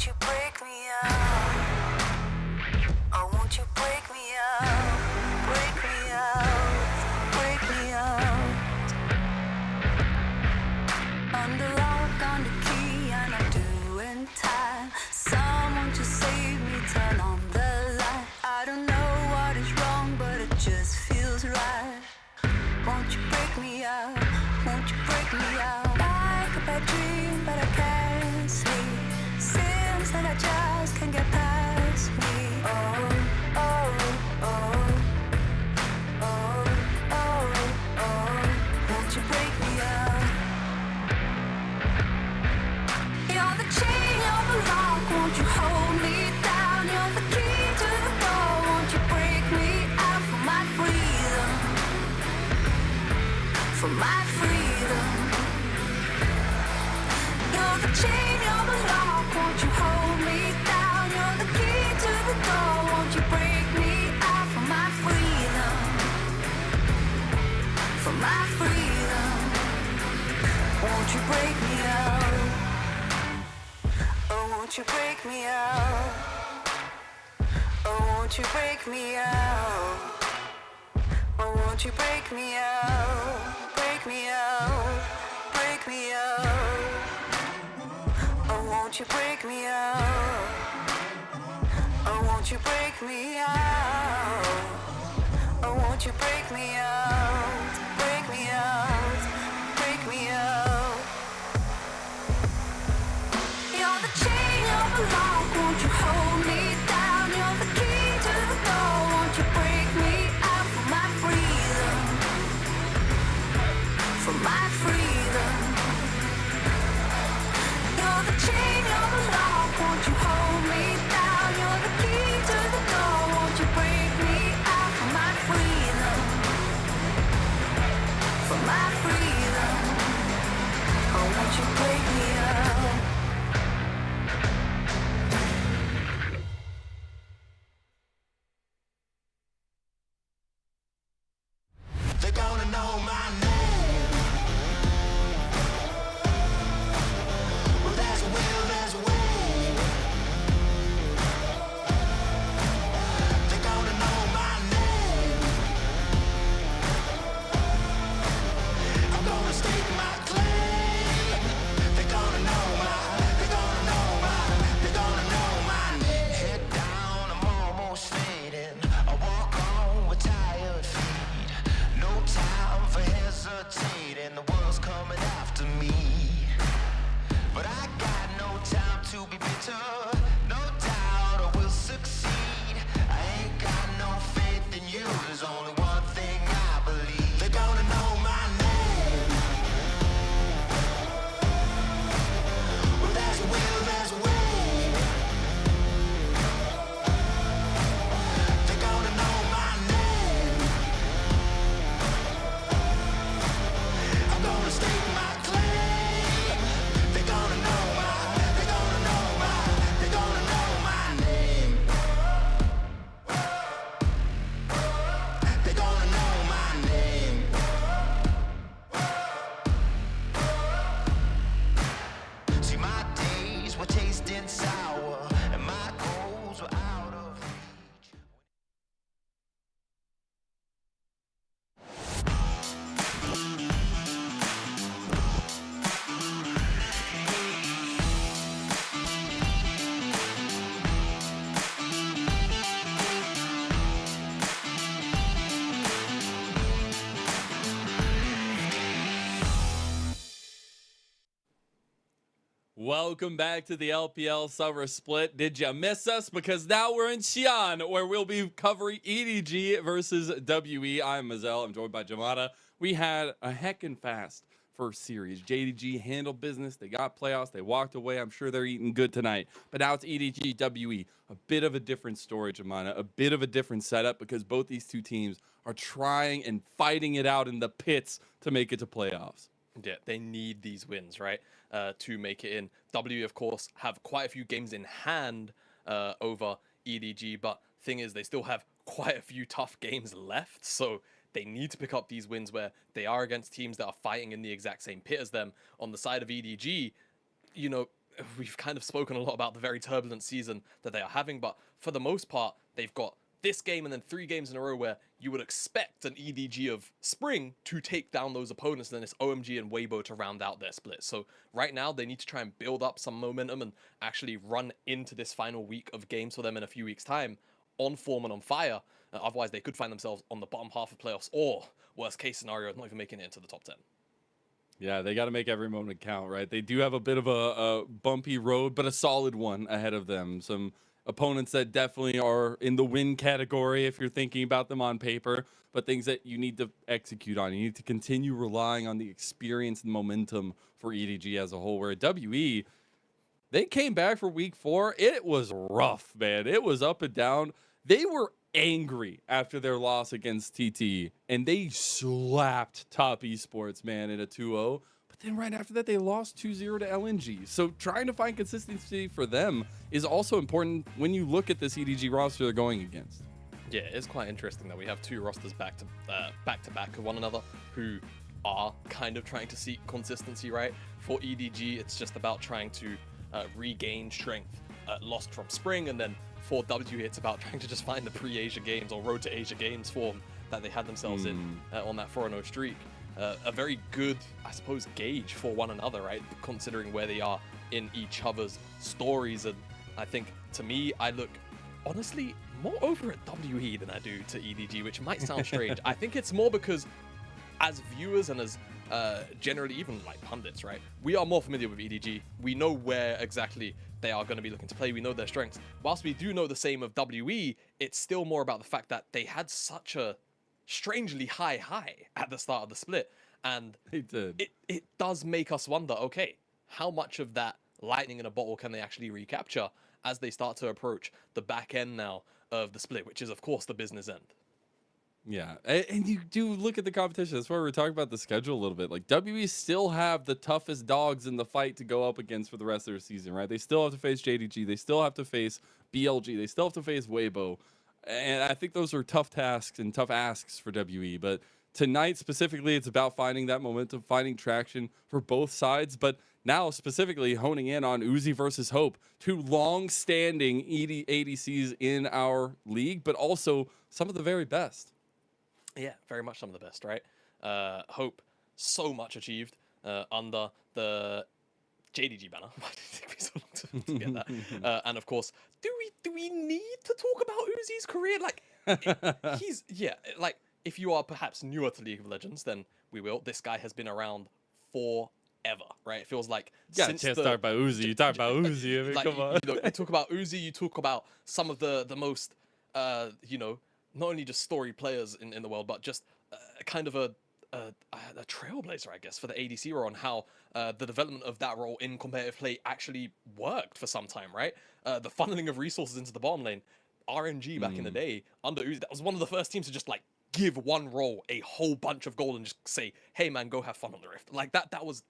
won't you break me out? Oh, won't you break me out? Break me out, break me out. Under lock, under key, and I'm doing time. Someone to save me, turn on the light. I don't know what is wrong, but it just feels right. Won't you break me out? Won't you break me out? Like a bad dream, but I can't sleep. Seems like I just can't get past me. Oh, oh, oh, oh, oh, oh. Won't you break me out? You're the chain, you're the lock. Won't you hold me down? You're the key to the door. Won't you break me out for my freedom? For my freedom. You're the chain, you're the lock. Won't you hold me down? You're the key to the door. Won't you break me out for my freedom? For my freedom. Won't you break me out? Oh, won't you break me out? Oh, won't you break me out? Oh, won't you break me out? Break me out, break me out. Oh, won't you break me out? Oh, won't you break me out? Oh, won't you break me out? Break me out, break me out. You're the chain, you're the lock. Won't you hold me down? You're the key to the door. Won't you break me out for my freedom? For my freedom. You're the chain, you're the lock. Won't you hold me down? You're the key to the door. Won't you break me out for my freedom? For my freedom. Oh, won't you break me out? They're gonna know my name. Well, there's a will, there's a way. They're gonna know my name. I'm gonna stake my claim. They're gonna know they're gonna know my name. Head down, I'm almost fading. I walk on with tired feet. No time for hesitating. The world's coming after me. But I got no time to be bitter. No doubt I will succeed. I ain't got no faith in you. There's only one thing I believe. They're gonna know my name. Well, there's a will, there's a way. They're gonna know my name. I'm gonna stake my claim. They're gonna know they're gonna know my name. They're gonna know my name. See, my days were tasting sour, and my goals were out of reach. Welcome back to the LPL Summer Split. Did you miss us? Because now we're in Xi'an, where we'll be covering EDG versus WE. I'm Mazel. I'm joined by Jamada. We had a heckin' fast first series. JDG handled business. They got playoffs. They walked away. I'm sure they're eating good tonight. But now it's EDG, WE. A bit of a different story, Jamada. A bit of a different setup because both these two teams are trying and fighting it out in the pits to make it to playoffs. Yeah, they need these wins, right, to make it in. W, of course, have quite a few games in hand over EDG, but thing is, they still have quite a few tough games left, so they need to pick up these wins where they are against teams that are fighting in the exact same pit as them. On the side of EDG, you know, we've kind of spoken a lot about the very turbulent season that they are having, but for the most part, they've got this game and then 3 games in a row where you would expect an EDG of Spring to take down those opponents, and then it's OMG and Weibo to round out their split. So right now, they need to try and build up some momentum and actually run into this final week of games for them in a few weeks' time on form and on fire. Otherwise, they could find themselves on the bottom half of playoffs, or worst case scenario, not even making it into the top 10. Yeah, they got to make every moment count, right? They do have a bit of a bumpy road, but a solid one ahead of them. Some opponents that definitely are in the win category if you're thinking about them on paper, but things that you need to execute on. You need to continue relying on the experience and momentum for EDG as a whole, where at WE, they came back for week 4. It was rough, man. It was up and down. They were angry after their loss against TT, and they slapped Top Esports, man, in a 2-0. But then right after that, they lost 2-0 to LNG. So trying to find consistency for them is also important when you look at this EDG roster they're going against. Yeah, it's quite interesting that we have 2 rosters back to back of one another who are kind of trying to seek consistency, right? For EDG, it's just about trying to regain strength lost from Spring, and then for WE, it's about trying to just find the pre-Asia Games or Road to Asia Games form that they had themselves in on that 4-0 streak. A very good, I suppose, gauge for one another, right? Considering where they are in each other's stories. And I think, to me, I look, honestly, more over at WE than I do to EDG, which might sound strange. I think it's more because as viewers and as generally even like pundits, right? We are more familiar with EDG. We know where exactly they are going to be looking to play. We know their strengths. Whilst we do know the same of WE, it's still more about the fact that they had such a strangely high at the start of the split, and it does make us wonder, okay, how much of that lightning in a bottle can they actually recapture as they start to approach the back end now of the split, which is of course the business end. Yeah, and you do look at the competition. That's why we're talking about the schedule a little bit. Like, WE still have the toughest dogs in the fight to go up against for the rest of their season, right? They still have to face JDG. They still have to face BLG. They still have to face Weibo. And I think those are tough tasks and tough asks for WE. But tonight specifically, it's about finding that momentum, finding traction for both sides. But now specifically honing in on Uzi versus Hope, 2 long-standing ADCs in our league, but also some of the very best. Yeah, very much some of the best, right? Hope, so much achieved under the JDG banner. Why did it take me so long to get that? And of course, do we need to talk about Uzi's career? Like, he's, yeah, like, if you are perhaps newer to League of Legends, then we will. This guy has been around forever, right? It feels like since the... talk about Uzi. You talk about Uzi. I mean, like, come on. You talk about Uzi, you talk about some of the most, you know, not only just story players in the world, but just kind of a trailblazer, I guess, for the ADC role, and how the development of that role in competitive play actually worked for some time, right? The funneling of resources into the bottom lane, RNG back in the day, under Uzi, that was one of the first teams to just, like, give one role a whole bunch of gold and just say, hey, man, go have fun on the Rift. Like, that was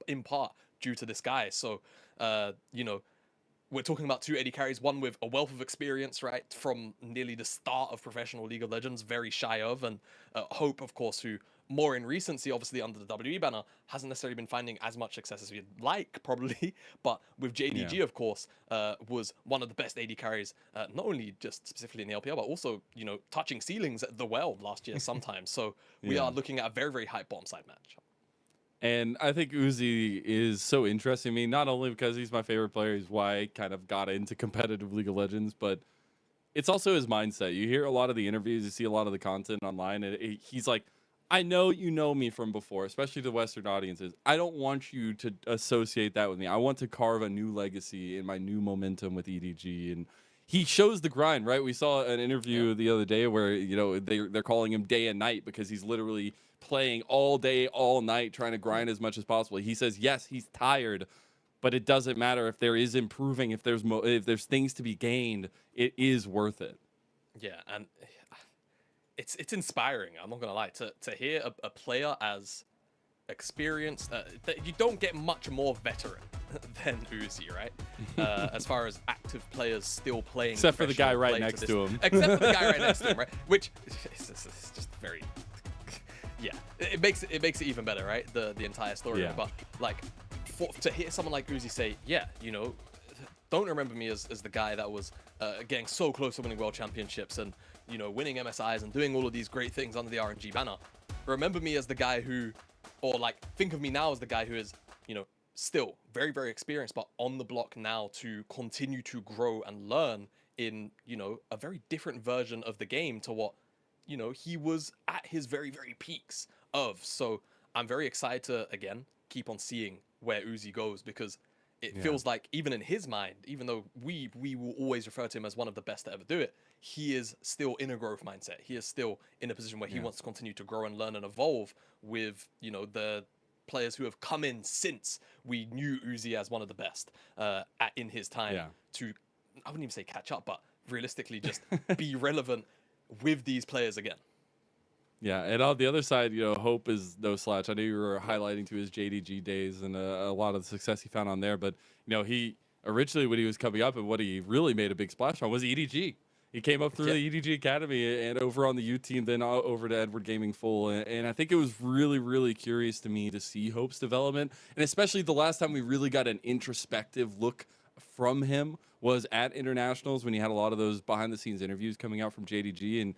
in part due to this guy. So, you know, we're talking about 2 AD carries, one with a wealth of experience, right, from nearly the start of professional League of Legends, very shy of, and Hope, of course, who more in recency, obviously under the WE banner, hasn't necessarily been finding as much success as we'd like, probably, but with JDG, of course, was one of the best AD carries, not only just specifically in the LPL, but also, you know, touching ceilings at the World last year sometimes. So we are looking at a very, very high bottom side match. And I think Uzi is so interesting to me, not only because he's my favorite player, he's why I kind of got into competitive League of Legends, but it's also his mindset. You hear a lot of the interviews, you see a lot of the content online, and he's like, I know you know me from before, especially to Western audiences. I don't want you to associate that with me. I want to carve a new legacy in my new momentum with EDG. And he shows the grind, right? We saw an interview the other day where, you know, they're calling him day and night because he's literally playing all day, all night, trying to grind as much as possible. He says, yes, he's tired, but it doesn't matter if there is improving, if there's things to be gained, it is worth it. Yeah, and it's inspiring, I'm not gonna lie, to hear a player as experienced, that you don't get much more veteran than Uzi, right? As far as active players still playing, except for the guy right next to him. Except for the guy right next to him, right? Which is just very, yeah, it makes it even better, right? The entire story, but like to hear someone like Uzi say, yeah, you know, don't remember me as the guy that was getting so close to winning world championships and, you know, winning MSIs and doing all of these great things under the RNG banner. Remember me as the guy who, or like, think of me now as the guy who is, you know, still very, very experienced, but on the block now to continue to grow and learn in, you know, a very different version of the game to what, you know, he was at his very, very peaks of. So I'm very excited to, again, keep on seeing where Uzi goes, because it feels like even in his mind, even though we will always refer to him as one of the best to ever do it, he is still in a growth mindset. He is still in a position where he wants to continue to grow and learn and evolve with, you know, the players who have come in since we knew Uzi as one of the best in his time to, I wouldn't even say catch up, but realistically just be relevant with these players again. Yeah, and on the other side, you know, Hope is no slouch. I know you were highlighting to his JDG days and a lot of the success he found on there, but, you know, he originally, when he was coming up and what he really made a big splash on was EDG. He came up through the EDG Academy and over on the U team, then over to Edward Gaming Full. And I think it was really, really curious to me to see Hope's development, and especially the last time we really got an introspective look from him was at internationals, when he had a lot of those behind-the-scenes interviews coming out from JDG and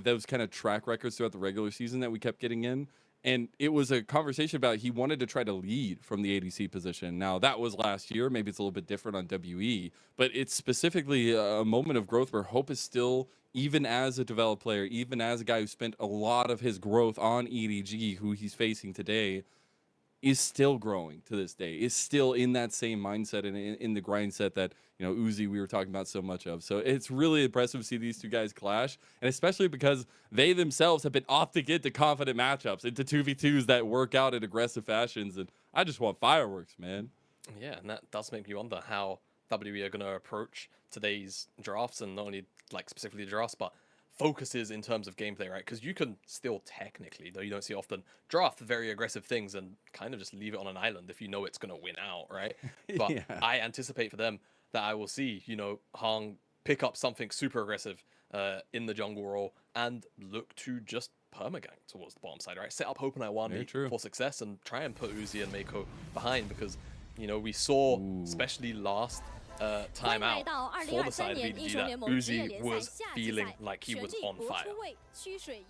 those kind of track records throughout the regular season that we kept getting in. And it was a conversation about he wanted to try to lead from the ADC position. Now, that was last year. Maybe it's a little bit different on WE, but it's specifically a moment of growth where Hope is still, even as a developed player, even as a guy who spent a lot of his growth on EDG, who he's facing today, is still growing to this day, is still in that same mindset and in the grind set that, you know, Uzi we were talking about so much of. So it's really impressive to see these two guys clash, and especially because they themselves have been opting into confident matchups, into 2v2s that work out in aggressive fashions, and I just want fireworks, man. Yeah, and that does make me wonder how WE are going to approach today's drafts, and not only like specifically the drafts, but focuses in terms of gameplay, right? Because you can still technically, though you don't see often, draft very aggressive things and kind of just leave it on an island if you know it's going to win out, right? But I anticipate for them that I will see, you know, Hong pick up something super aggressive in the jungle role and look to just permagang towards the bottom side, right? Set up Hope and Iwandi for success and try and put Uzi and Mako behind, because, you know, we saw, especially last time out for the side of EDG, that Uzi was feeling like he was on fire.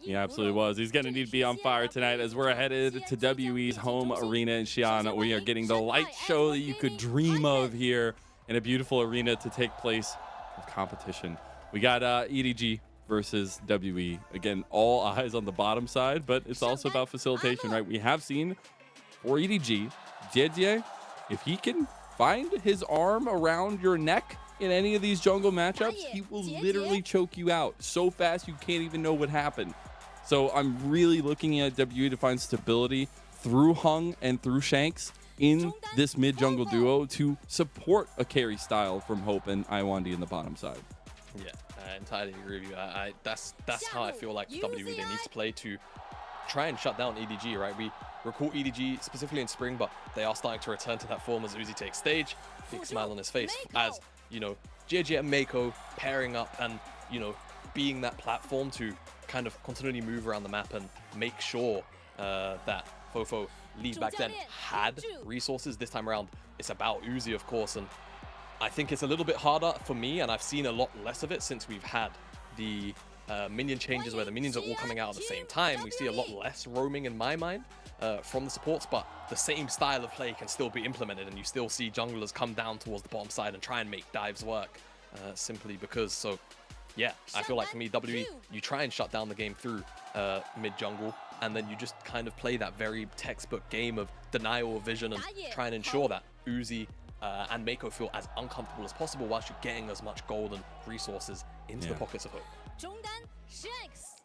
He absolutely was. He's going to need to be on fire tonight as we're headed to WE's home arena in Xi'an. We are getting the light show that you could dream of here in a beautiful arena to take place of competition. We got EDG versus WE. Again, all eyes on the bottom side, but it's also about facilitation, right? We have seen for EDG, JDG, if he can find his arm around your neck in any of these jungle matchups, he will literally choke you out so fast you can't even know what happened. So I'm really looking at WE to find stability through Hung and through Shanks in this mid-jungle duo to support a carry style from Hope and Iwandi in the bottom side. Yeah, I entirely agree with you. That's how I feel like WE, they need to play to try and shut down EDG, right? We recall EDG specifically in spring, but they are starting to return to that form as Uzi takes stage. Big smile on his face as, you know, JJ and Mako pairing up and, you know, being that platform to kind of continually move around the map and make sure that Fofo Lead back then had resources. This time around, it's about Uzi, of course, and I think it's a little bit harder for me, and I've seen a lot less of it since we've had the minion changes where the minions are all coming out at the same time. We see a lot less roaming in my mind from the supports, but the same style of play can still be implemented, and you still see junglers come down towards the bottom side and try and make dives work simply because. So yeah, I feel like for me, WE, you try and shut down the game through mid-jungle, and then you just kind of play that very textbook game of denial of vision and try and ensure that Uzi and Mako feel as uncomfortable as possible whilst you're getting as much gold and resources into the pockets of Hope.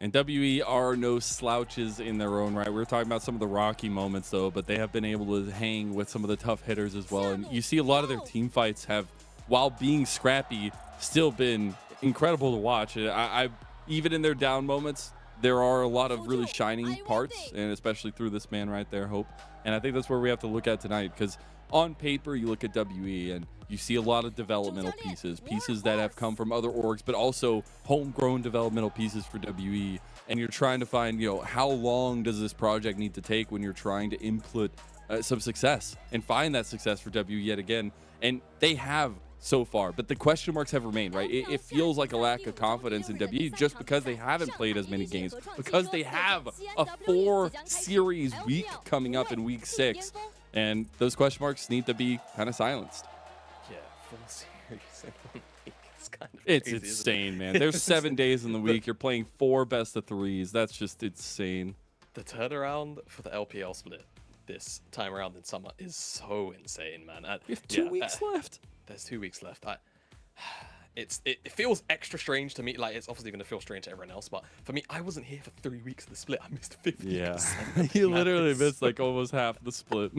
And WE are no slouches in their own right. We were talking about some of the rocky moments, though, but they have been able to hang with some of the tough hitters as well. And you see a lot of their team fights have, while being scrappy, still been incredible to watch. I even in their down moments, there are a lot of really shining parts, and especially through this man right there, Hope. And I think that's where we have to look at tonight, because on paper, you look at WE and you see a lot of developmental pieces that have come from other orgs, but also homegrown developmental pieces for WE. And you're trying to find, you know, how long does this project need to take when you're trying to input some success and find that success for W yet again. And they have so far, but the question marks have remained, right? It feels like a lack of confidence in W just because they haven't played as many games, because they have a 4-series week coming up in week 6, and those question marks need to be kind of silenced. Yeah, 4 series in 1 week. It's kind of It's crazy, insane, man. There's 7 days in the week. You're playing 4 best-of-3s. That's just insane. The turnaround for the LPL split this time around in summer is so insane, man. We have 2 weeks left. There's 2 weeks left. It feels extra strange to me. Like, it's obviously going to feel strange to everyone else, but for me, I wasn't here for 3 weeks of the split. I missed 50%. Yeah, you literally missed like almost half the split.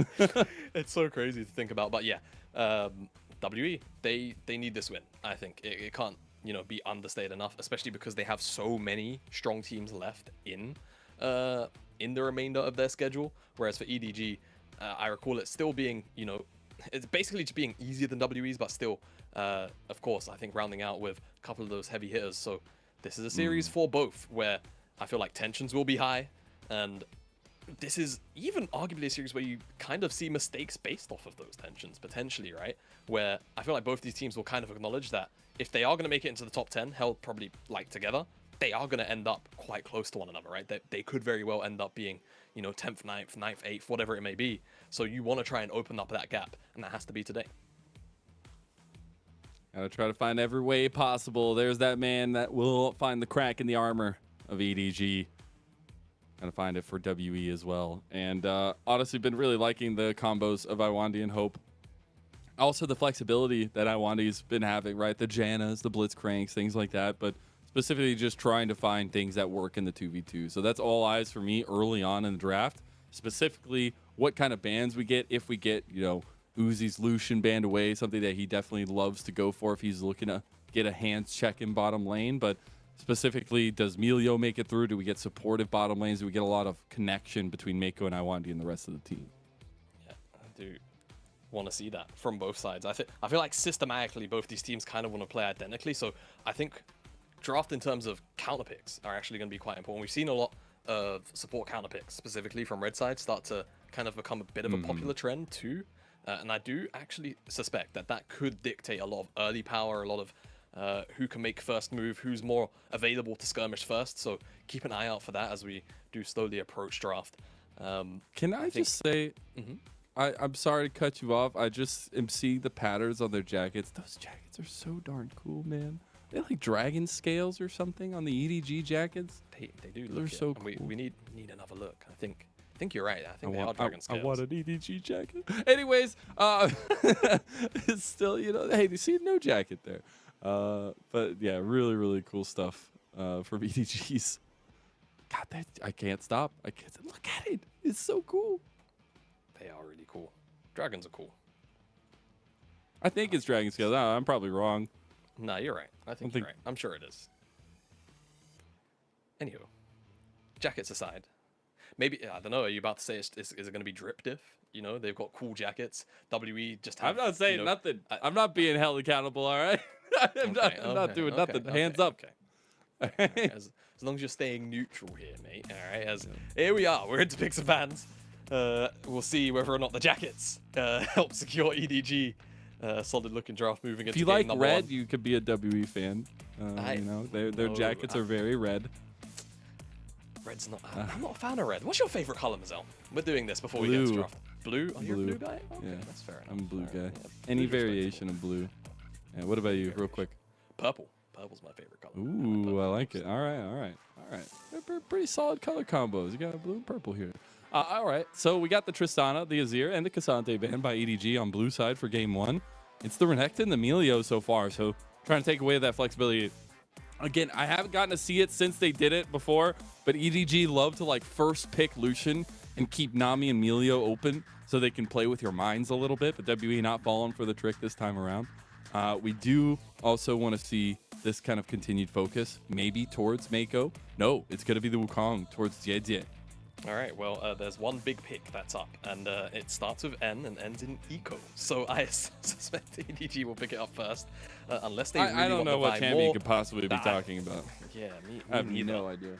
It's so crazy to think about, but yeah, WE, they need this win. I think it can't, you know, be understated enough, especially because they have so many strong teams left in the remainder of their schedule. Whereas for EDG, I recall it still being, you know, it's basically just being easier than WE's, but still, of course, I think rounding out with a couple of those heavy hitters. So this is a series for both where I feel like tensions will be high, and this is even arguably a series where you kind of see mistakes based off of those tensions, potentially, right? Where I feel like both these teams will kind of acknowledge that if they are going to make it into the top 10, held probably like together, they are going to end up quite close to one another, right? They could very well end up being, you know, 10th, 9th, 8th, whatever it may be. So you want to try and open up that gap, and that has to be today. Gotta try to find every way possible. There's that man that will find the crack in the armor of EDG. Gotta find it for WE as well. And honestly, been really liking the combos of Iwandi and Hope. Also, the flexibility that Iwandi's been having, right? The Jannas, the Blitzcranks, things like that. But specifically just trying to find things that work in the 2v2. So that's all eyes for me early on in the draft. Specifically, what kind of bans we get, if we get, you know, Uzi's Lucian banned away, something that he definitely loves to go for if he's looking to get a hands check in bottom lane. But specifically, does Melio make it through? Do we get supportive bottom lanes? Do we get a lot of connection between Mako and Iwandi and the rest of the team? Yeah, I do want to see that from both sides. I feel like systematically both these teams kind of want to play identically. So I think draft in terms of counter picks are actually going to be quite important. We've seen a lot of support counter picks, specifically from red side, start to kind of become a bit of a popular trend too. And I do actually suspect that that could dictate a lot of early power, a lot of who can make first move, who's more available to skirmish first. So keep an eye out for that as we do slowly approach draft. Can I just say, I'm sorry to cut you off. I just am seeing the patterns on their jackets. Those jackets are so darn cool, man. They like dragon scales or something on the EDG jackets. They do look. They're so cool. We need another look. I think you're right. I think they are dragon scales. I want an EDG jacket. Anyways, it's still, you know, hey, you see no jacket there. But yeah, really, really cool stuff from EDGs. God, I can't stop. I can't look at it. It's so cool. They are really cool. Dragons are cool. I think it's dragon scales. I'm probably wrong. No, you're right. I think you're right. I'm sure it is. Anywho, jackets aside, maybe, I don't know, are you about to say, is it going to be drip diff? You know, they've got cool jackets. WE just have, I'm not saying nothing. I'm not being held accountable, all right? I'm not doing nothing. Hands up. Okay. As long as you're staying neutral here, mate. All right. Here we are. We're into picks and bans. We'll see whether or not the jackets help secure EDG. Solid looking draft moving into If you game like red, you could be a WE fan. You know, their know. jackets are very red. Red's not. I'm not a fan of red. What's your favorite color, Mazel? We're doing this before we get to draft. Blue? Are you a blue guy? Okay, yeah, that's fair enough. I'm a blue guy. Yeah, Any variation of blue. Yeah, what about you, real quick? Purple. Purple's my favorite color. Ooh, I like it. All right. They're pretty solid color combos. You got blue and purple here. All right, so we got the Tristana, the Azir, and the Cassante banned by EDG on blue side for game 1. It's the Renekton and the Melio so far, so trying to take away that flexibility. Again, I haven't gotten to see it since they did it before, but EDG love to like first pick Lucian and keep Nami and Melio open so they can play with your minds a little bit, but WE not falling for the trick this time around. We do also want to see this kind of continued focus, maybe towards Mako. No, it's going to be the Wukong towards JDG. All right, well, there's one big pick that's up, and it starts with N and ends in Eco. So I suspect EDG will pick it up first, unless they really I don't want know to what buy champion more. could possibly be talking about. Yeah, me I have neither. no idea.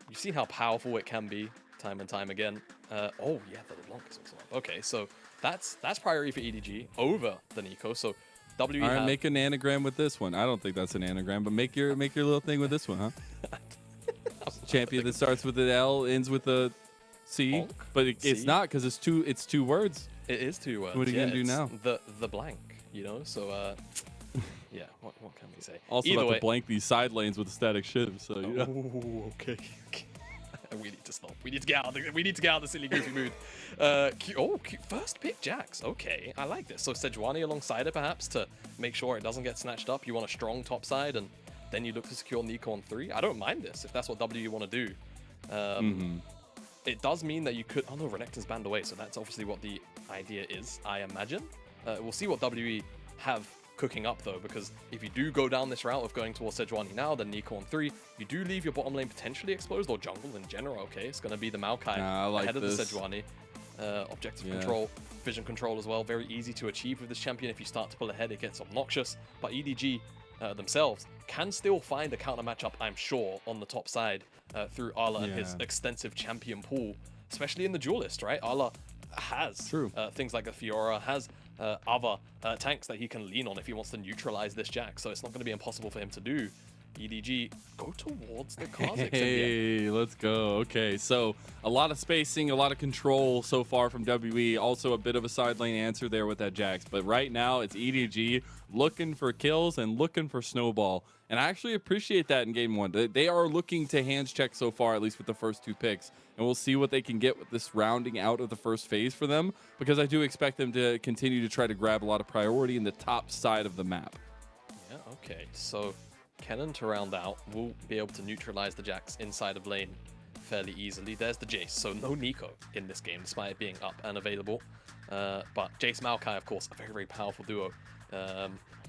You've seen how powerful it can be time and time again. Oh yeah, the LeBlanc is also up. Okay, so that's priority for EDG over the Nico. So W. All right, make an anagram with this one. I don't think that's an anagram, but make your little thing with this one, huh? Champion that starts with an L, ends with a C, Honk? but it's C? not because it's two words. It is 2 words. What are you gonna do it's now? The blank, you know. So yeah, what can we say? Also Either about way, to blank these side lanes with a static shiv. So you know. Oh, okay. We need to stop. We need to get out of the silly goofy mood. First pick Jax. Okay, I like this. So Sejuani alongside it perhaps to make sure it doesn't get snatched up. You want a strong top side, and then you look to secure Nico on 3. I don't mind this if that's what W want to do. It does mean that you could. Oh no, Renekton's banned away, so that's obviously what the idea is, I imagine. We'll see what WE have cooking up though, because if you do go down this route of going towards Sejuani now, then Nico on 3, you do leave your bottom lane potentially exposed, or jungle in general. Okay, it's going to be the Maokai ahead of the Sejuani. Objective control, vision control as well, very easy to achieve with this champion. If you start to pull ahead, it gets obnoxious, but EDG themselves can still find a counter matchup, I'm sure, on the top side through Arla and his extensive champion pool, especially in the duelist, right? Arla has things like a Fiora, has other tanks that he can lean on if he wants to neutralize this Jax, so it's not going to be impossible for him to do. EDG go towards the Kha'Zix. Hey, let's go. Okay, so a lot of spacing, a lot of control so far from WE. Also a bit of a side lane answer there with that Jax. But right now it's EDG looking for kills and looking for snowball. And I actually appreciate that in game 1. They are looking to hands check so far, at least with the first 2 picks. And we'll see what they can get with this rounding out of the first phase for them, because I do expect them to continue to try to grab a lot of priority in the top side of the map. Yeah, okay. So Kennen to round out will be able to neutralize the Jax inside of lane fairly easily. There's the Jace, so no Nico in this game despite it being up and available. But Jace Maokai, of course, a very, very powerful duo.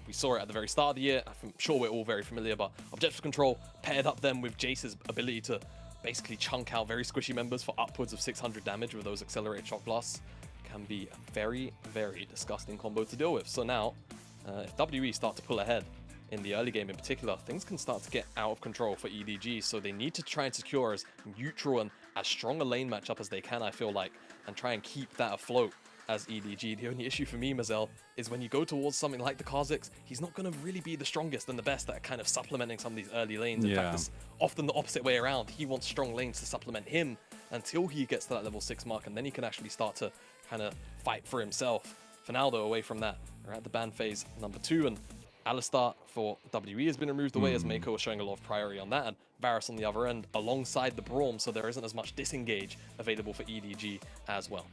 We saw it at the very start of the year. I'm sure we're all very familiar, but objective control paired up them with Jace's ability to basically chunk out very squishy members for upwards of 600 damage with those accelerated shock blasts can be a very, very disgusting combo to deal with. So now, if WE start to pull ahead in the early game in particular, things can start to get out of control for EDG, so they need to try and secure as neutral and as strong a lane matchup as they can, I feel like, and try and keep that afloat as EDG. The only issue for me, Mazel, is when you go towards something like the Kha'Zix, he's not going to really be the strongest and the best at kind of supplementing some of these early lanes. In fact, it's often the opposite way around. He wants strong lanes to supplement him until he gets to that level 6 mark, and then he can actually start to kind of fight for himself. For now, though, away from that, we're at the ban phase number 2, and Alistar for WE has been removed away as Mako was showing a lot of priority on that, and Varus on the other end alongside the Braum, so there isn't as much disengage available for EDG as well.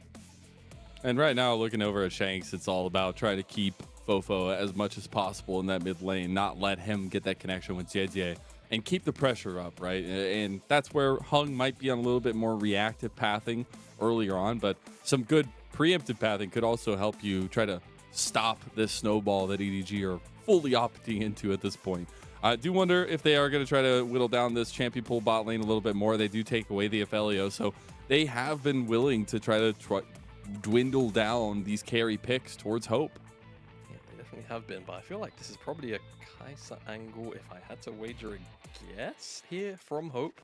And right now, looking over at Shanks, it's all about trying to keep Fofo as much as possible in that mid lane, not let him get that connection with JDG, and keep the pressure up, right? And that's where Hung might be on a little bit more reactive pathing earlier on, but some good preemptive pathing could also help you try to stop this snowball that EDG are fully opting into at this point. I do wonder if they are going to try to whittle down this champion pool bot lane a little bit more. They do take away the Aphelios, so they have been willing to try to dwindle down these carry picks towards Hope. Yeah, they definitely have been, but I feel like this is probably a Kai'Sa angle if I had to wager a guess here from Hope.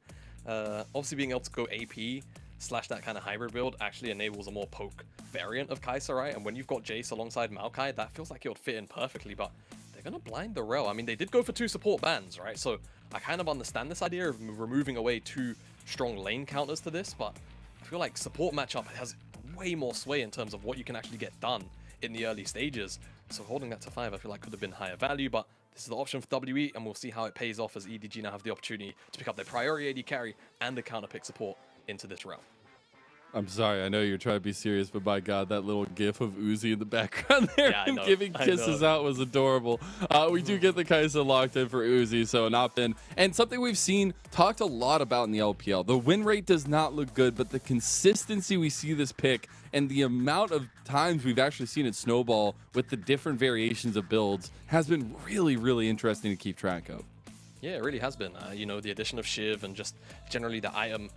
Obviously being able to go AP / that kind of hybrid build actually enables a more poke variant of Kai'Sa, right? And when you've got Jace alongside Maokai, that feels like it would fit in perfectly, but they're going to blind the Rel. I mean, they did go for 2 support bans, right? So I kind of understand this idea of removing away 2 strong lane counters to this, but I feel like support matchup has way more sway in terms of what you can actually get done in the early stages. So holding that to 5, I feel like could have been higher value, but this is the option for WE, and we'll see how it pays off as EDG now have the opportunity to pick up their priority AD carry and the counter pick support into this round. I'm sorry, I know you're trying to be serious, but by God, that little gif of Uzi in the background there, Yeah, him giving kisses out was adorable. We do get the Kai'Sa locked in for Uzi, so not been. And something we've seen talked a lot about in the LPL. The win rate does not look good, but the consistency we see this pick and the amount of times we've actually seen it snowball with the different variations of builds has been really, really interesting to keep track of. Yeah, it really has been. You know, the addition of Shiv and just generally the item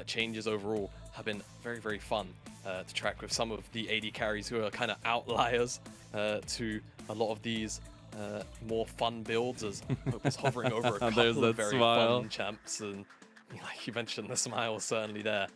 changes overall have been very, very fun to track with some of the AD carries who are kind of outliers to a lot of these more fun builds, as Hope is hovering over a couple of very fun champs. And like you mentioned, the smile is certainly there.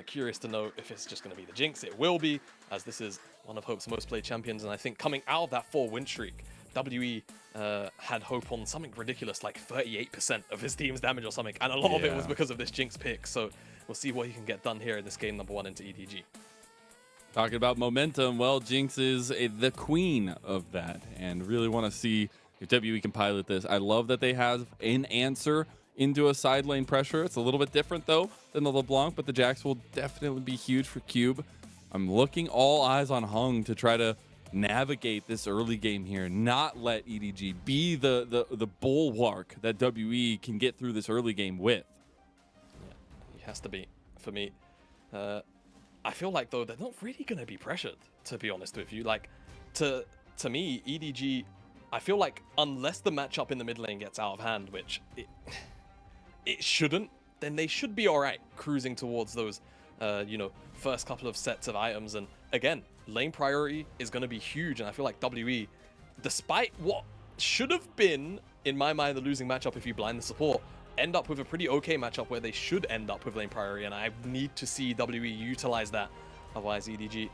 Curious to know if it's just going to be the Jinx. It will be, as this is one of Hope's most played champions, and I think coming out of that 4-win streak, WE had Hope on something ridiculous, like 38% of his team's damage or something, and a lot of it was because of this Jinx pick. So we'll see what he can get done here in this game number 1 into EDG. Talking about momentum, well, Jinx is the queen of that, and really want to see if WE can pilot this. I love that they have an answer into a side lane pressure. It's a little bit different, though, than the LeBlanc, but the Jax will definitely be huge for Cube. I'm looking all eyes on Hung to try to navigate this early game here, not let EDG be the bulwark that WE can get through this early game with. Yeah, he has to be, for me. I feel like, though, they're not really going to be pressured, to be honest with you. Like, to me, EDG, I feel like unless the matchup in the mid lane gets out of hand, which it shouldn't, then they should be all right cruising towards those, you know, first couple of sets of items. And again, lane priority is going to be huge. And I feel like WE, despite what should have been, in my mind, the losing matchup if you blind the support, end up with a pretty okay matchup where they should end up with lane priority. And I need to see WE utilize that. Otherwise, EDG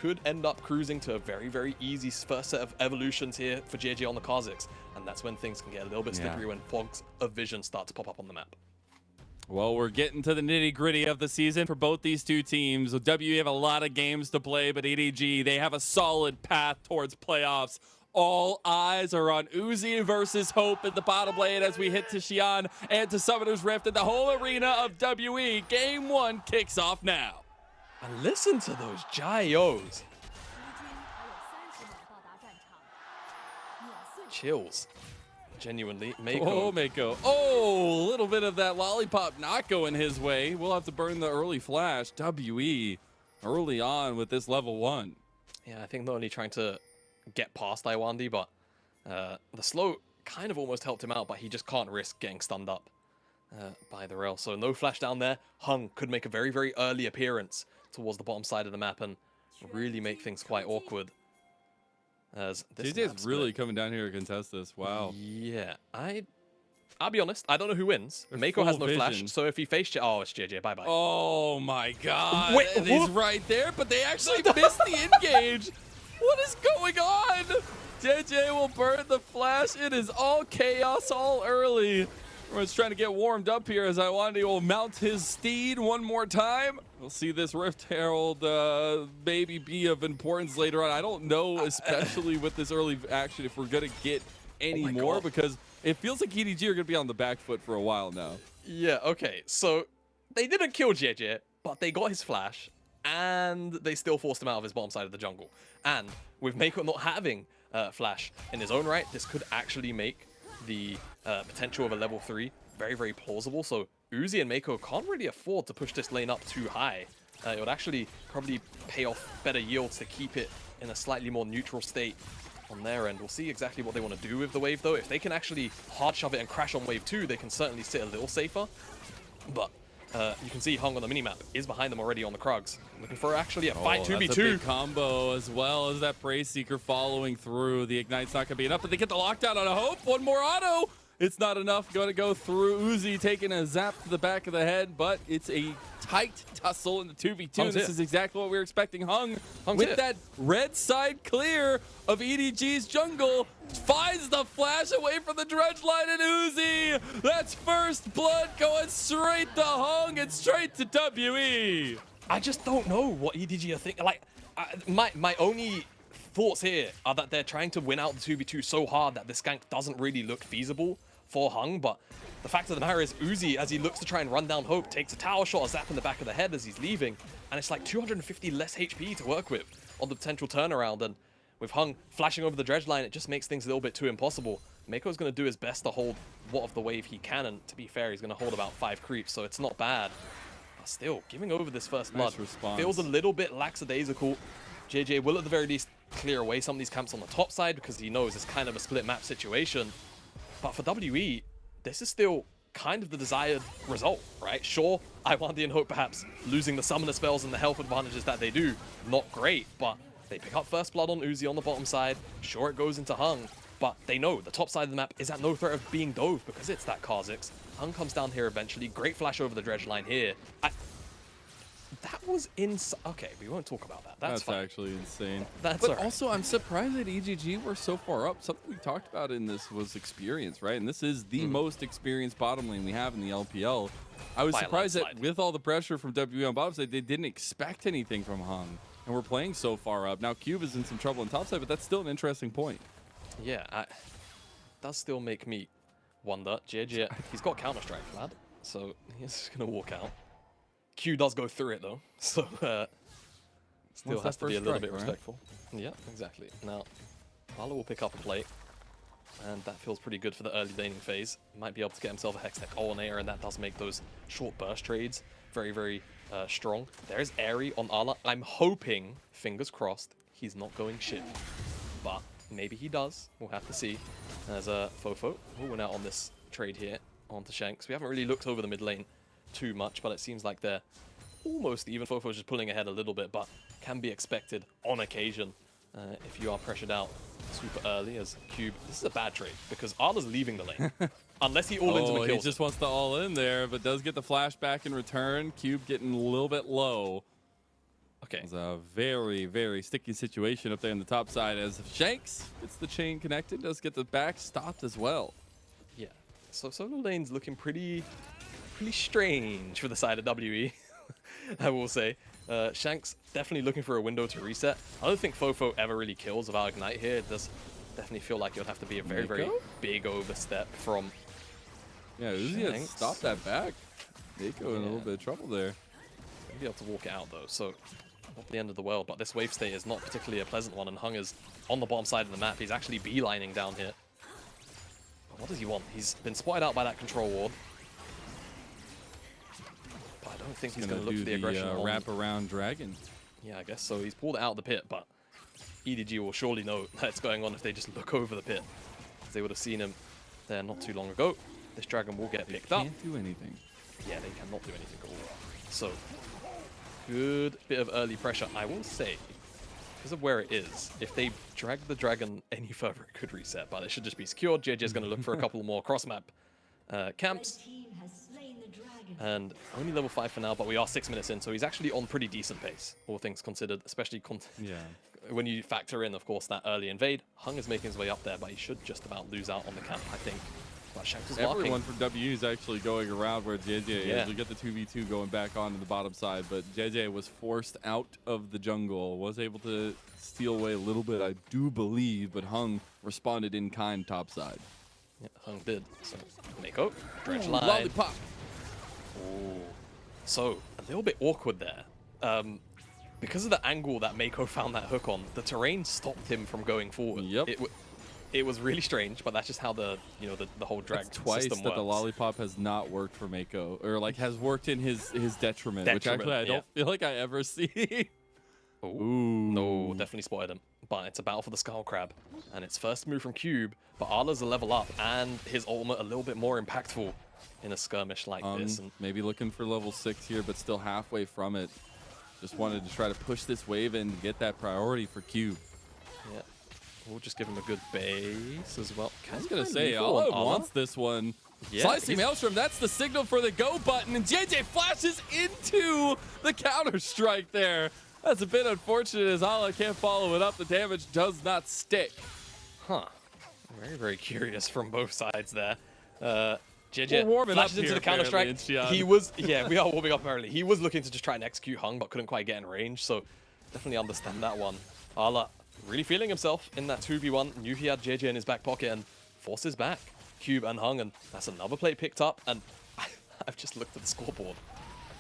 could end up cruising to a very, very easy first set of evolutions here for JJ on the Kha'Zix. And that's when things can get a little bit slippery, when fogs of vision start to pop up on the map. Well, we're getting to the nitty-gritty of the season for both these two teams. WE have a lot of games to play, but EDG, they have a solid path towards playoffs. All eyes are on Uzi versus Hope at the bottom lane as we hit to Xi'an and to Summoner's Rift, and the whole arena of WE. Game 1 kicks off now. And listen to those gyos. Chills. Genuinely. Mako. Oh, Mako. Oh, a little bit of that lollipop not going his way. We'll have to burn the early flash. WE early on with this level 1. Yeah, I think not only trying to get past Iwandi, but the slow kind of almost helped him out, but he just can't risk getting stunned up by the rail. So no flash down there. Hung could make a very, very early appearance towards the bottom side of the map and really make things quite awkward. As JJ's really coming down here to contest this. Wow. Yeah, I'll be honest, I don't know who wins. Mako has no flash, so if he faced oh, it's JJ, bye-bye. Oh my god. Wait, he's right there, but they actually missed the engage. What is going on? JJ will burn the flash. It is all chaos all early. Everyone's trying to get warmed up here as Iwandi will mount his steed one more time. We'll see this Rift Herald maybe be of importance later on. I don't know, especially with this early action, if we're going to get any more, because it feels like EDG are going to be on the back foot for a while now. Yeah, okay. So they didn't kill JJ, but they got his flash, and they still forced him out of his bottom side of the jungle. And with Mako not having flash in his own right, this could actually make the potential of a level 3 very, very plausible. So Uzi and Mako can't really afford to push this lane up too high. It would actually probably pay off better yields to keep it in a slightly more neutral state on their end. We'll see exactly what they want to do with the wave, though. If they can actually hard shove it and crash on wave 2, they can certainly sit a little safer. But you can see Hung on the minimap is behind them already on the Krugs. Looking for actually a fight 2v2. That's a big combo, as well as that Praise Seeker following through. The Ignite's not going to be enough, but they get the lockdown on a Hope. One more auto. It's not enough. Going to go through. Uzi taking a zap to the back of the head, but it's a tight tussle in the 2v2. This is exactly what we were expecting. Hung's with that red side clear of EDG's jungle, finds the flash away from the dredge line, and Uzi, that's first blood going straight to Hung and straight to WE. I just don't know what EDG are thinking. Like, my only thoughts here are that they're trying to win out the 2v2 so hard that this gank doesn't really look feasible for Hung, but the fact of the matter is Uzi, as he looks to try and run down Hope, takes a tower shot, a zap in the back of the head as he's leaving, and it's like 250 less HP to work with on the potential turnaround, and with Hung flashing over the dredge line, it just makes things a little bit too impossible. Mako's going to do his best to hold what of the wave he can, and to be fair, he's going to hold about 5 creeps, so it's not bad. But still, giving over this first blood feels a little bit lackadaisical. JJ will at the very least clear away some of these camps on the top side because he knows it's kind of a split map situation. But for WE, this is still kind of the desired result, right? Sure, Iwandi and Hope perhaps losing the summoner spells and the health advantages that they do, not great, but they pick up first blood on Uzi on the bottom side. Sure, it goes into Hung, but they know the top side of the map is at no threat of being dove because it's that Kha'Zix. Hung comes down here eventually. Great flash over the dredge line here. That was okay, we won't talk about that. That's fine. actually insane. That's but all right. also, I'm surprised that EDG were so far up. Something we talked about in this was experience, right? And this is the most experienced bottom lane we have in the LPL. I was By a surprised that landslide. with all the pressure from WE on bottom side, they didn't expect anything from Hung. And we're playing so far up. Now, Cube is in some trouble on top side, but that's still an interesting point. Yeah, does still make me wonder. JJ, he's got Counter-Strike, lad, so he's just going to walk out. Q does go through it, though, so still has to be a little bit respectful. Yeah, exactly. Now, Lala will pick up a plate, and that feels pretty good for the early laning phase. Might be able to get himself a Hex Tech on air, and that does make those short burst trades very, very strong. There's Airy on Ala. I'm hoping, fingers crossed, he's not going shit, but maybe he does. We'll have to see. There's a Fofo who went out on this trade here onto Shanks. We haven't really looked over the mid lane too much, but it seems like they're almost even. Fofo's just pulling ahead a little bit, but can be expected on occasion if you are pressured out super early as Cube. This is a bad trade because Arla's leaving the lane. Unless he all-ins him and kills he just wants to all-in there, but does get the flashback in return. Cube getting a little bit low. Okay. It's a very, very sticky situation up there on the top side as Shanks gets the chain connected, does get the back stopped as well. Yeah. So solo lane's looking pretty strange for the side of WE, I will say. Shanks definitely looking for a window to reset. I don't think Fofo ever really kills without Ignite here. It does definitely feel like it would have to be a very, very big overstep from Yeah, Uzi has Shanks. stopped that back. Mako in a little bit of trouble there. He'll be able to walk it out, though, so not the end of the world. But this wave state is not particularly a pleasant one, and Hung is on the bottom side of the map. He's actually beelining down here. But what does he want? He's been spotted out by that control ward. But I don't think he's going to look for the aggression. Wrap around dragon. Yeah, I guess so. He's pulled it out of the pit, but EDG will surely know that's going on if they just look over the pit. They would have seen him there not too long ago. This dragon will get picked up. Can't do anything. Yeah, they cannot do anything at all. So, good bit of early pressure. I will say, because of where it is, if they drag the dragon any further, it could reset, but it should just be secured. JJ's going to look for a couple more cross-map camps. And only level 5 for now, but we are 6 minutes in, so he's actually on pretty decent pace, all things considered, especially when you factor in, of course, that early invade. Hung is making his way up there, but he should just about lose out on the camp, I think. But Shanks is Everyone from W is actually going around where JJ is. We get the 2v2 going back onto the bottom side, but JJ was forced out of the jungle, was able to steal away a little bit, I do believe, but Hung responded in kind top side. Yeah, Hung did. So, Mako, dredge line. Lollipop. Ooh. So, a little bit awkward there. Because of the angle that Mako found that hook on, the terrain stopped him from going forward. Yep. It was really strange, but that's just how the whole drag That's twice system that works. the lollipop has not worked for Mako, or like has worked in his detriment, which Detriment, actually I don't feel like I ever see. Ooh. No, definitely spotted him. But it's a battle for the Skull Crab, and it's first move from Cube, but Arla's a level up, and his ultimate a little bit more impactful in a skirmish like this. And Maybe looking for level 6 here, but still halfway from it. Just wanted to try to push this wave in and get that priority for Cube. Yeah. We'll just give him a good base as well. I was going to say, Ala wants this one. Yeah, Slicing Maelstrom, that's the signal for the go button, and JJ flashes into the counter-strike there. That's a bit unfortunate as Ala can't follow it up. The damage does not stick. Huh. Very, very curious from both sides there. JJ We're warming flashes up into here, the counter-strike. apparently, He was, yeah, we are warming up apparently. He was looking to just try and execute Hung, but couldn't quite get in range, so definitely understand that one. Ala really feeling himself in that 2v1. Knew he had JJ in his back pocket and forces back Cube and Hung, and that's another plate picked up. And I've just looked at the scoreboard.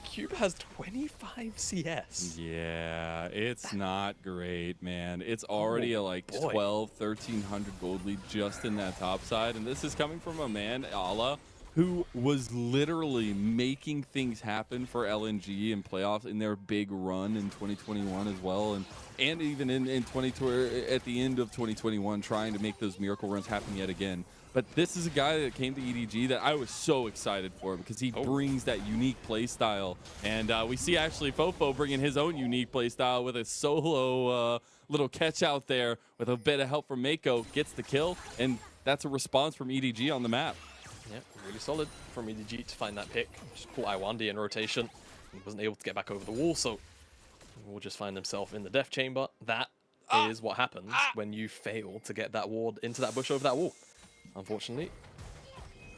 Cube has 25 CS. Yeah, it's not great, man. It's already a like boy. 1,300 gold lead just in that top side, and this is coming from a man, Ala, who was literally making things happen for LNG in playoffs in their big run in 2021 as well, and even in at the end of 2021, trying to make those miracle runs happen yet again. But this is a guy that came to EDG that I was so excited for because he brings that unique play style. And we see actually Fofo bringing his own unique play style with a solo little catch out there with a bit of help from Mako, gets the kill, and that's a response from EDG on the map. Yeah, really solid from EDG to find that pick. Just pull Iwandi in rotation. He wasn't able to get back over the wall, so will just find himself in the death chamber. That is what happens when you fail to get that ward into that bush over that wall. Unfortunately,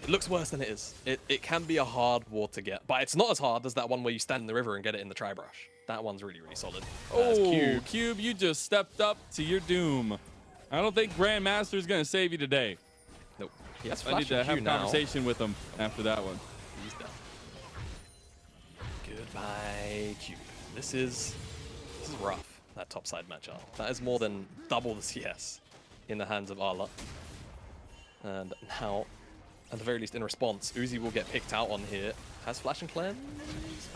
it looks worse than it is. It can be a hard ward to get, but it's not as hard as that one where you stand in the river and get it in the tri-brush. That one's really, really solid. Oh, Cube, you just stepped up to your doom. I don't think Grandmaster's going to save you today. Nope. He has I need to flash have a Q now. conversation with him after that one. He's done. Goodbye, Cube. This is rough, that topside matchup. That is more than double the CS in the hands of Arla. And now, at the very least in response, Uzi will get picked out on here. Has Flash and Cleanse?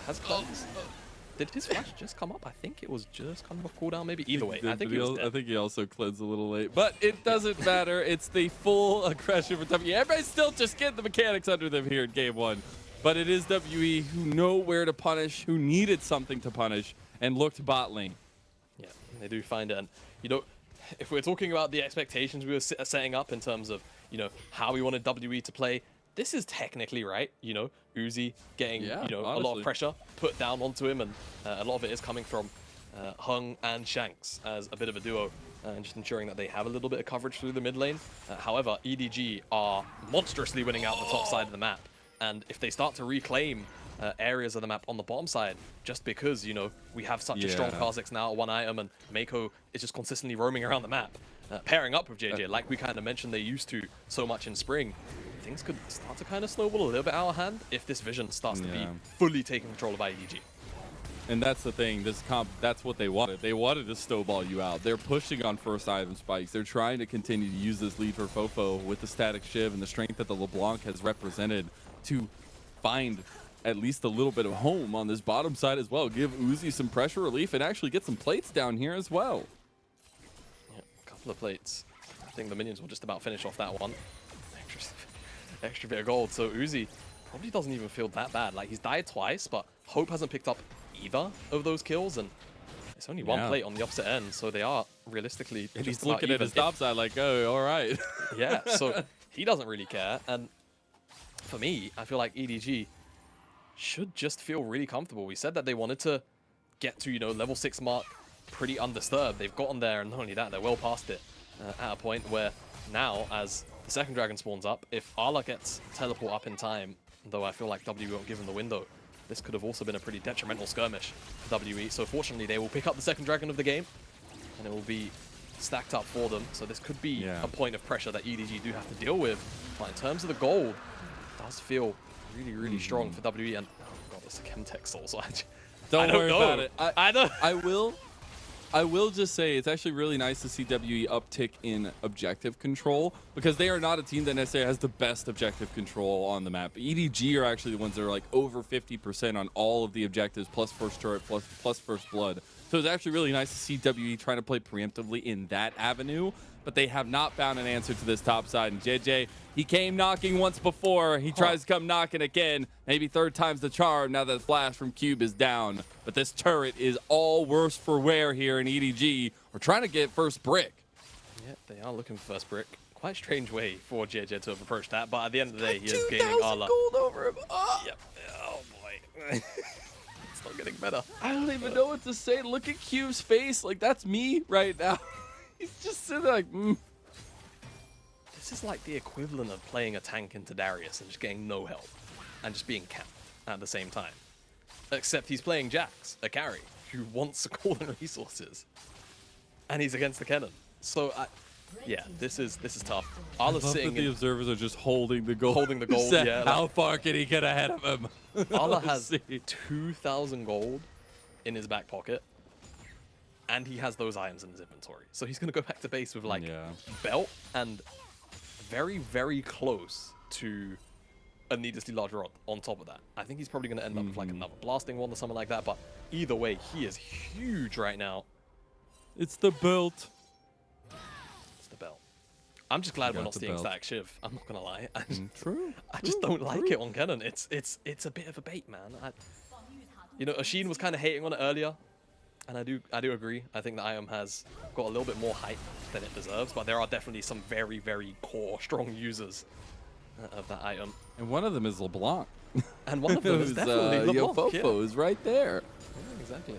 Has Cleanse? Did his Flash just come up? I think it was just kind of a cooldown maybe. Either way, I think he was dead. I think he also cleansed a little late. But it doesn't matter. It's the full aggression for WE. Everybody's still just getting the mechanics under them here in game one. But it is WE who know where to punish, who needed something to punish, and looked bot lane. Yeah, they do find it. And, you know, if we're talking about the expectations we were setting up in terms of, you know, how we wanted WE to play, this is technically right. You know, Uzi getting, you know, a lot of pressure put down onto him, and a lot of it is coming from Hung and Shanks as a bit of a duo, and just ensuring that they have a little bit of coverage through the mid lane. However, EDG are monstrously winning out the top side of the map, and if they start to reclaim areas of the map on the bottom side, just because, you know, we have such a strong Kha'Zix now at one item, and Mako is just consistently roaming around the map, pairing up with JJ, like we kind of mentioned they used to so much in spring, things could start to kind of snowball a little bit out of hand if this vision starts to be fully taken control of by EDG. And that's the thing, this comp, that's what they wanted. They wanted to snowball you out. They're pushing on first item spikes. They're trying to continue to use this lead for Fofo with the static shiv and the strength that the LeBlanc has represented to find at least a little bit of home on this bottom side as well. Give Uzi some pressure relief and actually get some plates down here as well. Yeah, a couple of plates. I think the minions will just about finish off that one. Extra bit of gold. So Uzi probably doesn't even feel that bad. Like, he's died twice, but Hope hasn't picked up either of those kills, and it's only one plate on the opposite end, so they are realistically and just he's looking at his top side like, oh, all right. Yeah, so he doesn't really care. And for me, I feel like EDG should just feel really comfortable. We said that they wanted to get to, you know, level 6 mark pretty undisturbed. They've gotten there, and not only that, they're well past it at a point where now, as the second dragon spawns up, if Arla gets teleport up in time, though I feel like WE won't give him the window, this could have also been a pretty detrimental skirmish for WE. So fortunately, they will pick up the second dragon of the game, and it will be stacked up for them. So this could be a point of pressure that EDG do have to deal with. But in terms of the gold, it does feel really, really strong for WE. And oh god, it's a Chemtech soul, so Don't worry about it. I I will just say it's actually really nice to see WE uptick in objective control, because they are not a team that necessarily has the best objective control on the map. EDG are actually the ones that are like over 50% on all of the objectives, plus first turret, plus first blood. So it's actually really nice to see WE trying to play preemptively in that avenue, but they have not found an answer to this top side. And JJ, he came knocking once before. He tries to come knocking again. Maybe third time's the charm now that the flash from Cube is down. But this turret is all worse for wear here in EDG. We're trying to get first brick. Yeah, they are looking for first brick. Quite a strange way for JJ to have approached that, but at the end of the day, he is gaining Arla. Gold over him. Oh. Yep. Oh boy. It's not getting better. I don't even know what to say. Look at Cube's face. Like, that's me right now. He's just sitting there like, This is like the equivalent of playing a tank into Darius and just getting no help and just being camped at the same time. Except he's playing Jax, a carry, who wants golden resources. And he's against the Kennen. So, yeah, this is tough. Arla's sitting the observers are just holding the gold. Holding the gold, yeah. How far can he get ahead of him? Arla has 2,000 gold in his back pocket. And he has those items in his inventory. So he's going to go back to base with, like, belt and very, very close to a needlessly large rod on top of that. I think he's probably going to end up with, like, another blasting one or something like that. But either way, he is huge right now. It's the belt. It's the belt. I'm just glad we're not seeing static shiv. I'm not going to lie. True. I just don't like it on Kennen. It's a bit of a bait, man. You know, Ashin was kind of hating on it earlier. And I do agree. I think the item has got a little bit more hype than it deserves, but there are definitely some very, very core, strong users of that item. And one of them is LeBlanc. And one of them is definitely Yo LeBlanc. Fofo is right there. Yeah, exactly.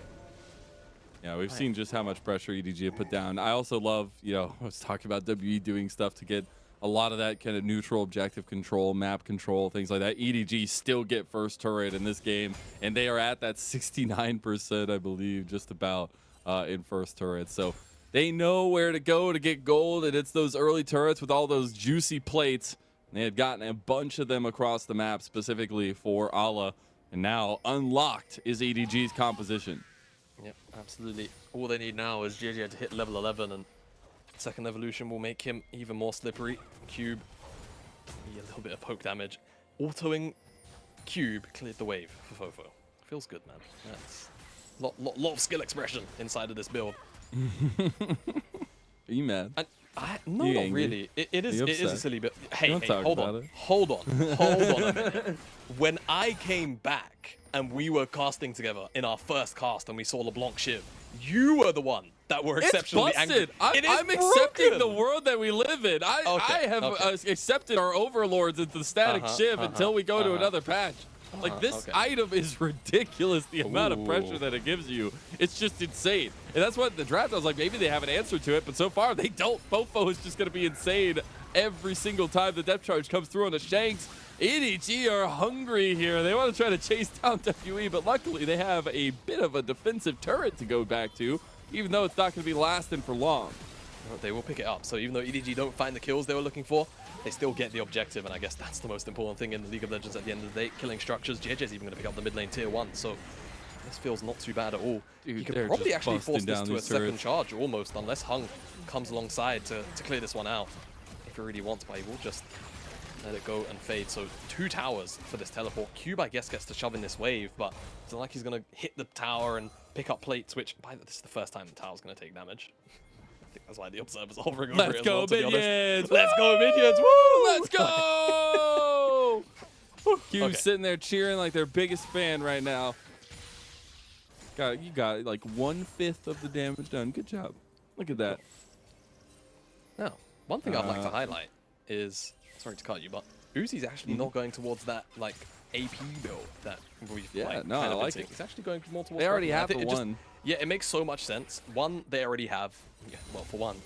Yeah, we've seen just how much pressure EDG have put down. I also love, I was talking about WE doing stuff to get a lot of that kind of neutral objective control, map control, things like that. EDG still get first turret in this game, and they are at that 69%, I believe, just about in first turret. So they know where to go to get gold, and it's those early turrets with all those juicy plates. They had gotten a bunch of them across the map specifically for Allah, and now unlocked is EDG's composition. Yep, absolutely. All they need now is JJ to hit level 11, and second evolution will make him even more slippery. Cube, a little bit of poke damage. Autoing Cube cleared the wave for Fofo. Feels good, man. That's lot of skill expression inside of this build. Are you mad? No, you not angry? really. It is a silly bit. Hey, Don't talk hold about on. it. Hold on a minute. When I came back and we were casting together in our first cast and we saw LeBlanc Shiv, you were the one that were exceptionally angry. I'm accepting the world that we live in. I have accepted our overlords into the static Shiv until we go to another patch. Like, this item is ridiculous, the amount of pressure that it gives you. It's just insane. And that's what the draft, I was like, maybe they have an answer to it, but so far they don't. Fofo is just going to be insane every single time the depth charge comes through on the Shanks. EDG are hungry here. They want to try to chase down WE, but luckily they have a bit of a defensive turret to go back to, even though it's not going to be lasting for long. Well, they will pick it up. So even though EDG don't find the kills they were looking for, they still get the objective, and I guess that's the most important thing in the League of Legends at the end of the day. Killing structures. JJ's even going to pick up the mid lane tier 1, so this feels not too bad at all. Dude, you they're could probably just actually force busting this down to a these second turrets. charge almost, unless Hung comes alongside to clear this one out. If he really wants, but he will just let it go and fade. So 2 towers for this teleport. Cube, I guess, gets to shove in this wave, but it's not like he's going to hit the tower and pick up plates, which this is the first time the tower's going to take damage. I think that's why the Observer's hovering over Let's it as go, well, to be honest. minions! Let's go, minions! Woo! Let's go! Cube's Okay. sitting there cheering like their biggest fan right now. You got like 1/5 of the damage done. Good job. Look at that. Now, one thing I'd like to highlight is, sorry to cut you, but Uzi's actually not going towards that like AP build that we've I kind like of it. been. He's actually going more towards. They already Revenant. I have think the it just- one. Yeah, it makes so much sense. One, they already have. Yeah, well, for one,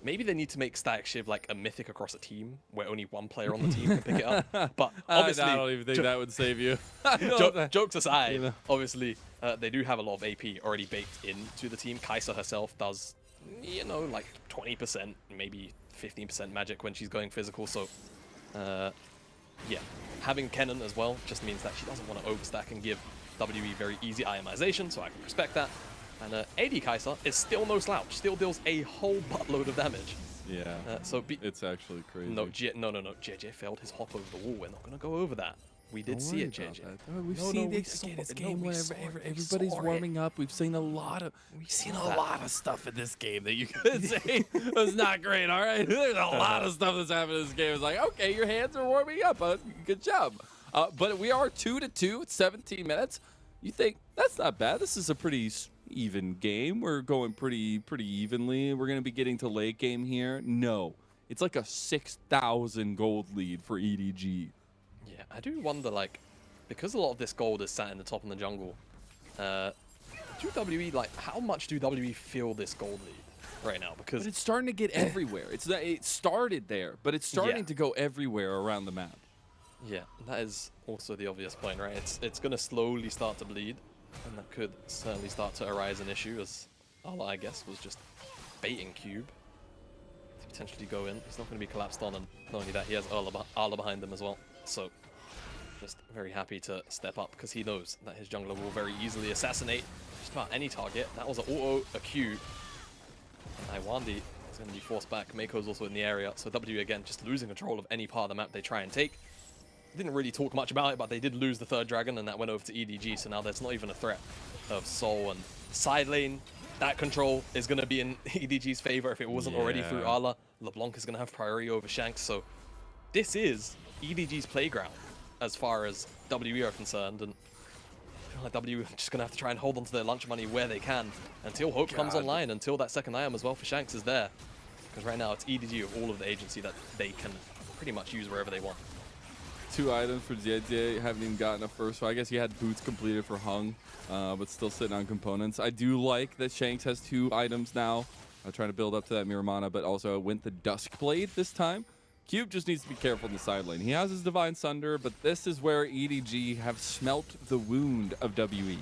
maybe they need to make Static Shiv like a mythic across a team where only one player on the team can pick it up. But obviously, I don't even think that would save you. Jokes aside, obviously, they do have a lot of AP already baked into the team. Kai'Sa herself does, like 20%, maybe 15% magic when she's going physical. So, yeah, having Kennen as well just means that she doesn't want to overstack and give WE very easy itemization, so I can respect that. And AD Kai'Sa is still no slouch, still deals a whole buttload of damage. Yeah, it's actually crazy. No, JJ failed his hop over the wall. We're not going to go over that. We did Don't see worry it, about JJ. that. We've seen this game whenever everybody's warming up. We've seen a lot of stuff in this game that you could say was not great. All right, there's a lot of stuff that's happened in this game. It's like, okay, your hands are warming up. Good job. But we are 2-2 at 17 minutes. You think that's not bad? This is a pretty even game. We're going pretty evenly. We're going to be getting to late game here. No, it's like a 6,000 gold lead for EDG. Yeah, I do wonder, like, because a lot of this gold is sat in the top in the jungle, do WE, like, how much do WE feel this gold lead right now? Because But it's starting to get everywhere. It started there, but it's starting to go everywhere around the map. Yeah, that is also the obvious point, right? It's going to slowly start to bleed, and that could certainly start to arise an issue, as Allah, I guess, was just baiting Cube to potentially go in. He's not going to be collapsed on, and not only that, he has Allah behind him as well. So, just very happy to step up, because he knows that his jungler will very easily assassinate just about any target. That was an auto, a Q. And Iwandi is going to be forced back. Mako's also in the area, so W, again, just losing control of any part of the map they try and take. Didn't really talk much about it, but they did lose the 3rd dragon, and that went over to EDG, so now there's not even a threat of Sol. And side lane, that control is going to be in EDG's favor if it wasn't already through Allah. LeBlanc is going to have priority over Shanks, so this is EDG's playground as far as WE are concerned, and I feel like W are just going to have to try and hold on to their lunch money where they can until Hope comes online, until that second item as well for Shanks is there. Because right now it's EDG of all of the agency that they can pretty much use wherever they want. 2 items for JDG. Haven't even gotten a first. So I guess he had boots completed for Hung, but still sitting on components. I do like that Shanks has 2 items now. I'm trying to build up to that Miramana, but also went the Duskblade this time. Cube just needs to be careful in the side lane. He has his Divine Sunder, but this is where EDG have smelt the wound of WE.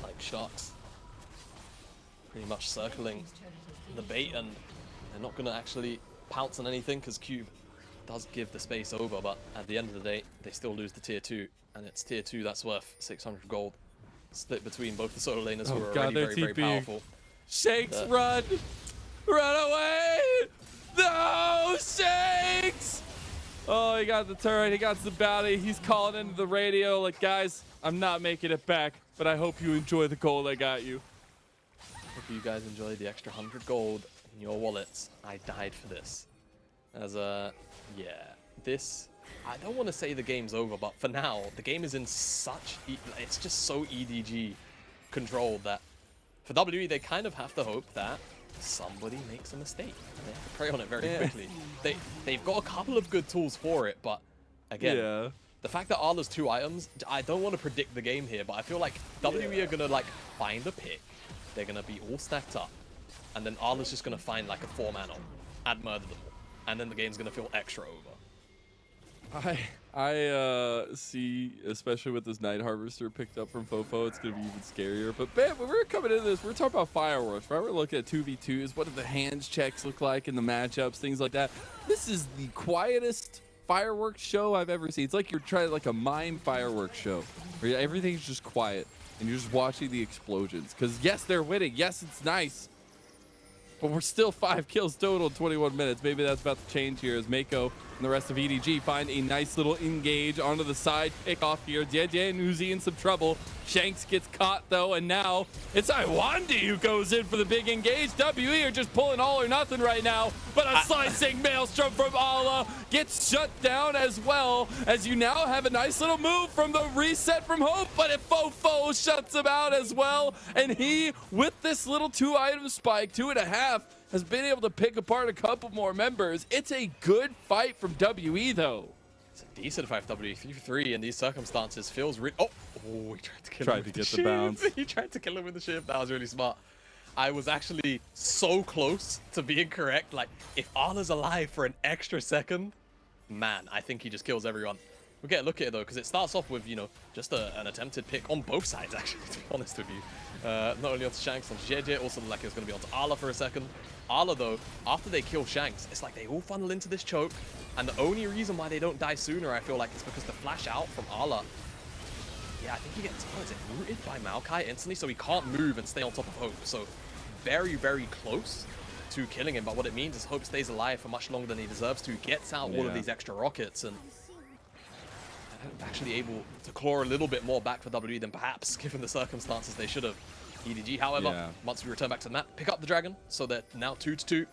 Like sharks. Pretty much circling the bait, and they're not going to actually pounce on anything because Cube does give the space over, but at the end of the day, they still lose the tier 2, and it's tier 2 that's worth 600 gold. Split between both the solo laners who are already very, very powerful. Shanks, run! Run away! No, Shanks! Oh, he got the turret, he got the bounty, he's calling into the radio like, guys, I'm not making it back, but I hope you enjoy the gold I got you. Hope you guys enjoyed the extra 100 gold in your wallets. I died for this. As yeah, this, I don't want to say the game's over, but for now, the game is in such, it's just so EDG controlled that for WE, they kind of have to hope that somebody makes a mistake. And they have to prey on it very quickly. They've got a couple of good tools for it, but again, the fact that Arla's 2 items, I don't want to predict the game here, but I feel like WE are going to like find a pick. They're going to be all stacked up. And then Arla's just going to find like a 4-man on and murder them all. And then the game's going to feel extra over. I see, especially with this Night Harvester picked up from Fofo, it's going to be even scarier. But man, when we're coming into this, we're talking about fireworks, right? We're looking at 2v2s. What do the hands checks look like in the matchups, things like that. This is the quietest fireworks show I've ever seen. It's like you're trying like a mime fireworks show where everything's just quiet and you're just watching the explosions. Because yes, they're winning. Yes, it's nice. But we're still 5 kills total in 21 minutes. Maybe that's about to change here as Mako and the rest of EDG find a nice little engage onto the side pick off here. JJ and Uzi in some trouble. Shanks gets caught though, and now it's Iwandi who goes in for the big engage. WE are just pulling all or nothing right now, but a slicing maelstrom from Ala gets shut down as well, as you now have a nice little move from the reset from Hope, but if Fofo shuts him out as well, and he, with this little 2-item spike, 2.5, has been able to pick apart a couple more members. It's a good fight from WE though. It's a decent fight for WE. 3-3 in these circumstances feels really. Oh, he tried to kill him. Tried to get the bounce. He tried to kill him with the shift. That was really smart. I was actually so close to being correct. Like, if Arla's alive for an extra second, man, I think he just kills everyone. We'll get a look at it though, because it starts off with, you know, just an attempted pick on both sides, actually, to be honest with you. Not only onto Shanks, onto JJ, also like it was going to be onto Arla for a second. Arla though, after they kill Shanks, it's like they all funnel into this choke, and the only reason why they don't die sooner, I feel like, is because the flash out from Arla, yeah, I think he gets, what is it, rooted by Maokai instantly, so he can't move and stay on top of Hope. So very, very close to killing him, but what it means is Hope stays alive for much longer than he deserves to, gets out all of these extra rockets, and actually able to claw a little bit more back for WE than perhaps, given the circumstances, they should have. EDG, however, once we return back to the map, pick up the dragon, so they're now 2-2,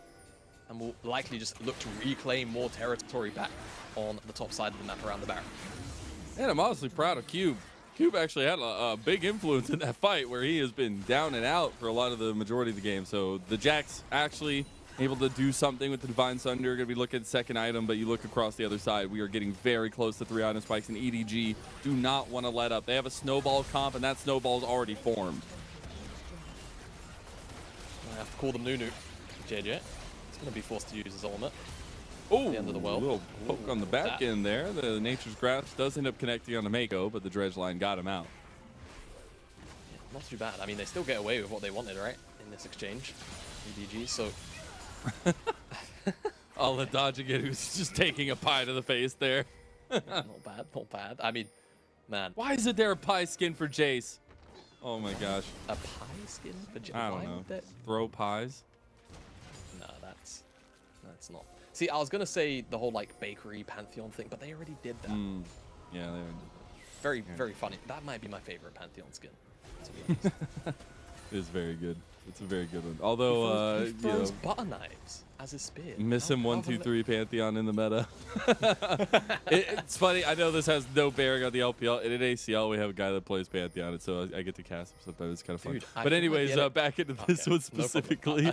and will likely just look to reclaim more territory back on the top side of the map around the Baron. And I'm honestly proud of Cube. Cube actually had a big influence in that fight where he has been down and out for a lot of the majority of the game. So the Jax actually able to do something with the Divine Sunder. Going to be looking at second item, but you look across the other side, we are getting very close to 3-item spikes, and EDG do not want to let up. They have a snowball comp, and that snowball's already formed. I have to call them Nunu. JJ. It's going to be forced to use his ultimate. Oh, the end of the world. A little poke on the back end there. The Nature's Grasp does end up connecting on the Mako, but the Dredge line got him out. Yeah, not too bad. I mean, they still get away with what they wanted, right? In this exchange. EDG, so... I'll let dodge again, who's just taking a pie to the face there. Not bad, not bad. I mean, man. Why isn't there a pie skin for Jace? Oh my gosh. A pie skin for Jace? I don't know. Throw pies? No, that's not. See, I was going to say the whole, like, bakery Pantheon thing, but they already did that. Yeah, they already did. Very, very funny. That might be my favorite Pantheon skin, to be honest. It is very good. It's a very good one. Although, he throws butter knives as his spear. Miss him 1-2-3 Pantheon in the meta. It's funny. I know this has no bearing on the LPL. In an ACL, we have a guy that plays Pantheon, and so I get to cast him sometimes. It's kind of fun. Dude, but anyways, back into this one specifically.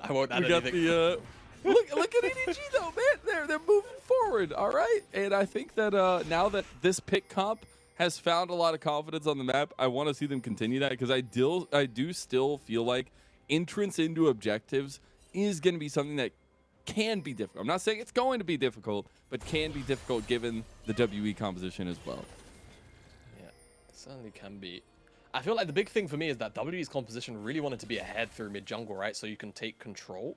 I won't add we got anything. look at EDG though, man. They're moving forward, all right. And I think that now that this pick comp has found a lot of confidence on the map, I want to see them continue that because I do still feel like entrance into objectives is going to be something that can be difficult. I'm not saying it's going to be difficult, but can be difficult given the WE composition as well. Yeah, it certainly can be. I feel like the big thing for me is that WE's composition really wanted to be ahead through mid jungle, right? So you can take control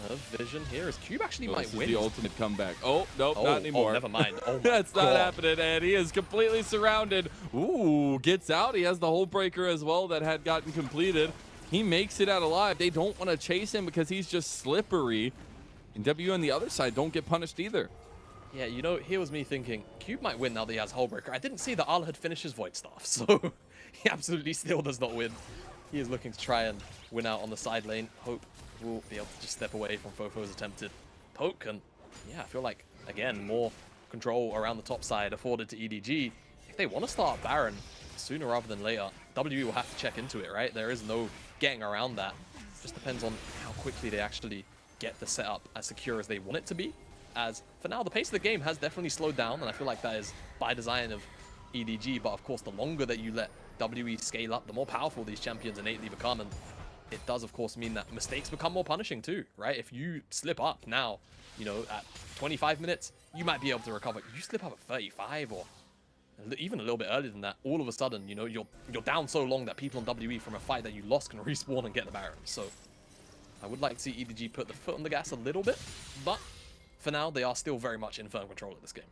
of vision here. As Cube actually might This is win. the ultimate comeback. Oh, nope, not anymore. Oh, never mind. Oh, my That's not God. happening, and he is completely surrounded. Ooh, gets out. He has the hole breaker as well that had gotten completed. He makes it out alive. They don't want to chase him because he's just slippery. And W on the other side don't get punished either. Yeah, you know, here was me thinking, Cube might win now that he has Hullbreaker. I didn't see that Arla had finished his Void Staff, so he absolutely still does not win. He is looking to try and win out on the side lane. Hope will be able to just step away from Fofo's attempted poke. And yeah, I feel like, again, more control around the top side afforded to EDG. If they want to start Baron sooner rather than later, WE will have to check into it, right? There is no getting around that. It just depends on how quickly they actually get the setup as secure as they want it to be. As for now, the pace of the game has definitely slowed down, and I feel like that is by design of EDG. But of course, the longer that you let WE scale up, the more powerful these champions innately become. And it does, of course, mean that mistakes become more punishing too, right? If you slip up now, you know, at 25 minutes, you might be able to recover. You slip up at 35 or even a little bit earlier than that, all of a sudden, you know, you're down so long that people on WE from a fight that you lost can respawn and get the Baron. So I would like to see EDG put the foot on the gas a little bit, but for now, they are still very much in firm control of this game.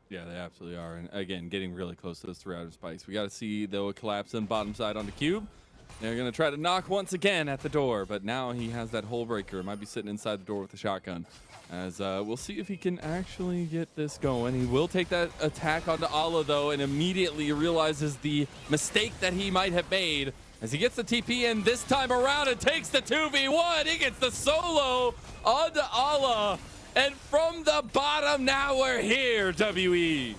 Yeah, they absolutely are. And again, getting really close to those 3-outer spikes. We got to see, though, a collapse on bottom side on the Cube. They're going to try to knock once again at the door, but now he has that hole breaker. Might be sitting inside the door with the shotgun. As we'll see if he can actually get this going. He will take that attack onto Ala, though, and immediately realizes the mistake that he might have made. As he gets the TP in this time around and takes the 2v1. He gets the solo onto Ala. And from the bottom, now we're here, WE.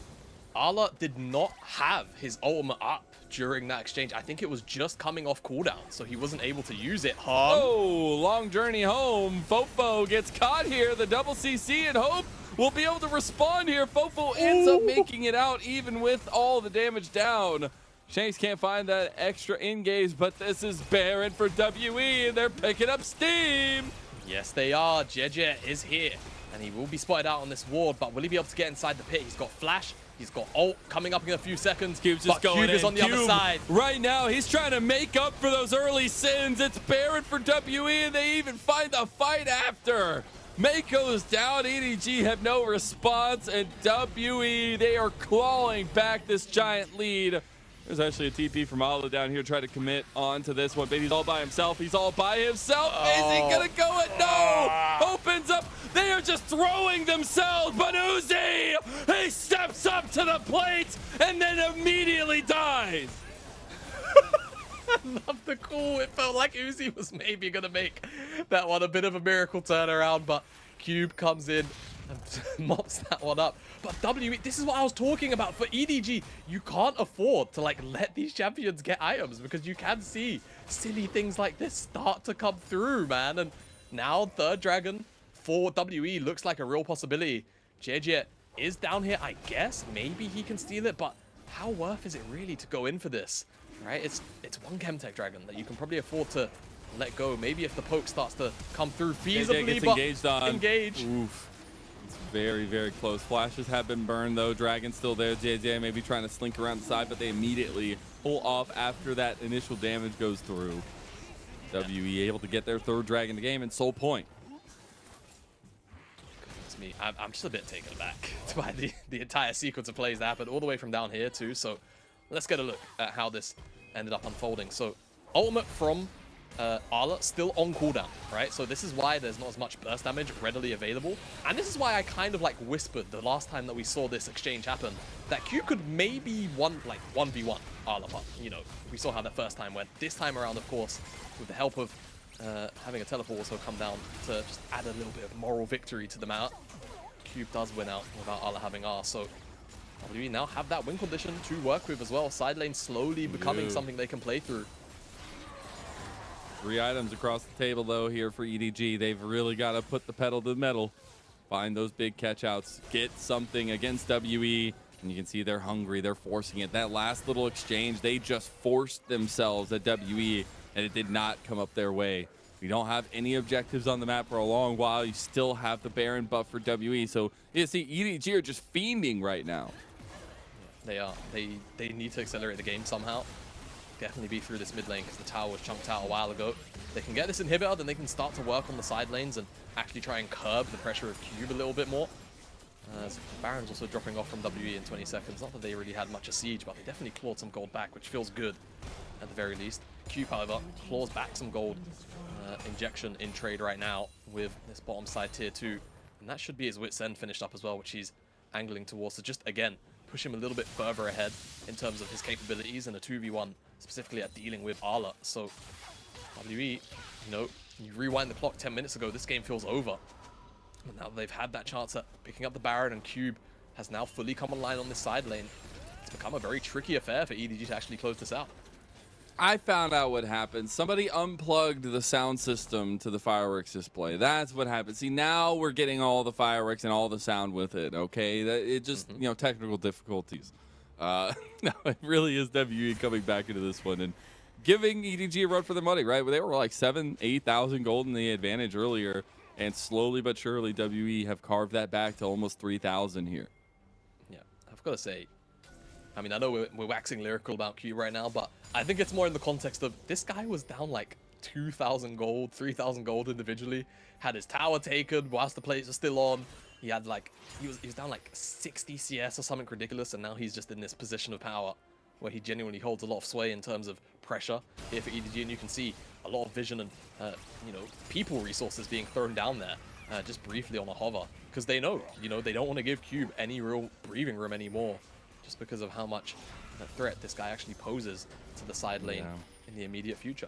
Ala did not have his ultimate up during that exchange. I think it was just coming off cooldown, so he wasn't able to use it. Oh, long journey home. Fofo gets caught here. The double CC, and Hope will be able to respond here. Fofo ends up making it out even with all the damage down. Shanks can't find that extra engage, but this is Baron for WE, and they're picking up steam. Yes, they are. JJ is here, and he will be spotted out on this ward, but will he be able to get inside the pit? He's got flash. He's got ult coming up in a few seconds. Cube's just going Cube is in. on the other side. Right now, he's trying to make up for those early sins. It's Baron for WE, and they even find the fight after. Mako's down. EDG have no response, and WE, they are clawing back this giant lead. There's actually a TP from Ala down here trying to commit onto this one, but he's all by himself. He's all by himself. Is he gonna go it? No! Opens up. They are just throwing themselves, but Uzi, he steps up to the plate and then immediately dies. I love the call. It felt like Uzi was maybe gonna make that one a bit of a miracle turnaround, but Cube comes in and mops that one up. But WE, this is what I was talking about. For EDG, you can't afford to like let these champions get items because you can see silly things like this start to come through, man. And now third dragon for WE looks like a real possibility. JJ is down here, I guess. Maybe he can steal it, but how worth is it really to go in for this? Right? It's one Chemtech dragon that you can probably afford to let go. Maybe if the poke starts to come through feasibly, gets but engaged on. engage. Oof. It's very, very close. Flashes have been burned, though. Dragon's still there. JJ maybe trying to slink around the side, but they immediately pull off after that initial damage goes through. WE able to get their third dragon to game and Soul Point. Goodness me. I'm just a bit taken aback by the entire sequence of plays that happened all the way from down here, too. So let's get a look at how this ended up unfolding. So ultimate from Ala still on cooldown, right? So this is why there's not as much burst damage readily available. And this is why I kind of like whispered the last time that we saw this exchange happen that Cube could maybe 1v1 Ala, but you know, we saw how that first time went. This time around, of course, with the help of having a teleport also come down to just add a little bit of moral victory to the map, Cube does win out without Ala having R. So WE now have that win condition to work with as well. Side lane slowly becoming something they can play through. 3 items across the table, though, here for EDG. They've really got to put the pedal to the metal, find those big catch-outs, get something against WE, and you can see they're hungry. They're forcing it. That last little exchange, they just forced themselves at WE, and it did not come up their way. We don't have any objectives on the map for a long while. You still have the Baron buff for WE, so you see EDG are just fiending right now. They are. They need to accelerate the game somehow. Definitely be through this mid lane because the tower was chunked out a while ago. They can get this inhibitor, then they can start to work on the side lanes and actually try and curb the pressure of Cube a little bit more. So Baron's also dropping off from WE in 20 seconds. Not that they really had much of siege, but they definitely clawed some gold back, which feels good at the very least. Cube, however, claws back some gold injection in trade right now with this bottom side tier 2. And that should be his wit's end finished up as well, which he's angling towards. So just, again, push him a little bit further ahead in terms of his capabilities in a 2v1, specifically at dealing with Arla. So WE, you know, you rewind the clock 10 minutes ago, this game feels over. And now they've had that chance at picking up the Baron, and Cube has now fully come online on this side lane. It's become a very tricky affair for EDG to actually close this out. I found out what happened. Somebody unplugged the sound system to the fireworks display. That's what happened. See, now we're getting all the fireworks and all the sound with it, okay? It just, you know, technical difficulties. No, it really is WE coming back into this one and giving EDG a run for their money, right? They were like 7,000, 8,000 gold in the advantage earlier, and slowly but surely WE have carved that back to almost 3,000 here. Yeah, I've got to say, I mean, I know we're waxing lyrical about Cube right now, but I think it's more in the context of this guy was down like 2,000 gold, 3,000 gold individually, had his tower taken whilst the plates are still on. He had like, he was down like 60 CS or something ridiculous, and now he's just in this position of power where he genuinely holds a lot of sway in terms of pressure here for EDG, and you can see a lot of vision and, you know, people resources being thrown down there just briefly on a hover, because they know, you know, they don't want to give Cube any real breathing room anymore, just because of how much threat this guy actually poses to the side lane in the immediate future.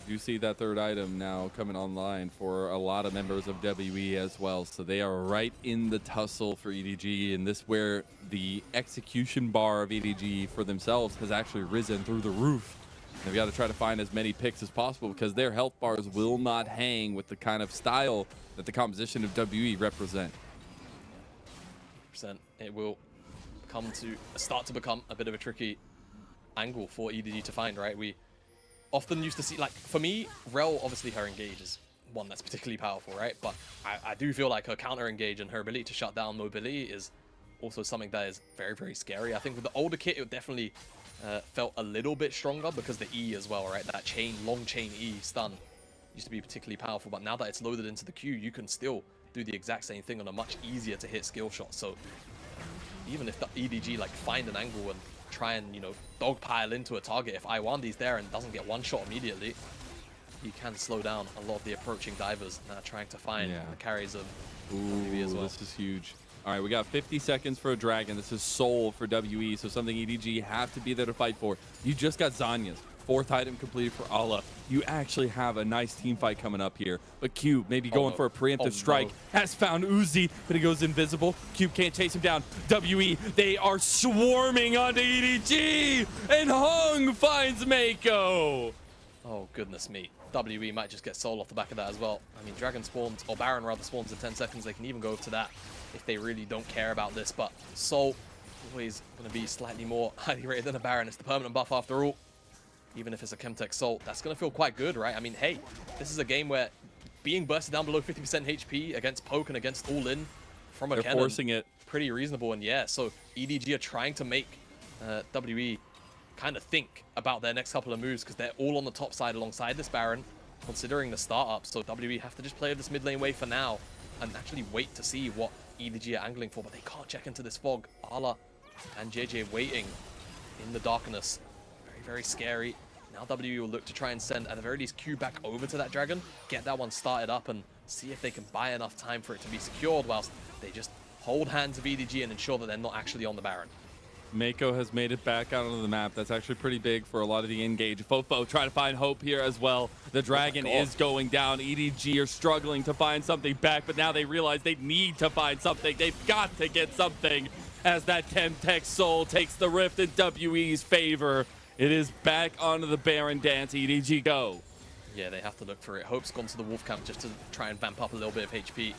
You see that third item now coming online for a lot of members of WE as well, so they are right in the tussle for EDG, and this where the execution bar of EDG for themselves has actually risen through the roof. They've got to try to find as many picks as possible because their health bars will not hang with the kind of style that the composition of WE represent. It will start to become a bit of a tricky angle for EDG to find, right? We often used to see, like, for me, Rel, obviously her engage is one that's particularly powerful, right? But I do feel like her counter engage and her ability to shut down mobility is also something that is very, very scary. I think with the older kit, it definitely felt a little bit stronger because the E as well, right? That long chain E stun used to be particularly powerful, but now that it's loaded into the Q, you can still do the exact same thing on a much easier to hit skill shot. So even if the EDG like find an angle and try and, you know, dogpile into a target, if Iwandi's there and doesn't get one shot immediately, he can slow down a lot of the approaching divers trying to find the carries of WE as well. This is huge. All right, we got 50 seconds for a dragon. This is soul for WE, so something EDG have to be there to fight for. You just got Zanya's 4th item completed for Allah. You actually have a nice team fight coming up here. But Cube maybe going for a preemptive strike. Has found Uzi, but he goes invisible. Cube can't chase him down. WE, they are swarming onto EDG, and Hung finds Mako. Oh, goodness me. WE might just get soul off the back of that as well. I mean, Dragon spawns, or Baron rather, spawns in 10 seconds. They can even go to that if they really don't care about this. But soul always going to be slightly more highly rated than a Baron. It's the permanent buff after all. Even if it's a Chemtech Salt, that's going to feel quite good, right? I mean, hey, this is a game where being bursted down below 50% HP against poke and against all-in from a cannon, forcing it. Pretty reasonable. And yeah, so EDG are trying to make WE kind of think about their next couple of moves because they're all on the top side alongside this Baron, considering the startup. So WE have to just play this mid lane wave for now and actually wait to see what EDG are angling for, but they can't check into this fog. Arla and JJ waiting in the darkness. Very, very scary. Now WE will look to try and send, at the very least, Q back over to that dragon, get that one started up, and see if they can buy enough time for it to be secured whilst they just hold hands of EDG and ensure that they're not actually on the Baron. Mako has made it back out onto the map. That's actually pretty big for a lot of the engage. Fofo trying to find hope here as well. The dragon is going down. EDG are struggling to find something back, but now they realize they need to find something. They've got to get something as that Chemtech Soul takes the rift in WE's favor. It is back onto the Baron dance. EDG go. Yeah, they have to look for it. Hope's gone to the Wolf Camp just to try and vamp up a little bit of HP.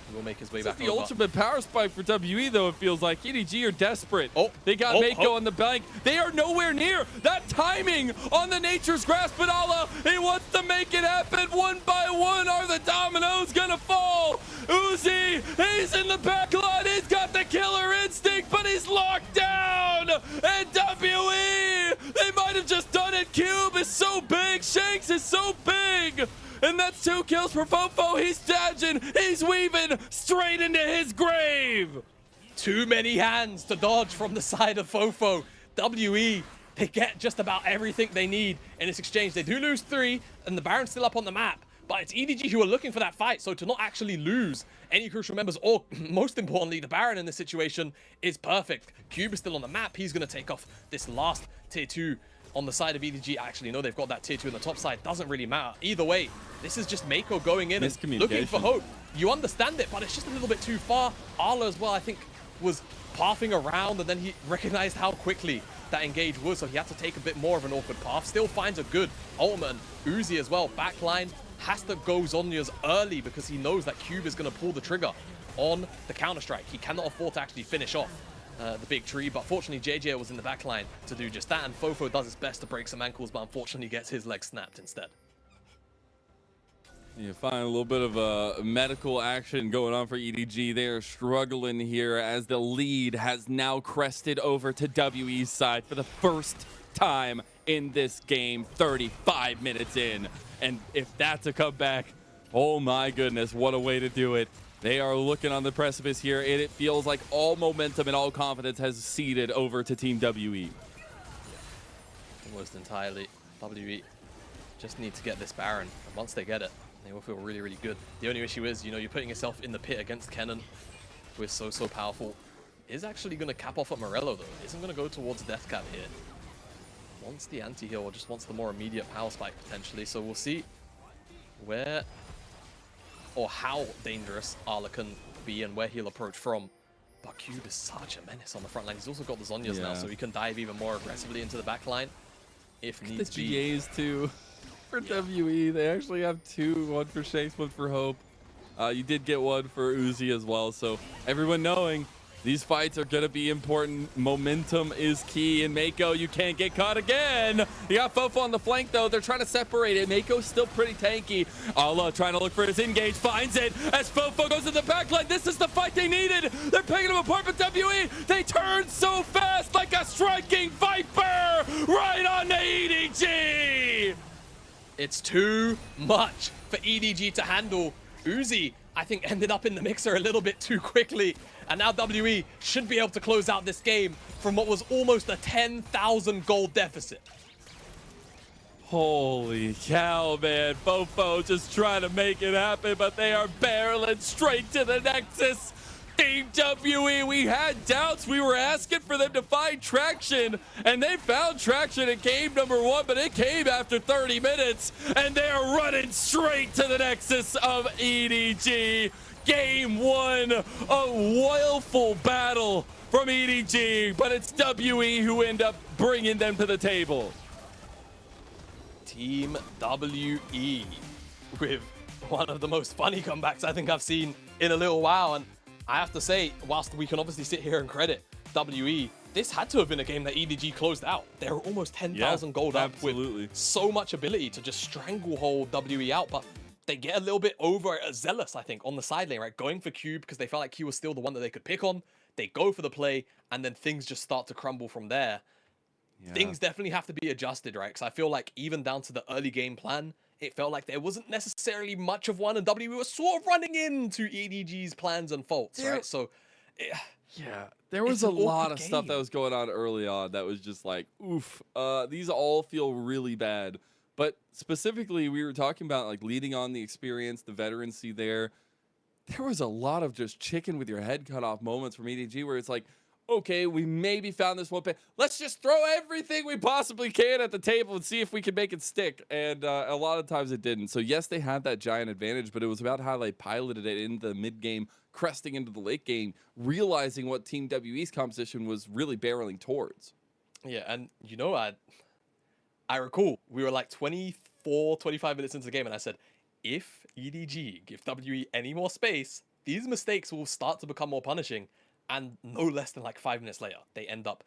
He will make his way This back is the over. ultimate power spike for WE, though, it feels like. EDG are desperate. They got Mako on the bank. They are nowhere near. That timing on the Nature's Grasp, but Allah, he wants to make it happen. One by one, are the dominoes going to fall? Uzi, he's in the back line. He's got the killer instinct, but he's locked down. And WE, they might have just done it. Cube is so big. Shanks is so big. And that's 2 kills for Fofo. He's dodging. He's weaving straight into his grave. Too many hands to dodge from the side of Fofo. WE, they get just about everything they need in this exchange. They do lose 3, and the Baron's still up on the map. But it's EDG who are looking for that fight. So to not actually lose any crucial members, or most importantly, the Baron in this situation is perfect. Cube is still on the map. He's going to take off this last tier 2 on the side of EDG. Actually, no, they've got that tier 2 on the top side. Doesn't really matter. Either way, this is just Mako going in and looking for Hope. You understand it, but it's just a little bit too far. Arlo as well, I think, was pathing around, and then he recognized how quickly that engage was, so he had to take a bit more of an awkward path. Still finds a good ultimate. And Uzi as well, backline, has to go Zhonya's early because he knows that Cube is going to pull the trigger on the counter-strike. He cannot afford to actually finish off the big tree, but fortunately JJ was in the back line to do just that, and Fofo does his best to break some ankles, but unfortunately gets his leg snapped instead. You find a little bit of medical action going on for EDG. They are struggling here as the lead has now crested over to WE's side for the first time in this game, 35 minutes in. And if that's a comeback, oh my goodness, what a way to do it. They are looking on the precipice here, and it feels like all momentum and all confidence has ceded over to Team WE. Almost entirely. WE just need to get this Baron, and once they get it, they will feel really, really good. The only issue is, you know, you're putting yourself in the pit against Kennen, who is so powerful. Is actually going to cap off at Morello, though. Isn't going to go towards Death Cap here. Wants the anti-heal, or just wants the more immediate power spike, potentially. So we'll see where or how dangerous Arla can be and where he'll approach from. But Cube is such a menace on the front line. He's also got the Zhonyas now, so he can dive even more aggressively into the back line if needs the be. GAs too for WE. They actually have 2, one for Shanks, one for Hope. You did get one for Uzi as well, so everyone knowing these fights are going to be important. Momentum is key. And Mako, you can't get caught again. You got Fofo on the flank, though. They're trying to separate it. Mako's still pretty tanky. Allah trying to look for his engage. Finds it as Fofo goes to the back line. This is the fight they needed. They're picking him apart, but WE, they turn so fast like a striking viper right on the EDG. It's too much for EDG to handle. Uzi, I think, ended up in the mixer a little bit too quickly. And now WE should be able to close out this game from what was almost a 10,000 gold deficit. Holy cow, man. Fofo just trying to make it happen, but they are barreling straight to the Nexus. Team WE, we had doubts. We were asking for them to find traction, and they found traction in game number 1, but it came after 30 minutes, and they are running straight to the Nexus of EDG. Game 1, a woeful battle from EDG, but it's WE who end up bringing them to the table. Team WE with one of the most funny comebacks I think I've seen in a little while. And I have to say, whilst we can obviously sit here and credit WE, this had to have been a game that EDG closed out. They were almost 10,000 gold up with so much ability to just stranglehold WE out, but they get a little bit over zealous, I think, on the side lane, right? Going for Cube because they felt like he was still the one that they could pick on. They go for the play, and then things just start to crumble from there. Yeah. Things definitely have to be adjusted, right? Because I feel like even down to the early game plan, it felt like there wasn't necessarily much of one, and WE was sort of running into EDG's plans and faults, right? So, yeah, there was a lot of stuff that was going on early on that was just like, oof, these all feel really bad. But specifically, we were talking about like leading on the experience, the veterancy there. There was a lot of just chicken with your head cut off moments from EDG where it's like, okay, we maybe found this one pick. Let's just throw everything we possibly can at the table and see if we can make it stick. And a lot of times it didn't. So yes, they had that giant advantage, but it was about how they piloted it in the mid game, cresting into the late game, realizing what Team WE's composition was really barreling towards. Yeah, and you know, I recall we were like 24, 25 minutes into the game, and I said, if EDG give WE any more space, these mistakes will start to become more punishing. And no less than like 5 minutes later, they end up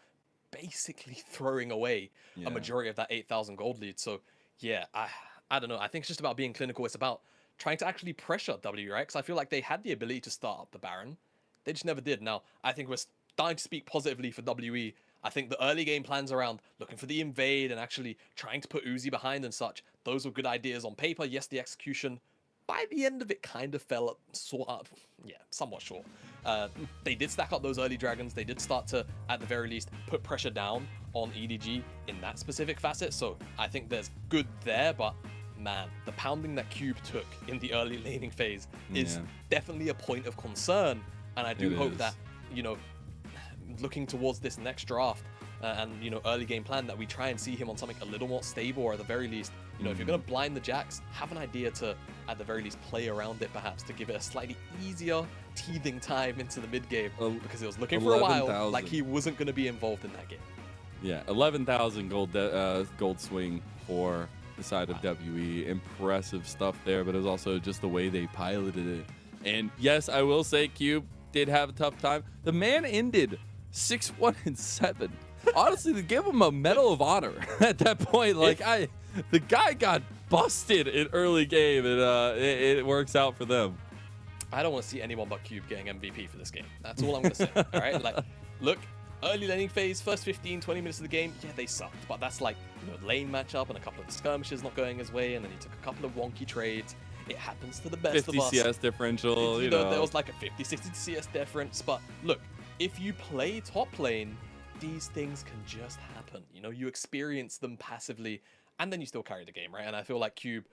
basically throwing away a majority of that 8,000 gold lead. So yeah, I don't know. I think it's just about being clinical. It's about trying to actually pressure W, right? Because I feel like they had the ability to start up the Baron. They just never did. Now, I think we're starting to speak positively for WE. I think the early game plans around looking for the invade and actually trying to put Uzi behind and such, those were good ideas on paper. Yes, the execution, by the end of it, kind of fell somewhat short. They did stack up those early dragons. They did start to, at the very least, put pressure down on EDG in that specific facet. So I think there's good there, but man, the pounding that Cube took in the early laning phase is definitely a point of concern. And I do hope that, you know, looking towards this next draft and, you know, early game plan, that we try and see him on something a little more stable, or at the very least, you know, if you're going to blind the Jacks, have an idea to, at the very least, play around it perhaps to give it a slightly easier teething time into the mid game, because he was looking for a while like he wasn't going to be involved in that game. Yeah, 11,000 gold swing for the side of WE. Impressive stuff there, but it was also just the way they piloted it. And yes, I will say Cube did have a tough time. The man ended 6-1-7. Honestly, to give him a Medal of Honor at that point, like the guy got busted in early game, and it works out for them. I don't want to see anyone but Cube getting MVP for this game. That's all I'm going to say. All right, like, look, early laning phase, first 15, 20 minutes of the game, yeah, they sucked, but that's like, you know, lane matchup and a couple of the skirmishes not going his way, and then he took a couple of wonky trades. It happens to the best of us. 50 CS differential, you know. There was like a 50-60 CS difference, but look, if you play top lane, these things can just happen. You know, you experience them passively, and then you still carry the game, right? And I feel like Cube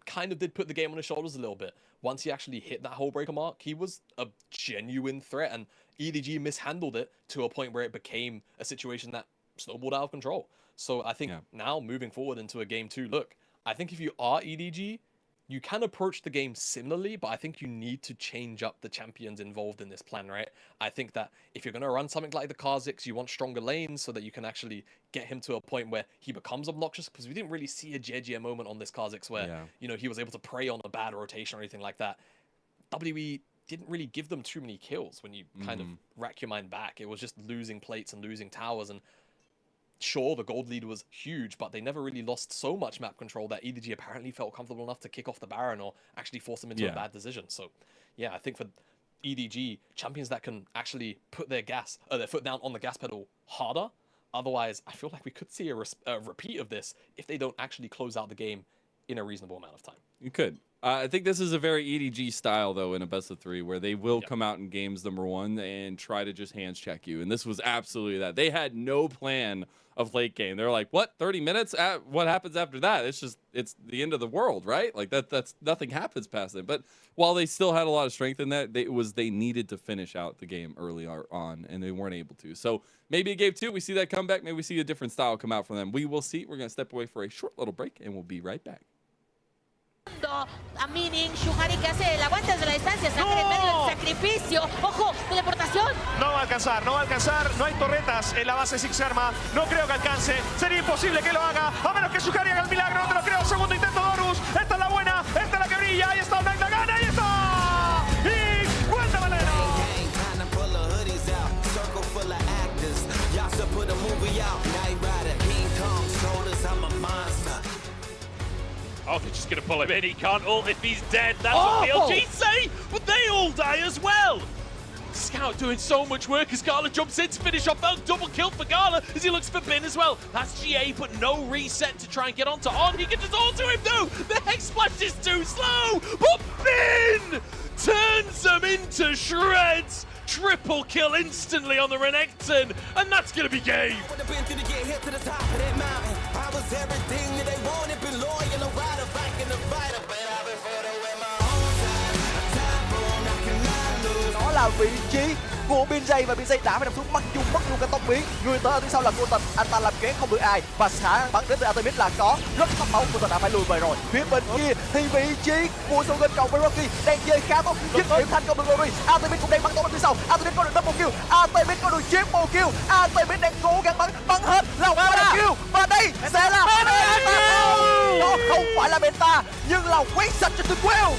kind of did put the game on his shoulders a little bit. Once he actually hit that whole breaker mark, he was a genuine threat, and EDG mishandled it to a point where it became a situation that snowballed out of control. So I think now moving forward into a game 2, look, I think if you are EDG, you can approach the game similarly, but I think you need to change up the champions involved in this plan, right? I think that if you're going to run something like the Kha'Zix, you want stronger lanes so that you can actually get him to a point where he becomes obnoxious, because we didn't really see a JDG moment on this Kha'Zix where, you know, he was able to prey on a bad rotation or anything like that. WE didn't really give them too many kills when you kind of rack your mind back. It was just losing plates and losing towers, and sure, the gold lead was huge, but they never really lost so much map control that EDG apparently felt comfortable enough to kick off the Baron or actually force them into a bad decision. So, yeah, I think for EDG, champions that can actually put their foot down on the gas pedal harder. Otherwise, I feel like we could see a repeat of this if they don't actually close out the game in a reasonable amount of time. You could. I think this is a very EDG style, though, in a best of 3, where they will come out in games #1 and try to just hands check you. And this was absolutely that. They had no plan of late game. They're like, what, 30 minutes? What happens after that? It's the end of the world, right? Like that's nothing happens past it. But while they still had a lot of strength in that, they needed to finish out the game early on, and they weren't able to. So maybe in game 2, we see that comeback. Maybe we see a different style come out from them. We will see. We're going to step away for a short little break, and we'll be right back. A Mining, Shuhari que hace el aguante desde la distancia, está en medio del sacrificio. Ojo, teleportación. No va a alcanzar, no va a alcanzar. No hay torretas en la base Six Arma. No creo que alcance. Sería imposible que lo haga. A menos que Shuhari haga el milagro. No te lo creo. Segundo intento, Dorus. Esta es la buena. Esta es la que brilla. Ahí está Black, la gana. Ahí está. Y cuenta Valero. Oh, they're just going to pull him in. He can't ult if he's dead. That's what LPL say. But they all die as well. Scout doing so much work as Gala jumps in to finish off. Double kill for Gala as he looks for Bin as well. That's GA, but no reset to try and get onto On. He can just auto him though. The Hex Splash is too slow. But Bin turns them into shreds. Triple kill instantly on the Renekton. And that's going to be game. Đó là vị trí của Binjay, và Binjay đã phải nằm xuống, mặc dù mất luôn cả tông biến. Người tới ở phía sau là Cô Tịch, anh ta làm kén không được ai, và xả bắn đến từ Artemis là có rất thấp máu. Cô Tịch đã phải lùi về rồi. Phía bên kia thì vị trí của Sogen cộng với Rocky đang chơi khá tốt, dứt điểm thành công được rồi. Artemis cũng đang bắn tốt ở phía sau. Artemis có được double kill, Artemis có được triple kill. Artemis đang cố gắng bắn hết là 3 kill, và đây sẽ là là Beta nhưng là quét sạch cho từng Will.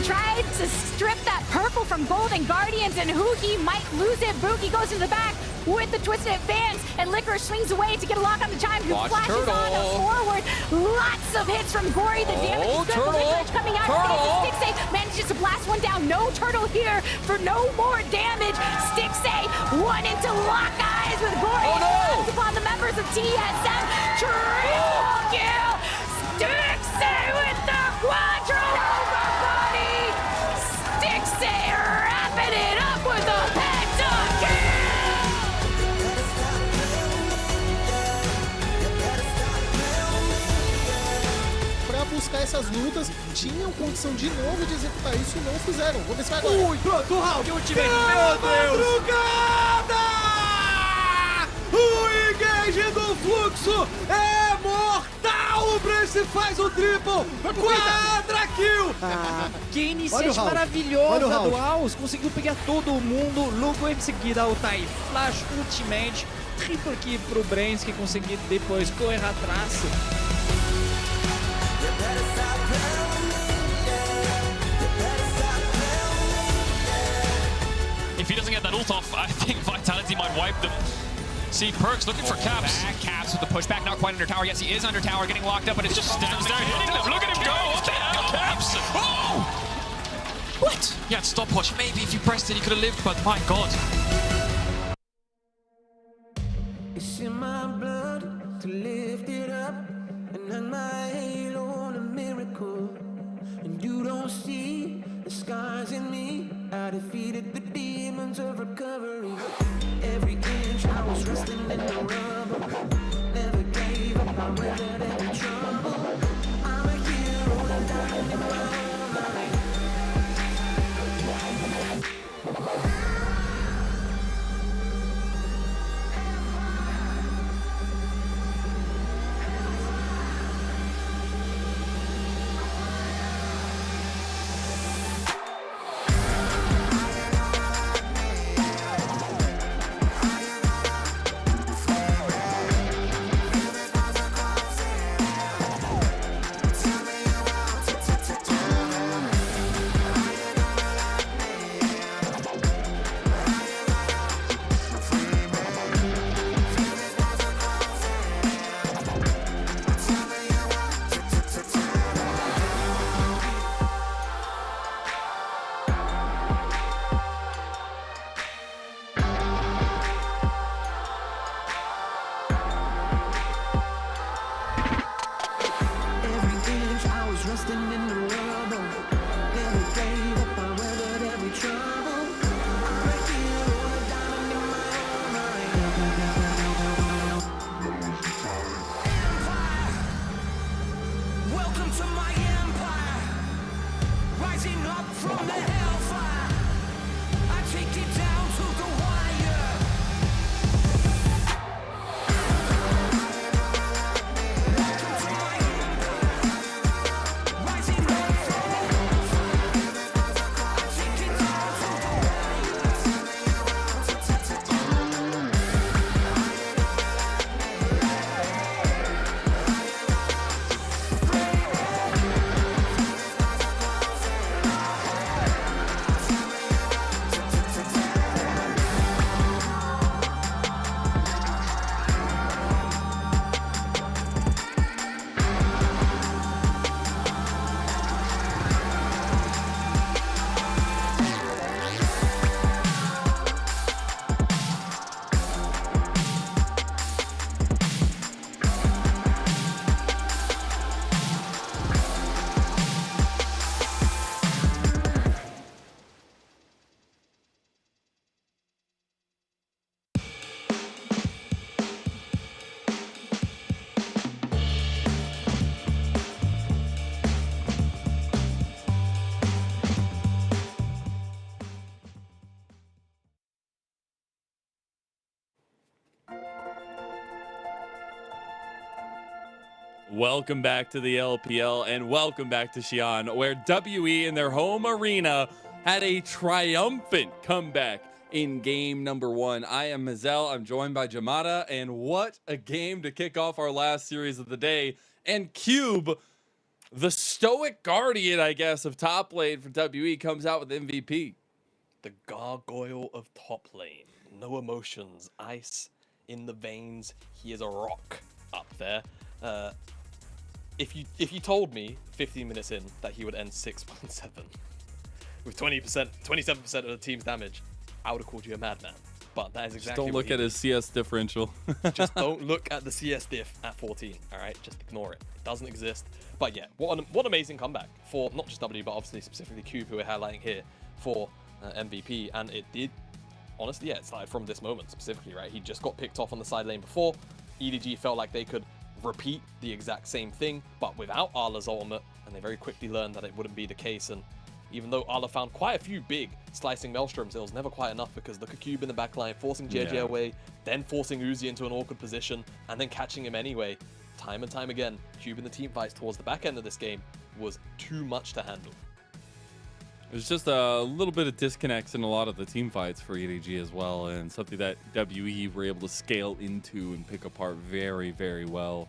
Tried to strip that purple from Golden Guardians, and Hugi might lose it. Brookie goes in the back with the twisted advance, and Licorice swings away to get a lock on the Chime, who flashes on a forward. Lots of hits from Gory. The damage is good. Licorice coming out. Stixay manages to blast one down. No Turtle here for no more damage. Stixay one into lock eyes with Gory. Oh, no. Upon the members of TSM. Triple kill. Stixay with the quadro overbody. Stixay wrapping it up with a pentakill. Pra buscar essas lutas, tinham condição de novo de executar isso e não fizeram. Vamos ver se vai agora. Ui, pronto, round ultimate. Meu Deus! O engage do fluxo é mortal! O Brace faz o triple! Quadra kill! Que iniciante maravilhosa do House! Conseguiu pegar todo mundo, logo em seguida o Tai Flash Ultimate, triple kill pro Brains, que conseguiu depois correr atrás. If he doesn't get that ult off, I think Vitality might wipe them. See, Perks looking for Caps. Caps with the pushback, not quite under tower. Yes, he is under tower, getting locked up, but it just stands there hitting them. Look at him go! What the hell, Caps? Oh! What? Yeah, stop push. Maybe if you pressed it, he could have lived, but my god. It's in my blood to lift it up and hang my halo on a miracle. And you don't see the scars in me. I defeated the demons of recovery. Every inch I was resting in the rubble. Never gave up, I weathered every trouble. I'm a hero and dying in my own mind. Resting in the rubble, never gave up, I weathered every trouble. I'm a hero, a diamond in my own mind. Empire, welcome to my empire. Rising up from the hellfire, I take it down to the wire. Welcome back to the LPL and welcome back to Xi'an, where WE in their home arena had a triumphant comeback in game number 1. I am Mazel. I'm joined by Jamada, and what a game to kick off our last series of the day. And Cube, the stoic guardian, I guess, of top lane for WE, comes out with MVP. The gargoyle of top lane. No emotions, ice in the veins. He is a rock up there. If you told me 15 minutes in that he would end 6-1-7 with 27% of the team's damage, I would have called you a madman. But that is exactly. Just don't look at his CS differential. Just don't look at the CS diff at 14. All right, just ignore it. It doesn't exist. But yeah, what amazing comeback for not just W, but obviously specifically Cube, who we're highlighting here for MVP. And it did, honestly, yeah, it started from this moment specifically, right? He just got picked off on the side lane before. EDG felt like they could repeat the exact same thing, but without Arla's ultimate, and they very quickly learned that it wouldn't be the case. And even though Arla found quite a few big slicing maelstroms, it was never quite enough because look at Cube in the backline, forcing JJ away, then forcing Uzi into an awkward position, and then catching him anyway. Time and time again, Cube in the team fights towards the back end of this game was too much to handle. There's just a little bit of disconnects in a lot of the team fights for EDG as well, and something that WE were able to scale into and pick apart very, very well.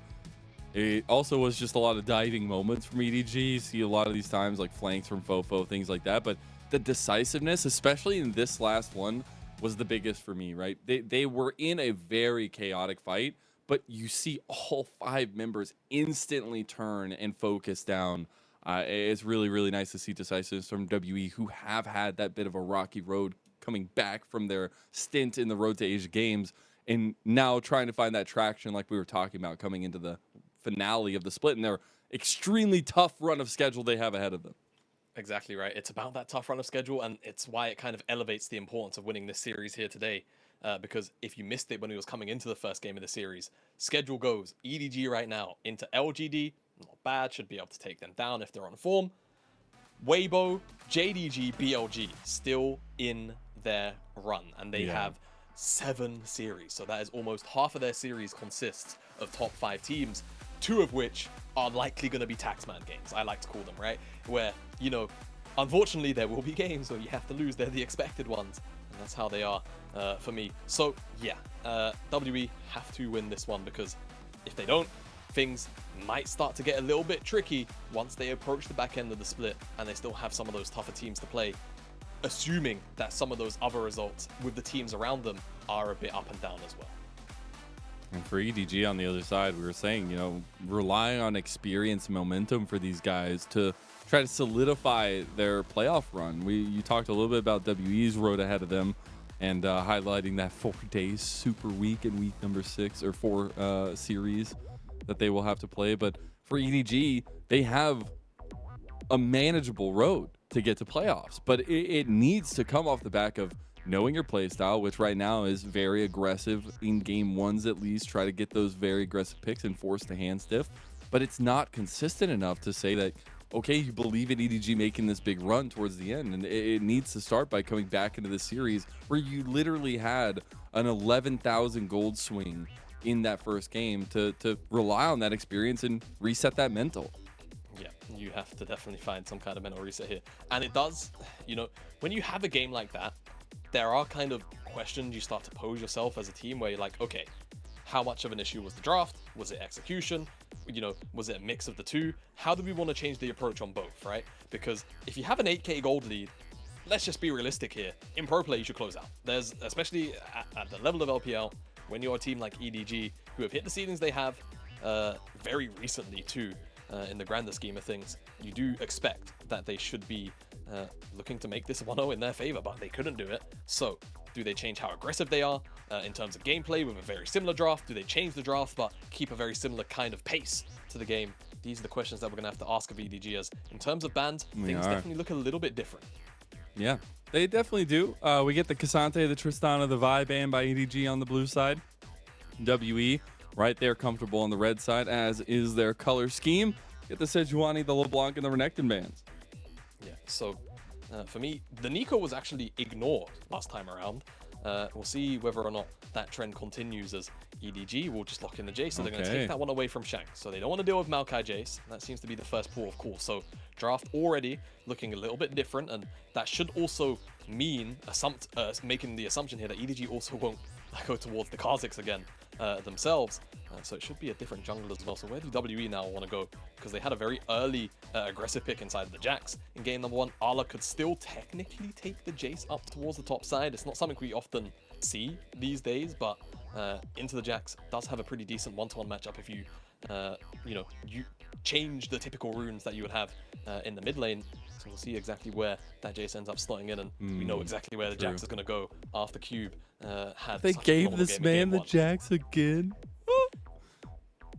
It also was just a lot of diving moments from EDG. You see a lot of these times like flanks from Fofo, things like that, but the decisiveness, especially in this last one, was the biggest for me, right? They were in a very chaotic fight, but you see all 5 members instantly turn and focus down. It's really, really nice to see decisiveness from WE, who have had that bit of a rocky road coming back from their stint in the Road to Asia Games, and now trying to find that traction like we were talking about coming into the finale of the split and their extremely tough run of schedule they have ahead of them. Exactly right. It's about that tough run of schedule, and it's why it kind of elevates the importance of winning this series here today. Because if you missed it when he was coming into the first game of the series, schedule goes EDG right now into LGD, not bad, should be able to take them down if they're on form. Weibo, JDG, BLG, still in their run, and they have 7 series. So that is almost half of their series consists of top 5 teams, 2 of which are likely going to be Taxman games, I like to call them, right? Where, you know, unfortunately there will be games where you have to lose. They're the expected ones, and that's how they are for me. So yeah, WE have to win this one, because if they don't, things might start to get a little bit tricky once they approach the back end of the split and they still have some of those tougher teams to play, assuming that some of those other results with the teams around them are a bit up and down as well. And for EDG on the other side, we were saying, you know, relying on experience and momentum for these guys to try to solidify their playoff run. You talked a little bit about WE's road ahead of them, and highlighting that 4 days super week in week number 6 or 4 series that they will have to play. But for EDG, they have a manageable road to get to playoffs, but it needs to come off the back of knowing your play style, which right now is very aggressive in game 1s at least. Try to get those very aggressive picks and force the hand stiff, but it's not consistent enough to say that, okay, you believe in EDG making this big run towards the end. And it needs to start by coming back into the series where you literally had an 11,000 gold swing in that first game to rely on that experience and reset that mental. Yeah, you have to definitely find some kind of mental reset here. And it does, you know, when you have a game like that, there are kind of questions you start to pose yourself as a team where you're like, okay, how much of an issue was the draft? Was it execution? You know, was it a mix of the two? How do we want to change the approach on both, right? Because if you have an 8k gold lead, let's just be realistic here. In pro play, you should close out. There's, especially at the level of LPL, when you're a team like EDG, who have hit the ceilings they have very recently too, in the grander scheme of things, you do expect that they should be looking to make this 1-0 in their favor, but they couldn't do it. So do they change how aggressive they are in terms of gameplay with a very similar draft? Do they change the draft but keep a very similar kind of pace to the game? These are the questions that we're going to have to ask of EDG, as in terms of bans, things definitely look a little bit different. Yeah, they definitely do. We get the Cassante, the Tristana, the Vi ban by EDG on the blue side. WE right there comfortable on the red side, as is their color scheme. Get the Sejuani, the LeBlanc, and the Renekton bans. Yeah, so for me, the Nico was actually ignored last time around. We'll see whether or not that trend continues, as EDG will just lock in the Jace, so they're going to take that one away from Shank. So they don't want to deal with Maokai Jace. That seems to be the first port of call. So draft already looking a little bit different, and that should also making the assumption here that EDG also won't go towards the Kha'Zix again themselves. So it should be a different jungle as well. So where do WE now want to go? Because they had a very early aggressive pick inside of the Jax in game number 1. Ala could still technically take the Jace up towards the top side. It's not something we often see these days, but into the Jax does have a pretty decent one-to-one matchup if you, you change the typical runes that you would have in the mid lane. So we'll see exactly where that Jace ends up slotting in, and we know exactly where the Jax is going to go after Cube had. They such a gave phenomenal this game in man game the 1. Jax again.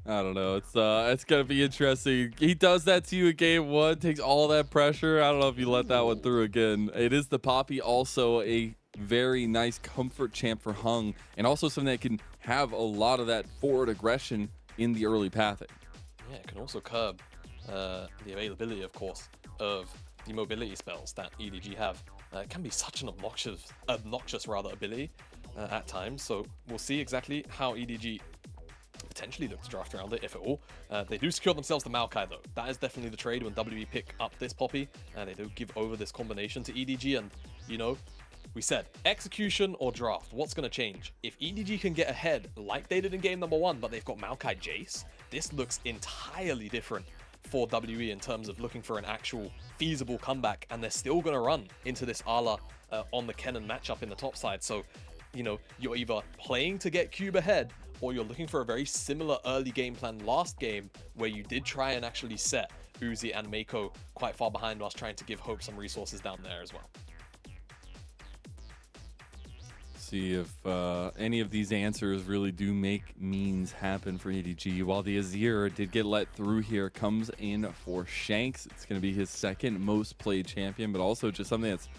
I don't know. It's gonna be interesting. He does that to you in game 1, takes all that pressure. I don't know if you let that one through again. It is the Poppy, also a very nice comfort champ for Hung, and also something that can have a lot of that forward aggression in the early pathing. Yeah, it can also curb the availability, of course, of the mobility spells that EDG have. It can be such an obnoxious ability at times. So we'll see exactly how EDG potentially look to draft around it, if at all. They do secure themselves the Maokai, though. That is definitely the trade when WE pick up this Poppy. They do give over this combination to EDG, and, you know, we said execution or draft. What's going to change? If EDG can get ahead like they did in game number 1, but they've got Maokai Jace, this looks entirely different for WE in terms of looking for an actual feasible comeback, and they're still going to run into this Ala on the Kennen matchup in the top side. So, you know, you're either playing to get Cube ahead, or you're looking for a very similar early game plan last game where you did try and actually set Uzi and Mako quite far behind whilst trying to give Hope some resources down there as well. See if any of these answers really do make means happen for EDG. While the Azir did get let through here, comes in for Shanks. It's going to be his second most played champion, but also just something that's,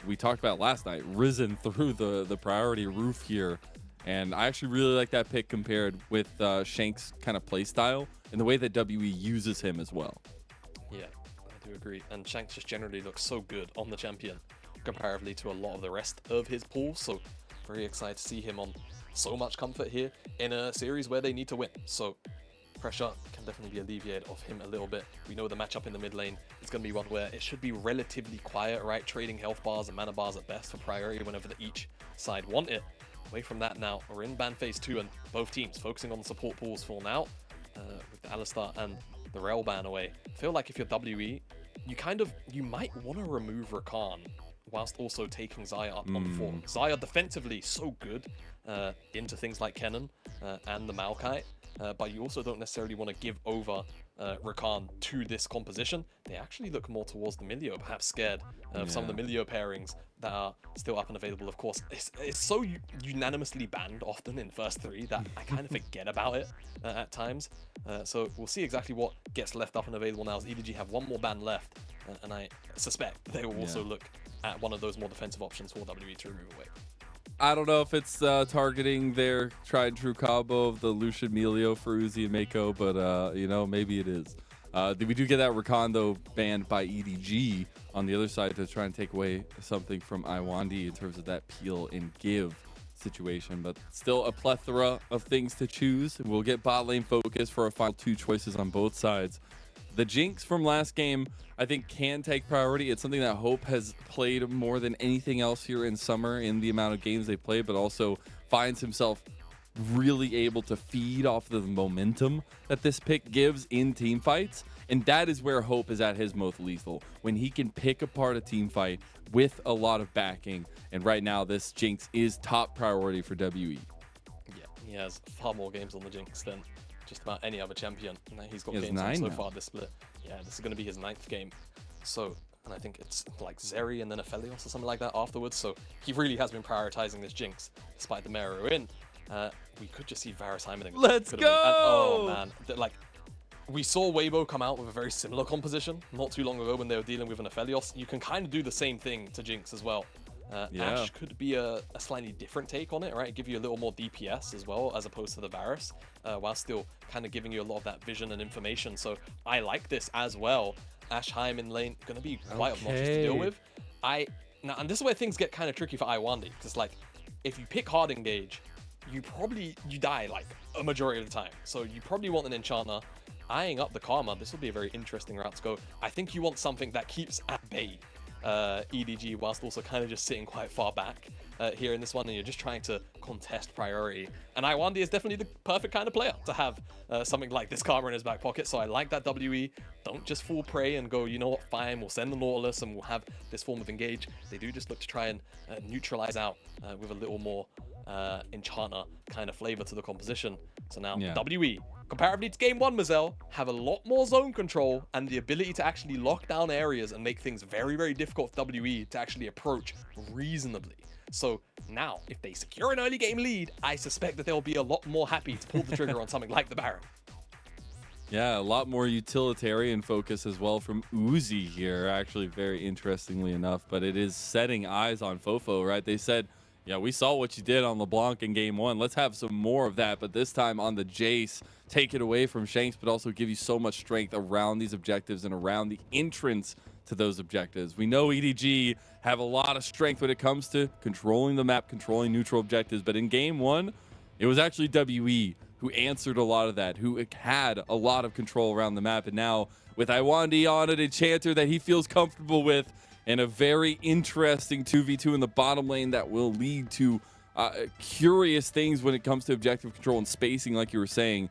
we talked about last night, risen through the priority roof here. And I actually really like that pick compared with Shanks' kind of play style and the way that WE uses him as well. Yeah, I do agree. And Shanks just generally looks so good on the champion comparatively to a lot of the rest of his pool. So very excited to see him on so much comfort here in a series where they need to win. So pressure can definitely be alleviated off him a little bit. We know the matchup in the mid lane is going to be one where it should be relatively quiet, right? Trading health bars and mana bars at best for priority whenever each side want it. Away from that now, we're in ban phase 2, and both teams focusing on the support pools for now, with the Alistar and the Rel ban away. I feel like if you're WE, you might want to remove Rakan whilst also taking Xayah up on the form. Xayah defensively so good into things like Kennen and the Maokai, but you also don't necessarily want to give over Rakan to this composition. They actually look more towards the Milio, perhaps scared of some of the Milio pairings that are still up and available. Of course, it's so unanimously banned often in first 3 that I kind of forget about it at times. So we'll see exactly what gets left up and available now, as EDG have one more ban left, and I suspect they will also look at one of those more defensive options for WE to remove away. I don't know if it's targeting their tried and true combo of the Lucian Melio for Uzi and Mako, but you know, maybe it is. We do get that Rakan, though, banned by EDG on the other side to try and take away something from Iwandi in terms of that peel and give situation, but still a plethora of things to choose. We'll get bot lane focus for our final 2 choices on both sides. The Jinx from last game, I think, can take priority. It's something that Hope has played more than anything else here in summer in the amount of games they play, but also finds himself really able to feed off of the momentum that this pick gives in team fights. And that is where Hope is at his most lethal, when he can pick apart a team fight with a lot of backing. And right now, this Jinx is top priority for WE. Yeah, he has far more games on the Jinx than just about any other champion. He's got He has games on 9 so now. far this split. Yeah, this is going to be his 9th game. So, and I think it's like Zeri and then Aphelios or something like that afterwards. So he really has been prioritizing this Jinx, despite the Mero in. We could just see Varus Heimerdinger. Let's go! Oh man, we saw Weibo come out with a very similar composition not too long ago when they were dealing with an Aphelios. You can kind of do the same thing to Jinx as well. Ashe could be a slightly different take on it, right? Give you a little more DPS as well, as opposed to the Varus, while still kind of giving you a lot of that vision and information. So I like this as well. Ashe Heim in lane, going to be quite obnoxious to deal with. Now, and this is where things get kind of tricky for Iwandi, because like, if you pick hard engage, you die like a majority of the time. So you probably want an enchanter. Eyeing up the Karma, this will be a very interesting route to go. I think you want something that keeps at bay EDG whilst also kind of just sitting quite far back here in this one, and you're just trying to contest priority. And Iwandi is definitely the perfect kind of player to have something like this karma in his back pocket, so I like that WE. Don't just fall prey and go, you know what, fine, we'll send the Nautilus and we'll have this form of engage. They do just look to try and neutralize out with a little more enchanter kind of flavor to the composition. So now WE, comparatively to game 1, Mazel, have a lot more zone control and the ability to actually lock down areas and make things very, very difficult for WE to actually approach reasonably. So now, if they secure an early game lead, I suspect that they'll be a lot more happy to pull the trigger on something like the Baron. Yeah, a lot more utilitarian focus as well from Uzi here, actually, very interestingly enough. But it is setting eyes on Fofo, right? They said, yeah, we saw what you did on LeBlanc in game 1. Let's have some more of that, but this time on the Jace, take it away from Shanks, but also give you so much strength around these objectives and around the entrance to those objectives. We know EDG have a lot of strength when it comes to controlling the map, controlling neutral objectives, but in game 1, it was actually WE who answered a lot of that, who had a lot of control around the map, and now with Iwandi on an enchanter that he feels comfortable with, and a very interesting 2v2 in the bottom lane that will lead to curious things when it comes to objective control and spacing, like you were saying.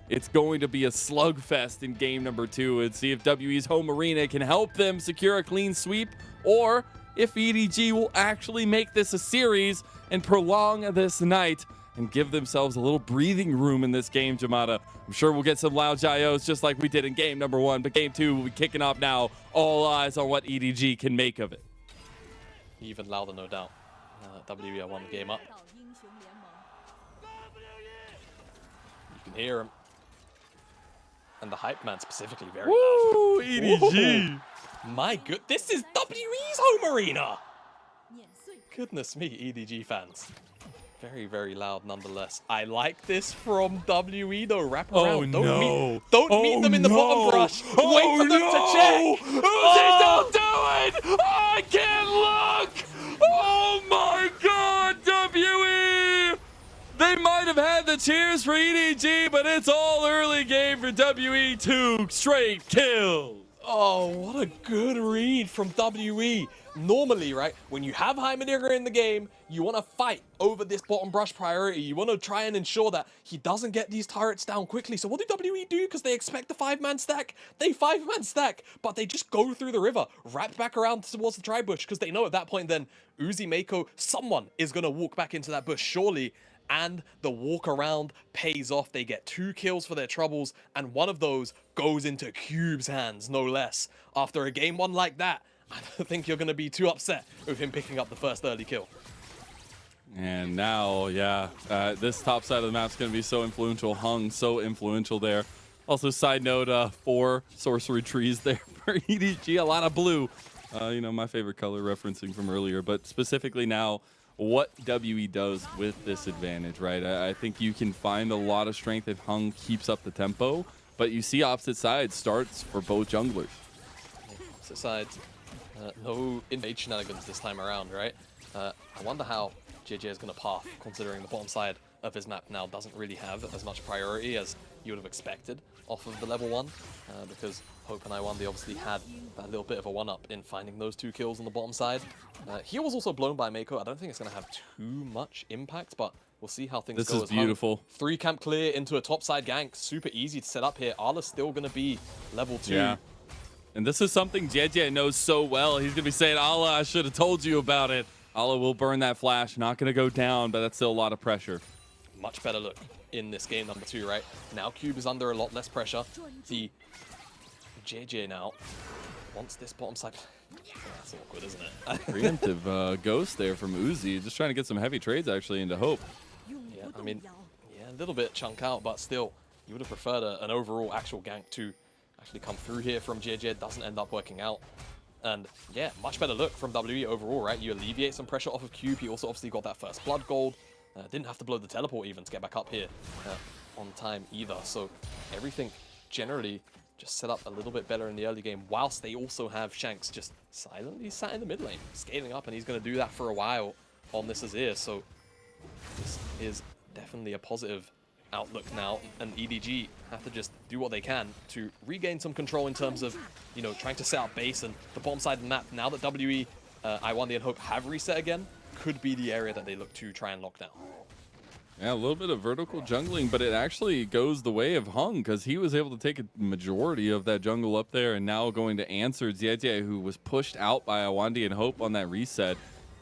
It's going to be a slugfest in game number 2 and see if WE's home arena can help them secure a clean sweep, or if EDG will actually make this a series and prolong this night and give themselves a little breathing room in this game, Jamada. I'm sure we'll get some loud Jaios just like we did in game number 1, but game 2 will be kicking off now. All eyes on what EDG can make of it. Even louder, no doubt. WE are 1 game up. You can hear him. And the hype man specifically very Woo, loud. EDG. Whoa. My good, this is WE's home arena. Goodness me, EDG fans. Very, very loud nonetheless. I like this from WE though. Wrap around. Don't meet them in the bottom brush. Wait for them to check. Don't do it! I can't look! Oh my god, WE! They might have had the cheers for EDG, but it's all early game for WE. 2 straight kills. Oh, what a good read from WE. Normally, right, when you have Heimerdinger in the game, you want to fight over this bottom brush priority. You want to try and ensure that he doesn't get these turrets down quickly. So what do WE do? Because they expect the 5-man stack. They 5-man stack, but they just go through the river, wrap back around towards the tri-bush, because they know at that point then Uzi, Mako, someone is going to walk back into that bush, surely. And the walk around pays off. They get 2 kills for their troubles, and one of those goes into Cube's hands, no less. After a game 1 like that, I don't think you're going to be too upset with him picking up the first early kill. And now, this top side of the map's going to be so influential. Hung, so influential there. Also, side note, 4 sorcery trees there for EDG. A lot of blue. You know, my favorite color referencing from earlier. But specifically now, what WE does with this advantage, right? I think you can find a lot of strength if Hung keeps up the tempo. But you see opposite sides starts for both junglers. Opposite sides. No invade shenanigans this time around, right? I wonder how JJ is going to path, considering the bottom side of his map now doesn't really have as much priority as you would have expected off of the level 1, because Hope and Iwandi obviously had that little bit of a one-up in finding those 2 kills on the bottom side. He was also blown by Mako. I don't think it's going to have too much impact, but we'll see how things go. This is beautiful. 3 camp clear into a top side gank. Super easy to set up here. Ala's still going to be level 2. Yeah. And this is something JJ knows so well. He's going to be saying, Ala, I should have told you about it. Ala will burn that flash. Not going to go down, but that's still a lot of pressure. Much better look in this game number 2, right? Now Cube is under a lot less pressure. The JJ now wants this bottom side. That's awkward, isn't it? Preemptive ghost there from Uzi. Just trying to get some heavy trades actually into Hope. Yeah, I mean, yeah, a little bit chunk out, but still, you would have preferred an overall actual gank to actually come through here from JJ. It doesn't end up working out. And yeah, much better look from WE overall, right? You alleviate some pressure off of Cube. He also obviously got that first blood gold. Didn't have to blow the teleport even to get back up here on time either. So everything generally just set up a little bit better in the early game, whilst they also have Shanks just silently sat in the mid lane, scaling up, and he's going to do that for a while on this Azir. So this is definitely a positive outlook now, and EDG have to just do what they can to regain some control in terms of, you know, trying to set up base. And the bottom side of the map, now that WE, I1D and Hope have reset again, could be the area that they look to try and lock down. Yeah, a little bit of vertical jungling, but it actually goes the way of Hung because he was able to take a majority of that jungle up there and now going to answer JJ, who was pushed out by Awandi and Hope on that reset.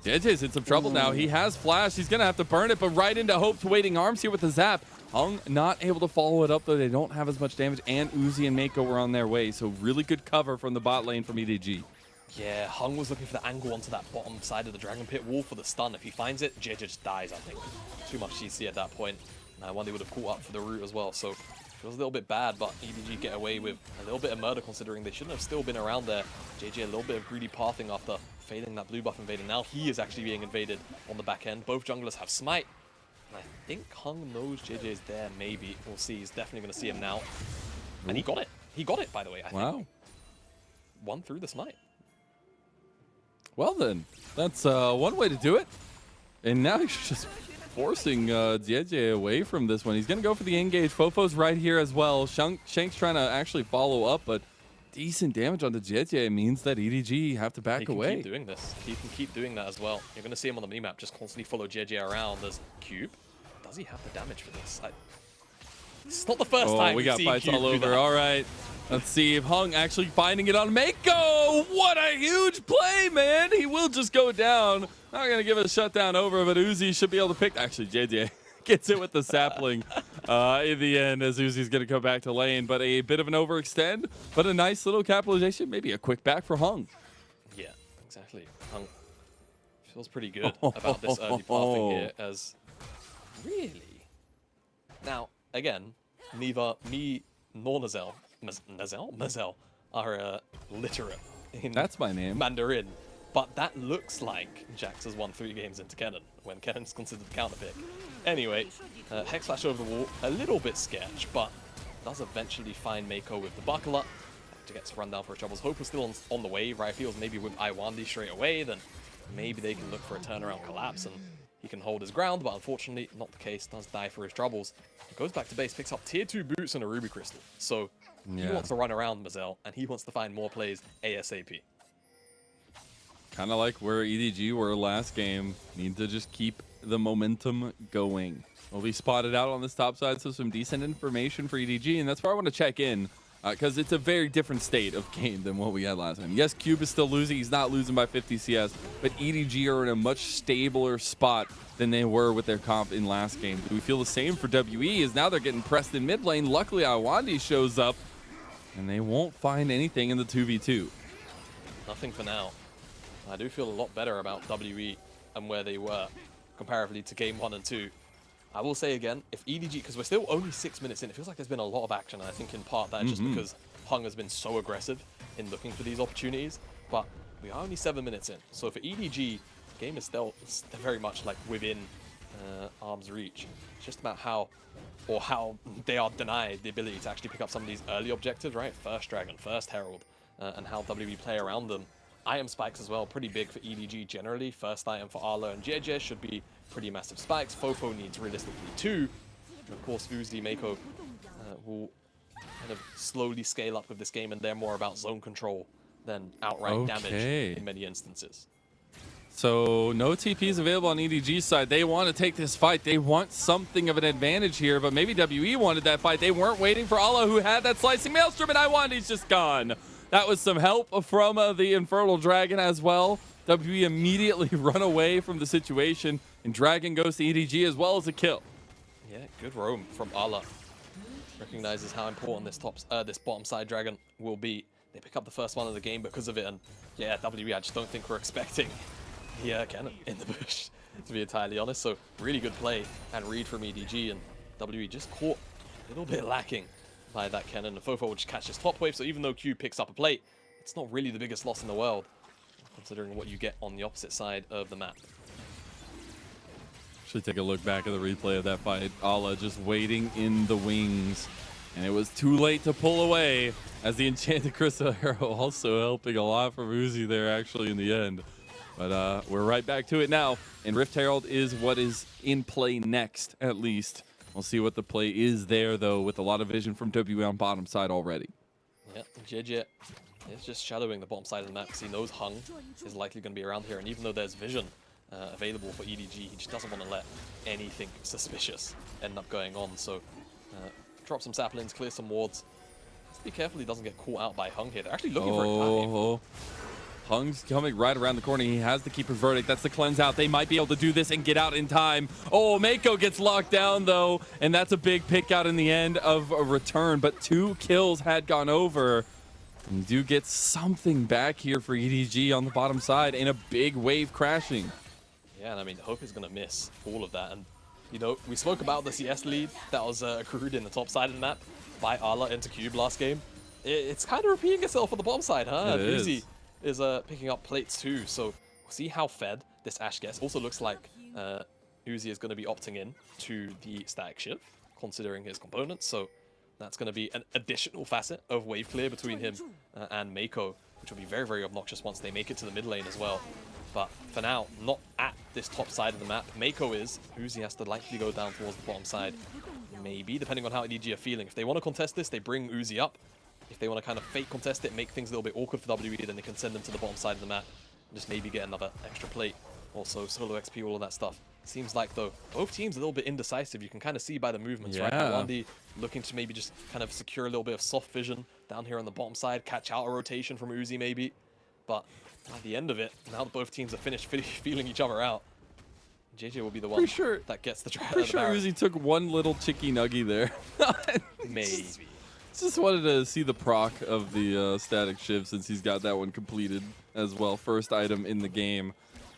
JJ's in some trouble now. He has flash. He's going to have to burn it, but right into Hope's waiting arms here with the zap. Hung not able to follow it up, though. They don't have as much damage, and Uzi and Mako were on their way, so really good cover from the bot lane from EDG. Yeah, Hung was looking for the angle onto that bottom side of the Dragon Pit wall for the stun. If he finds it, JJ just dies, I think. Too much CC at that point. And I wonder would have caught up for the root as well, so it was a little bit bad, but EDG get away with a little bit of murder considering they shouldn't have still been around there. JJ a little bit of greedy pathing after failing that blue buff invader. Now he is actually being invaded on the back end. Both junglers have smite. And I think Hung knows JJ is there, maybe. We'll see. He's definitely going to see him now. And he got it. He got it, by the way, I think. Wow. One through the smite. Well then, that's one way to do it. And now he's just forcing JJ away from this one. He's going to go for the engage. Fofo's right here as well. Shank's trying to actually follow up, but decent damage onto JJ means that EDG have to back away. He can keep doing this. He can keep doing that as well. You're going to see him on the minimap just constantly follow JJ around as Cube. Does he have the damage for this? It's not the first time we got fights Cube all over. All right. Let's see if Hung actually finding it on Mako. What a huge play, man. He will just go down. Not going to give it a shutdown over, but Uzi should be able to pick. Actually, JJ gets it with the sapling in the end as Uzi's going to come back to lane. But a bit of an overextend, but a nice little capitalization. Maybe a quick back for Hung. Yeah, exactly. Hung feels pretty good about this early pathing here as really. Now, again, neither me nor Nazel are literate in That's my name. Mandarin, but that looks like Jax has won 3 games into Kennen when Kennen's considered the counter pick. Anyway, Hex Flash over the wall, a little bit sketch, but does eventually find Mako with the buckle up to get to run down for troubles. Hope was still on the wave, right? Feels maybe with Iwandi straight away, then maybe they can look for a turnaround collapse and he can hold his ground, but unfortunately not the case. Does die for his troubles. Goes back to base, picks up tier 2 boots and a Ruby Crystal. So he wants to run around Mazel, and he wants to find more plays ASAP. Kind of like where EDG were last game. Need to just keep the momentum going. Will be spotted out on this top side, so some decent information for EDG, and that's where I want to check in, because it's a very different state of game than what we had last time. Yes, Cube is still losing. He's not losing by 50 CS, but EDG are in a much stabler spot than they were with their comp in last game. Do we feel the same for WE as now they're getting pressed in mid lane? Luckily, Iwandi shows up, and they won't find anything in the 2v2. Nothing for now. I do feel a lot better about WE and where they were comparatively to game 1 and 2. I will say again, if EDG, because we're still only 6 minutes in, it feels like there's been a lot of action, and I think in part that is just because Hung has been so aggressive in looking for these opportunities, but we are only 7 minutes in. So for EDG, the game is still very much like within arm's reach. It's just about how they are denied the ability to actually pick up some of these early objectives, right? First Dragon, first Herald, and how WE play around them. Item spikes as well, pretty big for EDG generally. First item for Arlo and JJ should be pretty massive spikes. Fofo needs realistically 2. And of course, Uzi, Mako will kind of slowly scale up with this game, and they're more about zone control than outright damage in many instances. So no TPs available on EDG's side. They want to take this fight. They want something of an advantage here, but maybe WE wanted that fight. They weren't waiting for Allah, who had that slicing maelstrom, and Iwandi's just gone. That was some help from the Infernal Dragon as well. WE immediately run away from the situation, and Dragon goes to EDG as well as a kill. Yeah, good roam from Allah. Recognizes how important this bottom side Dragon will be. They pick up the first one of the game because of it, and yeah, WE, I just don't think we're expecting Cannon in the bush, to be entirely honest. So really good play and read from EDG, and WE just caught a little bit lacking by that Cannon. And Fofo will just catch his top wave, so even though Q picks up a plate, it's not really the biggest loss in the world, considering what you get on the opposite side of the map. Should take a look back at the replay of that fight. Allah just waiting in the wings, and it was too late to pull away, as the Enchanted Crystal Arrow also helping a lot from Uzi there actually in the end. But we're right back to it now, and Rift Herald is what is in play next, at least. We'll see what the play is there, though, with a lot of vision from WE on bottom side already. Yeah, JJ is just shadowing the bottom side of the map because he knows Hung is likely going to be around here. And even though there's vision available for EDG, he just doesn't want to let anything suspicious end up going on. So drop some saplings, clear some wards. Just be careful he doesn't get caught out by Hung here. They're actually looking for a dive. Hung's coming right around the corner. He has the Keeper's Verdict. That's the cleanse out. They might be able to do this and get out in time. Oh, Mako gets locked down, though, and that's a big pick out in the end of a return. But 2 kills had gone over. And you do get something back here for EDG on the bottom side in a big wave crashing. Yeah, and I mean, Hope is going to miss all of that. And, you know, we spoke about the CS lead that was accrued in the top side of the map by Ala into Cube last game. It's kind of repeating itself on the bottom side, huh? It is picking up plates too, so we'll see how fed this Ashe gets. Also looks like Uzi is going to be opting in to the static shiv, considering his components, so that's going to be an additional facet of wave clear between him and Mako, which will be very, very obnoxious once they make it to the mid lane as well. But for now, not at this top side of the map. Mako is. Uzi has to likely go down towards the bottom side. Maybe, depending on how EDG are feeling. If they want to contest this, they bring Uzi up. If they want to kind of fake contest it, make things a little bit awkward for WE, then they can send them to the bottom side of the map and just maybe get another extra plate. Also, solo XP, all of that stuff. Seems like, though, both teams a little bit indecisive. You can kind of see by the movements, right? Wandy looking to maybe just kind of secure a little bit of soft vision down here on the bottom side, catch out a rotation from Uzi maybe. But at the end of it, now that both teams are finished feeling each other out, JJ will be the one that gets the try. Pretty sure Uzi took one little chicky nuggy there. Maybe. Just wanted to see the proc of the static shiv since he's got that one completed as well. First item in the game.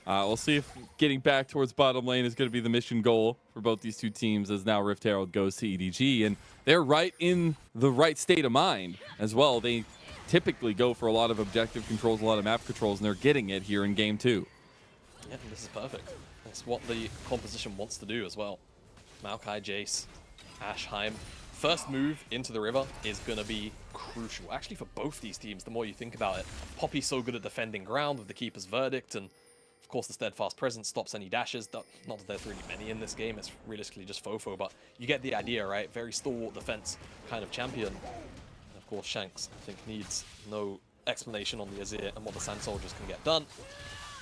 We'll see if getting back towards bottom lane is going to be the mission goal for both these two teams, as now Rift Herald goes to EDG. And they're right in the right state of mind as well. They typically go for a lot of objective controls, a lot of map controls, and they're getting it here in game 2. Yeah, this is perfect. That's what the composition wants to do as well. Maokai, Jace, Ashe, Heim. First move into the river is going to be crucial. Actually, for both these teams, the more you think about it. Poppy's so good at defending ground with the Keeper's Verdict, and of course the Steadfast Presence stops any dashes. Not that there's really many in this game, it's realistically just Fofo, but you get the idea, right? Very stalwart defense kind of champion. And of course, Shanks, I think, needs no explanation on the Azir and what the Sand Soldiers can get done.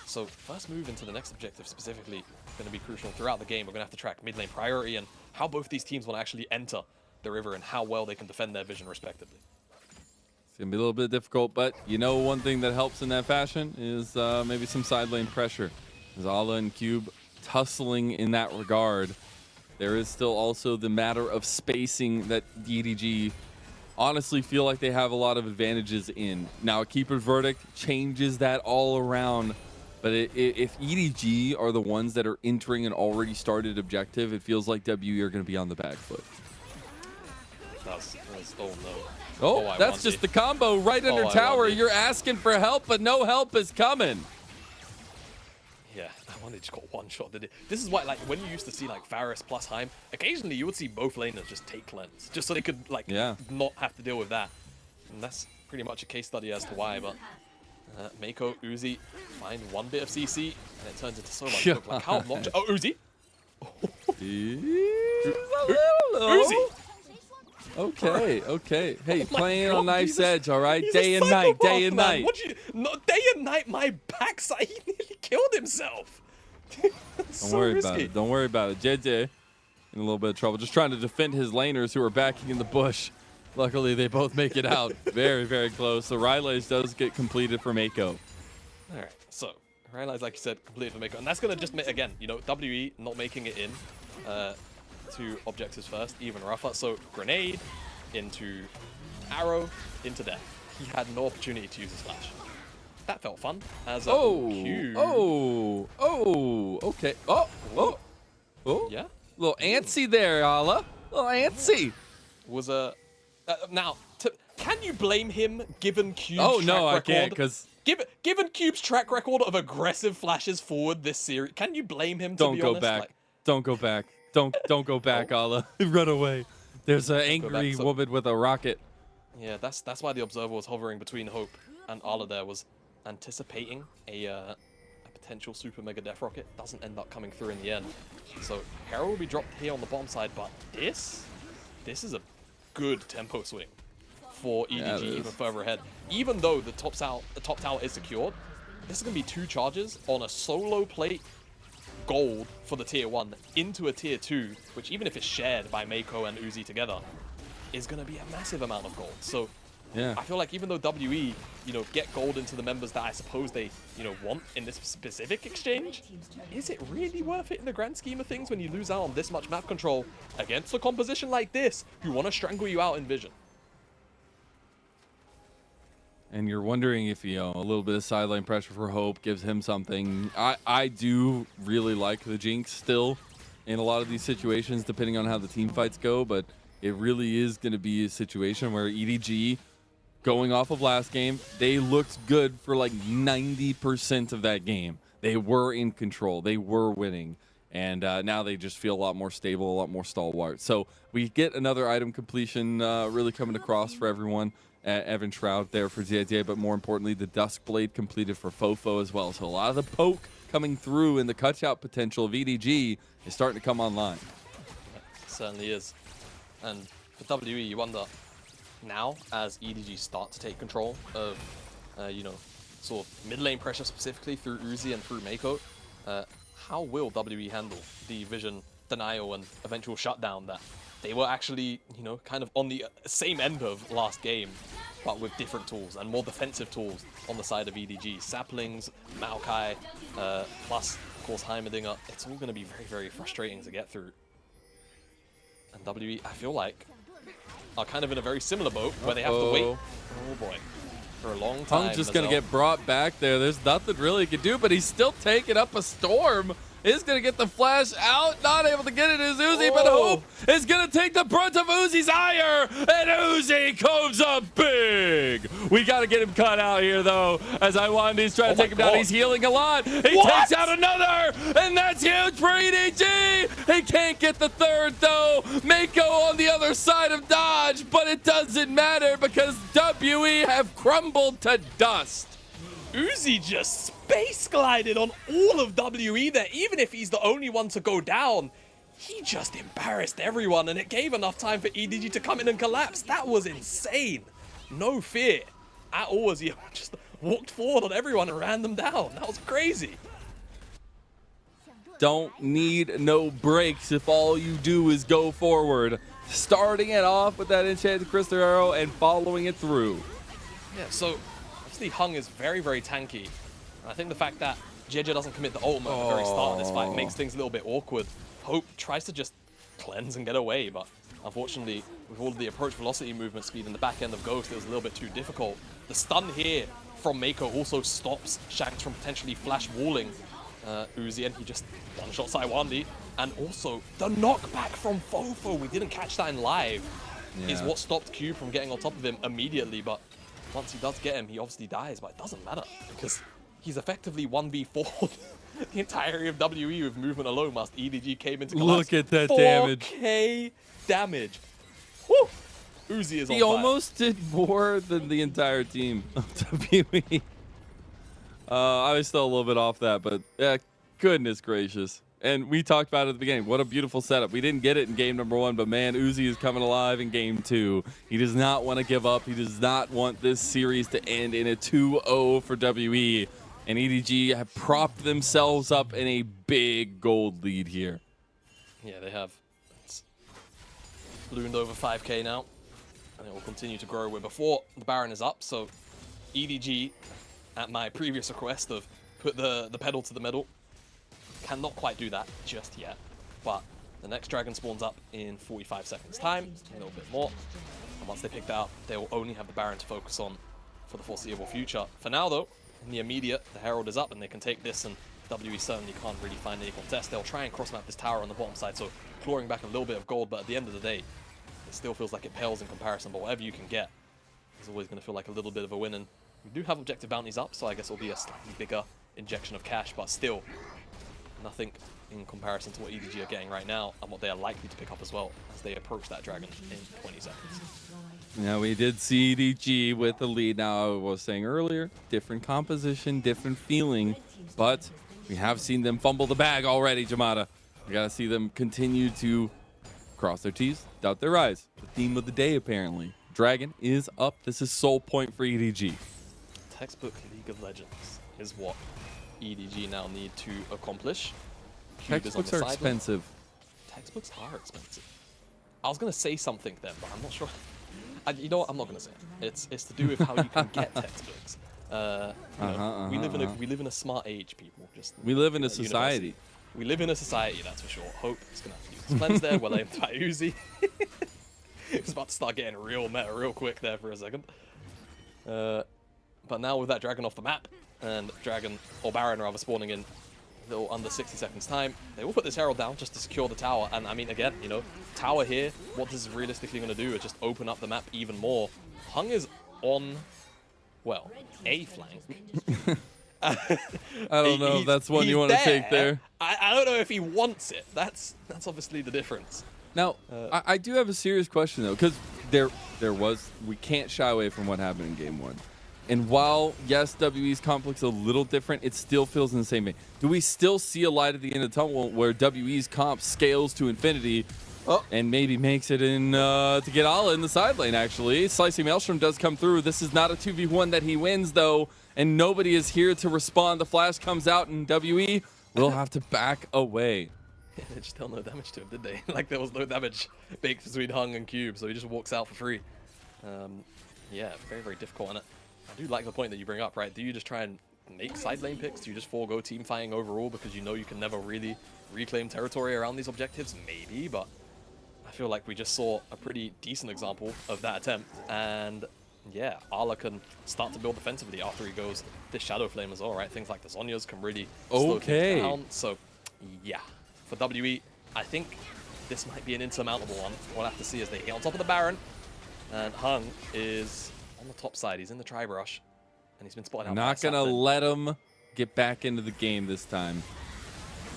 So first move into the next objective specifically going to be crucial throughout the game. We're going to have to track mid lane priority and how both these teams want to actually enter the river and how well they can defend their vision respectively. It's going to be a little bit difficult, but you know one thing that helps in that fashion is maybe some side lane pressure. There's Ala and Cube tussling in that regard. There is still also the matter of spacing that DDG honestly feel like they have a lot of advantages in. Now, a Keeper's Verdict changes that all around, but if EDG are the ones that are entering an already started objective, it feels like WE are going to be on the back foot. Oh no. Oh, that's just the combo right under tower. You're asking for help, but no help is coming. Yeah, that one, they just got one shot. This is why, like, when you used to see, like, Varus plus Heim, occasionally you would see both laners just take cleanse, just so they could, like, not have to deal with that. And that's pretty much a case study as to why, but Mako, Uzi find one bit of CC, and it turns into so much. Look, like, how obnoxious. Oh, Uzi! Uzi! Okay. Hey, playing on knife's edge, all right? Day and night, day and night. Day and night, my backside, he nearly killed himself. Don't worry about it. Don't worry about it. JJ in a little bit of trouble, just trying to defend his laners who are backing in the bush. Luckily, they both make it out. Very, very close. So Rylays does get completed for Mako. All right, so Rylays, like you said, completed for Mako. And that's going to just make, again, you know, WE not making it in to objectives first, even rougher. So grenade into arrow into death. He had no opportunity to use his flash. That felt fun. As okay. Oh. Yeah. Little antsy there, Ala. Little antsy. Was a now. Can you blame him given Cube's track record? I can't, because given Cube's track record of aggressive flashes forward this series, can you blame him? Don't go back. Don't go back. Don't go back, Ala. Run away. There's an angry woman with a rocket. Yeah, that's why the observer was hovering between Hope and Ala there, was anticipating a potential Super Mega Death Rocket doesn't end up coming through in the end. So Herald will be dropped here on the bottom side, but this is a good tempo swing for EDG even further ahead. Even though the top tower is secured, this is going to be 2 charges on a solo plate gold for the tier 1 into a tier 2, which even if it's shared by Mako and Uzi together, is going to be a massive amount of gold. So yeah, I feel like even though WE, get gold into the members that I suppose they, want in this specific exchange, is it really worth it in the grand scheme of things when you lose out on this much map control against a composition like this who want to strangle you out in vision? And you're wondering if, a little bit of sideline pressure for Hope gives him something. I do really like the Jinx still in a lot of these situations, depending on how the team fights go, but it really is going to be a situation where EDG, going off of last game, they looked good for like 90% of that game. They were in control. They were winning. And now they just feel a lot more stable, a lot more stalwart. So we get another item completion really coming across for everyone. Evan Shroud there for JDG, but more importantly, the Duskblade completed for Fofo as well. So a lot of the poke coming through and the cutout potential of EDG is starting to come online. It certainly is. And for WE, you wonder now, as EDG start to take control of, sort of mid lane pressure specifically through Uzi and through Mako, how will WE handle the vision denial and eventual shutdown that they were actually, kind of on the same end of last game, but with different tools and more defensive tools on the side of EDG. Saplings, Maokai, plus, of course, Heimerdinger. It's all going to be very, very frustrating to get through. And WE, I feel like, are kind of in a very similar boat where they have to wait, oh boy, for a long time. Hung's just going to get brought back there. There's nothing really he can do, but he's still taking up a storm. Is going to get the flash out, not able to get it is Uzi, but Hope is going to take the brunt of Uzi's ire, and Uzi comes up big. We got to get him cut out here, though, as Iwandi's trying to take him down. He's healing a lot. He takes out another, and that's huge for EDG. He can't get the third, though. Mako on the other side of dodge, but it doesn't matter because WE have crumbled to dust. Uzi just space glided on all of WE there. Even if he's the only one to go down, he just embarrassed everyone, and it gave enough time for EDG to come in and collapse. That was insane. No fear at all as he just walked forward on everyone and ran them down. That was crazy. Don't need no breaks if all you do is go forward. Starting it off with that enchanted crystal arrow and following it through. Yeah, so obviously Hung is very, very tanky. And I think the fact that JJ doesn't commit the ultimate at the very start of this fight makes things a little bit awkward. Hope tries to just cleanse and get away, but unfortunately, with all of the approach velocity movement speed in the back end of Ghost, it was a little bit too difficult. The stun here from Mako also stops Shanks from potentially flash walling Uzi, and he just one-shots Iwandi. And also, the knockback from Fofo, we didn't catch that in live, is what stopped Cube from getting on top of him immediately, but once he does get him, he obviously dies, but it doesn't matter, because he's effectively 1v4'd the entirety of WE with movement alone whilst EDG came into collapse. Look at that damage. 4K damage. Woo! Uzi is on He fire. almost did more than the entire team of WE. I was still a little bit off that, but yeah, goodness gracious. And we talked about it at the beginning. What a beautiful setup. We didn't get it in game number 1, but man, Uzi is coming alive in game 2. He does not want to give up. He does not want this series to end in a 2-0 for WE. And EDG have propped themselves up in a big gold lead here. Yeah, they have. It's loomed over 5K now, and it will continue to grow. Where before the Baron is up, so EDG, at my previous request of put the pedal to the metal, cannot quite do that just yet. But the next dragon spawns up in 45 seconds time, a little bit more. And once they pick that up, they will only have the Baron to focus on for the foreseeable future. For now, though, in the immediate, the Herald is up and they can take this, and WE certainly can't really find any contest. They'll try and cross-map this tower on the bottom side, so clawing back a little bit of gold, but at the end of the day, it still feels like it pales in comparison, but whatever you can get is always going to feel like a little bit of a win. And we do have objective bounties up, so I guess it'll be a slightly bigger injection of cash, but still nothing in comparison to what EDG are getting right now and what they are likely to pick up as well as they approach that dragon in 20 seconds. Now, we did see EDG with the lead. Now, I was saying earlier, different composition, different feeling, but We have seen them fumble the bag already, Jamada. We gotta see them continue to cross their T's, dot their I's. The theme of the day, apparently. Dragon is up. This is soul point for EDG. Textbook League of Legends is what EDG now need to accomplish. Textbooks are expensive. Textbooks are expensive. I was gonna say something then, but I'm not sure. You know what? I'm not gonna say it. It's to do with how you can get textbooks. We live in a smart age, people. We live in a society. University. We live in a society, that's for sure. Hope is gonna have to use his cleanse there. Well aimed by Uzi. It's about to start getting real meta real quick there for a second. But now with that Dragon off the map, and Dragon, or Baron rather, spawning in a little under 60 seconds time, they will put this Herald down just to secure the tower. And I mean, again, you know, tower here, what this is realistically going to do is just open up the map even more. Hung is on, well, a flank. I don't know if that's one you want to take there. I don't know if he wants it. That's obviously the difference. Now, I do have a serious question, though, because we can't shy away from what happened in Game 1. And while, yes, WE's comp looks a little different, it still feels in the same vein. Do we still see a light at the end of the tunnel where WE's comp scales to infinity and maybe makes it in to get Ala in the side lane, actually? Slicing Maelstrom does come through. This is not a 2v1 that he wins, though, and nobody is here to respond. The flash comes out, and WE will have to back away. Yeah, they just dealt no damage to him, did they? Like, there was no damage baked between Hung and Cube, so he just walks out for free. Yeah, very, very difficult. And I do like the point that you bring up, right? Do you just try and make side lane picks? Do you just forego team fighting overall because you know you can never really reclaim territory around these objectives? Maybe, but I feel like we just saw a pretty decent example of that attempt. And yeah, Ala can start to build defensively after he goes this Shadow Flame as well, right? Things like the Zhonya's can really slow things down. So yeah, for WE, I think this might be an insurmountable one. We'll have to see as they get on top of the Baron. And Hung is on the top side. He's in the tri-brush, and he's been spotted out. Not going to let him get back into the game this time.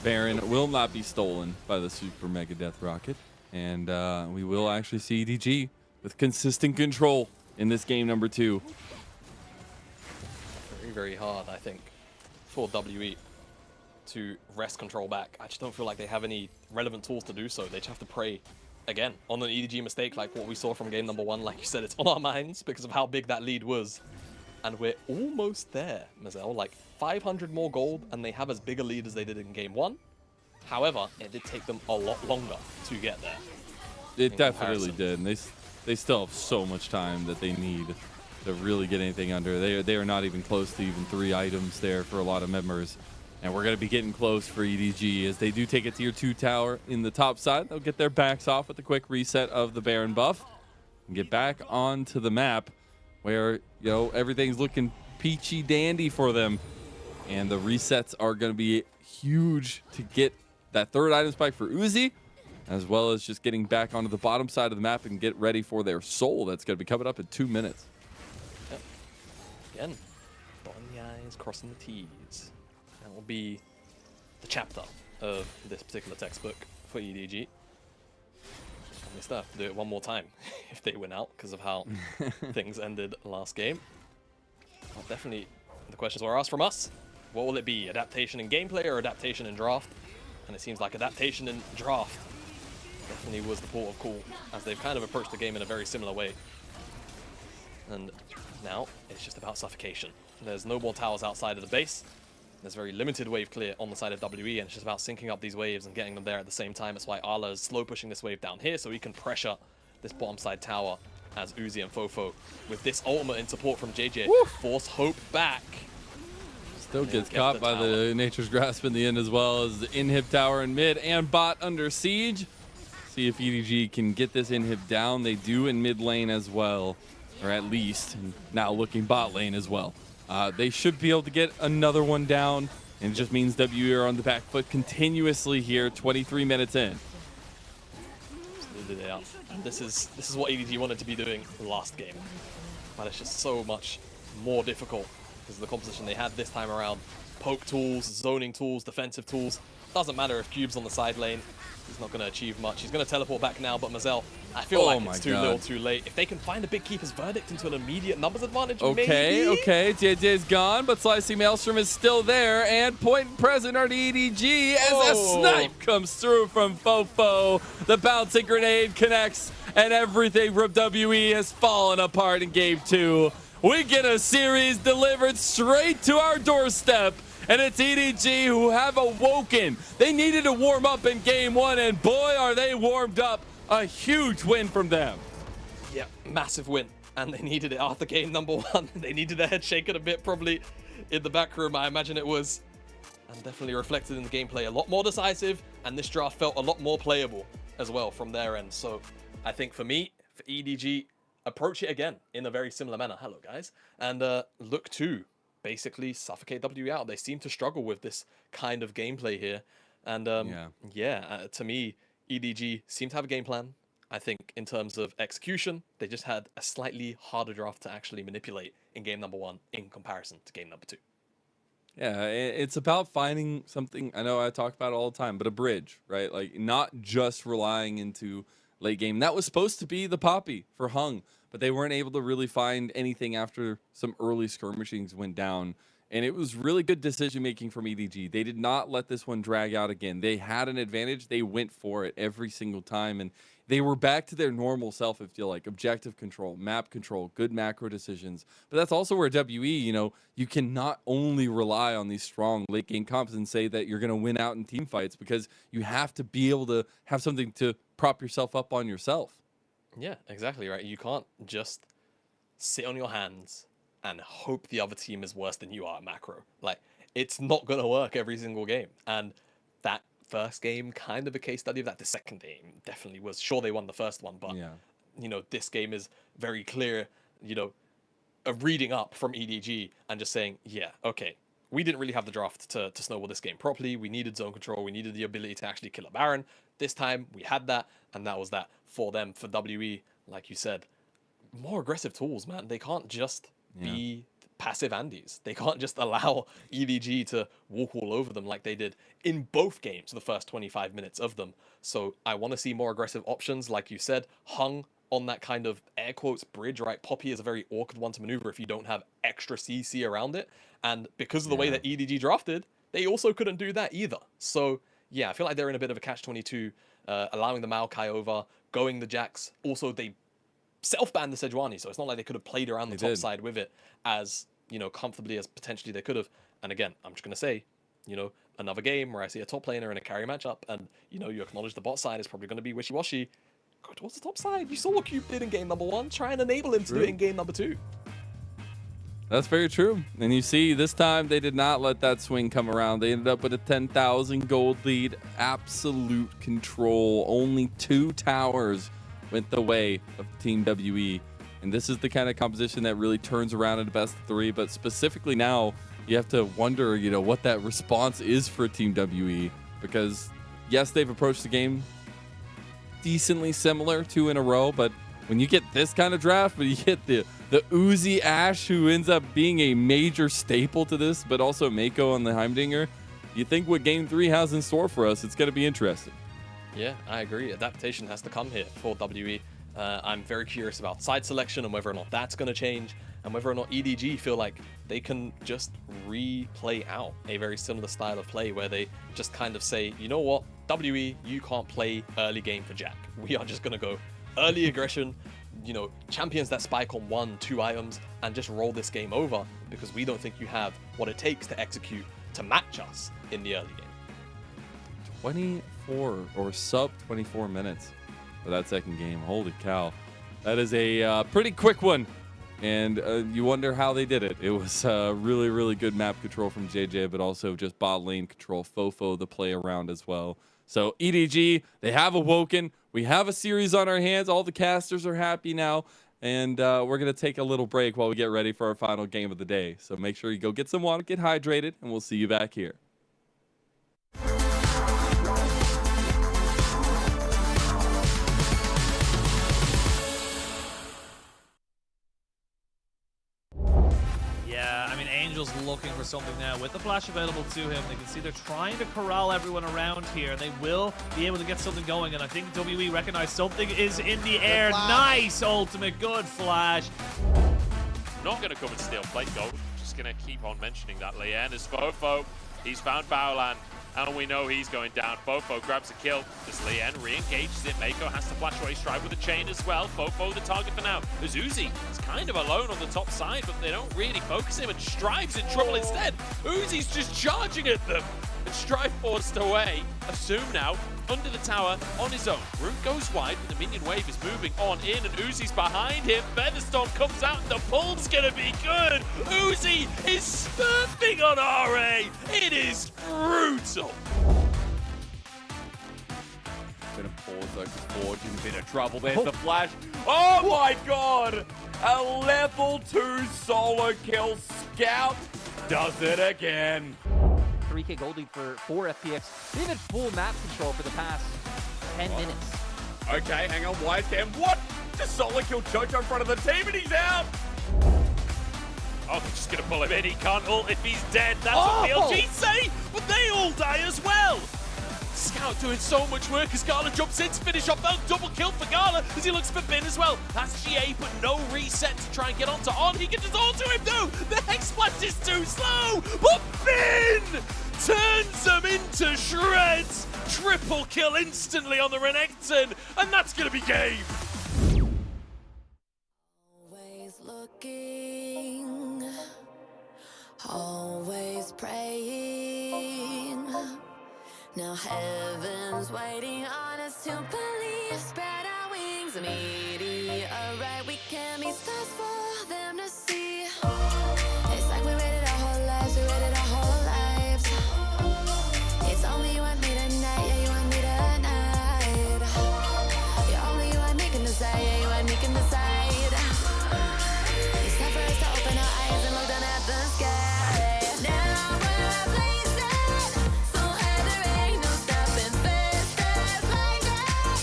Baron will not be stolen by the Super Mega Death Rocket, and we will actually see EDG with consistent control in this game number 2. Very, very hard, I think, for WE to wrest control back. I just don't feel like they have any relevant tools to do so. They just have to pray again on an EDG mistake like what we saw from game number 1. Like you said, it's on our minds because of how big that lead was. And we're almost there, Mazel. Like 500 more gold, and they have as big a lead as they did in game 1. However, it did take them a lot longer to get there. It definitely did. And they still have so much time that they need to really get anything under. They are not even close to even 3 items there for a lot of members. And we're going to be getting close for EDG as they do take a tier 2 tower in the top side. They'll get their backs off with a quick reset of the Baron buff and get back onto the map where, you know, everything's looking peachy dandy for them. And the resets are going to be huge to get that 3rd item spike for Uzi, as well as just getting back onto the bottom side of the map and get ready for their soul that's going to be coming up in 2 minutes. Yep. Again, dotting the I's, crossing the T's. That will be the chapter of this particular textbook for EDG. And they still have to do it one more time if they win out because of how things ended last game. Well, definitely the questions were asked from us. What will it be? Adaptation in gameplay or adaptation in draft? And it seems like adaptation in draft definitely was the port of call, as they've kind of approached the game in a very similar way. And now it's just about suffocation. There's no more towers outside of the base. There's very limited wave clear on the side of WE, and it's just about syncing up these waves and getting them there at the same time. That's why Ala is slow pushing this wave down here so he can pressure this bottom side tower as Uzi and Fofo, with this ultimate in support from JJ, force Hope back. Still gets caught by the Nature's Grasp in the end, as well as the inhib tower in mid and bot under siege. See if EDG can get this inhib down. They do in mid lane as well, or at least now looking bot lane as well. They should be able to get another one down, and it just means WE are on the back foot continuously here, 23 minutes in. Absolutely they are. This is what EDG wanted to be doing last game, but it's just so much more difficult because of the composition they had this time around. Poke tools, zoning tools, defensive tools, Doesn't matter if Cube's on the side lane. He's not going to achieve much. He's going to teleport back now, but Mazel, I feel like it's too little too late. If they can find a big Keeper's Verdict into an immediate numbers advantage, maybe? Okay, JJ's gone, but Slicing Maelstrom is still there, and point present are the EDG as a snipe comes through from Fofo. The bouncing grenade connects, and everything from WE has fallen apart in Game 2. We get a series delivered straight to our doorstep. And it's EDG who have awoken. They needed to warm up in Game 1, and boy, are they warmed up. A huge win from them. Yeah, massive win. And they needed it after game number 1. They needed their head shaken a bit, probably in the back room, I imagine it was. And definitely reflected in the gameplay. A lot more decisive, and this draft felt a lot more playable as well from their end. So I think for me, for EDG, approach it again in a very similar manner. Hello, guys. And look to basically suffocate WE out. They seem to struggle with this kind of gameplay here. And to me, EDG seem to have a game plan. I think in terms of execution, they just had a slightly harder draft to actually manipulate in game number 1 in comparison to game number 2. Yeah, it's about finding something. I know I talk about it all the time, but a bridge, right? Like not just relying into late game. That was supposed to be the Poppy for Hung, but they weren't able to really find anything after some early skirmishings went down. And it was really good decision-making from EDG. They did not let this one drag out again. They had an advantage. They went for it every single time. And they were back to their normal self, I feel like. Objective control, map control, good macro decisions. But that's also where WE, you can not only rely on these strong late-game comps and say that you're going to win out in team fights, because you have to be able to have something to prop yourself up on yourself. Yeah, exactly right. You can't just sit on your hands and hope the other team is worse than you are at macro. Like, it's not going to work every single game. And that first game, kind of a case study of that. The second game definitely was. Sure, they won the first one, but, this game is very clear, a reading up from EDG and just saying, yeah, okay, we didn't really have the draft to snowball this game properly. We needed zone control. We needed the ability to actually kill a Baron. This time, we had that, and that was that for them. For WE, like you said, more aggressive tools, man. They can't just be passive Andes. They can't just allow EDG to walk all over them like they did in both games, the first 25 minutes of them. So I want to see more aggressive options, like you said. Hung on that kind of air quotes bridge, right? Poppy is a very awkward one to maneuver if you don't have extra CC around it. And because of the way that EDG drafted, they also couldn't do that either. So yeah, I feel like they're in a bit of a catch-22, allowing the Maokai over, going the Jax. Also, they self-banned the Sejuani, so it's not like they could have played around the top side with it as, comfortably as potentially they could have. And again, I'm just going to say, another game where I see a top laner in a carry matchup and, you acknowledge the bot side is probably going to be wishy-washy. Go towards the top side. You saw what Cube did in game number 1. Try and enable him to do it in game number 2. That's very true. And you see, this time they did not let that swing come around. They ended up with a 10,000 gold lead. Absolute control. Only 2 towers went the way of Team WE. And this is the kind of composition that really turns around in the best of 3. But specifically now, you have to wonder, what that response is for Team WE. Because, yes, they've approached the game decently similar 2 in a row. But when you get this kind of draft, when you get the Uzi Ashe, who ends up being a major staple to this, but also Mako on the Heimdinger, you think what Game 3 has in store for us, it's going to be interesting. Yeah, I agree. Adaptation has to come here for WE. I'm very curious about side selection and whether or not that's going to change, and whether or not EDG feel like they can just replay out a very similar style of play where they just kind of say, you know what, WE, you can't play early game for Jack. We are just going to go early aggression, champions that spike on 1-2 items and just roll this game over because we don't think you have what it takes to execute to match us in the early game. 24 or sub 24 minutes for that second game. Holy cow. That is a pretty quick one. And you wonder how they did it. It was really, really good map control from JJ, but also just bot lane control. Fofo, the play around as well. So EDG, they have awoken. We have a series on our hands. All the casters are happy now. And we're going to take a little break while we get ready for our final game of the day. So make sure you go get some water, get hydrated, and we'll see you back here. Angel's looking for something now. With the flash available to him, they can see they're trying to corral everyone around here, and they will be able to get something going. And I think WE recognize something is in the air. Nice ultimate, good flash. Not going to come and steal plate gold. Just going to keep on mentioning that. Lien is Fofo. He's found Baolan, and we know he's going down. Fofo grabs a kill. As Lien re-engages it, Mako has to flash away, stride with a chain as well. Fofo the target for now. As Uzi is kind of alone on the top side, but they don't really focus him, and Strive's in trouble instead. Uzi's just charging at them, and Strive forced away. Assume now under the tower on his own. Root goes wide, but the minion wave is moving on in, and Uzi's behind him. Featherstorm comes out, and the pull's gonna be good. Uzi is surfing on RA. It is brutal. Gonna pause though, because Forge in a bit of trouble. There's the flash. Oh my god! A level 2 solo kill. Scout does it again. 3K gold lead for 4 FPX. They've had full map control for the past 10 minutes. Okay, hang on, Wise Cam. What? Just solo kill Jojo in front of the team and he's out! Oh, they're just gonna pull him in. He can't ult if he's dead. That's what the LG say, but they all die as well. Scout doing so much work as Gala jumps in to finish off that double kill for Gala as he looks for Bin as well. That's GA, but no reset to try and get onto On. He can just auto him though. The Hex Blast is too slow, but Bin turns them into shreds. Triple kill instantly on the Renekton, and that's gonna be game. Always looking, always praying. Now heaven's waiting on us to believe. Spread our wings, meteorite. We can be stars for them to see. It's like we waited our whole lives, we waited our whole lives. It's only you and me tonight, yeah, you and me tonight. You're only you and me can decide, yeah, you and me can decide. It's time for us to open our eyes and look down at the sky. Now we're a place that so high there ain't no stopping. First stars like that,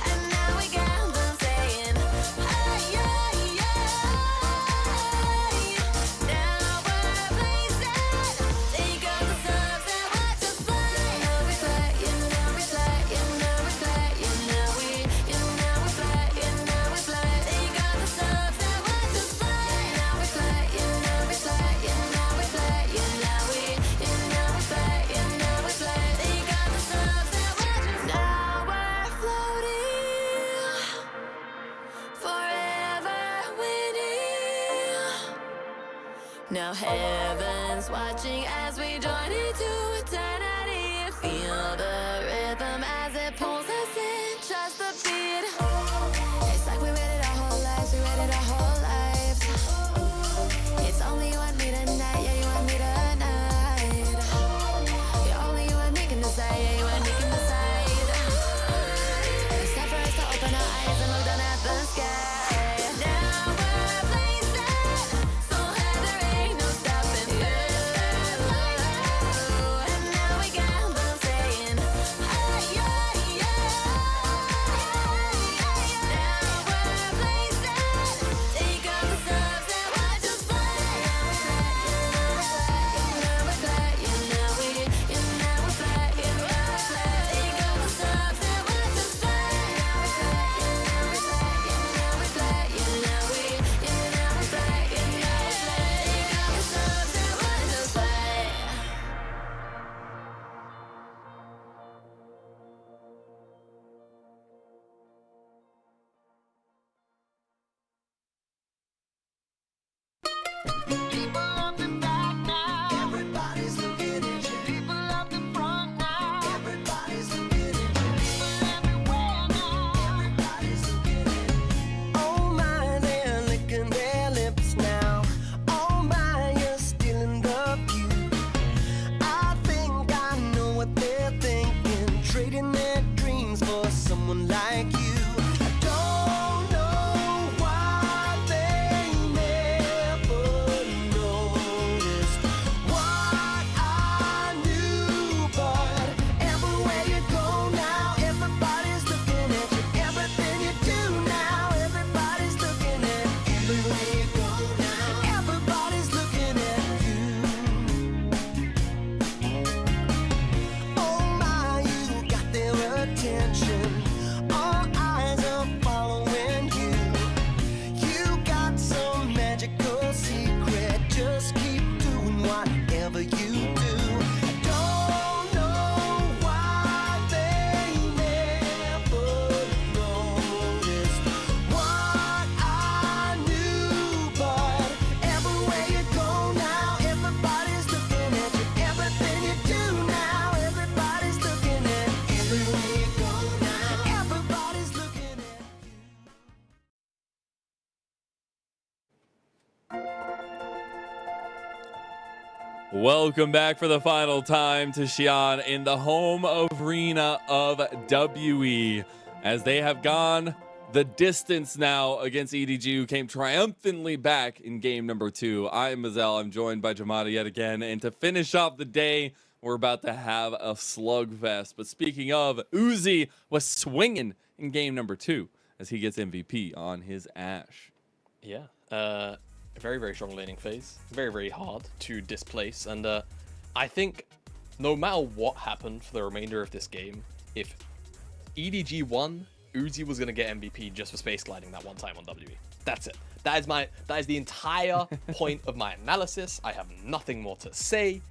and now we got them saying, ay, ay, ay. Now we're a place that take off the subs and watch us fly. You know we fly, you know we fly, you know we fly, you know we fly, you know we fly. Take off the subs and watch us fly. You know we fly, you know we fly, you know we fly, you know we fly, you know we fly. Take off the subs and watch us. Now we're floating, forever winning. Now heaven's watching as we join into eternity. Feel the rhythm as it pulls us in. Trust the beat. It's like we waited our whole lives, we waited our whole lives. It's only you and me tonight, yeah, you and me tonight. You're only you and me can decide, yeah, you and me can decide. It's time for us to open our eyes and look down at the sky. Now we're a place that so high there ain't no stopping. And now we got them saying, ay, ay, ay. Now we're a place that take off the subs and watch us fly. You know we fly, you know we fly, you know we fly. Take off the subs and watch us fly. You know we fly, you know we fly, you know we fly, you know we fly. Take off the subs and watch us fly. People up the back now. Everybody's looking at you. People up the front now. Everybody's looking at you. People everywhere now. Everybody's looking at you. Oh my, they're licking their lips now. Oh my, you're stealing the view. I think I know what they're thinking, trading their dreams for someone like you. I don't know why they never noticed what I knew, but everywhere you go now, everybody's looking at you. Everything you do now, everybody's looking at you. Everywhere you go now, everybody's looking at you. Welcome back for the final time to Xi'an in the home arena of WE, as they have gone the distance now against EDG, who came triumphantly back in game number 2. I am Mazel. I'm joined by Jamada yet again, and to finish off the day, we're about to have a slugfest. But speaking of, Uzi was swinging in game number 2 as he gets MVP on his Ashe. Yeah, very, very strong laning phase. Very, very hard to displace. And I think no matter what happened for the remainder of this game, if EDG won, Uzi was going to get MVP just for space gliding that one time on WE. That's it. That is the entire point of my analysis. I have nothing more to say.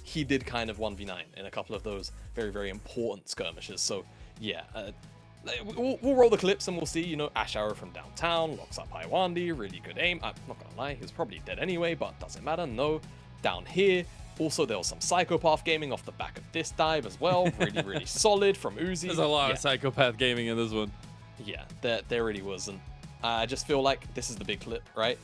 He did kind of 1v9 in a couple of those very, very important skirmishes. So yeah, we'll roll the clips and we'll see, you know, Ashe Arrow from downtown, locks up Highwandi, really good aim. I'm not gonna lie, he was probably dead anyway, but doesn't matter, no. Down here, also there was some Psychopath gaming off the back of this dive as well. Really, really solid from Uzi. There's a lot of Psychopath gaming in this one. Yeah, there really was. And I just feel like this is the big clip, right?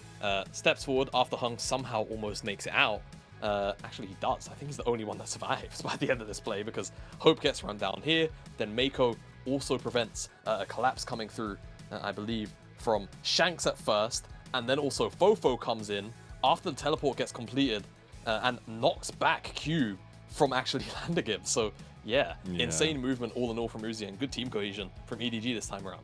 Steps forward after Hung somehow almost makes it out. Actually, he does. I think he's the only one that survives by the end of this play, because Hope gets run down here. Then Mako also prevents a collapse coming through, I believe, from Shanks at first. And then also Fofo comes in after the teleport gets completed and knocks back Cube from actually landing him. So yeah, insane movement all in all from Uzi, and good team cohesion from EDG this time around.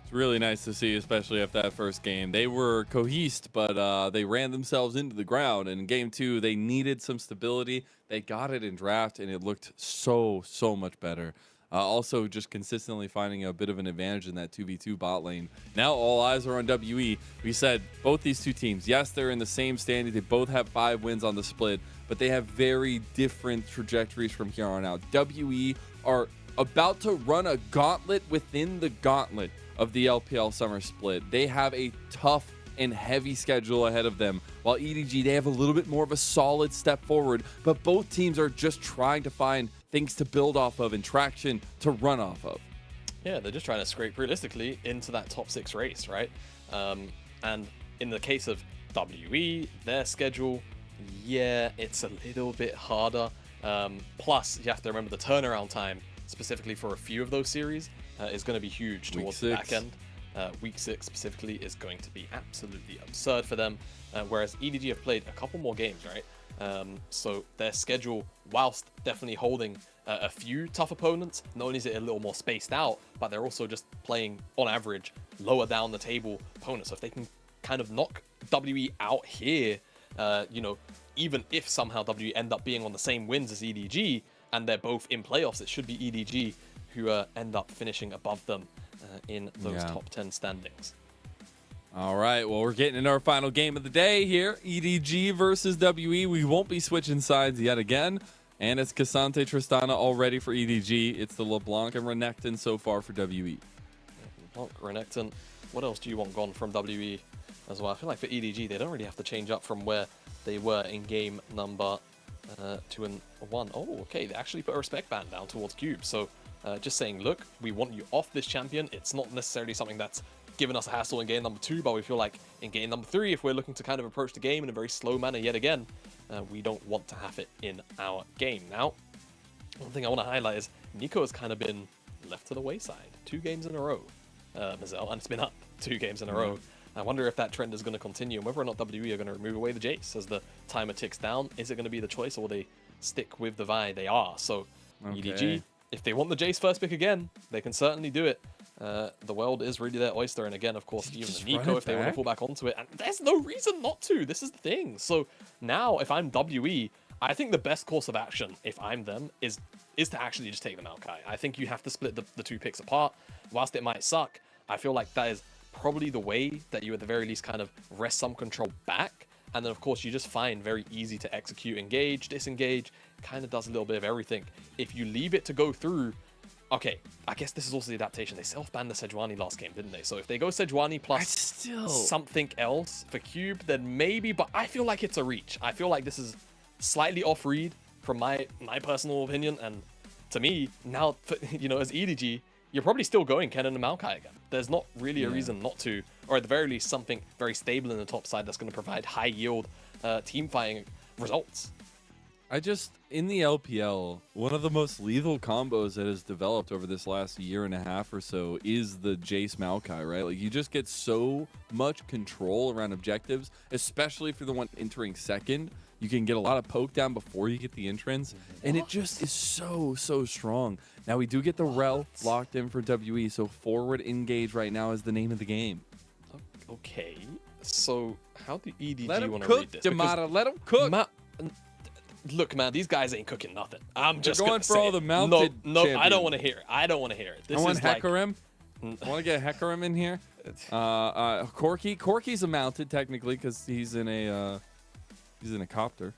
It's really nice to see, especially after that first game. They were cohesed, but they ran themselves into the ground. And in game 2, they needed some stability. They got it in draft, and it looked so much better. Also, just consistently finding a bit of an advantage in that 2v2 bot lane. Now all eyes are on WE. We said both these two teams, yes, they're in the same standing. They both have 5 wins on the split, but they have very different trajectories from here on out. WE are about to run a gauntlet within the gauntlet of the LPL Summer Split. They have a tough and heavy schedule ahead of them, while EDG, they have a little bit more of a solid step forward, but both teams are just trying to find things to build off of and traction to run off of. Yeah, they're just trying to scrape realistically into that top 6 race, right? And in the case of WE, their schedule, yeah, it's a little bit harder. Plus, you have to remember the turnaround time, specifically for a few of those series, is going to be huge towards the back end. Week 6 specifically is going to be absolutely absurd for them, whereas EDG have played a couple more games, right? So their schedule, whilst definitely holding a few tough opponents, not only is it a little more spaced out, but they're also just playing, on average, lower down the table opponents. So if they can kind of knock WE out here, you know, even if somehow WE end up being on the same wins as EDG, and they're both in playoffs, it should be EDG who end up finishing above them in those top 10 standings. All right, well, we're getting in our final game of the day here. EDG versus WE. We won't be switching sides yet again. And it's Cassante Tristana already for EDG. It's the LeBlanc and Renekton so far for WE. LeBlanc, Renekton. What else do you want gone from WE as well? I feel like for EDG, they don't really have to change up from where they were in game number 2 and 1. Oh, okay, they actually put a respect band down towards Cube. So just saying, look, we want you off this champion. It's not necessarily something that's given us a hassle in game number 2, but we feel like in game number 3, if we're looking to kind of approach the game in a very slow manner yet again, we don't want to have it in our game. Now, one thing I want to highlight is Nico has kind of been left to the wayside 2 games in a row, Mazel, and it's been up 2 games in a row. I wonder if that trend is going to continue, and whether or not WE are going to remove away the Jace as the timer ticks down. Is it going to be the choice, or will they stick with the Vi? They are. So EDG, if they want the Jace first pick again, they can certainly do it. The world is really their oyster, and again, of course, even the Nico, if they want to fall back onto it, and there's no reason not to. This is the thing. So now, if I'm WE, I think the best course of action, if I'm them, is to actually just take the Maokai. I think you have to split the 2 picks apart. Whilst it might suck, I feel like that is probably the way that you at the very least kind of wrest some control back, and then of course you just find very easy to execute, engage, disengage, kind of does a little bit of everything. If you leave it to go through, okay, I guess this is also the adaptation. They self-banned the Sejuani last game, didn't they? So if they go Sejuani plus something else for Cube, then maybe, but I feel like it's a reach. I feel like this is slightly off-read from my personal opinion, and to me, now, you know, as EDG, you're probably still going Kennen and Maokai again. There's not really a reason not to, or at the very least, something very stable in the top side that's going to provide high yield team fighting results. In the LPL, one of the most lethal combos that has developed over this last year and a half or so is the Jace Maokai, right? Like, you just get so much control around objectives, especially if you're the one entering second. You can get a lot of poke down before you get the entrance, and it just is so strong. Now, we do get the rel locked in for WE, so forward engage right now is the name of the game. Okay, so how do EDG Let him want to cook, read this? Jamada, let him cook. Look, man, these guys ain't cooking nothing. I'm just going gonna for say all it. the mounted No, I champions. don't want to hear it. I don't want to hear it. This I want is like, Hecarim. I want to get Hecarim in here. Corki. Corki's a mounted technically because he's in a copter.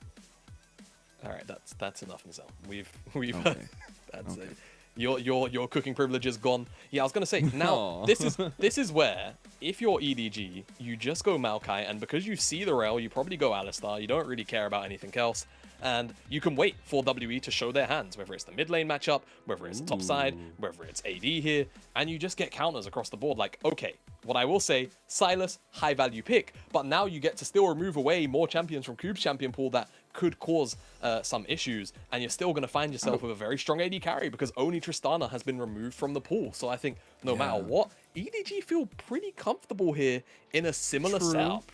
all right, that's enough, Nizal. We've Okay. that's Okay. Your cooking privilege is gone. Yeah, I was gonna say now this is where if you're EDG, you just go Maokai, and because you see the rail, you probably go Alistar. You don't really care about anything else, and you can wait for WE to show their hands, whether it's the mid lane matchup, whether it's top side, whether it's AD here, and you just get counters across the board. Like, okay, what I will say, Sylas, high value pick, but now you get to still remove away more champions from Cube's champion pool that could cause some issues, and you're still going to find yourself with a very strong AD carry because only Tristana has been removed from the pool. So I think no matter what, EDG feel pretty comfortable here in a similar setup.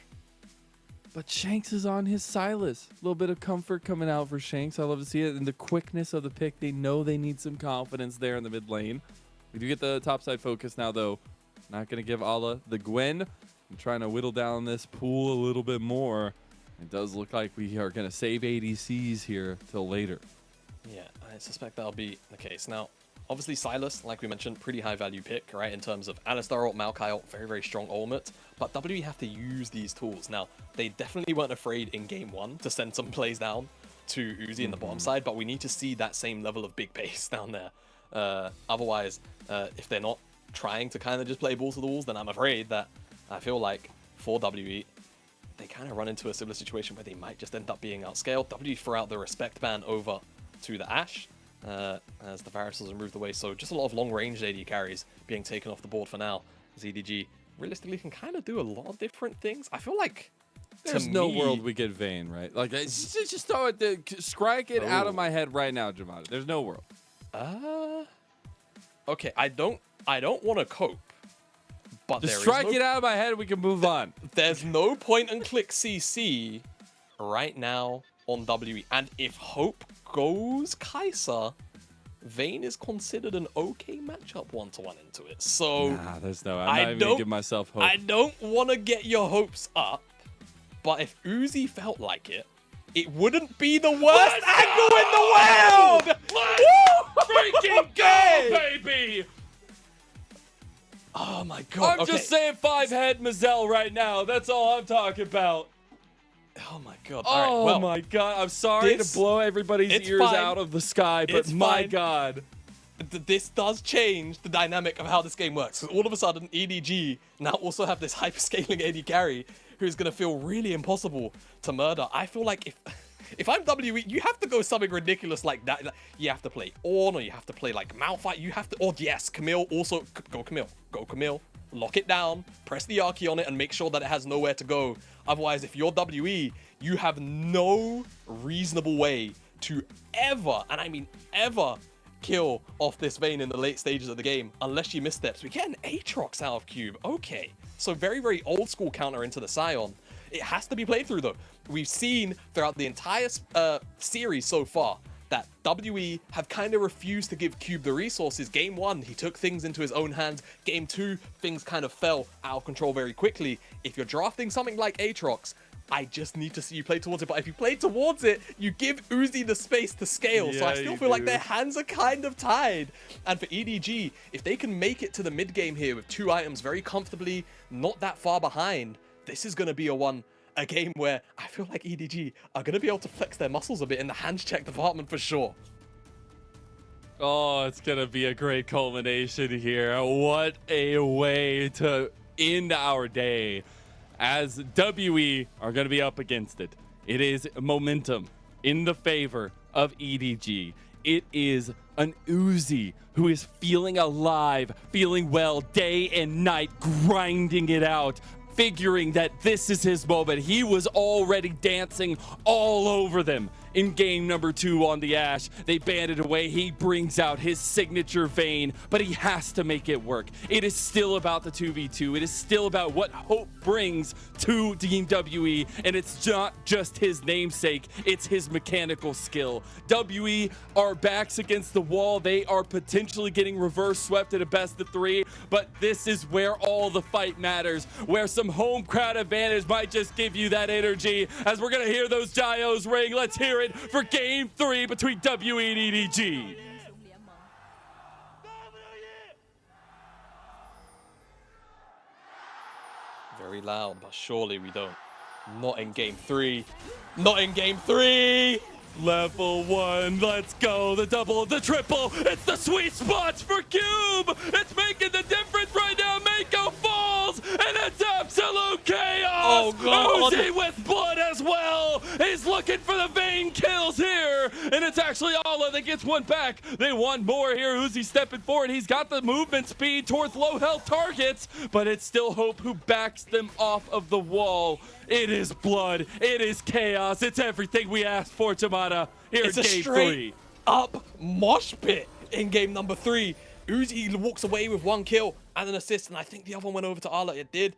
But Shanks is on his Silas. A little bit of comfort coming out for Shanks. I love to see it. And the quickness of the pick. They know they need some confidence there in the mid lane. We do get the topside focus now, though. Not going to give Ala the Gwen. I'm trying to whittle down this pool a little bit more. It does look like we are going to save ADCs here till later. Yeah, I suspect that'll be the case. Now, obviously Sylas, like we mentioned, pretty high value pick, right? In terms of Alistar ult, Maokai ult, very strong ultimate. But WE have to use these tools. Now, they definitely weren't afraid in game 1 to send some plays down to Uzi in the bottom side, but we need to see that same level of big pace down there. Otherwise, if they're not trying to kind of just play balls to the walls, then I'm afraid that I feel like for WE, they kind of run into a similar situation where they might just end up being outscaled. WE throw out the respect ban over to the Ashe as the Varus are moved away. So just a lot of long-range AD carries being taken off the board for now. As EDG realistically can kind of do a lot of different things. I feel like There's no world we get Vayne, right? Like, just throw it, strike it out of my head right now, Jamada. There's no world. Okay, I don't want to cope. But just strike it out of my head. We can move on. There's no point and click CC right now on WE. And if Hope goes Kai'Sa, Vayne is considered an okay matchup 1-to-1 into it. So nah, there's no. I'm not even gonna give myself hope. I don't want to get your hopes up, but if Uzi felt like it, it wouldn't be the worst angle in the world. Let's freaking go, baby! Oh my god. I'm just saying 5-head Mazel right now. That's all I'm talking about. Oh my god. Oh all right, well, my god. I'm sorry to blow everybody's ears out of the sky, but my god. This does change the dynamic of how this game works. So all of a sudden, EDG now also have this hyperscaling AD carry who's going to feel really impossible to murder. I feel like if I'm WE, you have to go something ridiculous like that. Like, you have to play Ornn, or you have to play like Malphite. You have to, or yes, Camille also. Go Camille. Go Camille. Lock it down, press the R key on it, and make sure that it has nowhere to go. Otherwise, if you're WE, you have no reasonable way to ever, and I mean ever, kill off this Vayne in the late stages of the game, unless you missteps. We get an Aatrox out of Cube. Okay. So very old school counter into the Sion. It has to be played through, though. We've seen throughout the entire series so far that WE have kind of refused to give Cube the resources. Game 1, he took things into his own hands. Game 2, things kind of fell out of control very quickly. If you're drafting something like Aatrox, I just need to see you play towards it. But if you play towards it, you give Uzi the space to scale. So I still feel like their hands are kind of tied. And for EDG, if they can make it to the mid game here with 2 items very comfortably, not that far behind, this is going to be a game where I feel like EDG are going to be able to flex their muscles a bit in the hands check department for sure. Oh, it's going to be a great culmination here. What a way to end our day, as WE are going to be up against it. It is momentum in the favor of EDG. It is an Uzi who is feeling alive, feeling well day and night, grinding it out, figuring that this is his moment. He was already dancing all over them in game number 2 on the Ash. They banded away. He brings out his signature Vayne, but he has to make it work. It is still about the 2v2. It is still about what Hope brings to Team WE, and it's not just his namesake, it's his mechanical skill. WE are backs against the wall. They are potentially getting reverse swept at a best of 3, but this is where all the fight matters, where some home crowd advantage might just give you that energy. As we're gonna hear those Gios ring, let's hear it for game 3 between WE and EDG. Very loud, but surely we don't. Not in game 3. Not in game 3! Level 1, let's go. The double, the triple. It's the sweet spots for Cube. It's making the difference right now. Mako falls, and it's absolute chaos. Oh, God. Uzi with blood as well. He's looking for the Vayne kills here, and it's actually Ala that gets one back. They want more here. Uzi stepping forward. He's got the movement speed towards low health targets, but it's still Hope who backs them off of the wall. It is blood. It is chaos. It's everything we asked for, Tamada. Here It's in a game straight 3. up mosh pit in game number 3. Uzi walks away with 1 kill and an assist, and I think the other one went over to Ala. It did.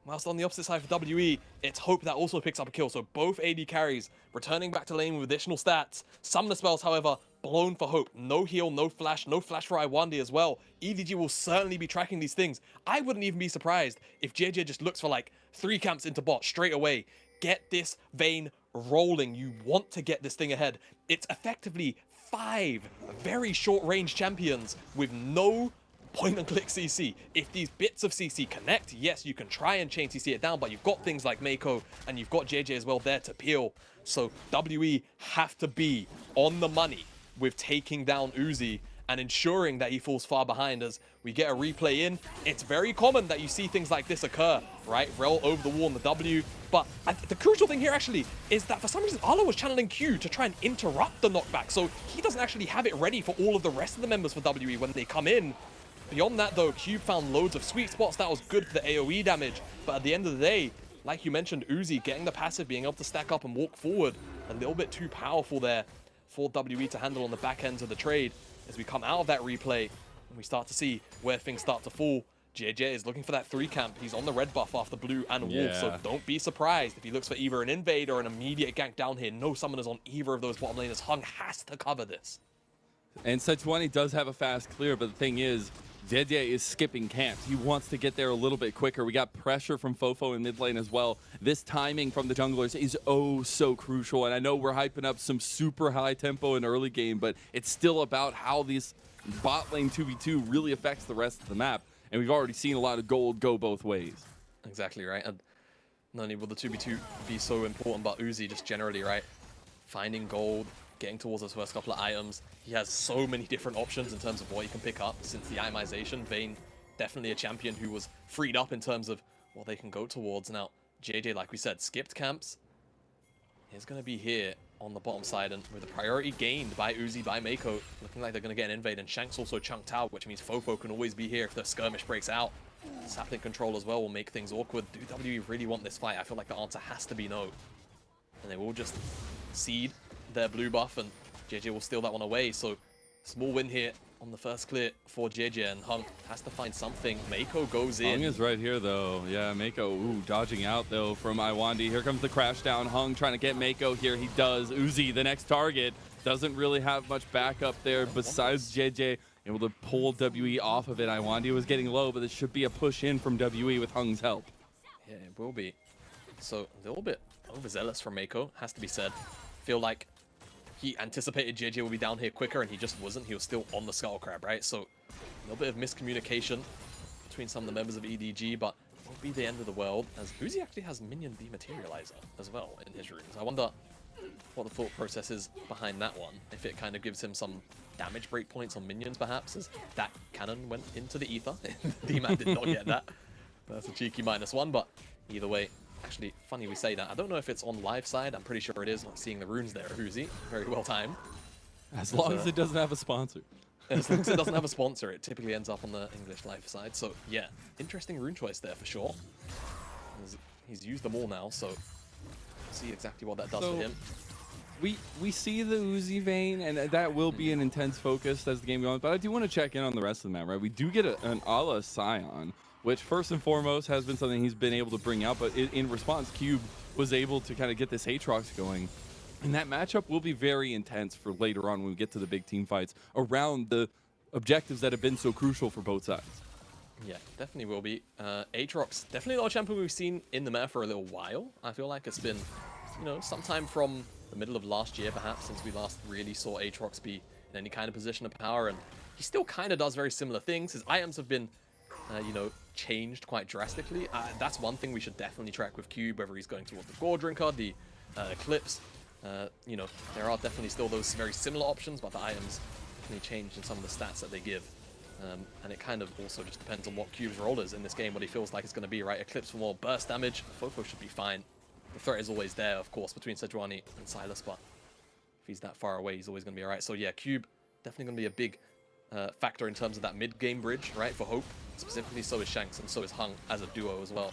Whilst on the opposite side for WE, it's Hope that also picks up a kill. So both AD carries returning back to lane with additional stats. Summoner spells, however, blown for Hope. No heal, no flash for Iwandi as well. EDG will certainly be tracking these things. I wouldn't even be surprised if JJ just looks for like 3 camps into bot straight away. Get this Vayne rolling. You want to get this thing ahead. It's effectively 5 very short range champions with no point and click CC. If these bits of CC connect, yes, you can try and chain CC it down, but you've got things like Mako and you've got JJ as well there to peel. So WE have to be on the money with taking down Uzi and ensuring that he falls far behind. As we get a replay in, it's very common that you see things like this occur, right? Rel over the wall on the W. But the crucial thing here actually is that for some reason Arlo was channeling Q to try and interrupt the knockback, so he doesn't actually have it ready for all of the rest of the members for WE when they come in. Beyond that though, Cube found loads of sweet spots. That was good for the AoE damage, but at the end of the day, like you mentioned, Uzi getting the passive, being able to stack up and walk forward, a little bit too powerful there for WE to handle on the back ends of the trade. As we come out of that replay and we start to see where things start to fall, JJ is looking for that 3 camp. He's on the red buff after blue and wolf, so don't be surprised if he looks for either an invade or an immediate gank down here. No summoners on either of those bottom laners. Hung has to cover this. And Sejuani does have a fast clear, but the thing is, JJ is skipping camps. He wants to get there a little bit quicker. We got pressure from Fofo in mid lane as well. This timing from the junglers is oh so crucial. And I know we're hyping up some super high tempo in early game, but it's still about how this bot lane 2v2 really affects the rest of the map. And we've already seen a lot of gold go both ways. Exactly right. And not only will the 2v2 be so important, but Uzi just generally, right? Finding gold, getting towards those first couple of items. He has so many different options in terms of what he can pick up since the itemization. Vayne, definitely a champion who was freed up in terms of what they can go towards. Now, JJ, like we said, skipped camps. He's going to be here on the bottom side, and with the priority gained by Uzi, by Mako, looking like they're going to get an invade, and Shank's also chunked out, which means Fofo can always be here if the skirmish breaks out. Sapling control as well will make things awkward. Do WE really want this fight? I feel like the answer has to be no. And they will just seed their blue buff, and JJ will steal that one away. So small win here on the first clear for JJ, and Hung has to find something. Mako goes in. Hung is right here though. Yeah, Mako, ooh, dodging out though from Iwandi. Here comes the crash down. Hung trying to get Mako here. He does. Uzi, the next target, doesn't really have much backup there besides JJ. Able to pull WE off of it. Iwandi was getting low, but this should be a push in from WE with Hung's help. Yeah, it will be. So a little bit overzealous from Mako, has to be said. Feel like he anticipated JJ would be down here quicker, and he just wasn't. He was still on the Skull Crab, right? So a little bit of miscommunication between some of the members of EDG, but it won't be the end of the world, as Uzi actually has minion dematerializer as well in his runes. I wonder what the thought process is behind that one. If it kind of gives him some damage break points on minions, perhaps, as that cannon went into the ether. D-Man did not get that. That's a cheeky -1, but either way, actually, funny we say that. I don't know if it's on live side. I'm pretty sure it is. Not seeing the runes there, Uzi. Very well timed. As long as it doesn't have a sponsor. As long as it doesn't have a sponsor, it typically ends up on the English live side. So, yeah, interesting rune choice there for sure. He's used them all now, so see exactly what that does for him. We see the Uzi vein, and that will be an intense focus as the game goes on. But I do want to check in on the rest of the map, right? We do get an Ala Scion, which first and foremost has been something he's been able to bring out. But in response, Cube was able to kind of get this Aatrox going. And that matchup will be very intense for later on when we get to the big team fights around the objectives that have been so crucial for both sides. Yeah, definitely will be. Aatrox, definitely not a champion we've seen in the meta for a little while. I feel like it's been, you know, sometime from the middle of last year, perhaps, since we last really saw Aatrox be in any kind of position of power. And he still kind of does very similar things. His items have been, you know, changed quite drastically. That's one thing we should definitely track with Cube, whether he's going towards the Gore Drinker, the Eclipse. You know, there are definitely still those very similar options, but the items definitely changed in some of the stats that they give. And it kind of also just depends on what Cube's role is in this game, what he feels like it's going to be, right? Eclipse for more burst damage. Fofo should be fine. The threat is always there, of course, between Sejuani and Silas, but if he's that far away, he's always going to be alright. So yeah, Cube definitely going to be a big factor in terms of that mid-game bridge, right, for Hope. Specifically, so is Shanks and so is Hung as a duo as well.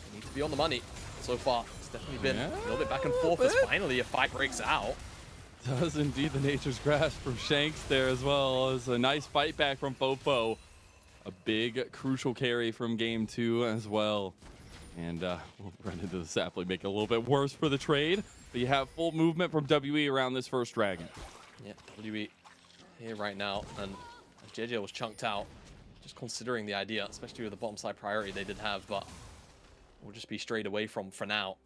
They need to be on the money. So far, it's definitely been a little bit back and forth as finally a fight breaks out. Does indeed the Nature's Grasp from Shanks there as well as a nice fight back from Fofo. A big crucial carry from game 2 as well. And we'll run into the sapling, make it a little bit worse for the trade. But you have full movement from WE around this first dragon. Yeah, WE here right now. And JJ was chunked out, just considering the idea, especially with the bottom side priority they did have. But we'll just be straight away from for now.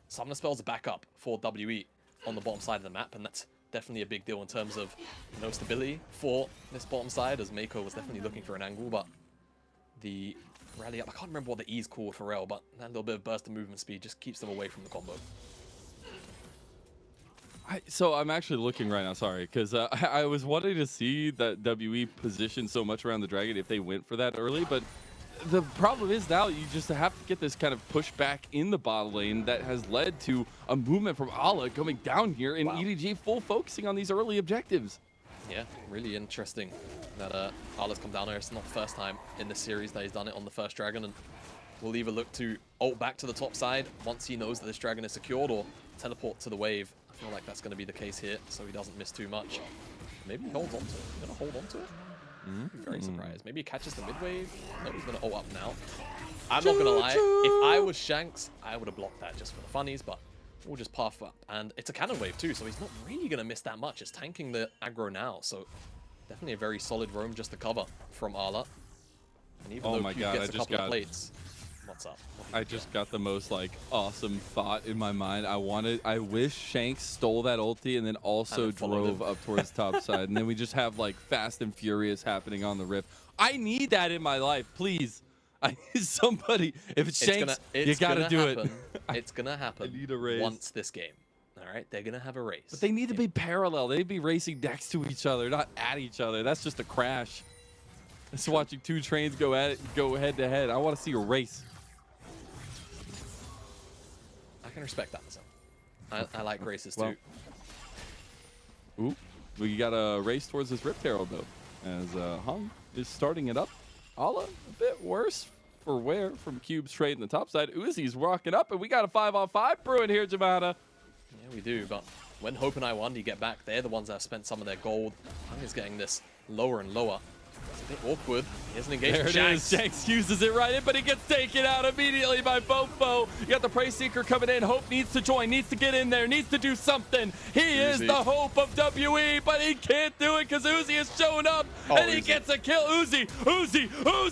Summoner Spell's a backup for WE on the bottom side of the map, and that's definitely a big deal in terms of, you know, stability for this bottom side, as Mako was definitely looking for an angle, but the rally up, I can't remember what the E's called for Rel, but that little bit of burst of movement speed just keeps them away from the combo. So I'm actually looking right now, sorry, because I was wanting to see that WE position so much around the dragon if they went for that early, but the problem is now you just have to get this kind of pushback in the bottom lane that has led to a movement from Ala coming down here and EDG full focusing on these early objectives. Yeah, really interesting that Ala's come down here. It's not the first time in the series that he's done it on the first dragon, and we'll either look to ult back to the top side once he knows that this dragon is secured, or teleport to the wave. I feel like that's going to be the case here, so he doesn't miss too much. Maybe he holds on to it. He's going to hold on to it? I'd be very surprised. Maybe he catches the mid wave. No, he's going to ult up now. I'm not going to lie. If I was Shanks, I would have blocked that just for the funnies, but we'll just path up. And it's a cannon wave too, so he's not really going to miss that much. It's tanking the aggro now, so definitely a very solid roam just to cover from Ala. And even though Cube gets a couple of plates. What's up? I just got the most like awesome thought in my mind. I wish Shanks stole that ulti and then also drove up towards top side, and then we just have like Fast and Furious happening on the Rift. I need that in my life, please. I need somebody. If it's Shanks, you gotta do it. It's gonna happen. I need a race once this game. All right, they're gonna have a race. But they need to be parallel. They need to be racing next to each other, not at each other. That's just a crash. Just watching two trains go at it, go head to head. I want to see a race. I can respect that. So I like races too. Ooh, we got a race towards this Rift Herald though, as Hung is starting it up. Ala a bit worse for wear from Cube's trade in the top side. Uzi's rocking up, and we got a 5-on-5 brewing here, Jamada. Yeah, we do, but when Hope and I1D get back, they're the ones that have spent some of their gold. Hung is getting this lower and lower. It's a bit awkward. He has an engagement. There it is. Shanks uses it right in, but he gets taken out immediately by Fofo. You got the Prey Seeker coming in. Hope needs to join, needs to get in there, needs to do something. He is the hope of WE, but he can't do it because Uzi is showing up, and he gets a kill. Uzi,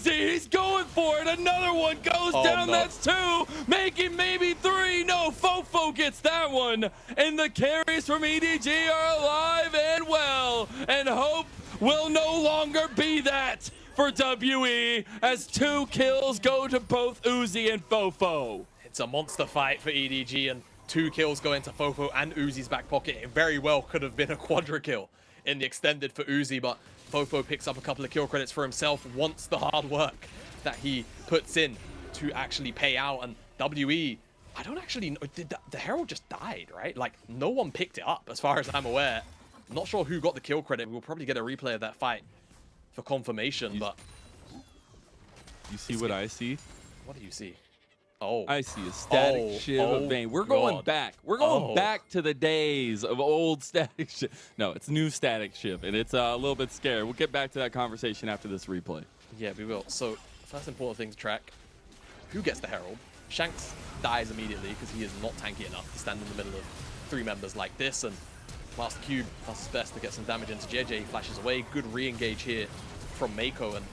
he's going for it. Another one goes down. No. That's 2, making maybe 3. No, Fofo gets that one, and the carries from EDG are alive and well, and Hope will no longer be that for WE as 2 kills go to both Uzi and Fofo. It's a monster fight for EDG, and 2 kills go into Fofo and Uzi's back pocket. It very well could have been a quadra kill in the extended for Uzi, but Fofo picks up a couple of kill credits for himself, wants the hard work that he puts in to actually pay out. And WE, I don't actually know, the Herald just died, right? Like, no one picked it up as far as I'm aware. Not sure who got the kill credit. We'll probably get a replay of that fight for confirmation, but... You see what I see? What do you see? Oh. I see a static shiv of Vayne. We're going back. We're going back to the days of old static shiv. No, it's new static shiv, and it's a little bit scary. We'll get back to that conversation after this replay. Yeah, we will. So, first important thing to track, who gets the Herald? Shanks dies immediately because he is not tanky enough to stand in the middle of 3 members like this, and whilst Cube does his best to get some damage into JJ, he flashes away. Good re-engage here from Mako, and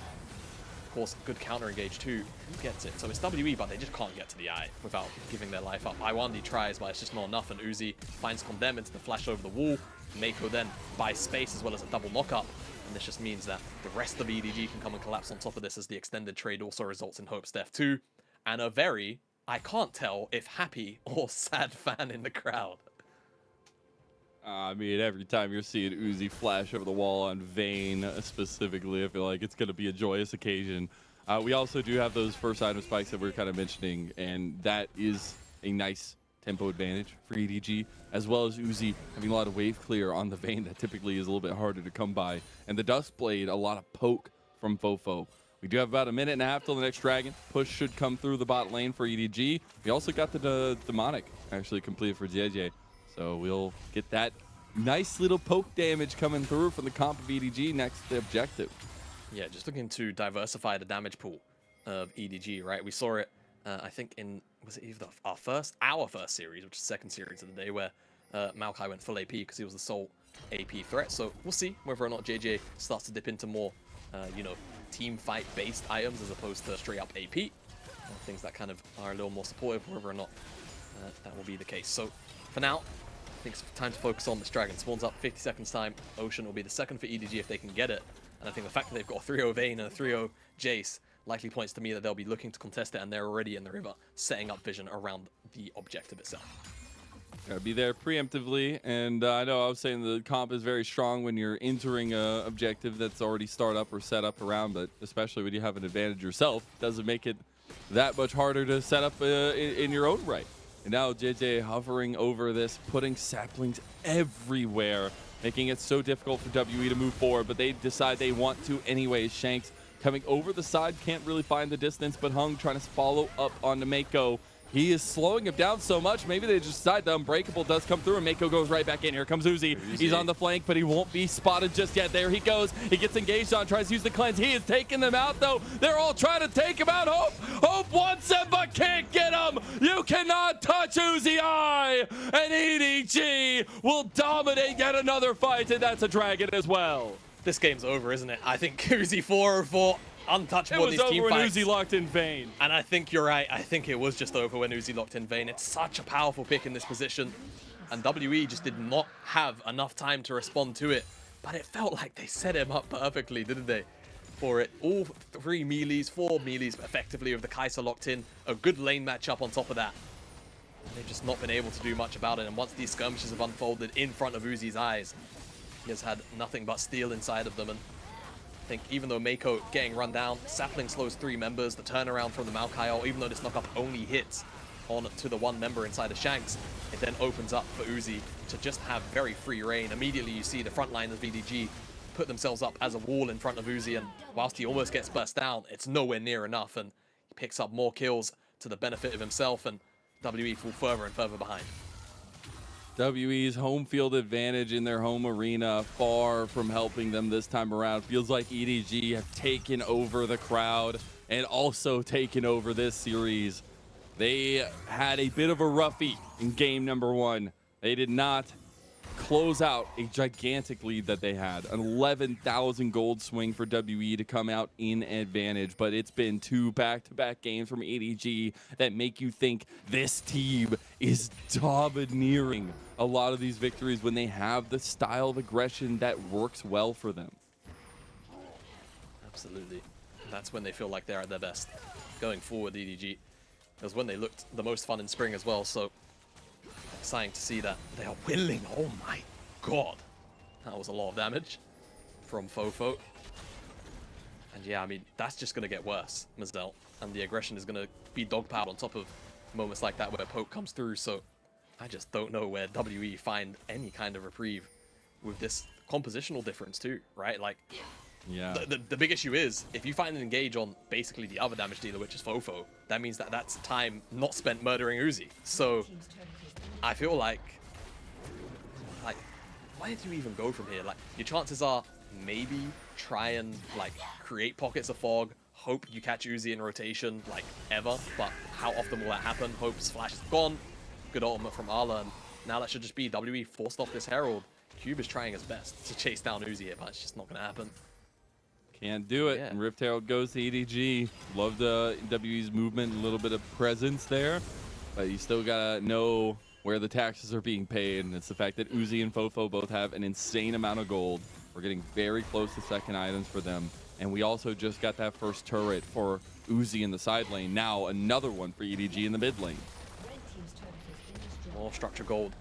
of course, good counter-engage too. Who gets it? So it's WE, but they just can't get to the eye without giving their life up. Iwandi tries, but it's just not enough, and Uzi finds Condemn into the flash over the wall. Mako then buys space as well as a double knock-up, and this just means that the rest of EDG can come and collapse on top of this, as the extended trade also results in Hope's death too, and a very, I can't tell if happy or sad fan in the crowd. I mean, every time you're seeing Uzi flash over the wall on Vayne specifically, I feel like it's going to be a joyous occasion. We also do have those first item spikes that we are kind of mentioning, and that is a nice tempo advantage for EDG, as well as Uzi having a lot of wave clear on the Vayne that typically is a little bit harder to come by. And the Dusk Blade, a lot of poke from Fofo. We do have about a minute and a half till the next Dragon. Push should come through the bot lane for EDG. We also got the Demonic actually completed for JJ. So we'll get that nice little poke damage coming through from the comp of EDG next to the objective. Yeah, just looking to diversify the damage pool of EDG, right? We saw it, I think in, was it either our first series, which is the second series of the day, where Maokai went full AP because he was the sole AP threat. So we'll see whether or not JJ starts to dip into more, you know, team fight based items as opposed to straight up AP. Things that kind of are a little more supportive, whether or not that will be the case. So for now, I think it's time to focus on this Dragon. Spawns up 50 seconds time. Ocean will be the second for EDG if they can get it. And I think the fact that they've got a 3-0 Vayne and a 3-0 Jace likely points to me that they'll be looking to contest it, and they're already in the river, setting up vision around the objective itself. Gotta be there preemptively, and I know I was saying the comp is very strong when you're entering a objective that's already started up or set up around, but especially when you have an advantage yourself, doesn't make it that much harder to set up in your own right. And now JJ hovering over this, putting saplings everywhere, making it so difficult for WE to move forward, but they decide they want to anyway. Shanks coming over the side, can't really find the distance, but Hung trying to follow up onto Mako. He is slowing him down so much, maybe they just decide the Unbreakable does come through, and Mako goes right back in. Here comes Uzi. He's on the flank, but he won't be spotted just yet. There he goes. He gets engaged on, tries to use the cleanse. He is taking them out, though. They're all trying to take him out. Hope wants him, but can't get him. You cannot touch Uzi Eye, and EDG will dominate yet another fight, and that's a Dragon as well. This game's over, isn't it? I think Uzi 4-4. Untouchable in these team fights. It was over when Uzi locked in Vayne. And I think you're right. I think it was just over when Uzi locked in Vayne. It's such a powerful pick in this position. And WE just did not have enough time to respond to it. But it felt like they set him up perfectly, didn't they? For it. All 3 melees, 4 melees effectively with the Kai'Sa locked in. A good lane matchup on top of that. And they've just not been able to do much about it. And once these skirmishes have unfolded in front of Uzi's eyes, he has had nothing but steel inside of them. And I think even though Mako getting run down, Sapling slows 3 members, the turnaround from the Maokai ult, even though this knockup only hits on to the 1 member inside of Shanks, it then opens up for Uzi to just have very free reign. Immediately you see the front line of VDG put themselves up as a wall in front of Uzi, and whilst he almost gets burst down, it's nowhere near enough, and he picks up more kills to the benefit of himself, and WE fall further and further behind. WE's home field advantage in their home arena far from helping them this time around. Feels like EDG have taken over the crowd and also taken over this series. They had a bit of a roughie in game number 1. They did not close out a gigantic lead that they had. An 11,000 gold swing for WE to come out in advantage, but it's been 2 back-to-back games from EDG that make you think this team is domineering a lot of these victories when they have the style of aggression that works well for them. Absolutely. That's when they feel like they're at their best. Going forward, EDG. It was when they looked the most fun in spring as well, so exciting to see that they are willing. Oh my god. That was a lot of damage from Fofo. And yeah, I mean, that's just going to get worse, Mazdell. And the aggression is going to be dogpiled on top of moments like that where poke comes through, so I just don't know where WE find any kind of reprieve with this compositional difference too, right? Like, Yeah. The big issue is, if you find an engage on basically the other damage dealer, which is Fofo, that means that that's time not spent murdering Uzi. So I feel like why did you even go from here? Like, your chances are maybe try and like create pockets of fog, hope you catch Uzi in rotation like ever, but how often will that happen? Hope's flash is gone. Good ultimate from Arla, and now that should just be WE forced off this Herald. Cube is trying his best to chase down Uzi here, but it's just not gonna happen. Can't do it. Yeah. And Rift Herald goes to EDG. Loved WE's movement, a little bit of presence there, but you still gotta know where the taxes are being paid, and it's the fact that Uzi and Fofo both have an insane amount of gold. We're getting very close to second items for them, and we also just got that first turret for Uzi in the side lane. Now another one for EDG in the mid lane. More structure gold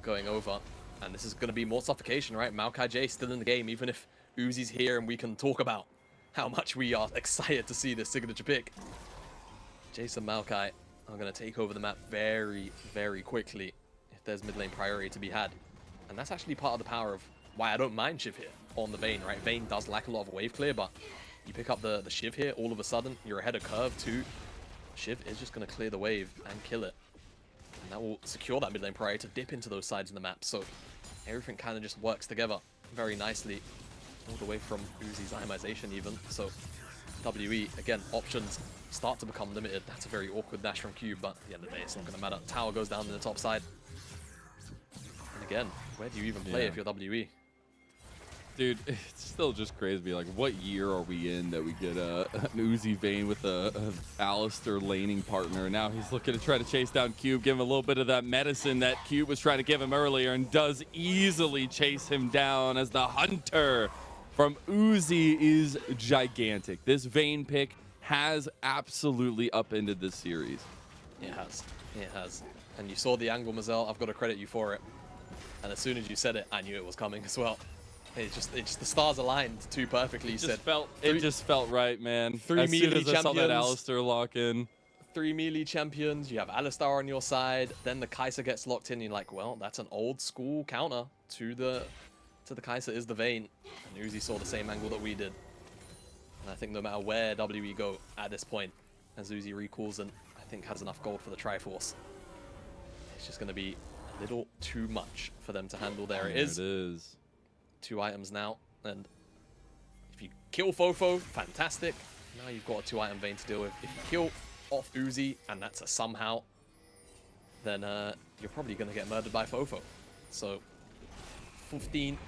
going over, and this is going to be more suffocation, right? Maokai J still in the game, even if Uzi's here, and we can talk about how much we are excited to see this signature pick. Jason Maokai are going to take over the map very, very quickly if there's mid lane priority to be had. And that's actually part of the power of why I don't mind Shiv here on the Vayne, right? Vayne does lack a lot of wave clear, but you pick up the Shiv here, all of a sudden, you're ahead of curve too. Shiv is just going to clear the wave and kill it. And that will secure that mid lane priority to dip into those sides of the map. So everything kind of just works together very nicely, all the way from Uzi's itemization even. So WE, again, options start to become limited. That's a very awkward dash from Cube, but at the end of the day, it's not going to matter. Tower goes down in the top side. And again, where do you even play if you're WE? Dude, it's still just crazy to be like, what year are we in that we get an Uzi Vayne with a Alistair laning partner? Now he's looking to try to chase down Cube, give him a little bit of that medicine that Cube was trying to give him earlier, and does easily chase him down as the hunter from Uzi is gigantic. This Vayne pick has absolutely upended this series. It has. It has. And you saw the angle, Mazel. I've got to credit you for it. And as soon as you said it, I knew it was coming as well. It just the stars aligned too perfectly. It just felt right, man. Three as soon melee as I saw that champions. Alistair lock in. 3 melee champions, you have Alistar on your side, then the Kai'Sa gets locked in, and you're like, well, that's an old school counter to the Kai'Sa is the Vayne. And Uzi saw the same angle that we did. And I think no matter where WE go at this point, as Uzi recalls and I think has enough gold for the Triforce, it's just going to be a little too much for them to handle. There it is. It is. 2 items now, and if you kill Fofo, fantastic. Now you've got a 2-item Vayne to deal with. If you kill off Uzi, and that's a somehow, then you're probably going to get murdered by Fofo. So 15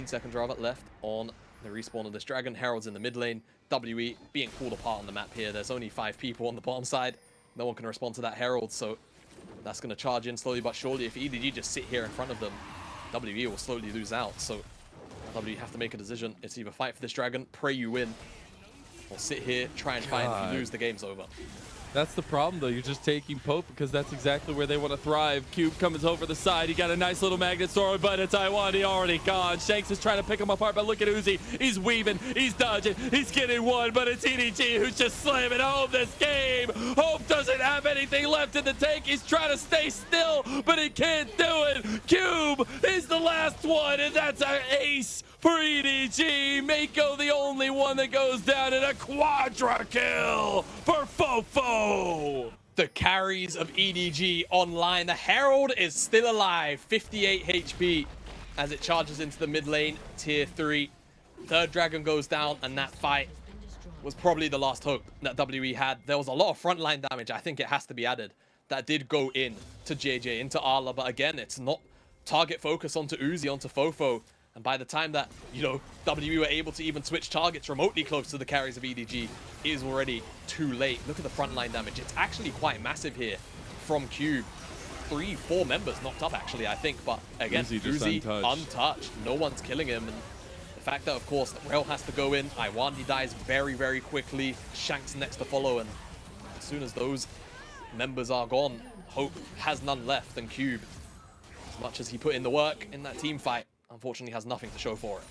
seconds rather left on the respawn of this dragon. Herald's in the mid lane. WE being pulled apart on the map here. There's only 5 people on the bottom side. No one can respond to that Herald, so that's going to charge in slowly but surely. If EDG just sit here in front of them, WE will slowly lose out. So WE have to make a decision. It's either fight for this dragon, pray you win, or sit here, try and fight. If you lose, the game's over. That's the problem, though. You're just taking Pope because that's exactly where they want to thrive. Cube comes over the side. He got a nice little magnet sword, but it's Iwandi already gone. Shanks is trying to pick him apart, but look at Uzi. He's weaving. He's dodging. He's getting one, but it's EDG who's just slamming home this game. Hope doesn't have anything left in the tank. He's trying to stay still, but he can't do it. Cube is the last one, and that's an ace for EDG. Mako the only one that goes down in a quadra kill for Fofo. The carries of EDG online. The Herald is still alive. 58 HP as it charges into the mid lane, tier 3. Third dragon goes down, and that fight was probably the last hope that WE had. There was a lot of frontline damage, I think it has to be added, that did go in to JJ, into Arla, but again, it's not target focus onto Uzi, onto Fofo. And by the time that, you know, WE were able to even switch targets remotely close to the carries of EDG, it is already too late. Look at the frontline damage. It's actually quite massive here from Cube. 3-4 members knocked up, actually, I think. But again, Uzi untouched. No one's killing him. And the fact that, of course, the Rail has to go in. Iwandi dies very, very quickly. Shanks next to follow. And as soon as those members are gone, Hope has none left. And Cube, as much as he put in the work in that team fight, unfortunately has nothing to show for it.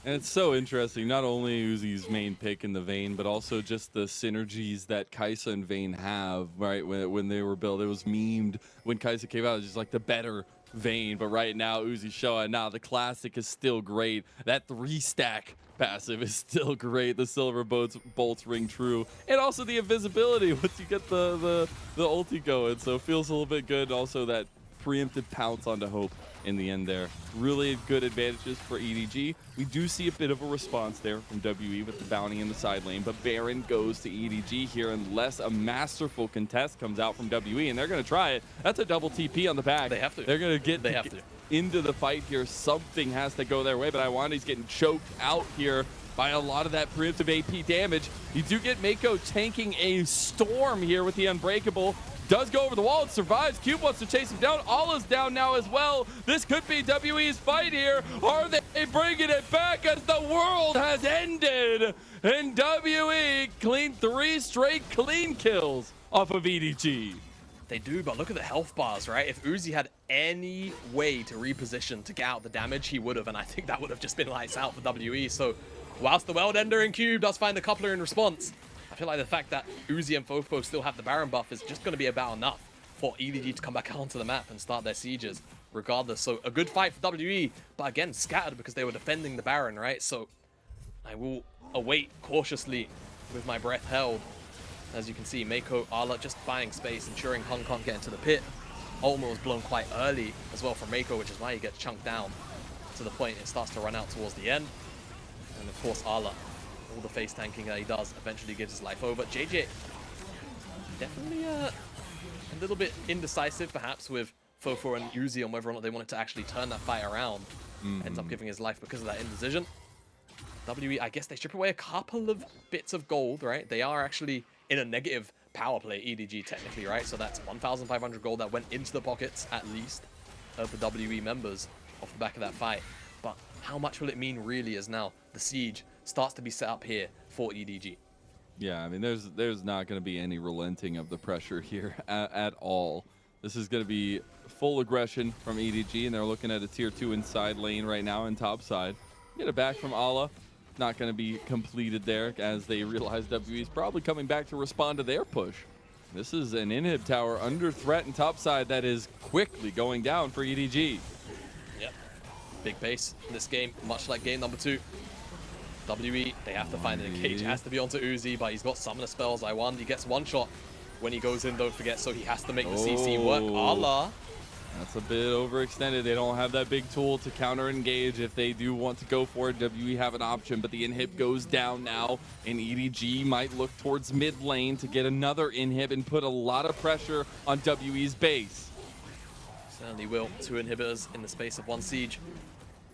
And it's so interesting, not only Uzi's main pick in the Vayne, but also just the synergies that Kai'Sa and Vayne have, right? When they were built, it was memed when Kai'Sa came out, it was just like the better vein. But right now, Uzi's showing, nah, the classic is still great. That 3-stack passive is still great. The silver bolts ring true. And also the invisibility once you get the ulti going. So it feels a little bit good. Also that preemptive pounce onto Hope in the end there. Really good advantages for EDG. We do see a bit of a response there from WE with the bounty in the side lane, but Baron goes to EDG here unless a masterful contest comes out from WE, and they're going to try it. That's a double TP on the back. They have to. They're going to get They have to. into the fight here. Something has to go their way, but Iwandi's getting choked out here by a lot of that preemptive AP damage. You do get Mako tanking a storm here with the Unbreakable. Does go over the wall and survives. Cube wants to chase him down. Allah's down now as well. This could be WE's fight here. Are they bringing it back as the world has ended? And WE clean 3 straight clean kills off of EDG. They do, but look at the health bars, right? If Uzi had any way to reposition to get out the damage, he would have, and I think that would have just been lights out for WE. So whilst the World Ender and Cube does find the coupler in response, I feel like the fact that Uzi and Fofo still have the Baron buff is just going to be about enough for EDG to come back onto the map and start their sieges regardless. So a good fight for WE, but again, scattered because they were defending the Baron, right? So I will await cautiously with my breath held. As you can see, Mako, Arla just buying space, ensuring Hung can't get into the pit. Ultimate was blown quite early as well from Mako, which is why he gets chunked down to the point it starts to run out towards the end. And of course, Arla, all the face tanking that he does, eventually gives his life over. JJ, definitely a little bit indecisive, perhaps, with Fofo and Uzi on whether or not they wanted to actually turn that fight around. Ends up giving his life because of that indecision. WE, I guess they strip away a couple of bits of gold, right? They are actually in a negative power play, EDG technically, right? So that's 1,500 gold that went into the pockets, at least, of the WE members off the back of that fight. But how much will it mean really as now the siege starts to be set up here for EDG? Yeah, I mean, there's not going to be any relenting of the pressure here at all. This is going to be full aggression from EDG, and they're looking at a tier 2 inside lane right now in top side. Get it back from Allah. Not going to be completed there as they realize WE is probably coming back to respond to their push. This is an inhib tower under threat in top side that is quickly going down for EDG. Yep, big base in this game, much like game number 2. WE, they have to find an engage. It has to be onto Uzi, but he's got summoner spells. Iwandi gets one shot when he goes in, don't forget, so he has to make the CC work. Allah. That's a bit overextended. They don't have that big tool to counter engage. If they do want to go for it, WE have an option, but the inhib goes down now, and EDG might look towards mid lane to get another inhib and put a lot of pressure on WE's base. Certainly will. 2 inhibitors in the space of 1 siege.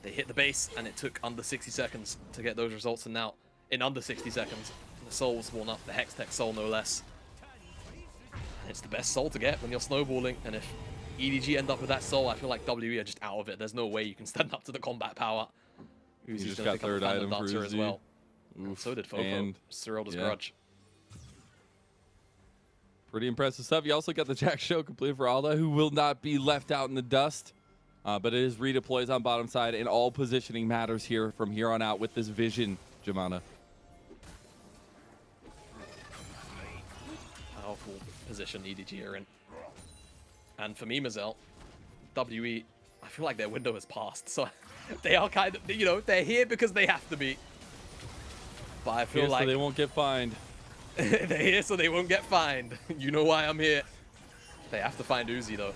They hit the base, and it took under 60 seconds to get those results, and now, in under 60 seconds, the soul was worn up, the Hextech soul no less. And it's the best soul to get when you're snowballing, and if EDG end up with that soul, I feel like WE are just out of it. There's no way you can stand up to the combat power. Uzi's just got third item for dancer as Uzi. well. And so did Fofo. And Cyril does yeah. grudge. Pretty impressive stuff. You also got the Jack Show completed for Alda, who will not be left out in the dust. But it is redeploys on bottom side, and all positioning matters here from here on out with this vision, Jamana. Powerful position EDG are in. And for me, Mazel, WE, I feel like their window has passed. So they are kind of, you know, they're here because they have to be. But I feel Here like so they won't get fined. they're here so they won't get fined. You know why I'm here. They have to find Uzi, though.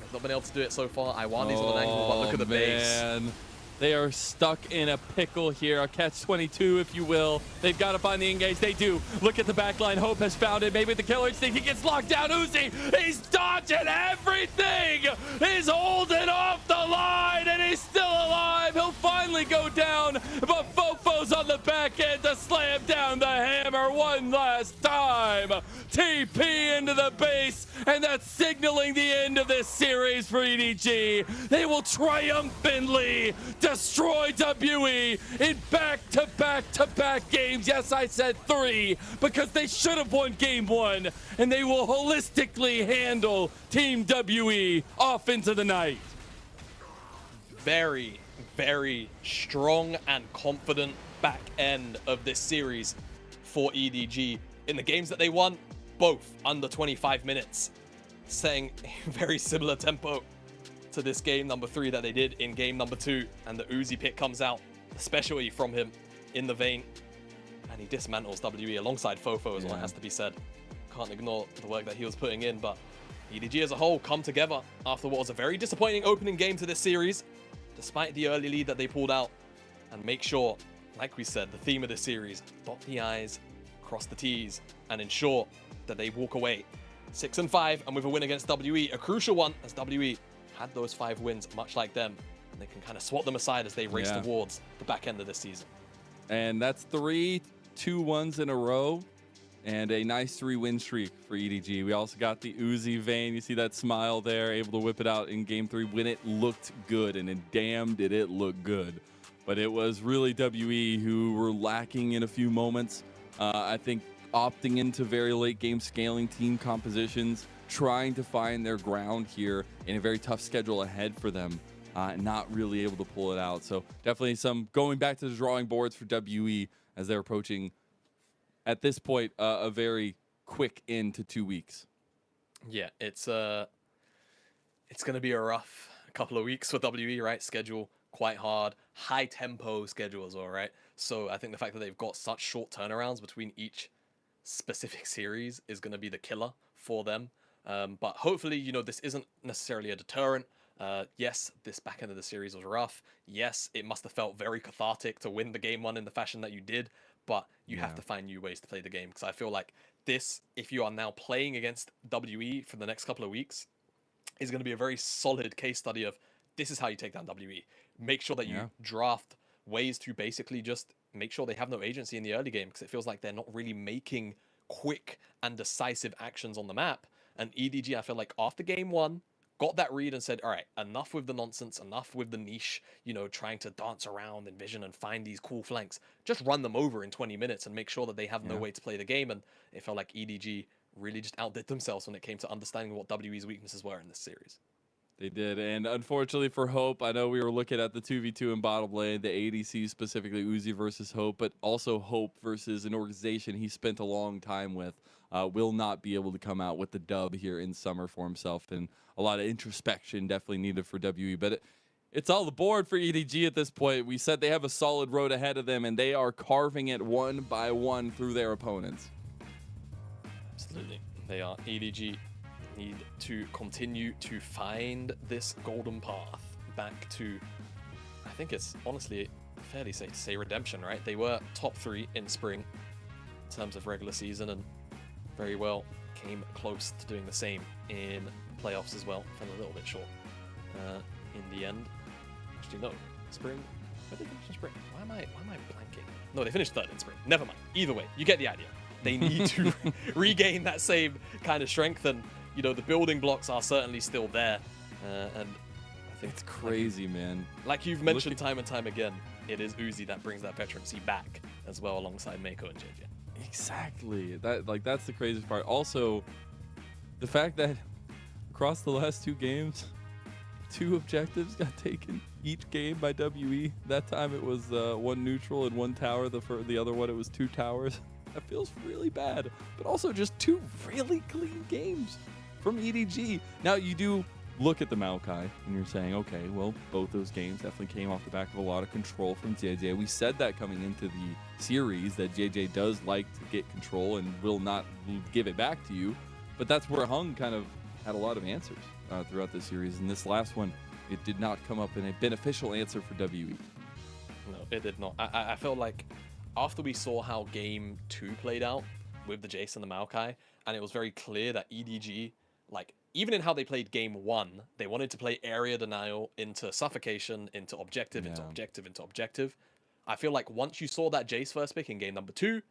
They've not been able to do it so far. Iwandi's on an angle, but look at the base. They are stuck in a pickle here, a catch-22, if you will. They've got to find the engage. They do. Look at the backline. Hope has found it. Maybe the killer instinct. He gets locked down. Uzi, he's dodging everything. He's holding off the line, and he's still alive. He'll finally go down, but Fofo's on the back end to slam down the hammer one last time. TP into the base, and that's signaling the end of this series for EDG. They will triumphantly destroy WE in back-to-back-to-back games. Yes, I said 3 because they should have won game 1, and they will holistically handle Team WE off into the night. Very, very strong and confident back end of this series for EDG. In the games that they won, both under 25 minutes, setting a very similar tempo to this game number 3 that they did in game number 2, and the Uzi pick comes out, the specialty from him in the vein, and he dismantles WE alongside Fofo as well, it has to be said. Can't ignore the work that he was putting in, but EDG as a whole come together after what was a very disappointing opening game to this series, despite the early lead that they pulled out, and make sure, like we said, the theme of this series, dot the I's, cross the T's, and ensure that they walk away 6-5 and with a win against WE, a crucial one, as WE had those 5 wins, much like them, and they can kind of swat them aside as they race towards the back end of this season. And that's 3 2-1s in a row, and a nice 3-win streak for EDG. We also got the Uzi vein. You see that smile there, able to whip it out in game 3 when it looked good, and damn did it look good. But it was really WE who were lacking in a few moments. I think opting into very late game scaling team compositions, trying to find their ground here in a very tough schedule ahead for them, not really able to pull it out. So definitely some going back to the drawing boards for WE as they're approaching, at this point, a very quick end to 2 weeks. Yeah, it's going to be a rough couple of weeks for WE, right? Schedule quite hard, high tempo schedule as well, right? So I think the fact that they've got such short turnarounds between each specific series is going to be the killer for them. But hopefully, you know, this isn't necessarily a deterrent. Yes, this back end of the series was rough. Yes, it must have felt very cathartic to win the game 1 in the fashion that you did, but you have to find new ways to play the game, because I feel like this, if you are now playing against WE for the next couple of weeks, is going to be a very solid case study of this is how you take down WE. Make sure that you draft ways to basically just make sure they have no agency in the early game, because it feels like they're not really making quick and decisive actions on the map. And EDG, I feel like after game 1, got that read and said, all right, enough with the nonsense, enough with the niche, you know, trying to dance around and vision and find these cool flanks. Just run them over in 20 minutes and make sure that they have no way to play the game. And it felt like EDG really just outdid themselves when it came to understanding what WE's weaknesses were in this series. They did, and unfortunately for Hope, I know we were looking at the 2v2 in bottom lane, the ADC specifically, Uzi versus Hope, but also Hope versus an organization he spent a long time with, will not be able to come out with the dub here in summer for himself, and a lot of introspection definitely needed for WE, but it's all the board for EDG at this point. We said they have a solid road ahead of them, and they are carving it one by one through their opponents. Absolutely, they are. EDG need to continue to find this golden path back to, I think it's honestly fairly safe to say, redemption, right? They were top 3 in spring in terms of regular season, and very well came close to doing the same in playoffs as well. Fell a little bit short in the end. Actually, no, spring. Where did they finish in spring? Why am I blanking? No, they finished 3rd in spring. Never mind. Either way, you get the idea. They need to regain that same kind of strength, and you know, the building blocks are certainly still there, and I think it's crazy, man. Like you've mentioned time and time again, it is Uzi that brings that veterancy back as well, alongside Mako and JJ. Exactly. That's the craziest part. Also, the fact that across the last 2 games, 2 objectives got taken each game by WE. That time it was 1 neutral and 1 tower. The other one, it was 2 towers. That feels really bad, but also just 2 really clean games from EDG. Now, you do look at the Maokai, and you're saying, okay, well, both those games definitely came off the back of a lot of control from JJ. We said that coming into the series, that JJ does like to get control and will not give it back to you, but that's where Hung kind of had a lot of answers throughout the series, and this last one, it did not come up in a beneficial answer for WE. No, it did not. I felt like after we saw how game 2 played out with the Jace and the Maokai, and it was very clear that EDG, like, even in how they played game 1, they wanted to play area denial into suffocation, into objective, into objective, into objective. I feel like once you saw that Jace first pick in game number 2,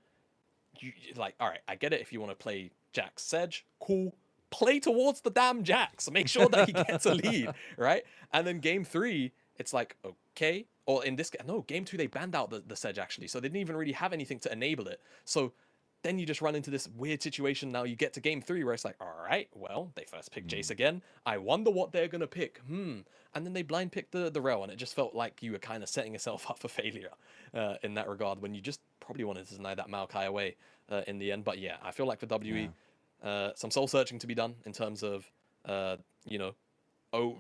you like, all right, I get it if you want to play Jax Sedge, cool. Play towards the damn Jax. Make sure that he gets a lead, right? And then game 3, it's like, okay. Or in this, no, game 2, they banned out the Sedge, actually. So they didn't even really have anything to enable it. So then you just run into this weird situation. Now you get to game 3 where it's like, all right, well, they first pick Jace again. I wonder what they're going to pick. And then they blind picked the Rel, and it just felt like you were kind of setting yourself up for failure in that regard, when you just probably wanted to deny that Maokai away in the end. But yeah, I feel like for WE, some soul searching to be done in terms of, you know,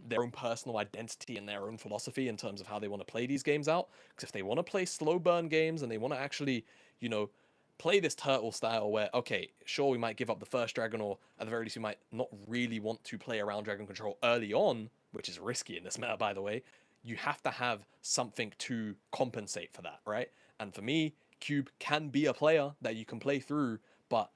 their own personal identity and their own philosophy in terms of how they want to play these games out. Because if they want to play slow burn games and they want to actually, you know, play this turtle style where, okay, sure, we might give up the first dragon, or at the very least we might not really want to play around dragon control early on, which is risky in this meta, by the way, you have to have something to compensate for that, right? And for me, Cube can be a player that you can play through, but,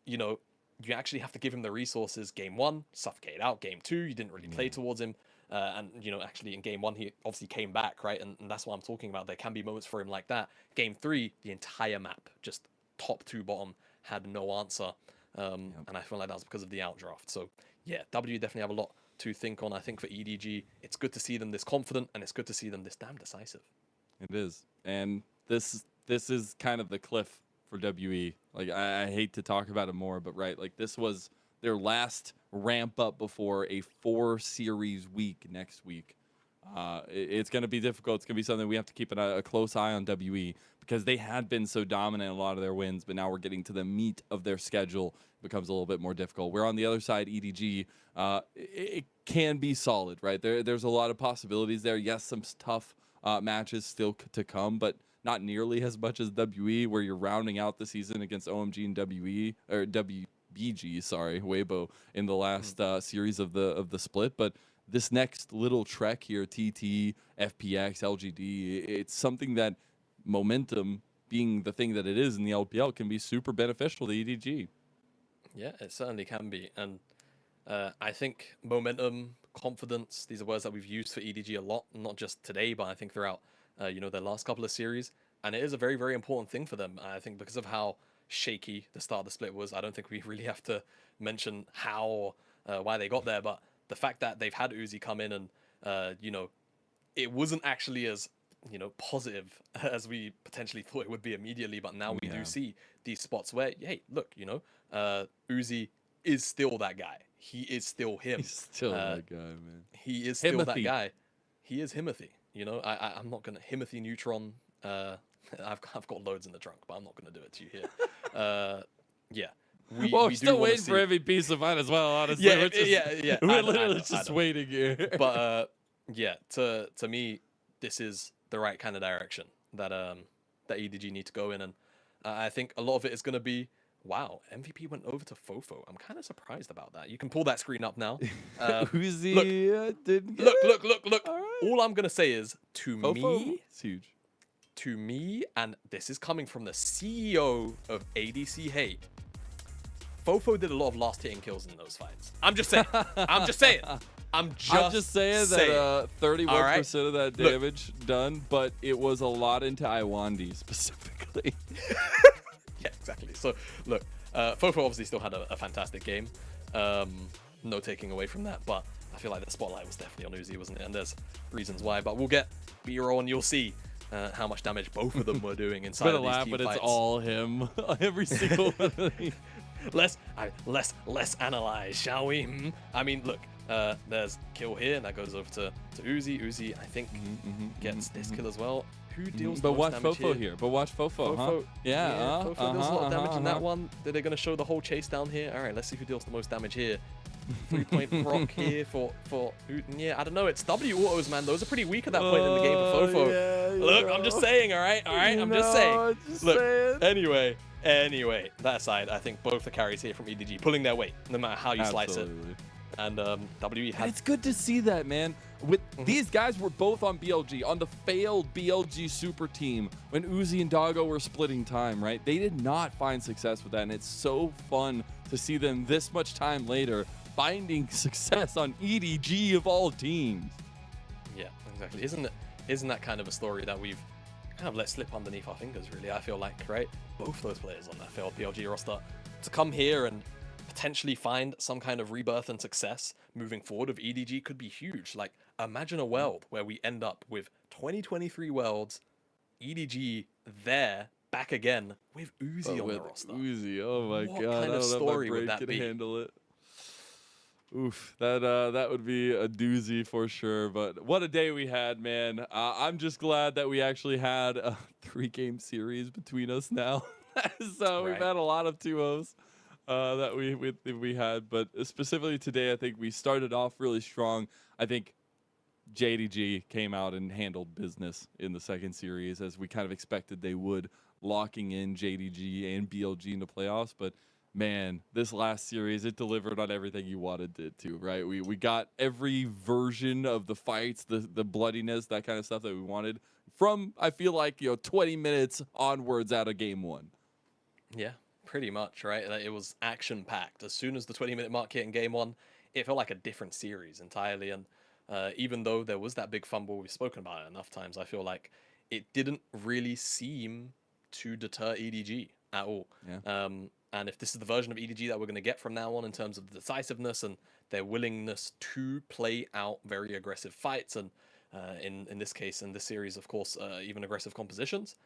you know, you actually have to give him the resources. Game 1, suffocate out. Game 2, you didn't really play towards him. And, you know, actually in Game 1, he obviously came back, right? And that's what I'm talking about. There can be moments for him like that. Game 3, the entire map, just top to bottom, had no answer. And I feel like that was because of the outdraft. So, yeah, W definitely have a lot to think on. I think for EDG, it's good to see them this confident, and it's good to see them this damn decisive. It is. And this is kind of the cliff for WE. Like, I hate to talk about it more, but right, like this was their last ramp up before a 4-series week next week. It's going to be difficult. It's going to be something we have to keep a close eye on WE, because they had been so dominant in a lot of their wins, but now we're getting to the meat of their schedule. It becomes a little bit more difficult. We're on the other side, EDG. It can be solid, right? There's a lot of possibilities there. Yes, some tough matches still to come, but not nearly as much as WE, where you're rounding out the season against OMG and WE, or WBG, sorry, Weibo, in the last series of the split. But this next little trek here, TT, FPX, LGD, it's something that momentum, being the thing that it is in the LPL, can be super beneficial to EDG. Yeah, it certainly can be. And I think momentum, confidence, these are words that we've used for EDG a lot, not just today, but I think throughout you know, their last couple of series. And it is a very, very important thing for them. I think because of how shaky the start of the split was, I don't think we really have to mention how why they got there. But the fact that they've had Uzi come in and, you know, it wasn't actually as, you know, positive as we potentially thought it would be immediately. But now we do see these spots where, hey, look, you know, Uzi is still that guy. He is still him. He's still that guy, man. He is still that guy. He is Himothy. You know, I'm not going to Himothy Neutron. I've got loads in the trunk, but I'm not going to do it to you here. Yeah. We're still waiting for MVP Savant as well, honestly. Yeah. We're literally just waiting here. But yeah, to me, this is the right kind of direction that that EDG need to go in, and I think a lot of it is going to be, wow, MVP went over to Fofo. I'm kind of surprised about that. You can pull that screen up now. Uzi didn't get Look. All I'm going to say is, to Fofo, me, it's huge. To me, and this is coming from the CEO of ADC Hate, Fofo did a lot of last hitting kills in those fights. I'm just saying. I'm just saying that 31% of that damage done, but it was a lot into Iwandi specifically. Yeah, exactly. So, look, Fofo obviously still had a fantastic game. No taking away from that, but I feel like the spotlight was definitely on Uzi, wasn't it? And there's reasons why, but we'll get B-roll and you'll see how much damage both of them were doing inside of these team but fights. It's all him. Every single one of these. Let's analyze, shall we? I mean, look, there's kill here, and that goes over to Uzi. Uzi, I think, gets this kill as well. Who deals the most damage here? But watch Fofo, huh? Yeah, Fofo deals a lot of damage in that one. Are they going to show the whole chase down here? All right, let's see who deals the most damage here. 3-point proc here for yeah, I don't know. It's W autos, man. Those are pretty weak at that point in the game for Fofo. Yeah, look, I'm just saying, all right, I'm just saying. Look, anyway, that aside, I think both the carries here from EDG pulling their weight, no matter how you slice it. And WE had. It's good to see that, man. With these guys were both on BLG, on the failed BLG super team when Uzi and Doggo were splitting time, right? They did not find success with that, and it's so fun to see them this much time later finding success on EDG of all teams. Yeah, exactly. Isn't that kind of a story that we've kind of let slip underneath our fingers, really? I feel like, right? Both those players on that failed BLG roster to come here and potentially find some kind of rebirth and success moving forward of EDG could be huge. Like, imagine a world where we end up with 2023 Worlds, EDG there, back again, with Uzi on the roster. Uzi, oh my god. What kind of story would that be? Handle it. Oof, that would be a doozy for sure. But what a day we had, man. I'm just glad that we actually had a 3-game series between us now. So we've had a lot of 2-0s. that we had. But specifically today, I think we started off really strong. I think JDG came out and handled business in the second series, as we kind of expected they would, locking in JDG and BLG into playoffs. But man, this last series, it delivered on everything you wanted it to, right? We got every version of the fights, the bloodiness, that kind of stuff that we wanted from, I feel like, 20 minutes onwards out of game one. Yeah, pretty much, right? Like, it was action-packed. As soon as the 20-minute mark hit in game one, it felt like a different series entirely. And even though there was that big fumble, we've spoken about it enough times, I feel like it didn't really seem to deter EDG at all. Yeah. And if this is the version of EDG that we're going to get from now on in terms of the decisiveness and their willingness to play out very aggressive fights, and in this case, in this series, of course, even aggressive compositions,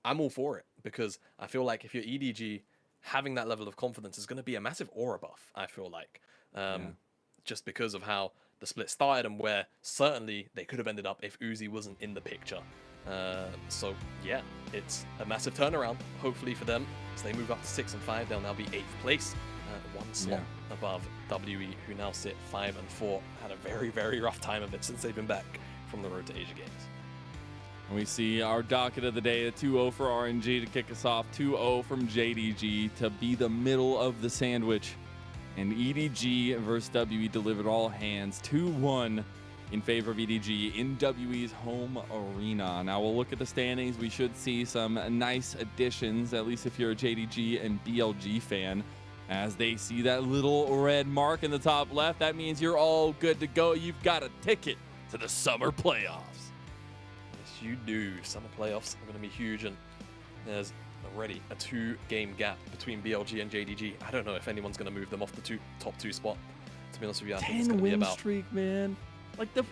I'm all for it, because I feel like if you're EDG, having that level of confidence is going to be a massive aura buff, I feel like. Just because of how the split started and where certainly they could have ended up if Uzi wasn't in the picture. So yeah, it's a massive turnaround, hopefully for them. As they move up to 6 and 5, they'll now be 8th place, one slot above WE, who now sit 5 and 4. Had a very, very rough time of it since they've been back from the road to Asia Games. And we see our docket of the day, a 2-0 for RNG to kick us off, 2-0 from JDG to be the middle of the sandwich. And EDG versus WE delivered all hands, 2-1 in favor of EDG in WE's home arena. Now we'll look at the standings. We should see some nice additions, at least if you're a JDG and BLG fan, as they see that little red mark in the top left. That means you're all good to go. You've got a ticket to the summer playoffs. Yes, you do. Summer playoffs are going to be huge, and there's already a 2-game gap between BLG and JDG. I don't know if anyone's going to move them off the top two spot. To be honest with you, I think it's going to be about 10-win streak, man.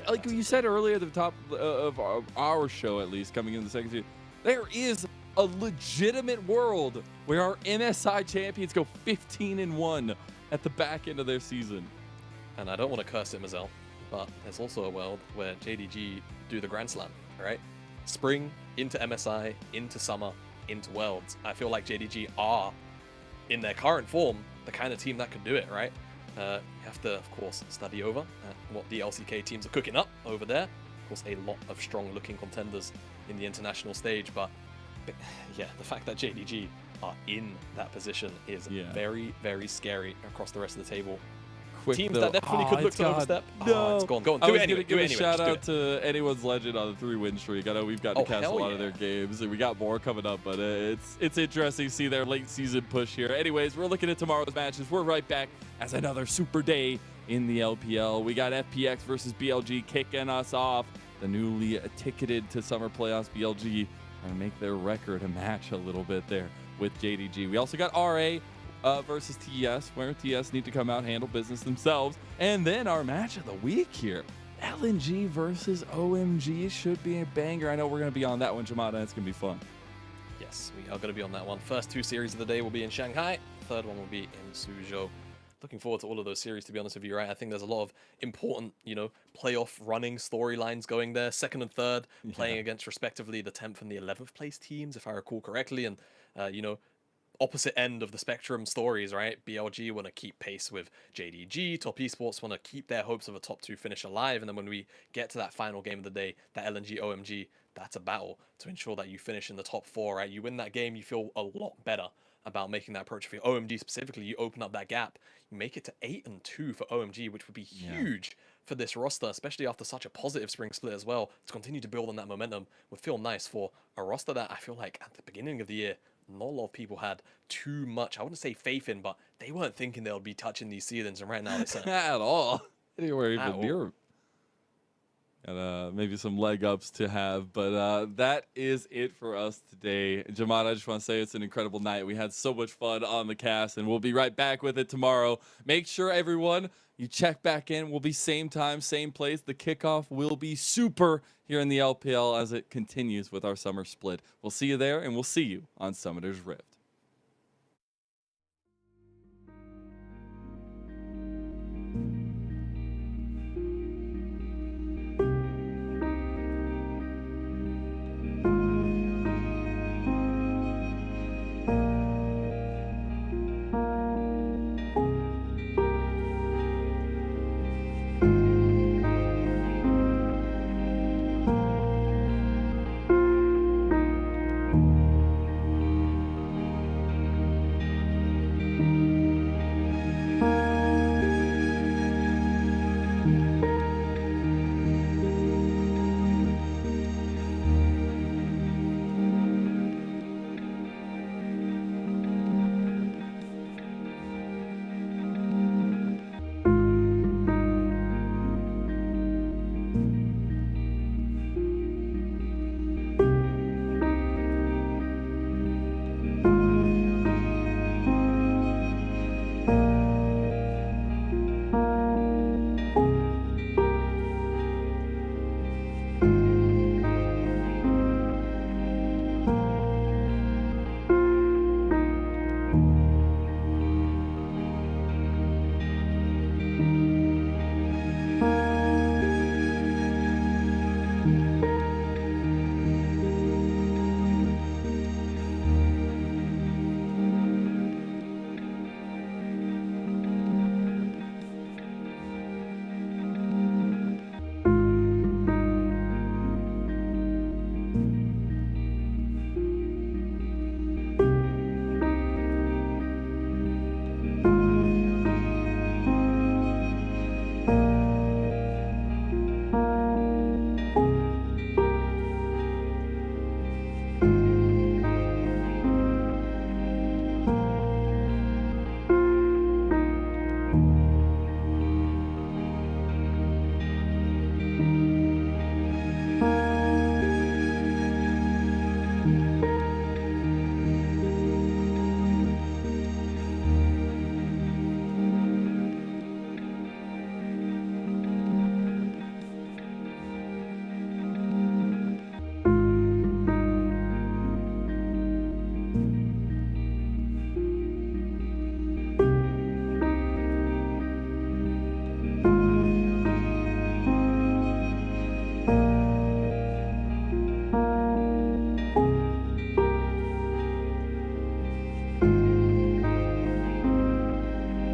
Like you said earlier at the top of our show, at least coming into the second season, there is a legitimate world where our MSI champions go 15-1 at the back end of their season. And I don't want to curse it, Mazel, but there's also a world where JDG do the Grand Slam, right? Spring into MSI, into summer, into Worlds. I feel like JDG are, in their current form, the kind of team that could do it, right? You have to, of course, study over what the LCK teams are cooking up over there. Of course, a lot of strong-looking contenders in the international stage, but yeah, the fact that JDG are in that position is very, very scary across the rest of the table. Teams that definitely could look to overstep. No, it's gone. Go on, I do was it anyway. Give a shout out to anyone's legend on the 3-win streak. I know we've gotten to cast a lot of their games, and we got more coming up, but it's interesting to see their late season push here. Anyways, we're looking at tomorrow's matches. We're right back as another super day in the LPL. We got FPX versus BLG kicking us off. The newly ticketed to summer playoffs BLG trying to make their record a match a little bit there with JDG. We also got RA versus TS, where TS need to come out, handle business themselves. And then our match of the week here, LNG versus OMG, should be a banger. I know we're going to be on that one, Jamada. It's going to be fun. Yes, we are going to be on that one. First 2 series of the day will be in Shanghai. Third one will be in Suzhou. Looking forward to all of those series, to be honest with you, right? I think there's a lot of important, playoff running storylines going there. Second and third, playing against respectively the 10th and the 11th place teams, if I recall correctly. And, opposite end of the spectrum stories, right? BLG want to keep pace with JDG. Top Esports want to keep their hopes of a top 2 finish alive. And then when we get to that final game of the day, that LNG OMG, that's a battle to ensure that you finish in the top 4, right? You win that game, you feel a lot better about making that approach for your OMG specifically. You open up that gap, you make it to 8 and 2 for OMG, which would be huge for this roster, especially after such a positive spring split as well. To continue to build on that momentum would feel nice for a roster that I feel like at the beginning of the year, not a lot of people had too much, I wouldn't say faith in, but they weren't thinking they'll be touching these ceilings, and right now they certainly at all. Anywhere even near. And maybe some leg ups to have, but that is it for us today. Jamada, I just want to say it's an incredible night. We had so much fun on the cast, and we'll be right back with it tomorrow. Make sure, everyone, you check back in. We'll be same time, same place. The kickoff will be super here in the LPL as it continues with our summer split. We'll see you there, and we'll see you on Summoner's Rift.